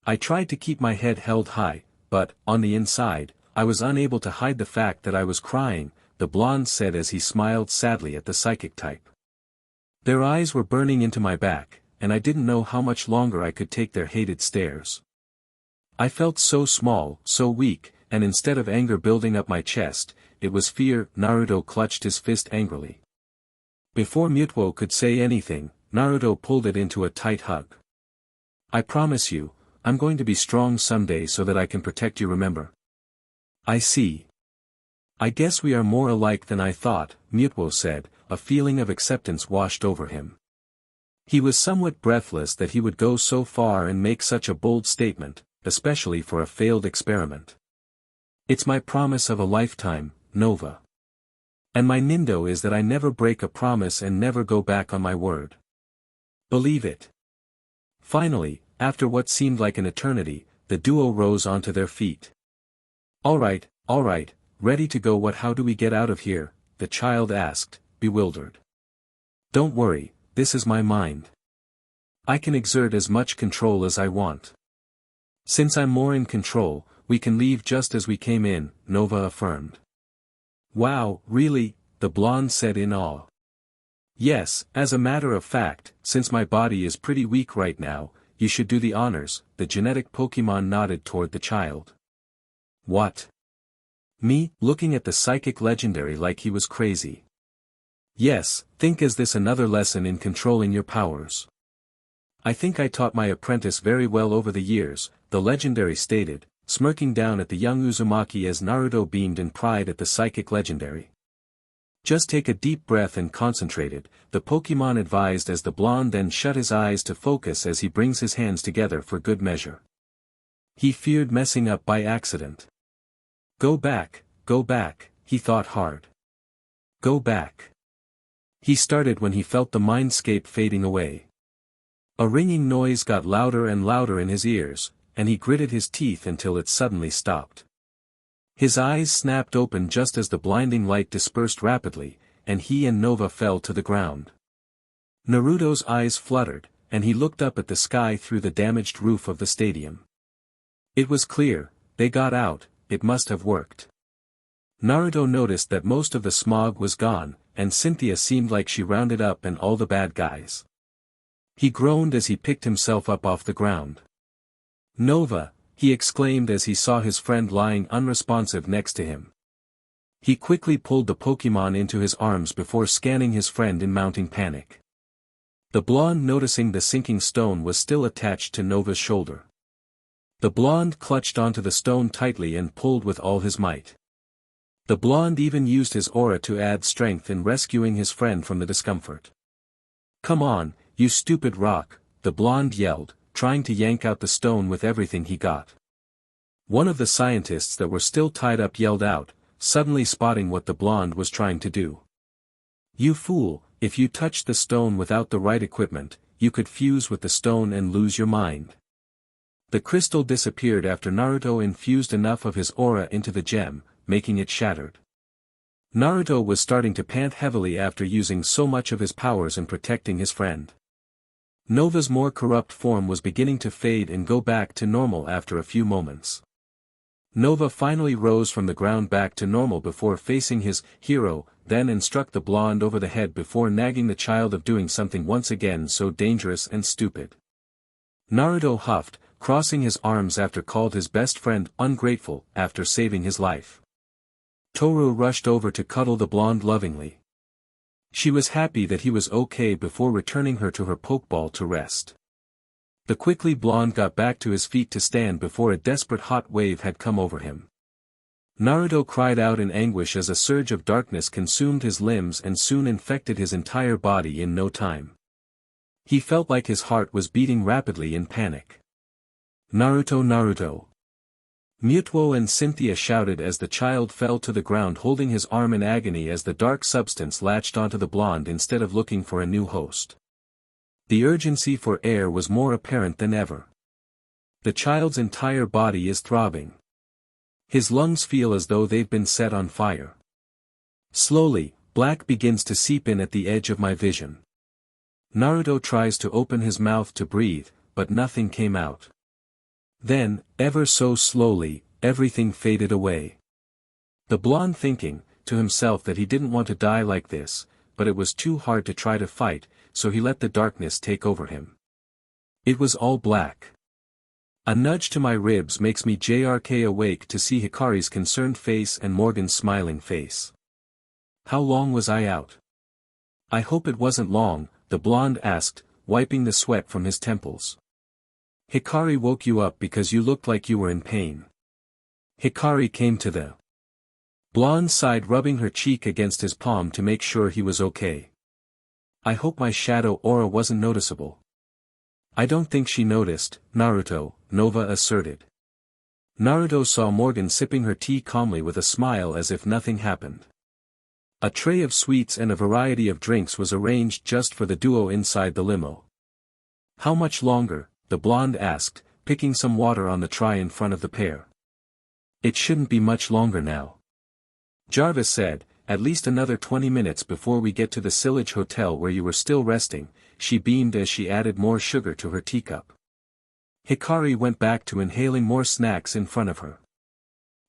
Speaker 1: I tried to keep my head held high, but, on the inside, I was unable to hide the fact that I was crying, the blonde said as he smiled sadly at the psychic type. Their eyes were burning into my back, and I didn't know how much longer I could take their hated stares. I felt so small, so weak, and instead of anger building up my chest, it was fear. Naruto clutched his fist angrily. Before Mewtwo could say anything, Naruto pulled it into a tight hug. I promise you, I'm going to be strong someday so that I can protect you, remember? I see. I guess we are more alike than I thought, Mewtwo said, a feeling of acceptance washed over him. He was somewhat breathless that he would go so far and make such a bold statement, especially for a failed experiment. It's my promise of a lifetime, Nova. And my nindo is that I never break a promise and never go back on my word. Believe it. Finally, after what seemed like an eternity, the duo rose onto their feet. All right, ready to go. How do we get out of here? The child asked, bewildered. Don't worry, this is my mind. I can exert as much control as I want. Since I'm more in control, we can leave just as we came in, Nova affirmed. Wow, really? The blonde said in awe. Yes, as a matter of fact, since my body is pretty weak right now, you should do the honors. The genetic Pokemon nodded toward the child. What? Me, looking at the psychic legendary like he was crazy. Yes, think is this another lesson in controlling your powers? I think I taught my apprentice very well over the years, the legendary stated, smirking down at the young Uzumaki as Naruto beamed in pride at the psychic legendary. Just take a deep breath and concentrate it, the Pokemon advised as the blonde then shut his eyes to focus as he brings his hands together for good measure. He feared messing up by accident. Go back, he thought hard. Go back. He started when he felt the mindscape fading away. A ringing noise got louder and louder in his ears, and he gritted his teeth until it suddenly stopped. His eyes snapped open just as the blinding light dispersed rapidly, and he and Nova fell to the ground. Naruto's eyes fluttered, and he looked up at the sky through the damaged roof of the stadium. It was clear, they got out, it must have worked. Naruto noticed that most of the smog was gone, and Cynthia seemed like she rounded up and all the bad guys. He groaned as he picked himself up off the ground. Nova, he exclaimed as he saw his friend lying unresponsive next to him. He quickly pulled the Pokemon into his arms before scanning his friend in mounting panic. The blonde, noticing the sinking stone was still attached to Nova's shoulder. The blonde clutched onto the stone tightly and pulled with all his might. The blonde even used his aura to add strength in rescuing his friend from the discomfort. Come on, you stupid rock, the blonde yelled, trying to yank out the stone with everything he got. One of the scientists that were still tied up yelled out, suddenly spotting what the blonde was trying to do. You fool, if you touched the stone without the right equipment, you could fuse with the stone and lose your mind. The crystal disappeared after Naruto infused enough of his aura into the gem, making it shattered. Naruto was starting to pant heavily after using so much of his powers in protecting his friend. Nova's more corrupt form was beginning to fade and go back to normal after a few moments. Nova finally rose from the ground back to normal before facing his hero, then and struck the blonde over the head before nagging the child of doing something once again so dangerous and stupid. Naruto huffed, crossing his arms after called his best friend ungrateful after saving his life. Toru rushed over to cuddle the blonde lovingly. She was happy that he was okay before returning her to her Pokeball to rest. The quickly blonde got back to his feet to stand before a desperate hot wave had come over him. Naruto cried out in anguish as a surge of darkness consumed his limbs and soon infected his entire body in no time. He felt like his heart was beating rapidly in panic. Naruto, Naruto! Mewtwo and Cynthia shouted as the child fell to the ground holding his arm in agony as the dark substance latched onto the blonde instead of looking for a new host. The urgency for air was more apparent than ever. The child's entire body is throbbing. His lungs feel as though they've been set on fire. Slowly, black begins to seep in at the edge of my vision. Naruto tries to open his mouth to breathe, but nothing came out. Then, ever so slowly, everything faded away. The blonde thinking, to himself that he didn't want to die like this, but it was too hard to try to fight, so he let the darkness take over him. It was all black. A nudge to my ribs makes me JRK awake to see Hikari's concerned face and Morgan's smiling face. How long was I out? I hope it wasn't long, the blonde asked, wiping the sweat from his temples. Hikari woke you up because you looked like you were in pain. Hikari came to the blonde's side, rubbing her cheek against his palm to make sure he was okay. I hope my shadow aura wasn't noticeable. I don't think she noticed, Naruto, Nova asserted. Naruto saw Morgan sipping her tea calmly with a smile as if nothing happened. A tray of sweets and a variety of drinks was arranged just for the duo inside the limo. How much longer? The blonde asked, picking some water on the tray in front of the pair. It shouldn't be much longer now. Jarvis said, at least another 20 minutes before we get to the Silage hotel where you were still resting. She beamed as she added more sugar to her teacup. Hikari went back to inhaling more snacks in front of her.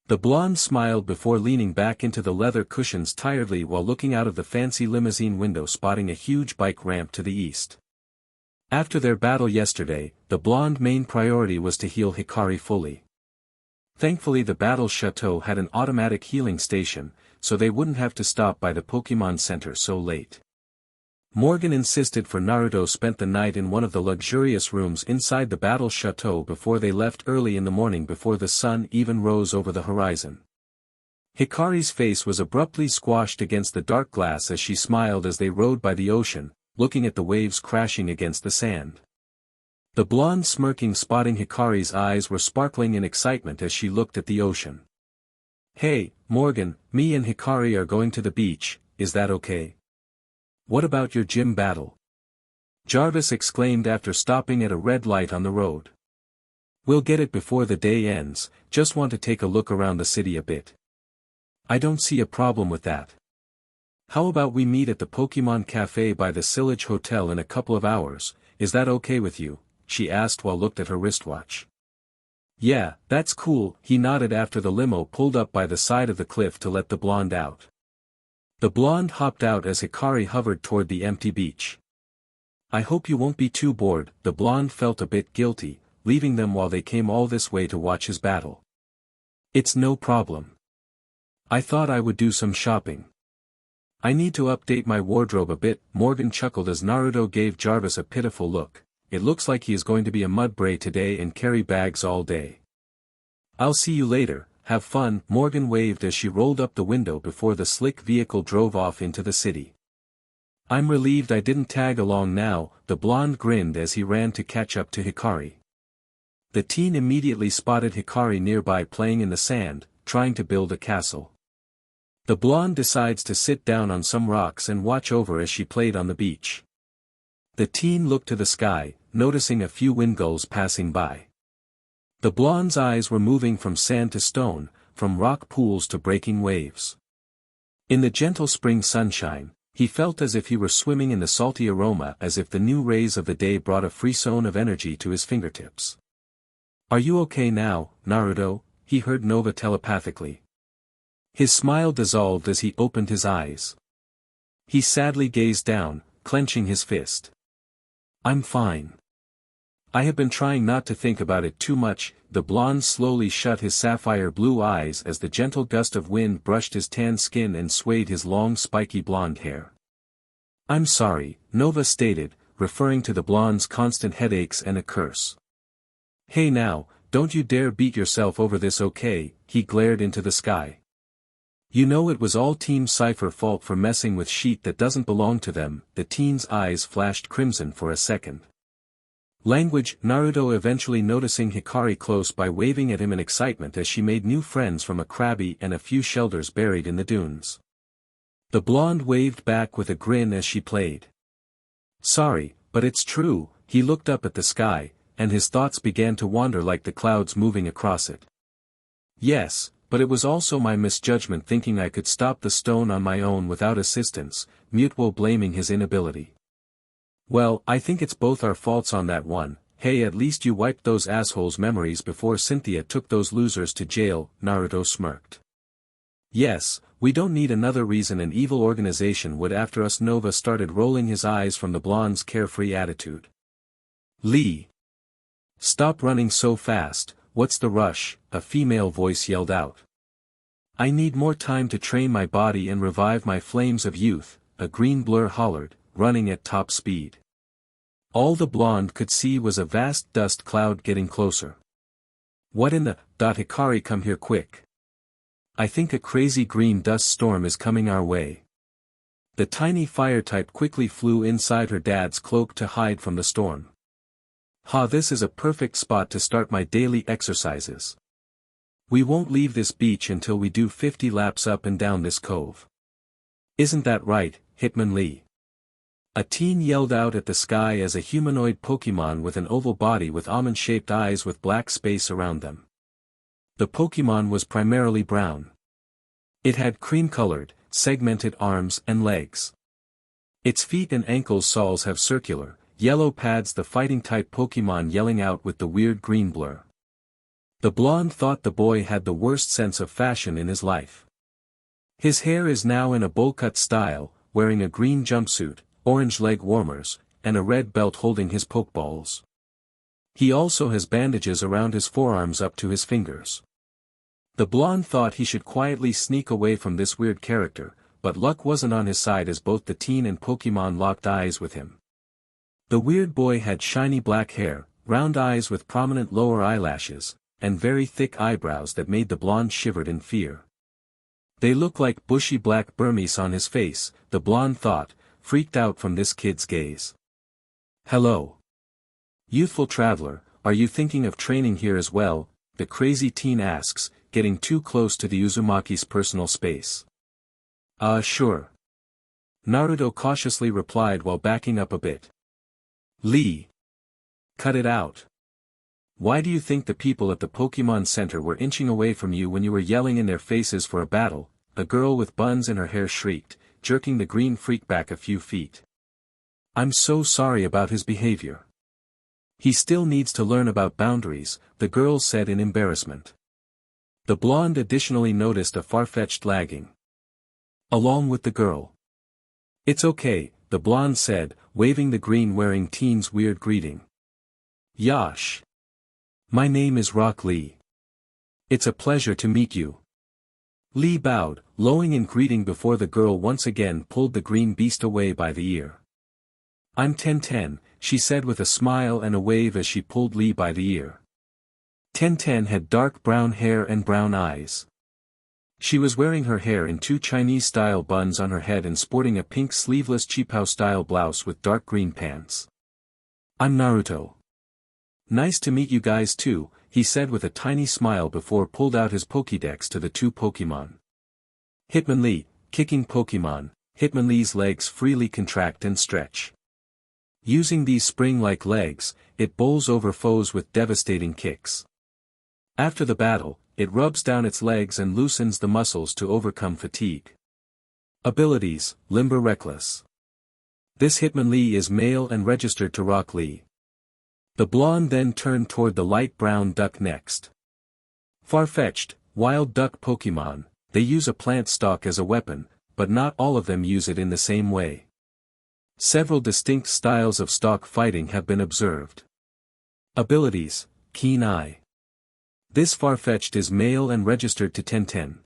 Speaker 1: The blonde smiled before leaning back into the leather cushions tiredly while looking out of the fancy limousine window, spotting a huge bike ramp to the east. After their battle yesterday, the blonde's main priority was to heal Hikari fully. Thankfully the battle chateau had an automatic healing station, so they wouldn't have to stop by the Pokemon Center so late. Morgan insisted for Naruto spent the night in one of the luxurious rooms inside the battle chateau before they left early in the morning before the sun even rose over the horizon. Hikari's face was abruptly squashed against the dark glass as she smiled as they rode by the ocean, looking at the waves crashing against the sand. The blonde smirking, spotting Hikari's eyes were sparkling in excitement as she looked at the ocean. Hey, Morgan, me and Hikari are going to the beach, is that okay? What about your gym battle? Jarvis exclaimed after stopping at a red light on the road. We'll get it before the day ends, just want to take a look around the city a bit. I don't see a problem with that. How about we meet at the Pokemon Cafe by the Silage Hotel in a couple of hours, is that okay with you? She asked while looked at her wristwatch. Yeah, that's cool, he nodded after the limo pulled up by the side of the cliff to let the blonde out. The blonde hopped out as Hikari hovered toward the empty beach. I hope you won't be too bored, the blonde felt a bit guilty, leaving them while they came all this way to watch his battle. It's no problem. I thought I would do some shopping. I need to update my wardrobe a bit, Morgan chuckled as Naruto gave Jarvis a pitiful look. It looks like he is going to be a mudbray today and carry bags all day. I'll see you later, have fun, Morgan waved as she rolled up the window before the slick vehicle drove off into the city. I'm relieved I didn't tag along now, the blonde grinned as he ran to catch up to Hikari. The teen immediately spotted Hikari nearby playing in the sand, trying to build a castle. The blonde decides to sit down on some rocks and watch over as she played on the beach. The teen looked to the sky, noticing a few wind gulls passing by. The blonde's eyes were moving from sand to stone, from rock pools to breaking waves. In the gentle spring sunshine, he felt as if he were swimming in the salty aroma, as if the new rays of the day brought a frisson of energy to his fingertips. Are you okay now, Naruto? He heard Nova telepathically. His smile dissolved as he opened his eyes. He sadly gazed down, clenching his fist. I'm fine. I have been trying not to think about it too much. The blonde slowly shut his sapphire blue eyes as the gentle gust of wind brushed his tan skin and swayed his long spiky blonde hair. I'm sorry, Nova stated, referring to the blonde's constant headaches and a curse. Hey now, don't you dare beat yourself over this, okay? He glared into the sky. You know it was all Team Cypher fault for messing with shit that doesn't belong to them. The teen's eyes flashed crimson for a second. Language, Naruto eventually noticing Hikari close by waving at him in excitement as she made new friends from a crabby and a few shelters buried in the dunes. The blonde waved back with a grin as she played. Sorry, but it's true, he looked up at the sky, and his thoughts began to wander like the clouds moving across it. Yes, but it was also my misjudgment thinking I could stop the stone on my own without assistance, Mewtwo blaming his inability. Well, I think it's both our faults on that one. Hey, at least you wiped those assholes' memories before Cynthia took those losers to jail, Naruto smirked. Yes, we don't need another reason an evil organization would after us. Nova started rolling his eyes from the blonde's carefree attitude. Lee. Stop running so fast, what's the rush? A female voice yelled out. I need more time to train my body and revive my flames of youth, a green blur hollered, running at top speed. All the blonde could see was a vast dust cloud getting closer. What in the, Hikari, come here quick. I think a crazy green dust storm is coming our way. The tiny fire type quickly flew inside her dad's cloak to hide from the storm. This is a perfect spot to start my daily exercises. We won't leave this beach until we do 50 laps up and down this cove. Isn't that right, Hitman Lee? A teen yelled out at the sky as a humanoid Pokemon with an oval body with almond-shaped eyes with black space around them. The Pokemon was primarily brown. It had cream-colored, segmented arms and legs. Its feet and ankle soles have circular, yellow pads. The fighting-type Pokemon yelling out with the weird green blur. The blonde thought the boy had the worst sense of fashion in his life. His hair is now in a bowl-cut style, wearing a green jumpsuit, orange leg warmers, and a red belt holding his pokeballs. He also has bandages around his forearms up to his fingers. The blonde thought he should quietly sneak away from this weird character, but luck wasn't on his side as both the teen and Pokemon locked eyes with him. The weird boy had shiny black hair, round eyes with prominent lower eyelashes, and very thick eyebrows that made the blonde shivered in fear. They look like bushy black Burmese on his face, the blonde thought, freaked out from this kid's gaze. Hello. Youthful traveler, are you thinking of training here as well? The crazy teen asks, getting too close to the Uzumaki's personal space. Sure. Naruto cautiously replied while backing up a bit. Lee. Cut it out. Why do you think the people at the Pokemon Center were inching away from you when you were yelling in their faces for a battle? A girl with buns in her hair shrieked, jerking the green freak back a few feet. I'm so sorry about his behavior. He still needs to learn about boundaries, the girl said in embarrassment. The blonde additionally noticed a far-fetched lagging along with the girl. It's okay, the blonde said, waving the green-wearing teen's weird greeting. Yash. My name is Rock Lee. It's a pleasure to meet you. Lee bowed, lowing in greeting before the girl once again pulled the green beast away by the ear. I'm 1010, she said with a smile and a wave as she pulled Lee by the ear. 1010 had dark brown hair and brown eyes. She was wearing her hair in two Chinese-style buns on her head and sporting a pink sleeveless cheapao-style blouse with dark green pants. I'm Naruto. Nice to meet you guys too, he said with a tiny smile before pulled out his Pokédex to the two Pokemon. Hitmonlee, kicking Pokemon, Hitmonlee's legs freely contract and stretch. Using these spring-like legs, it bowls over foes with devastating kicks. After the battle, it rubs down its legs and loosens the muscles to overcome fatigue. Abilities, Limber Reckless. This Hitmonlee is male and registered to Rock Lee. The blonde then turned toward the light brown duck next. Far-fetched, wild duck Pokemon, they use a plant stalk as a weapon, but not all of them use it in the same way. Several distinct styles of stalk fighting have been observed. Abilities, Keen Eye. This Farfetch'd is male and registered to 1010.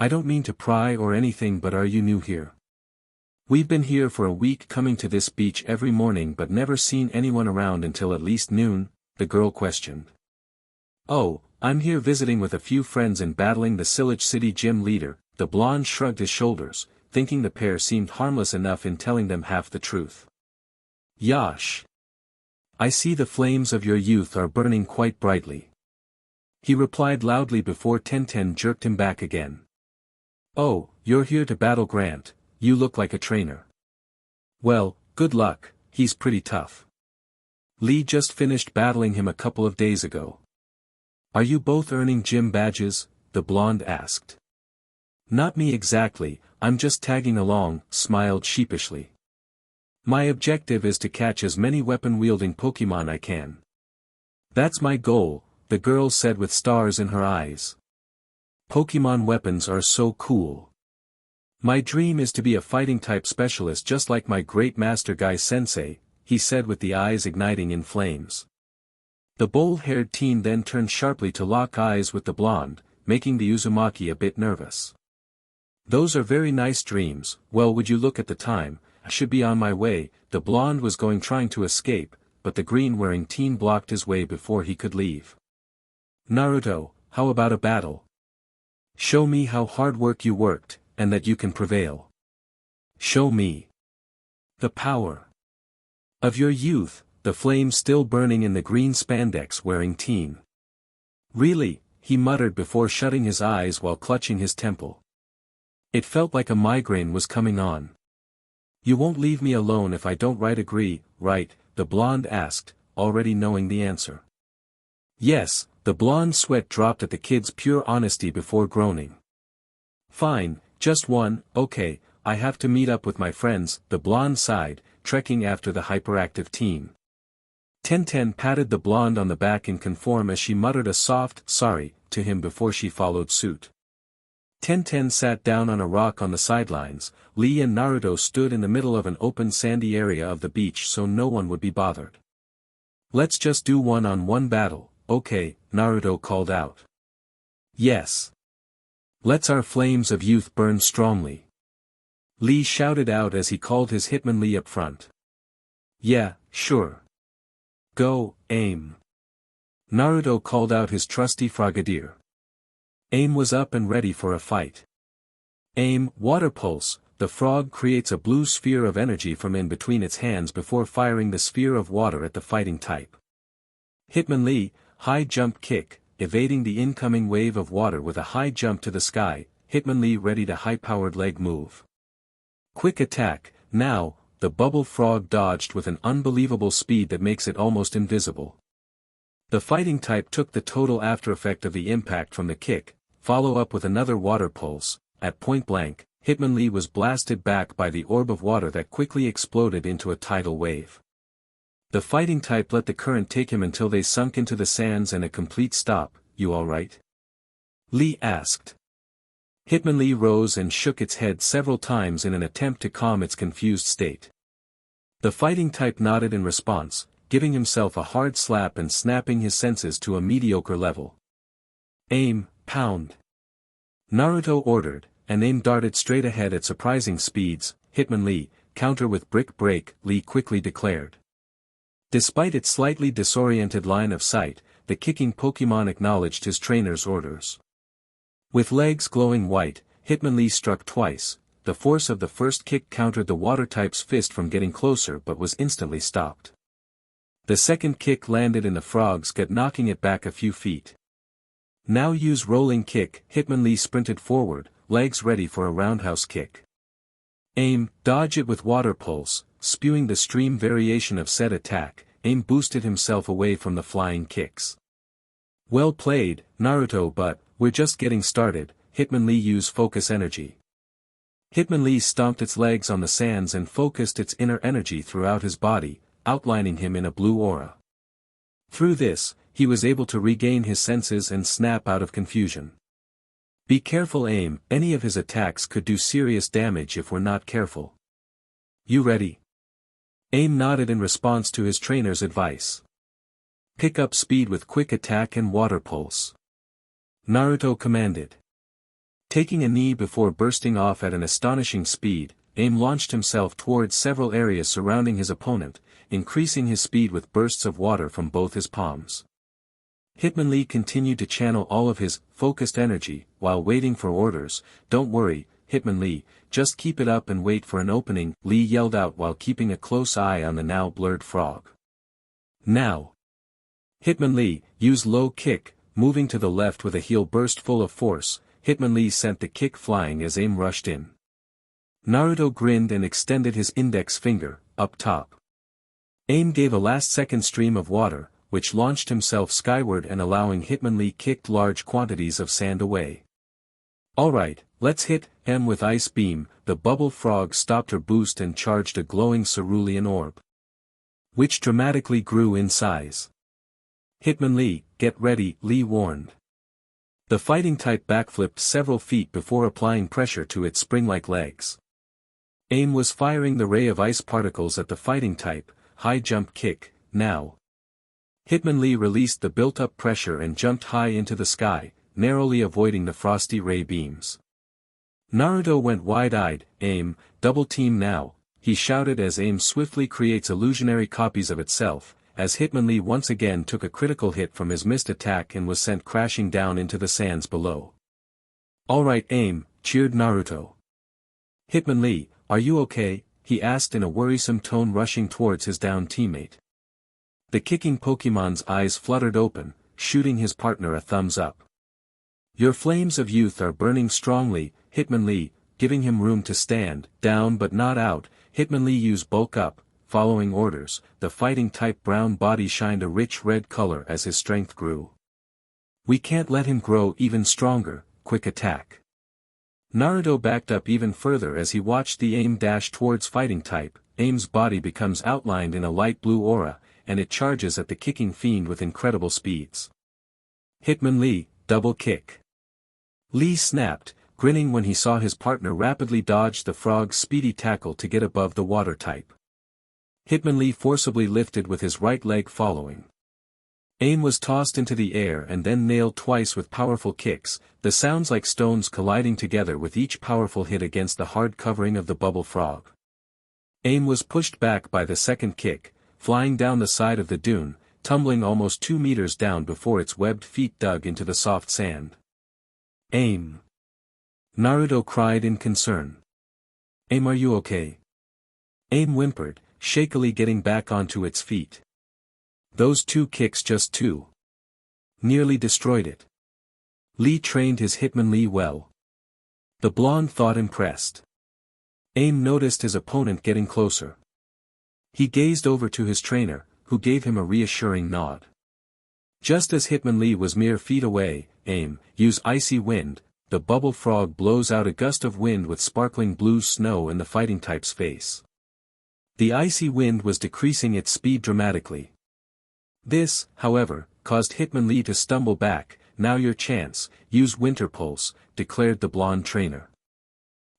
Speaker 1: I don't mean to pry or anything, but are you new here? We've been here for a week, coming to this beach every morning but never seen anyone around until at least noon, the girl questioned. Oh, I'm here visiting with a few friends and battling the Silage City gym leader, the blonde shrugged his shoulders, thinking the pair seemed harmless enough in telling them half the truth. Yash. I see the flames of your youth are burning quite brightly. He replied loudly before 1010 jerked him back again. Oh, you're here to battle Grant, you look like a trainer. Well, good luck, he's pretty tough. Lee just finished battling him a couple of days ago. Are you both earning gym badges? The blonde asked. Not me exactly, I'm just tagging along, smiled sheepishly. My objective is to catch as many weapon-wielding Pokemon I can. That's my goal, the girl said with stars in her eyes. Pokemon weapons are so cool. My dream is to be a fighting type specialist just like my great master Guy Sensei, he said with the eyes igniting in flames. The bold-haired teen then turned sharply to lock eyes with the blonde, making the Uzumaki a bit nervous. Those are very nice dreams. Well, would you look at the time, I should be on my way. The blonde was trying to escape, but the green-wearing teen blocked his way before he could leave. Naruto, how about a battle? Show me how hard work you worked, and that you can prevail. Show me the power of your youth, the flame still burning in the green spandex-wearing teen. Really, he muttered before shutting his eyes while clutching his temple. It felt like a migraine was coming on. You won't leave me alone if I don't agree, right? The blonde asked, already knowing the answer. Yes, the blonde sweat dropped at the kid's pure honesty before groaning. Fine, just one, okay, I have to meet up with my friends, the blonde sighed, trekking after the hyperactive teen. Tenten patted the blonde on the back in conform as she muttered a soft, sorry, to him before she followed suit. Tenten sat down on a rock on the sidelines. Lee and Naruto stood in the middle of an open sandy area of the beach so no one would be bothered. Let's just do one-on-one battle, okay, Naruto called out. Yes. Let's our flames of youth burn strongly. Lee shouted out as he called his Hitmonlee up front. Yeah, sure. Go, aim. Naruto called out his trusty Frogadier. Aim was up and ready for a fight. Aim, water pulse, the frog creates a blue sphere of energy from in between its hands before firing the sphere of water at the fighting type. Hitmonlee, high jump kick, evading the incoming wave of water with a high jump to the sky, Hitmonlee ready to high-powered leg move. Quick attack, now, the bubble frog dodged with an unbelievable speed that makes it almost invisible. The fighting type took the total aftereffect of the impact from the kick, follow up with another water pulse. At point blank, Hitmonlee was blasted back by the orb of water that quickly exploded into a tidal wave. The fighting type let the current take him until they sunk into the sands and a complete stop. You alright? Lee asked. Hitmonlee rose and shook its head several times in an attempt to calm its confused state. The fighting type nodded in response, giving himself a hard slap and snapping his senses to a mediocre level. Aim, pound. Naruto ordered, and aim darted straight ahead at surprising speeds. Hitmonlee, counter with brick break, Lee quickly declared. Despite its slightly disoriented line of sight, the kicking Pokemon acknowledged his trainer's orders. With legs glowing white, Hitmonlee struck twice. The force of the first kick countered the water type's fist from getting closer but was instantly stopped. The second kick landed in the frog's gut, knocking it back a few feet. Now use rolling kick. Hitmonlee sprinted forward, legs ready for a roundhouse kick. Aim, dodge it with water pulse, spewing the stream variation of said attack. Aim boosted himself away from the flying kicks. Well played, Naruto, but we're just getting started. Hitmonlee use focus energy. Hitmonlee stomped its legs on the sands and focused its inner energy throughout his body, outlining him in a blue aura. Through this, he was able to regain his senses and snap out of confusion. Be careful, aim, any of his attacks could do serious damage if we're not careful. You ready? Aim nodded in response to his trainer's advice. Pick up speed with quick attack and water pulse. Naruto commanded. Taking a knee before bursting off at an astonishing speed, Aim launched himself towards several areas surrounding his opponent, increasing his speed with bursts of water from both his palms. Hitmonlee continued to channel all of his focused energy while waiting for orders. Don't worry, Hitmonlee, just keep it up and wait for an opening, Lee yelled out while keeping a close eye on the now blurred frog. Now. Hitmonlee, use low kick, moving to the left with a heel burst full of force. Hitmonlee sent the kick flying as Aim rushed in. Naruto grinned and extended his index finger, up top. Aim gave a last-second stream of water, which launched himself skyward and allowing Hitmonlee kicked large quantities of sand away. Alright, let's hit him with Ice Beam. The bubble frog stopped her boost and charged a glowing cerulean orb, which dramatically grew in size. Hitmonlee, get ready, Lee warned. The fighting type backflipped several feet before applying pressure to its spring-like legs. Aim was firing the ray of ice particles at the fighting type, high jump kick, now. Hitmonlee released the built-up pressure and jumped high into the sky, narrowly avoiding the frosty ray beams. Naruto went wide-eyed, aim, double team now, he shouted as aim swiftly creates illusionary copies of itself, as Hitmonlee once again took a critical hit from his missed attack and was sent crashing down into the sands below. "Alright aim," cheered Naruto. "Hitmonlee, are you okay?" he asked in a worrisome tone, rushing towards his downed teammate. The kicking Pokemon's eyes fluttered open, shooting his partner a thumbs up. "Your flames of youth are burning strongly," Hitmonlee, giving him room to stand, down but not out. Hitmonlee used bulk up, following orders. The fighting-type brown body shined a rich red color as his strength grew. "We can't let him grow even stronger, quick attack." Naruto backed up even further as he watched the aim dash towards fighting type. Aim's body becomes outlined in a light blue aura, and it charges at the kicking fiend with incredible speeds. Hitmonlee, double kick. Lee snapped, grinning when he saw his partner rapidly dodge the frog's speedy tackle to get above the water type. Hitmonlee forcibly lifted with his right leg following. Aim was tossed into the air and then nailed twice with powerful kicks, the sounds like stones colliding together with each powerful hit against the hard covering of the bubble frog. Aim was pushed back by the second kick, flying down the side of the dune, tumbling almost 2 meters down before its webbed feet dug into the soft sand. "Aim!" Naruto cried in concern. "Aim, are you okay?" Aim whimpered, shakily getting back onto its feet. "Those 2 kicks just nearly destroyed it." Lee trained his Hitmonlee well. The blonde thought, impressed. Aim noticed his opponent getting closer. He gazed over to his trainer, who gave him a reassuring nod. Just as Hitmonlee was mere feet away, Aim, use icy wind. The bubble frog blows out a gust of wind with sparkling blue snow in the fighting type's face. The icy wind was decreasing its speed dramatically. This, however, caused Hitmonlee to stumble back. "Now your chance, use Winter Pulse," declared the blonde trainer.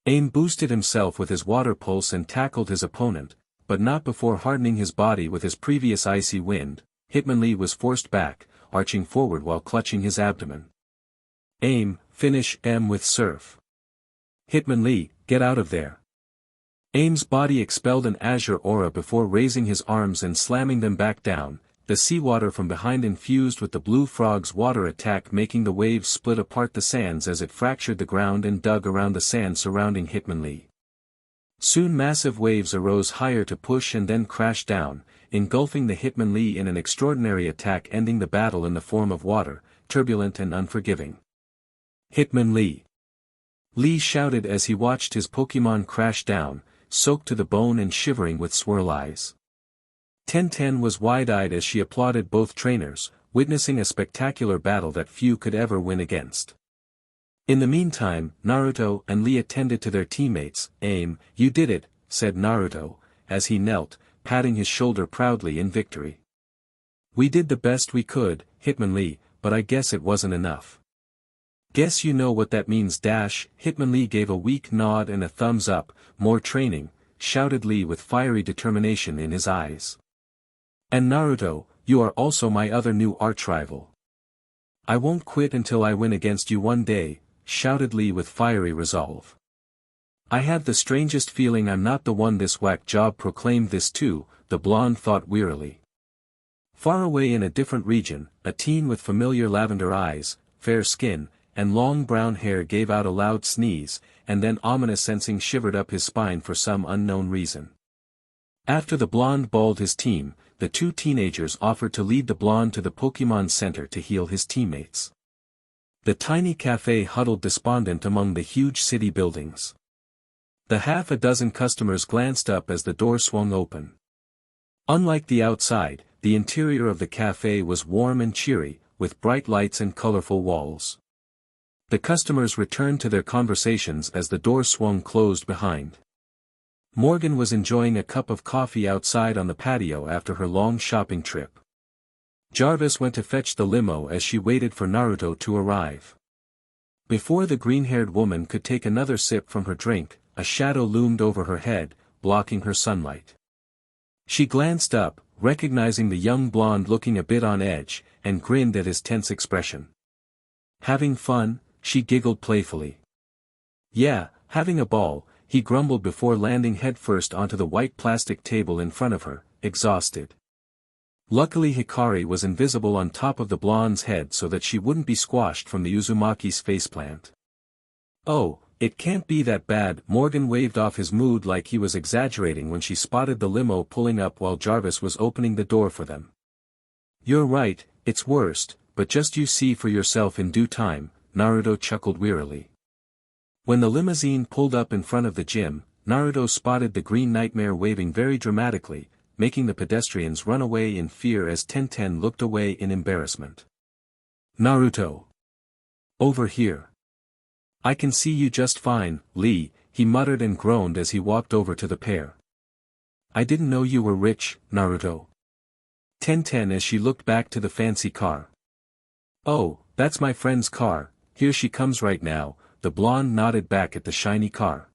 Speaker 1: Aim boosted himself with his water pulse and tackled his opponent, but not before hardening his body with his previous icy wind. Hitmonlee was forced back, arching forward while clutching his abdomen. "Aim, finish M with Surf." "Hitmonlee, get out of there." Aim's body expelled an azure aura before raising his arms and slamming them back down. The seawater from behind infused with the blue frog's water attack, making the waves split apart the sands as it fractured the ground and dug around the sand surrounding Hitmonlee. Soon massive waves arose higher to push and then crash down, engulfing the Hitmonlee in an extraordinary attack, ending the battle in the form of water, turbulent and unforgiving. "Hitmonlee!" Lee shouted as he watched his Pokémon crash down, soaked to the bone and shivering with swirl eyes. Ten was wide-eyed as she applauded both trainers, witnessing a spectacular battle that few could ever win against. In the meantime, Naruto and Lee attended to their teammates. "Aim, you did it," said Naruto, as he knelt, patting his shoulder proudly in victory. "We did the best we could, Hitmonlee, but I guess it wasn't enough." "Guess you know what that means." Hitmonlee gave a weak nod and a thumbs up. "More training," shouted Lee with fiery determination in his eyes. "And Naruto, you are also my other new arch-rival. I won't quit until I win against you one day," shouted Lee with fiery resolve. "I have the strangest feeling I'm not the one this whack job," proclaimed this too, the blonde thought wearily. Far away in a different region, a teen with familiar lavender eyes, fair skin, and long brown hair gave out a loud sneeze, and then ominous sensing shivered up his spine for some unknown reason. After the blonde balled his team, the 2 teenagers offered to lead the blonde to the Pokémon Center to heal his teammates. The tiny cafe huddled despondent among the huge city buildings. The half a dozen customers glanced up as the door swung open. Unlike the outside, the interior of the cafe was warm and cheery, with bright lights and colorful walls. The customers returned to their conversations as the door swung closed behind. Morgan was enjoying a cup of coffee outside on the patio after her long shopping trip. Jarvis went to fetch the limo as she waited for Naruto to arrive. Before the green-haired woman could take another sip from her drink, a shadow loomed over her head, blocking her sunlight. She glanced up, recognizing the young blonde looking a bit on edge, and grinned at his tense expression. "Having fun?" she giggled playfully. "Yeah, having a ball," he grumbled before landing headfirst onto the white plastic table in front of her, exhausted. Luckily Hikari was invisible on top of the blonde's head so that she wouldn't be squashed from the Uzumaki's faceplant. "Oh, it can't be that bad." Morgan waved off his mood like he was exaggerating when she spotted the limo pulling up while Jarvis was opening the door for them. "You're right, it's worst, but just you see for yourself in due time," Naruto chuckled wearily. When the limousine pulled up in front of the gym, Naruto spotted the Green Nightmare waving very dramatically, making the pedestrians run away in fear as Tenten looked away in embarrassment. "Naruto! Over here! I can see you just fine, Lee," he muttered and groaned as he walked over to the pair. "I didn't know you were rich, Naruto." Tenten as she looked back to the fancy car. "Oh, that's my friend's car, here she comes right now," the blonde nodded back at the shiny car.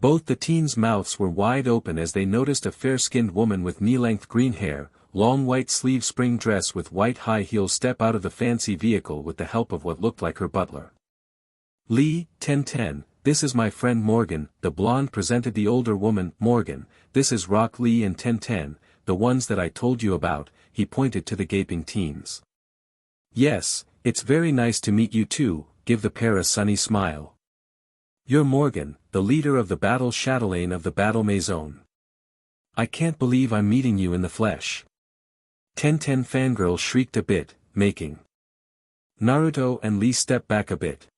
Speaker 1: Both the teens' mouths were wide open as they noticed a fair-skinned woman with knee-length green hair, long white-sleeve spring dress with white high heels step out of the fancy vehicle with the help of what looked like her butler. "Lee, Tenten, this is my friend Morgan," the blonde presented the older woman. "Morgan, this is Rock Lee and Tenten, the ones that I told you about," he pointed to the gaping teens. "Yes, it's very nice to meet you too," give the pair a sunny smile. "You're Morgan, the leader of the Battle Chatelaine of the Battle Maison. I can't believe I'm meeting you in the flesh." Tenten fangirl shrieked a bit, making Naruto and Lee step back a bit.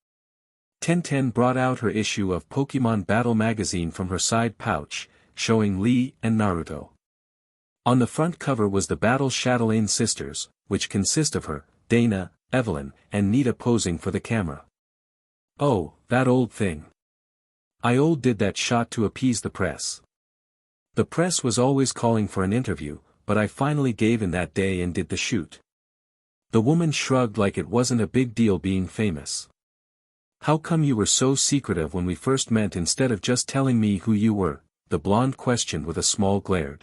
Speaker 1: Tenten brought out her issue of Pokemon Battle magazine from her side pouch, showing Lee and Naruto. On the front cover was the Battle Chatelaine sisters, which consist of her, Dana, Evelyn, and Nita posing for the camera. "Oh, that old thing. I did that shot to appease the press. The press was always calling for an interview, but I finally gave in that day and did the shoot." The woman shrugged like it wasn't a big deal being famous. "How come you were so secretive when we first met instead of just telling me who you were?" the blonde questioned with a small glare.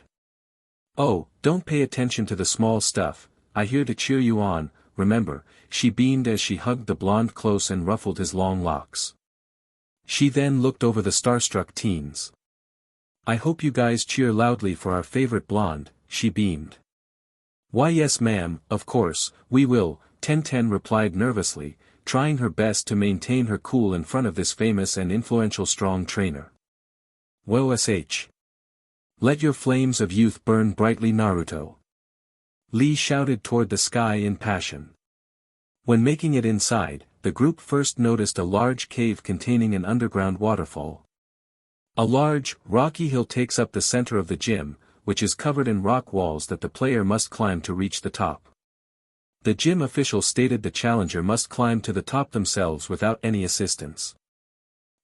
Speaker 1: "Oh, don't pay attention to the small stuff, I'm here to cheer you on, remember," she beamed as she hugged the blonde close and ruffled his long locks. She then looked over the starstruck teens. "I hope you guys cheer loudly for our favorite blonde," she beamed. "Why yes ma'am, of course, we will," Tenten replied nervously, trying her best to maintain her cool in front of this famous and influential strong trainer. "Woah sh. Let your flames of youth burn brightly Naruto." Lee shouted toward the sky in passion. When making it inside, the group first noticed a large cave containing an underground waterfall. A large, rocky hill takes up the center of the gym, which is covered in rock walls that the player must climb to reach the top. The gym official stated the challenger must climb to the top themselves without any assistance.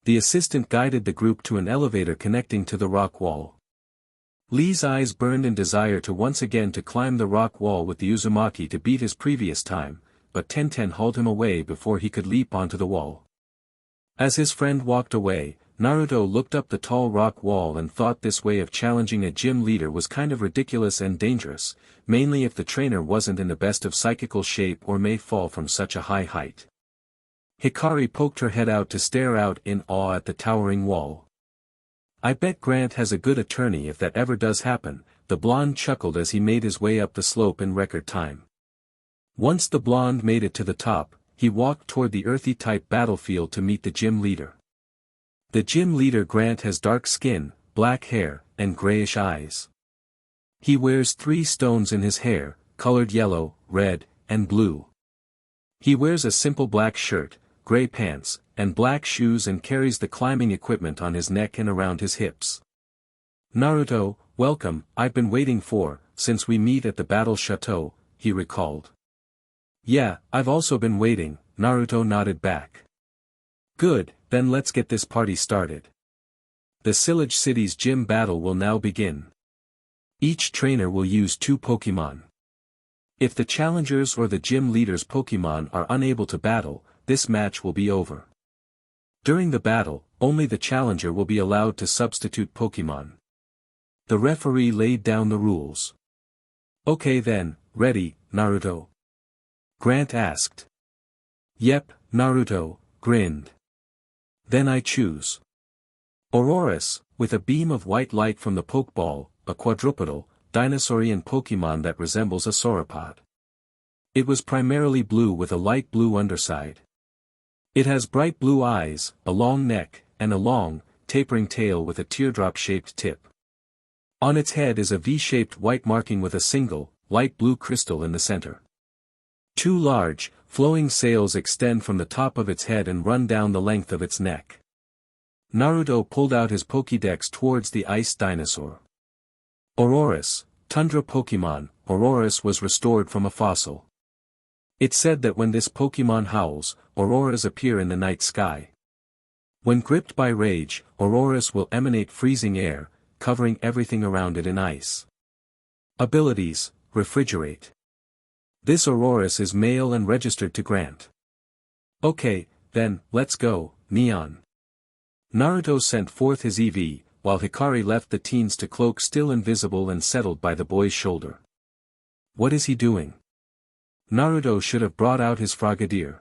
Speaker 1: The assistant guided the group to an elevator connecting to the rock wall. Lee's eyes burned in desire to once again to climb the rock wall with the Uzumaki to beat his previous time, but Tenten hauled him away before he could leap onto the wall. As his friend walked away, Naruto looked up the tall rock wall and thought this way of challenging a gym leader was kind of ridiculous and dangerous, mainly if the trainer wasn't in the best of psychical shape or may fall from such a high height. Hikari poked her head out to stare out in awe at the towering wall. "I bet Grant has a good attorney if that ever does happen," the blonde chuckled as he made his way up the slope in record time. Once the blonde made it to the top, he walked toward the earthy-type battlefield to meet the gym leader. The gym leader Grant has dark skin, black hair, and grayish eyes. He wears 3 stones in his hair, colored yellow, red, and blue. He wears a simple black shirt, gray pants, and black shoes and carries the climbing equipment on his neck and around his hips. "Naruto, welcome, I've been waiting since we meet at the Battle Chateau," he recalled. "Yeah, I've also been waiting," Naruto nodded back. "Good, then let's get this party started. The Silage City's gym battle will now begin. Each trainer will use 2 Pokemon. If the challengers or the gym leader's Pokemon are unable to battle, this match will be over. During the battle, only the challenger will be allowed to substitute Pokemon. The referee laid down the rules. Okay then, ready, Naruto? Grant asked. Yep, Naruto grinned. Then I choose. Aurorus, with a beam of white light from the Pokeball, a quadrupedal, dinosaurian Pokemon that resembles a sauropod. It was primarily blue with a light blue underside. It has bright blue eyes, a long neck, and a long, tapering tail with a teardrop-shaped tip. On its head is a V-shaped white marking with a single, light blue crystal in the center. Two large, flowing sails extend from the top of its head and run down the length of its neck. Naruto pulled out his Pokédex towards the ice dinosaur. Aurorus, Tundra Pokemon. Aurorus was restored from a fossil. It said that when this Pokemon howls, auroras appear in the night sky. When gripped by rage, Aurorus will emanate freezing air, covering everything around it in ice. Abilities: refrigerate. This Aurorus is male and registered to Grant. Okay, then, let's go, Neon. Naruto sent forth his EV, while Hikari left the teens to cloak still invisible and settled by the boy's shoulder. What is he doing? Naruto should have brought out his Frogadier.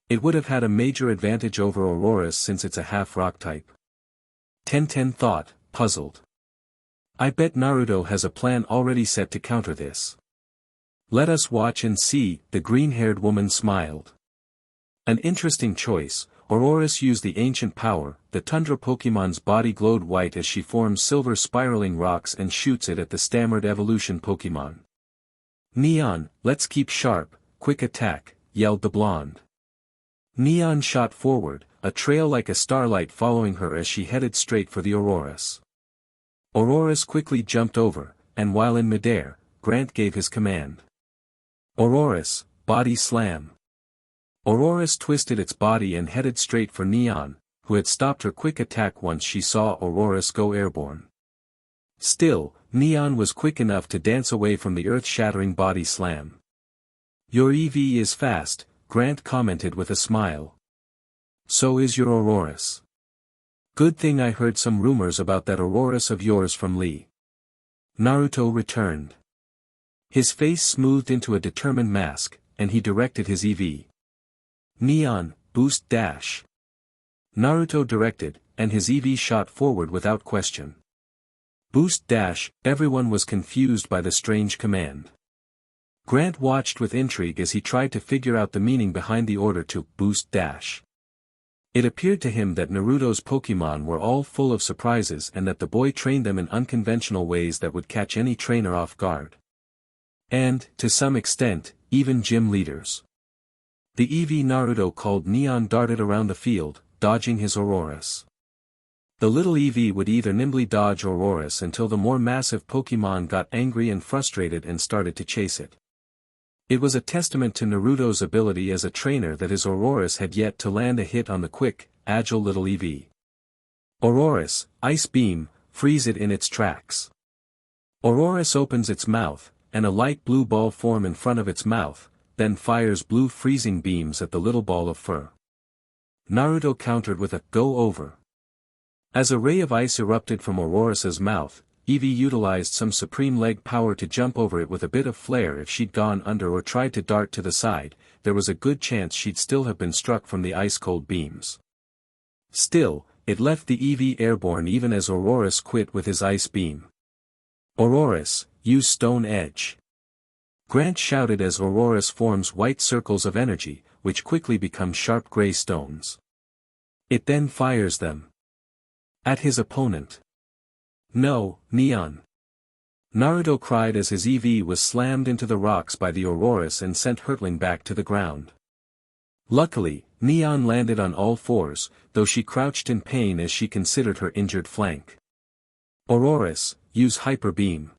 Speaker 1: It would have had a major advantage over Aurorus since it's a half-rock type. Tenten thought, puzzled. I bet Naruto has a plan already set to counter this. Let us watch and see, the green-haired woman smiled. An interesting choice. Aurorus used the ancient power. The Tundra Pokemon's body glowed white as she forms silver spiraling rocks and shoots it at the stammered evolution Pokemon. Neon, let's keep sharp, quick attack, yelled the blonde. Neon shot forward, a trail like a starlight following her as she headed straight for the Aurorus. Aurorus quickly jumped over, and while in midair, Grant gave his command. Aurorus, body slam. Aurorus twisted its body and headed straight for Neon, who had stopped her quick attack once she saw Aurorus go airborne. Still, Neon was quick enough to dance away from the earth-shattering body slam. Your EV is fast, Grant commented with a smile. So is your Aurorus. Good thing I heard some rumors about that Aurorus of yours from Lee. Naruto returned. His face smoothed into a determined mask, and he directed his EV. Neon, boost dash. Naruto directed, and his EV shot forward without question. Boost dash. Everyone was confused by the strange command. Grant watched with intrigue as he tried to figure out the meaning behind the order to boost dash. It appeared to him that Naruto's Pokemon were all full of surprises and that the boy trained them in unconventional ways that would catch any trainer off guard. And, to some extent, even gym leaders. The EV Naruto called Neon darted around the field, dodging his Aurorus. The little EV would either nimbly dodge Aurorus until the more massive Pokemon got angry and frustrated and started to chase it. It was a testament to Naruto's ability as a trainer that his Aurorus had yet to land a hit on the quick, agile little EV. Aurorus, Ice Beam, freeze it in its tracks. Aurorus opens its mouth, and a light blue ball form in front of its mouth, then fires blue freezing beams at the little ball of fur. Naruto countered with a go over. As a ray of ice erupted from Aurorus's mouth, Eevee utilized some supreme leg power to jump over it with a bit of flair. If she'd gone under or tried to dart to the side, there was a good chance she'd still have been struck from the ice-cold beams. Still, it left the Eevee airborne even as Aurorus quit with his ice beam. Aurorus, use Stone Edge. Grant shouted as Aurorus forms white circles of energy, which quickly become sharp gray stones. It then fires them at his opponent. No, Neon! Naruto cried as his EV was slammed into the rocks by the Aurorus and sent hurtling back to the ground. Luckily, Neon landed on all fours, though she crouched in pain as she considered her injured flank. Aurorus, use Hyper Beam.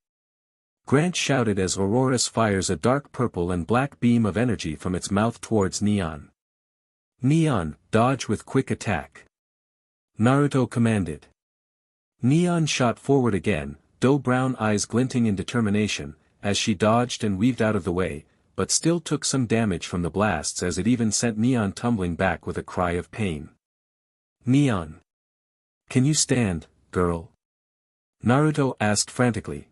Speaker 1: Grant shouted as Aurorus fires a dark purple and black beam of energy from its mouth towards Neon. Neon, dodge with quick attack. Naruto commanded. Neon shot forward again, doe brown eyes glinting in determination, as she dodged and weaved out of the way, but still took some damage from the blasts as it even sent Neon tumbling back with a cry of pain. Neon! Can you stand, girl? Naruto asked frantically.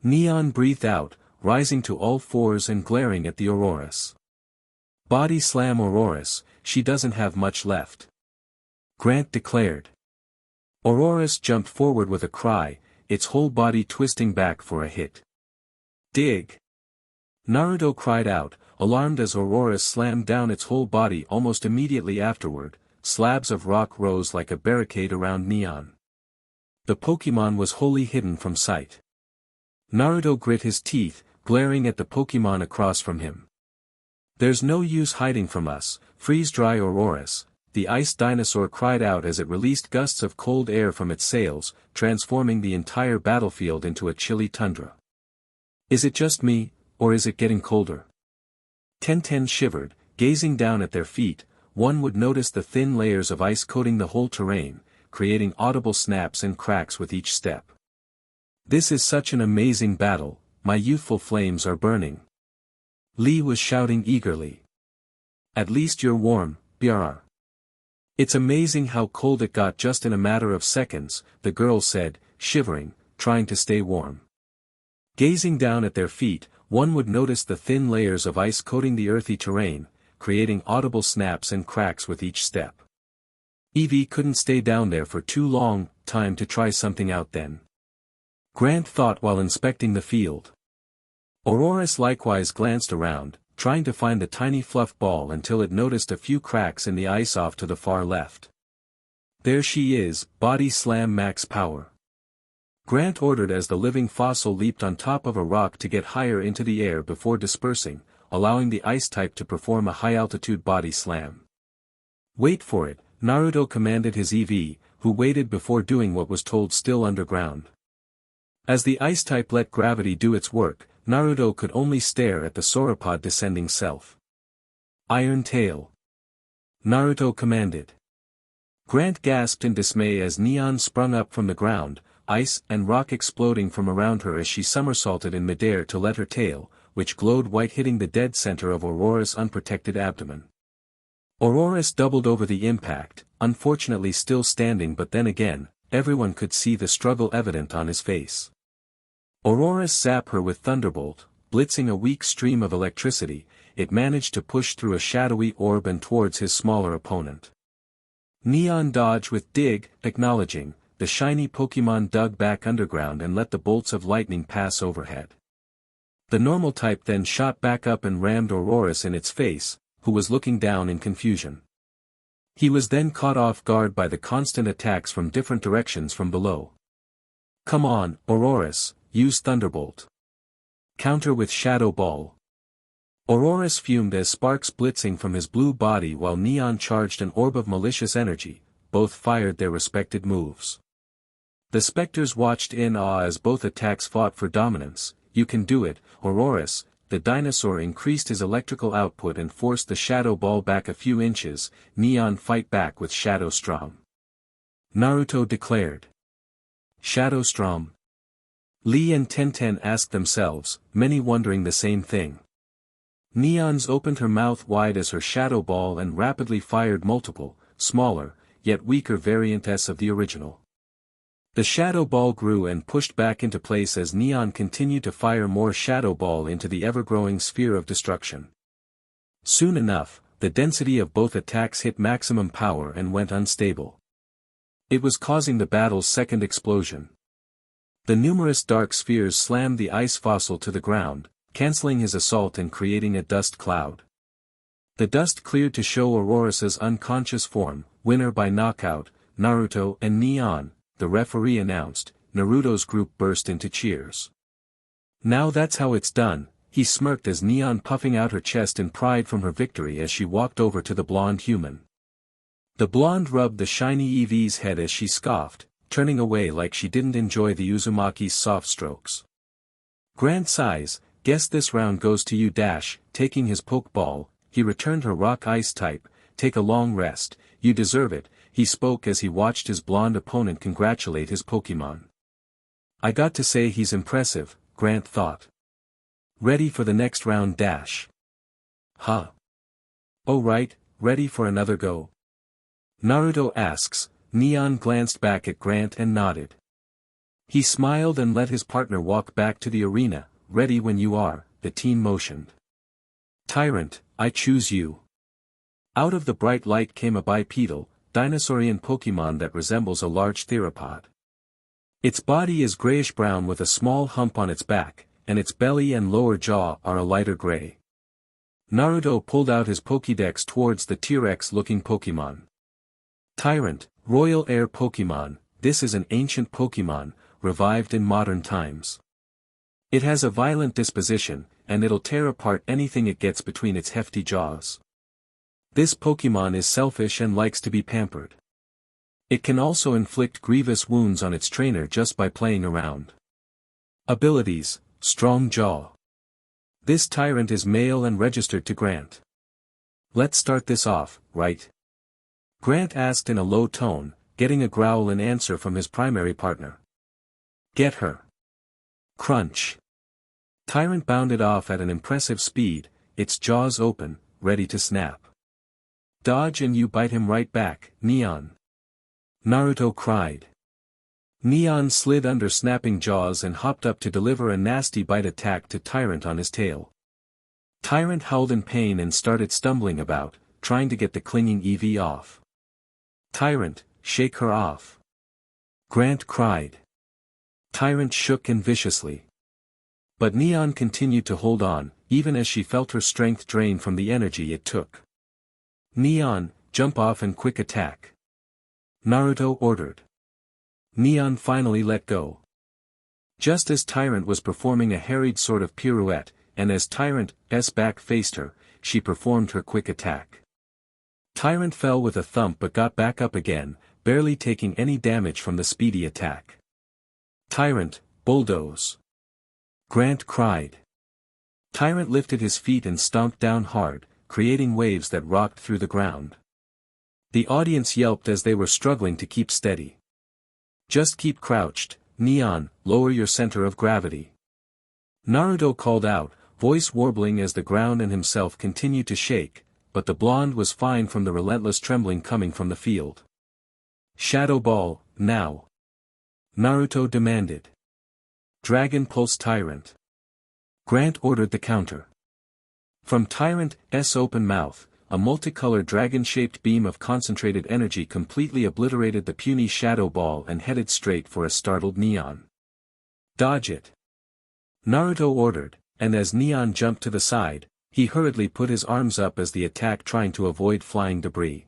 Speaker 1: Neon breathed out, rising to all fours and glaring at the Aurorus. Body slam Aurorus, she doesn't have much left. Grant declared. Aurorus jumped forward with a cry, its whole body twisting back for a hit. Dig! Naruto cried out, alarmed as Aurorus slammed down its whole body almost immediately afterward. Slabs of rock rose like a barricade around Neon. The Pokemon was wholly hidden from sight. Naruto grit his teeth, glaring at the Pokemon across from him. There's no use hiding from us, freeze-dry Aurorus, the ice dinosaur cried out as it released gusts of cold air from its sails, transforming the entire battlefield into a chilly tundra. Is it just me, or is it getting colder? Tenten shivered, gazing down at their feet. One would notice the thin layers of ice coating the whole terrain, creating audible snaps and cracks with each step. This is such an amazing battle, my youthful flames are burning. Lee was shouting eagerly. At least you're warm, Brr. It's amazing how cold it got just in a matter of seconds, the girl said, shivering, trying to stay warm. Gazing down at their feet, one would notice the thin layers of ice coating the earthy terrain, creating audible snaps and cracks with each step. Eevee couldn't stay down there for too long, time to try something out then. Grant thought while inspecting the field. Aurorus likewise glanced around, trying to find the tiny fluff ball until it noticed a few cracks in the ice off to the far left. There she is, body slam max power. Grant ordered as the living fossil leaped on top of a rock to get higher into the air before dispersing, allowing the ice type to perform a high-altitude body slam. Wait for it, Naruto commanded his Eevee, who waited before doing what was told still underground. As the ice type let gravity do its work, Naruto could only stare at the sauropod descending self. Iron Tail! Naruto commanded. Grant gasped in dismay as Neon sprung up from the ground, ice and rock exploding from around her as she somersaulted in midair to let her tail, which glowed white, hitting the dead center of Aurorus' unprotected abdomen. Aurorus doubled over the impact, unfortunately still standing, but then again, everyone could see the struggle evident on his face. Aurorus zapped her with Thunderbolt, blitzing a weak stream of electricity. It managed to push through a shadowy orb and towards his smaller opponent. Neon dodged with Dig, acknowledging. The shiny Pokemon dug back underground and let the bolts of lightning pass overhead. The normal type then shot back up and rammed Aurorus in its face, who was looking down in confusion. He was then caught off guard by the constant attacks from different directions from below. Come on, Aurorus, use Thunderbolt. Counter with Shadow Ball. Aurorus fumed as sparks blitzing from his blue body while Neon charged an orb of malicious energy. Both fired their respected moves. The specters watched in awe as both attacks fought for dominance. You can do it, Aurorus. The dinosaur increased his electrical output and forced the Shadow Ball back a few inches. Neon fight back with Shadow Storm. Naruto declared. Shadow Storm. Lee and Tenten asked themselves, many wondering the same thing. Neon's opened her mouth wide as her Shadow Ball and rapidly fired multiple, smaller, yet weaker variants of the original. The Shadow Ball grew and pushed back into place as Neon continued to fire more Shadow Ball into the ever-growing sphere of destruction. Soon enough, the density of both attacks hit maximum power and went unstable. It was causing the battle's second explosion. The numerous dark spheres slammed the ice fossil to the ground, canceling his assault and creating a dust cloud. The dust cleared to show Aurorus's unconscious form, winner by knockout, Naruto and Neon. The referee announced. Naruto's group burst into cheers. Now that's how it's done, he smirked as Neon puffing out her chest in pride from her victory as she walked over to the blonde human. The blonde rubbed the shiny Eevee's head as she scoffed, turning away like she didn't enjoy the Uzumaki's soft strokes. Grant sighs, guess this round goes to you. Taking his Pokeball, he returned her rock ice type. Take a long rest, you deserve it, he spoke as he watched his blonde opponent congratulate his Pokemon. I got to say he's impressive, Grant thought. Ready for the next round dash. Huh. Oh right, ready for another go? Naruto asks. Neon glanced back at Grant and nodded. He smiled and let his partner walk back to the arena. Ready when you are, the teen motioned. Tyrant, I choose you. Out of the bright light came a bipedal, dinosaurian Pokemon that resembles a large theropod. Its body is grayish-brown with a small hump on its back, and its belly and lower jaw are a lighter gray. Naruto pulled out his Pokédex towards the T-Rex-looking Pokemon. Tyrant, Royal Air Pokemon, this is an ancient Pokemon, revived in modern times. It has a violent disposition, and it'll tear apart anything it gets between its hefty jaws. This Pokemon is selfish and likes to be pampered. It can also inflict grievous wounds on its trainer just by playing around. Abilities, Strong Jaw. This Tyrant is male and registered to Grant. Let's start this off, right? Grant asked in a low tone, getting a growl in answer from his primary partner. Get her. Crunch. Tyrant bounded off at an impressive speed, its jaws open, ready to snap. Dodge and you bite him right back, Neon. Naruto cried. Neon slid under snapping jaws and hopped up to deliver a nasty bite attack to Tyrant on his tail. Tyrant howled in pain and started stumbling about, trying to get the clinging EV off. Tyrant, shake her off. Grant cried. Tyrant shook him viciously. But Neon continued to hold on, even as she felt her strength drain from the energy it took. Neon, jump off and quick attack. Naruto ordered. Neon finally let go. Just as Tyrant was performing a harried sort of pirouette, and as Tyrant's back faced her, she performed her quick attack. Tyrant fell with a thump but got back up again, barely taking any damage from the speedy attack. Tyrant, bulldoze. Grant cried. Tyrant lifted his feet and stomped down hard, creating waves that rocked through the ground. The audience yelped as they were struggling to keep steady. Just keep crouched, Neon, lower your center of gravity. Naruto called out, voice warbling as the ground and himself continued to shake, but the blonde was fine from the relentless trembling coming from the field. Shadow Ball, now. Naruto demanded. Dragon Pulse Tyrant. Grant ordered the counter. From Tyrant's open mouth, a multicolored dragon-shaped beam of concentrated energy completely obliterated the puny Shadow Ball and headed straight for a startled Neon. Dodge it. Naruto ordered, and as Neon jumped to the side, he hurriedly put his arms up as the attack trying to avoid flying debris.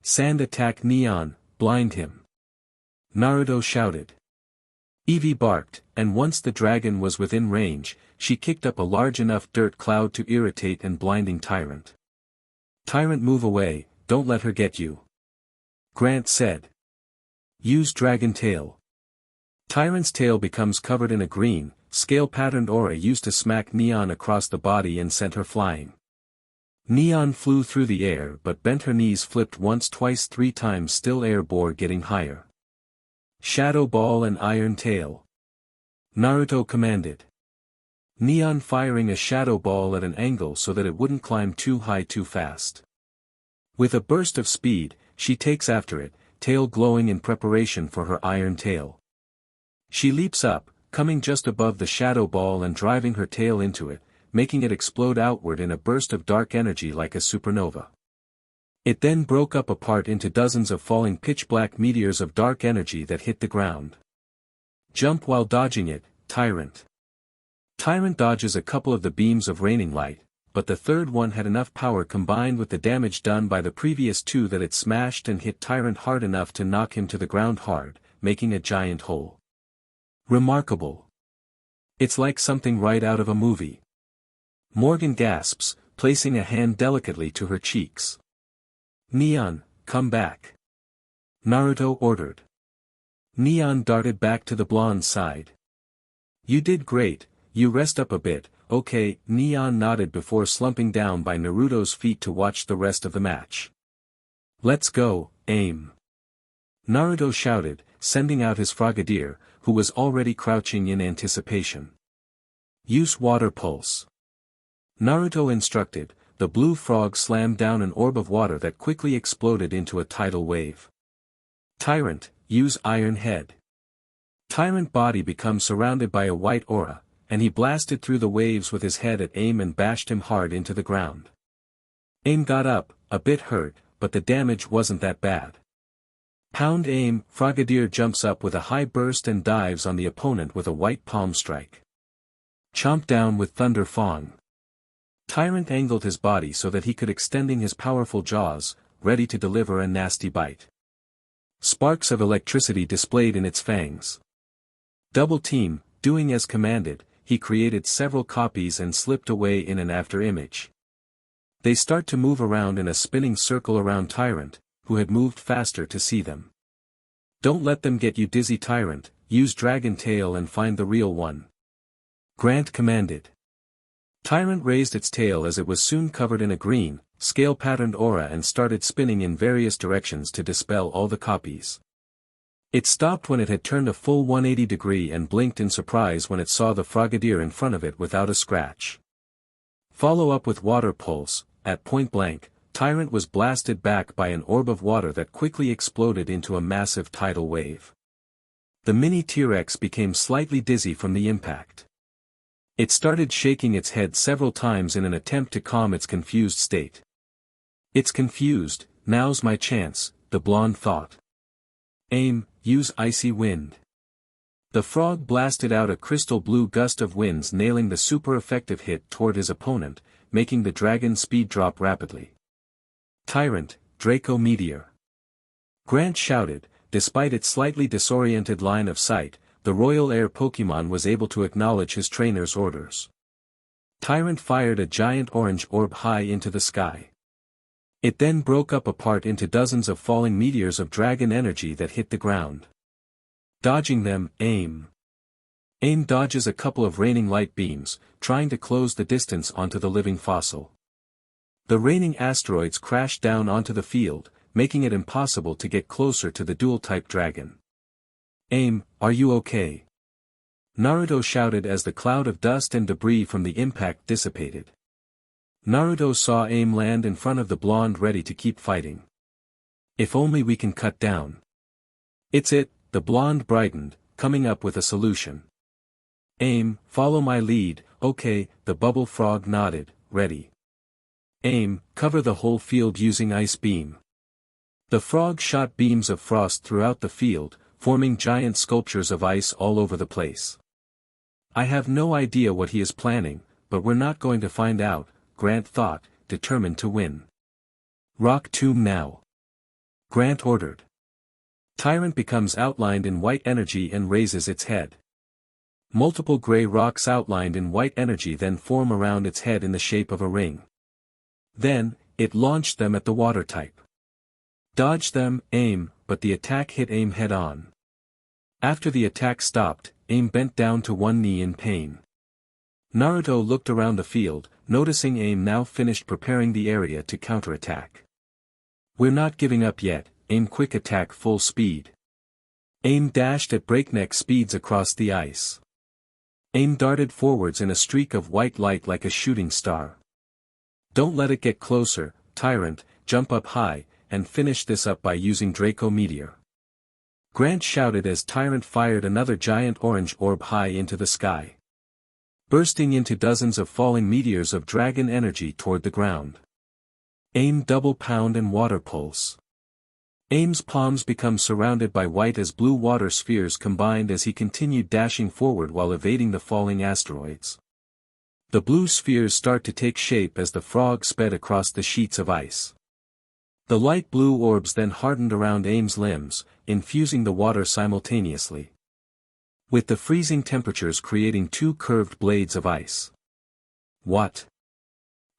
Speaker 1: Sand attack Neon, blind him. Naruto shouted. Eevee barked, and once the dragon was within range, she kicked up a large enough dirt cloud to irritate and blinding Tyrant. Tyrant, move away, don't let her get you. Grant said. Use Dragon Tail. Tyrant's tail becomes covered in a green, scale-patterned aura used to smack Neon across the body and sent her flying. Neon flew through the air but bent her knees, flipped once, twice, 3 times, still air-bore, getting higher. Shadow Ball and Iron Tail. Naruto commanded. Neon firing a Shadow Ball at an angle so that it wouldn't climb too high too fast. With a burst of speed, she takes after it, tail glowing in preparation for her Iron Tail. She leaps up, coming just above the Shadow Ball and driving her tail into it, making it explode outward in a burst of dark energy like a supernova. It then broke up apart into dozens of falling pitch-black meteors of dark energy that hit the ground. Jump while dodging it, Tyrant. Tyrant dodges a couple of the beams of raining light, but the third one had enough power combined with the damage done by the previous 2 that it smashed and hit Tyrant hard enough to knock him to the ground hard, making a giant hole. Remarkable. It's like something right out of a movie. Morgan gasps, placing a hand delicately to her cheeks. Neon, come back. Naruto ordered. Neon darted back to the blonde's side. You did great, you rest up a bit, okay, Neon nodded before slumping down by Naruto's feet to watch the rest of the match. Let's go, aim. Naruto shouted, sending out his Frogadier, who was already crouching in anticipation. Use water pulse. Naruto instructed. The blue frog slammed down an orb of water that quickly exploded into a tidal wave. Tyrant, use iron head. Tyrant body becomes surrounded by a white aura, and he blasted through the waves with his head at Aim and bashed him hard into the ground. Aim got up, a bit hurt, but the damage wasn't that bad. Pound Aim, Frogadier jumps up with a high burst and dives on the opponent with a white palm strike. Chomp down with Thunder Fawn. Tyrant angled his body so that he could extending his powerful jaws, ready to deliver a nasty bite. Sparks of electricity displayed in its fangs. Double team, doing as commanded, he created several copies and slipped away in an after image. They start to move around in a spinning circle around Tyrant, who had moved faster to see them. Don't let them get you dizzy Tyrant, use Dragon Tail and find the real one. Grant commanded. Tyrant raised its tail as it was soon covered in a green, scale-patterned aura and started spinning in various directions to dispel all the copies. It stopped when it had turned a full 180 degree and blinked in surprise when it saw the Frogadier in front of it without a scratch. Follow up with water pulse. At point blank, Tyrant was blasted back by an orb of water that quickly exploded into a massive tidal wave. The mini T-Rex became slightly dizzy from the impact. It started shaking its head several times in an attempt to calm its confused state. It's confused, now's my chance, the blonde thought. Aim, use Icy Wind. The frog blasted out a crystal blue gust of winds nailing the super effective hit toward his opponent, making the dragon speed drop rapidly. Tyrant, Draco Meteor. Grant shouted. Despite its slightly disoriented line of sight, the Royal Air Pokemon was able to acknowledge his trainer's orders. Tyrant fired a giant orange orb high into the sky. It then broke up apart into dozens of falling meteors of dragon energy that hit the ground. Dodging them, Aim. Aim dodges a couple of raining light beams, trying to close the distance onto the living fossil. The raining asteroids crashed down onto the field, making it impossible to get closer to the dual-type dragon. Aim, are you okay? Naruto shouted as the cloud of dust and debris from the impact dissipated. Naruto saw Aim land in front of the blonde ready to keep fighting. If only we can cut down. It's it, the blonde brightened, coming up with a solution. Aim, follow my lead, okay, the bubble frog nodded, ready. Aim, cover the whole field using Ice Beam. The frog shot beams of frost throughout the field, forming giant sculptures of ice all over the place. I have no idea what he is planning, but we're not going to find out, Grant thought, determined to win. Rock Tomb now. Grant ordered. Tyrant becomes outlined in white energy and raises its head. Multiple gray rocks outlined in white energy then form around its head in the shape of a ring. Then, it launched them at the water type. Dodge them, Aim, but the attack hit Aim head-on. After the attack stopped, Aim bent down to one knee in pain. Naruto looked around the field, noticing Aim now finished preparing the area to counterattack. We're not giving up yet, Aim quick attack full speed. Aim dashed at breakneck speeds across the ice. Aim darted forwards in a streak of white light like a shooting star. Don't let it get closer, Tyrant, jump up high, and finish this up by using Draco Meteor. Grant shouted as Tyrant fired another giant orange orb high into the sky. Bursting into dozens of falling meteors of dragon energy toward the ground. Aim double pound and water pulse. Aim's palms become surrounded by white as blue water spheres combined as he continued dashing forward while evading the falling asteroids. The blue spheres start to take shape as the frog sped across the sheets of ice. The light blue orbs then hardened around Aim's limbs, infusing the water simultaneously. With the freezing temperatures creating two curved blades of ice. What?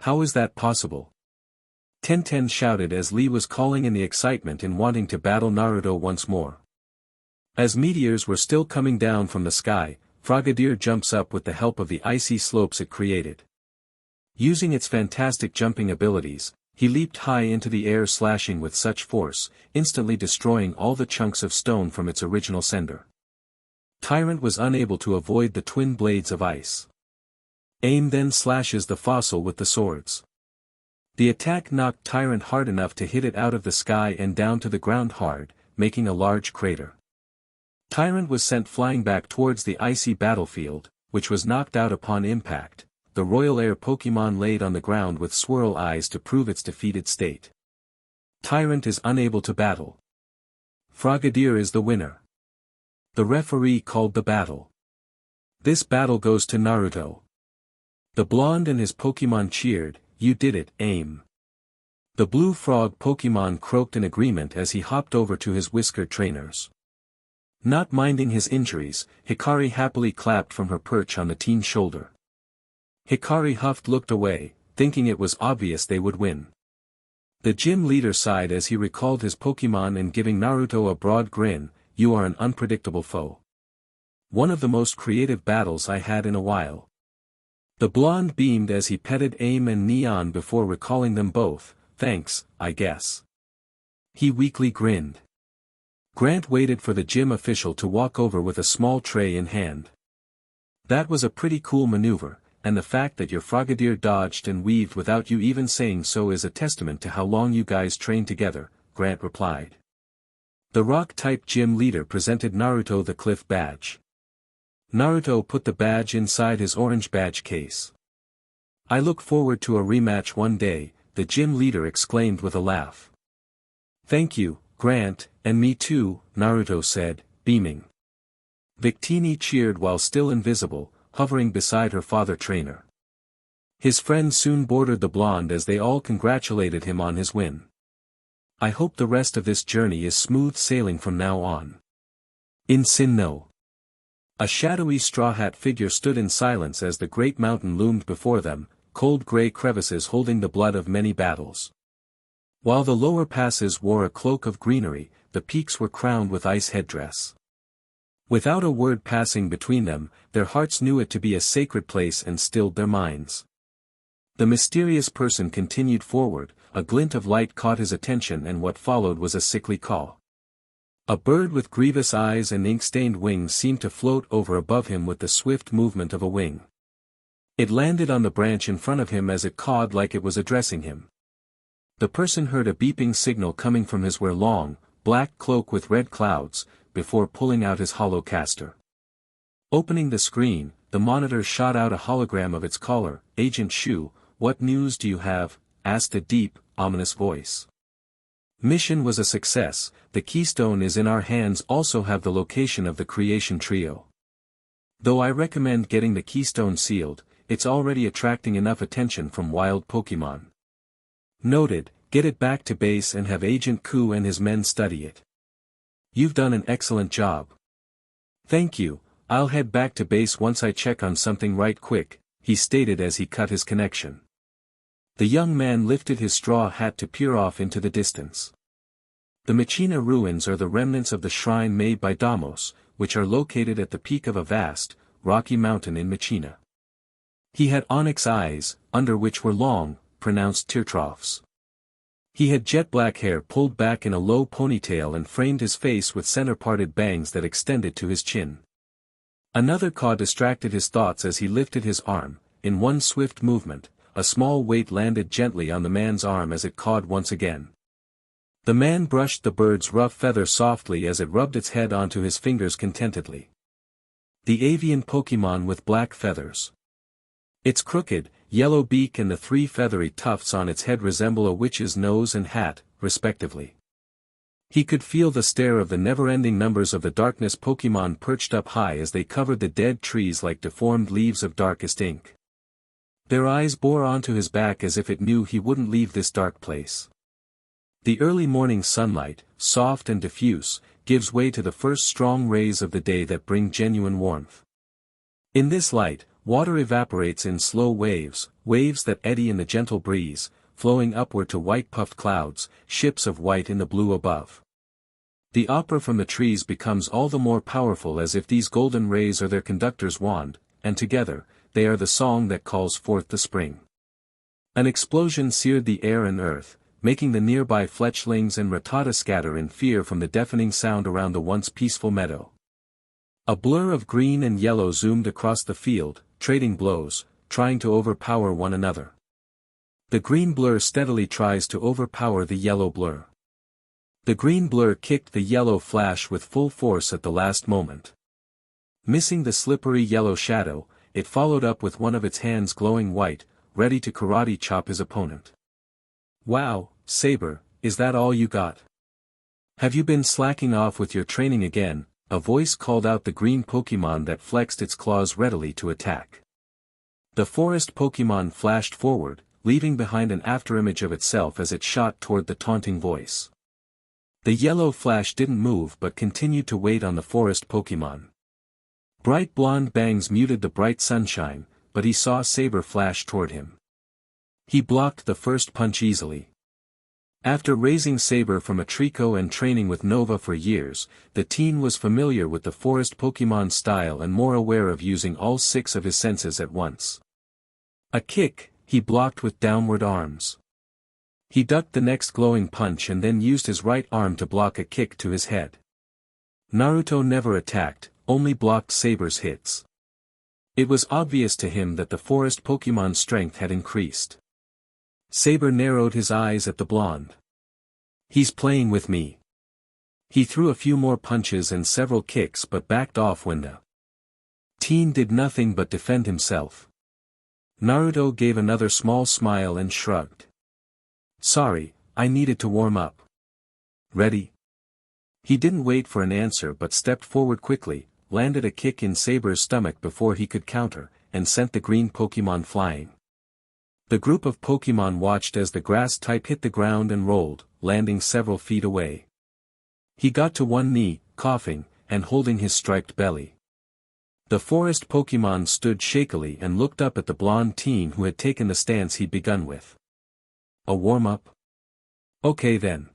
Speaker 1: How is that possible? Tenten shouted as Lee was calling in the excitement in wanting to battle Naruto once more. As meteors were still coming down from the sky, Frogadier jumps up with the help of the icy slopes it created. Using its fantastic jumping abilities, he leaped high into the air slashing with such force, instantly destroying all the chunks of stone from its original sender. Tyrant was unable to avoid the twin blades of ice. Aim then slashes the fossil with the swords. The attack knocked Tyrant hard enough to hit it out of the sky and down to the ground hard, making a large crater. Tyrant was sent flying back towards the icy battlefield, which was knocked out upon impact. The Royal Air Pokemon laid on the ground with swirl eyes to prove its defeated state. Tyrant is unable to battle. Frogadier is the winner. The referee called the battle. This battle goes to Naruto. The blonde and his Pokemon cheered, "You did it, Aim." The blue frog Pokemon croaked in agreement as he hopped over to his whiskered trainers. Not minding his injuries, Hikari happily clapped from her perch on the teen's shoulder. Hikari huffed looked away, thinking it was obvious they would win. The gym leader sighed as he recalled his Pokemon and giving Naruto a broad grin, "You are an unpredictable foe. One of the most creative battles I had in a while." The blonde beamed as he petted Aim and Neon before recalling them both, "Thanks, I guess." He weakly grinned. Grant waited for the gym official to walk over with a small tray in hand. "That was a pretty cool maneuver, and the fact that your Frogadier dodged and weaved without you even saying so is a testament to how long you guys trained together," Grant replied. The rock-type gym leader presented Naruto the Cliff badge. Naruto put the badge inside his orange badge case. "I look forward to a rematch one day," the gym leader exclaimed with a laugh. "Thank you, Grant, and me too," Naruto said, beaming. Victini cheered while still invisible, hovering beside her father trainer. His friends soon boarded the blonde as they all congratulated him on his win. "I hope the rest of this journey is smooth sailing from now on." In Sinnoh. A shadowy straw hat figure stood in silence as the great mountain loomed before them, cold gray crevices holding the blood of many battles. While the lower passes wore a cloak of greenery, the peaks were crowned with ice headdress. Without a word passing between them, their hearts knew it to be a sacred place and stilled their minds. The mysterious person continued forward, a glint of light caught his attention and what followed was a sickly call. A bird with grievous eyes and ink-stained wings seemed to float over above him with the swift movement of a wing. It landed on the branch in front of him as it cawed like it was addressing him. The person heard a beeping signal coming from his long, black cloak with red clouds, before pulling out his holocaster. Opening the screen, the monitor shot out a hologram of its caller. "Agent Shu, what news do you have?" asked a deep, ominous voice. "Mission was a success, the keystone is in our hands. Also have the location of the creation trio. Though I recommend getting the keystone sealed, it's already attracting enough attention from wild Pokemon. Noted, get it back to base and have Agent Ku and his men study it. You've done an excellent job." "Thank you, I'll head back to base once I check on something right quick," he stated as he cut his connection. The young man lifted his straw hat to peer off into the distance. The Machina ruins are the remnants of the shrine made by Damos, which are located at the peak of a vast, rocky mountain in Machina. He had onyx eyes, under which were long, pronounced tear troughs. He had jet black hair pulled back in a low ponytail and framed his face with center-parted bangs that extended to his chin. Another caw distracted his thoughts as he lifted his arm. In one swift movement, a small weight landed gently on the man's arm as it cawed once again. The man brushed the bird's rough feather softly as it rubbed its head onto his fingers contentedly. The avian Pokemon with black feathers. Its crooked, yellow beak and the 3 feathery tufts on its head resemble a witch's nose and hat, respectively. He could feel the stare of the never-ending numbers of the darkness Pokemon perched up high as they covered the dead trees like deformed leaves of darkest ink. Their eyes bore onto his back as if it knew he wouldn't leave this dark place. The early morning sunlight, soft and diffuse, gives way to the first strong rays of the day that bring genuine warmth. In this light, water evaporates in slow waves, waves that eddy in the gentle breeze, flowing upward to white puffed clouds, ships of white in the blue above. The opera from the trees becomes all the more powerful as if these golden rays are their conductor's wand, and together, they are the song that calls forth the spring. An explosion seared the air and earth, making the nearby fletchlings and Rattata scatter in fear from the deafening sound around the once peaceful meadow. A blur of green and yellow zoomed across the field, trading blows, trying to overpower one another. The green blur steadily tries to overpower the yellow blur. The green blur kicked the yellow flash with full force at the last moment. Missing the slippery yellow shadow, it followed up with one of its hands glowing white, ready to karate chop his opponent. "Wow, Saber, is that all you got? Have you been slacking off with your training again?" A voice called out the green Pokemon that flexed its claws readily to attack. The forest Pokemon flashed forward, leaving behind an afterimage of itself as it shot toward the taunting voice. The yellow flash didn't move but continued to wait on the forest Pokemon. Bright blonde bangs muted the bright sunshine, but he saw Saber flash toward him. He blocked the first punch easily. After raising Saber from a Trico and training with Nova for years, the teen was familiar with the forest Pokemon style and more aware of using all 6 of his senses at once. A kick, he blocked with downward arms. He ducked the next glowing punch and then used his right arm to block a kick to his head. Naruto never attacked, only blocked Saber's hits. It was obvious to him that the forest Pokemon's strength had increased. Saber narrowed his eyes at the blonde. "He's playing with me." He threw a few more punches and several kicks but backed off when the teen did nothing but defend himself. Naruto gave another small smile and shrugged. "Sorry, I needed to warm up." "Ready?" He didn't wait for an answer but stepped forward quickly, landed a kick in Saber's stomach before he could counter, and sent the green Pokemon flying. The group of Pokemon watched as the grass type hit the ground and rolled, landing several feet away. He got to one knee, coughing, and holding his striped belly. The forest Pokemon stood shakily and looked up at the blonde teen who had taken the stance he'd begun with. "A warm-up? Okay then."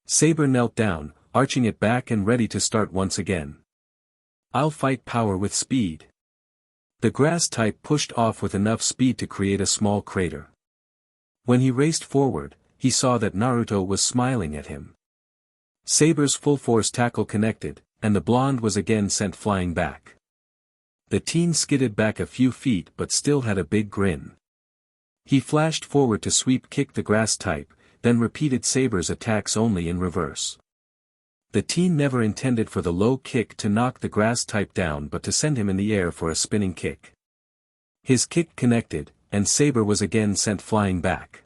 Speaker 1: Saber knelt down, arching it back and ready to start once again. "I'll fight power with speed." The grass type pushed off with enough speed to create a small crater. When he raced forward, he saw that Naruto was smiling at him. Saber's full force tackle connected, and the blonde was again sent flying back. The teen skidded back a few feet but still had a big grin. He flashed forward to sweep kick the grass type, then repeated Saber's attacks only in reverse. The teen never intended for the low kick to knock the grass type down but to send him in the air for a spinning kick. His kick connected, and Saber was again sent flying back.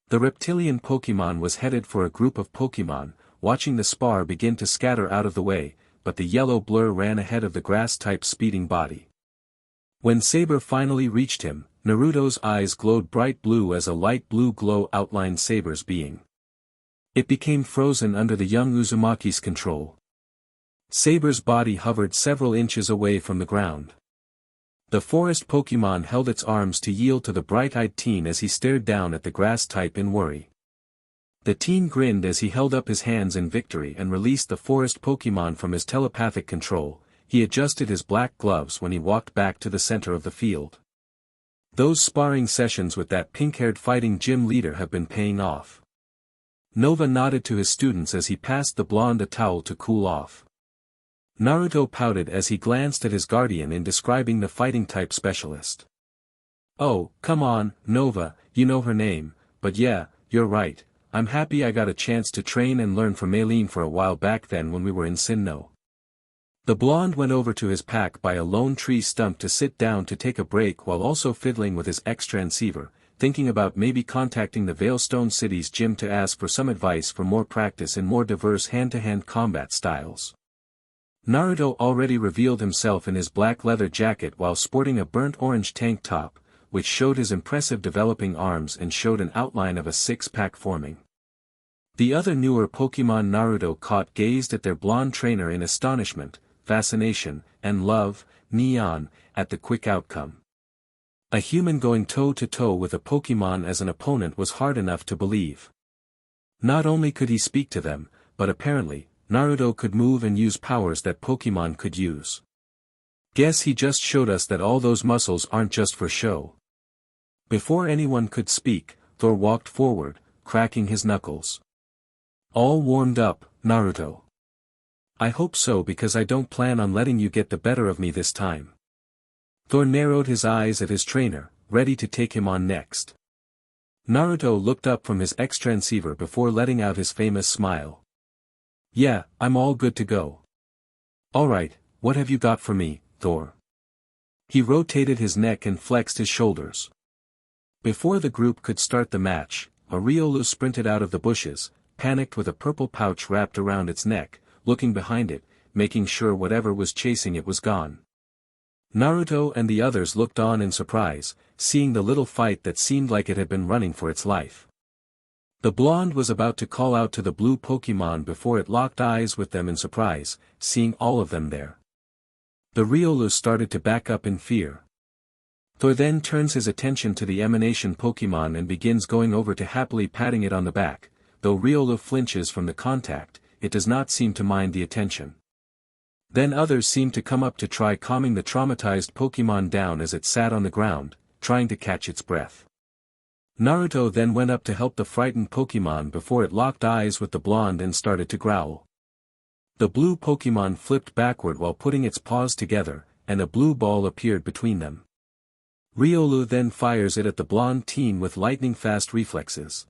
Speaker 1: The reptilian Pokemon was headed for a group of Pokemon, watching the spar begin to scatter out of the way, but the yellow blur ran ahead of the grass-type's speeding body. When Saber finally reached him, Naruto's eyes glowed bright blue as a light blue glow outlined Saber's being. It became frozen under the young Uzumaki's control. Saber's body hovered several inches away from the ground. The forest Pokemon held its arms to yield to the bright-eyed teen as he stared down at the grass type in worry. The teen grinned as he held up his hands in victory and released the forest Pokemon from his telepathic control. He adjusted his black gloves when he walked back to the center of the field. Those sparring sessions with that pink-haired fighting gym leader have been paying off. Nova nodded to his students as he passed the blonde a towel to cool off. Naruto pouted as he glanced at his guardian in describing the fighting-type specialist. "Oh, come on, Nova, you know her name, but yeah, you're right. I'm happy I got a chance to train and learn from Aileen for a while back then when we were in Sinnoh." The blonde went over to his pack by a lone tree stump to sit down to take a break while also fiddling with his X-transceiver, thinking about maybe contacting the Veilstone City's gym to ask for some advice for more practice in more diverse hand-to-hand combat styles. Naruto already revealed himself in his black leather jacket while sporting a burnt orange tank top, which showed his impressive developing arms and showed an outline of a six-pack forming. The other newer Pokemon Naruto caught gazed at their blonde trainer in astonishment, fascination, and love, neon, at the quick outcome. A human going toe-to-toe with a Pokemon as an opponent was hard enough to believe. Not only could he speak to them, but apparently, Naruto could move and use powers that Pokemon could use. Guess he just showed us that all those muscles aren't just for show. Before anyone could speak, Thor walked forward, cracking his knuckles. "All warmed up, Naruto?" "I hope so because I don't plan on letting you get the better of me this time." Thor narrowed his eyes at his trainer, ready to take him on next. Naruto looked up from his X-transceiver before letting out his famous smile. Yeah, I'm all good to go. Alright, what have you got for me, Thor? He rotated his neck and flexed his shoulders. Before the group could start the match, a Riolu sprinted out of the bushes, panicked with a purple pouch wrapped around its neck, looking behind it, making sure whatever was chasing it was gone. Naruto and the others looked on in surprise, seeing the little fight that seemed like it had been running for its life. The blonde was about to call out to the blue Pokemon before it locked eyes with them in surprise, seeing all of them there. The Riolu started to back up in fear. Thor then turns his attention to the emanation Pokemon and begins going over to happily patting it on the back. Though Riolu flinches from the contact, it does not seem to mind the attention. Then others seem to come up to try calming the traumatized Pokemon down as it sat on the ground, trying to catch its breath. Naruto then went up to help the frightened Pokemon before it locked eyes with the blonde and started to growl. The blue Pokemon flipped backward while putting its paws together, and a blue ball appeared between them. Riolu then fires it at the blonde teen with lightning-fast reflexes.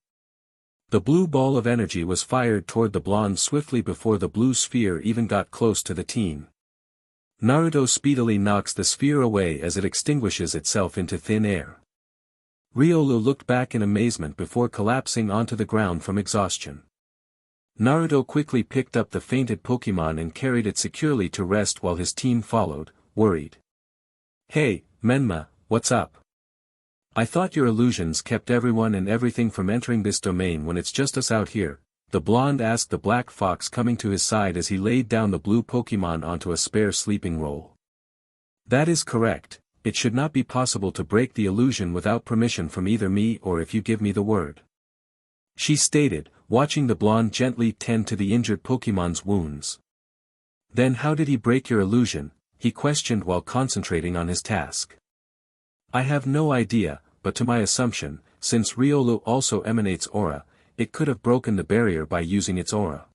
Speaker 1: The blue ball of energy was fired toward the blonde swiftly before the blue sphere even got close to the teen. Naruto speedily knocks the sphere away as it extinguishes itself into thin air. Riolu looked back in amazement before collapsing onto the ground from exhaustion. Naruto quickly picked up the fainted Pokemon and carried it securely to rest while his team followed, worried. Hey, Menma, what's up? I thought your illusions kept everyone and everything from entering this domain when it's just us out here, the blonde asked the black fox coming to his side as he laid down the blue Pokemon onto a spare sleeping roll. That is correct, it should not be possible to break the illusion without permission from either me or if you give me the word. She stated, watching the blonde gently tend to the injured Pokemon's wounds. Then how did he break your illusion? He questioned while concentrating on his task. I have no idea, but to my assumption, since Riolu also emanates aura, it could have broken the barrier by using its aura.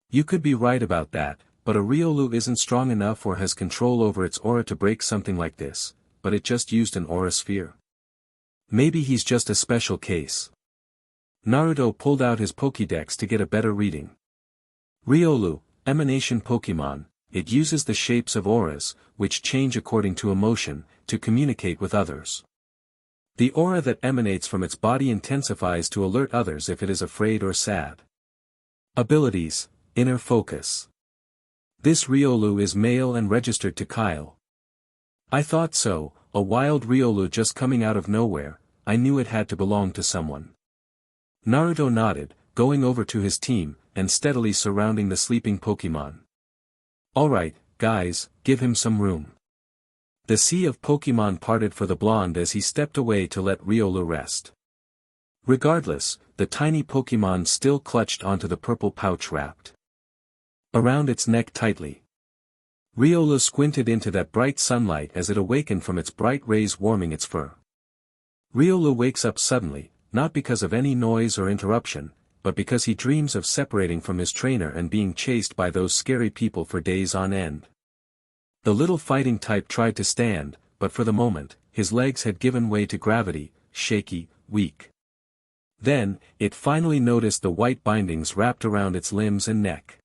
Speaker 1: You could be right about that, but a Riolu isn't strong enough or has control over its aura to break something like this, but it just used an aura sphere. Maybe he's just a special case. Naruto pulled out his Pokédex to get a better reading. Riolu, emanation Pokemon, it uses the shapes of auras, which change according to emotion, to communicate with others. The aura that emanates from its body intensifies to alert others if it is afraid or sad. Abilities, inner focus. This Riolu is male and registered to Kyle. I thought so, a wild Riolu just coming out of nowhere, I knew it had to belong to someone. Naruto nodded, going over to his team, and steadily surrounding the sleeping Pokemon. Alright, guys, give him some room. The sea of Pokemon parted for the blonde as he stepped away to let Riolu rest. Regardless, the tiny Pokemon still clutched onto the purple pouch wrapped around its neck tightly. Riolu squinted into that bright sunlight as it awakened from its bright rays warming its fur. Riolu wakes up suddenly, not because of any noise or interruption, but because he dreams of separating from his trainer and being chased by those scary people for days on end. The little fighting type tried to stand, but for the moment, his legs had given way to gravity, shaky, weak. Then, it finally noticed the white bindings wrapped around its limbs and neck.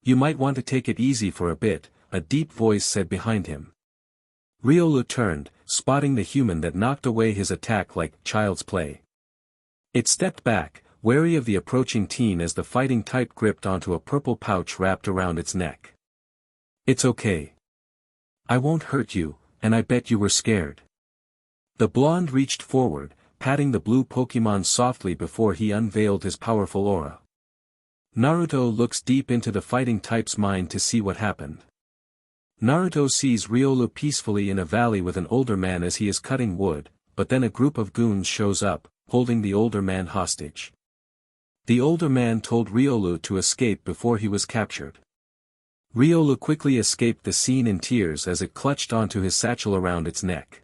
Speaker 1: You might want to take it easy for a bit, a deep voice said behind him. Riolu turned, spotting the human that knocked away his attack like child's play. It stepped back, wary of the approaching teen as the fighting type gripped onto a purple pouch wrapped around its neck. It's okay. I won't hurt you, and I bet you were scared. The blonde reached forward, patting the blue Pokemon softly before he unveiled his powerful aura. Naruto looks deep into the fighting type's mind to see what happened. Naruto sees Riolu peacefully in a valley with an older man as he is cutting wood, but then a group of goons shows up, holding the older man hostage. The older man told Riolu to escape before he was captured. Riolu quickly escaped the scene in tears as it clutched onto his satchel around its neck.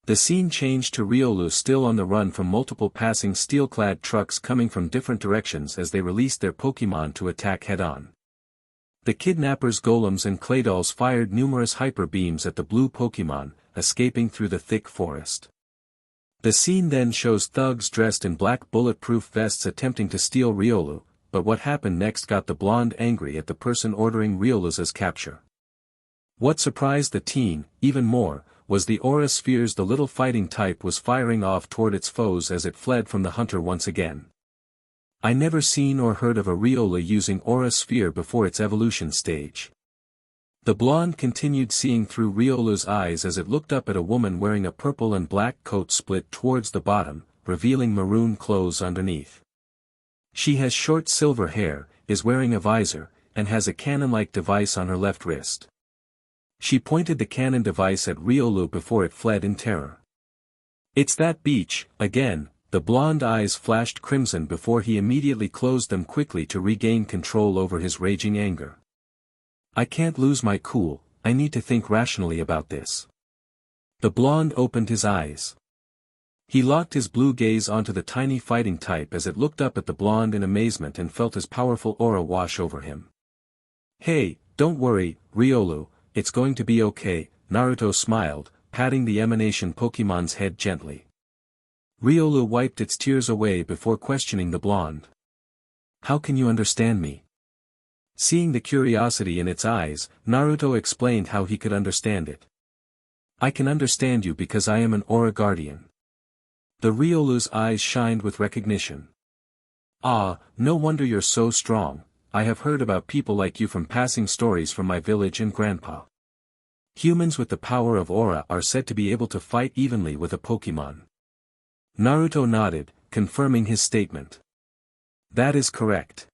Speaker 1: The scene changed to Riolu still on the run from multiple passing steel-clad trucks coming from different directions as they released their Pokemon to attack head-on. The kidnappers' golems and claydolls fired numerous hyper beams at the blue Pokemon, escaping through the thick forest. The scene then shows thugs dressed in black bulletproof vests attempting to steal Riolu, but what happened next got the blonde angry at the person ordering Riolu's capture. What surprised the teen, even more, was the aura spheres the little fighting type was firing off toward its foes as it fled from the hunter once again. I never seen or heard of a Riolu using aura sphere before its evolution stage. The blonde continued seeing through Riolu's eyes as it looked up at a woman wearing a purple and black coat split towards the bottom, revealing maroon clothes underneath. She has short silver hair, is wearing a visor, and has a cannon-like device on her left wrist. She pointed the cannon device at Riolu before it fled in terror. "It's that beach, again." The blonde eyes flashed crimson before he immediately closed them quickly to regain control over his raging anger. "I can't lose my cool, I need to think rationally about this." The blonde opened his eyes. He locked his blue gaze onto the tiny fighting type as it looked up at the blonde in amazement and felt his powerful aura wash over him. "Hey, don't worry, Riolu, it's going to be okay," Naruto smiled, patting the emanation Pokemon's head gently. Riolu wiped its tears away before questioning the blonde. "How can you understand me?" Seeing the curiosity in its eyes, Naruto explained how he could understand it. "I can understand you because I am an aura guardian." The Riolu's eyes shined with recognition. "Ah, no wonder you're so strong. I have heard about people like you from passing stories from my village and grandpa. Humans with the power of aura are said to be able to fight evenly with a Pokemon." Naruto nodded, confirming his statement. "That is correct.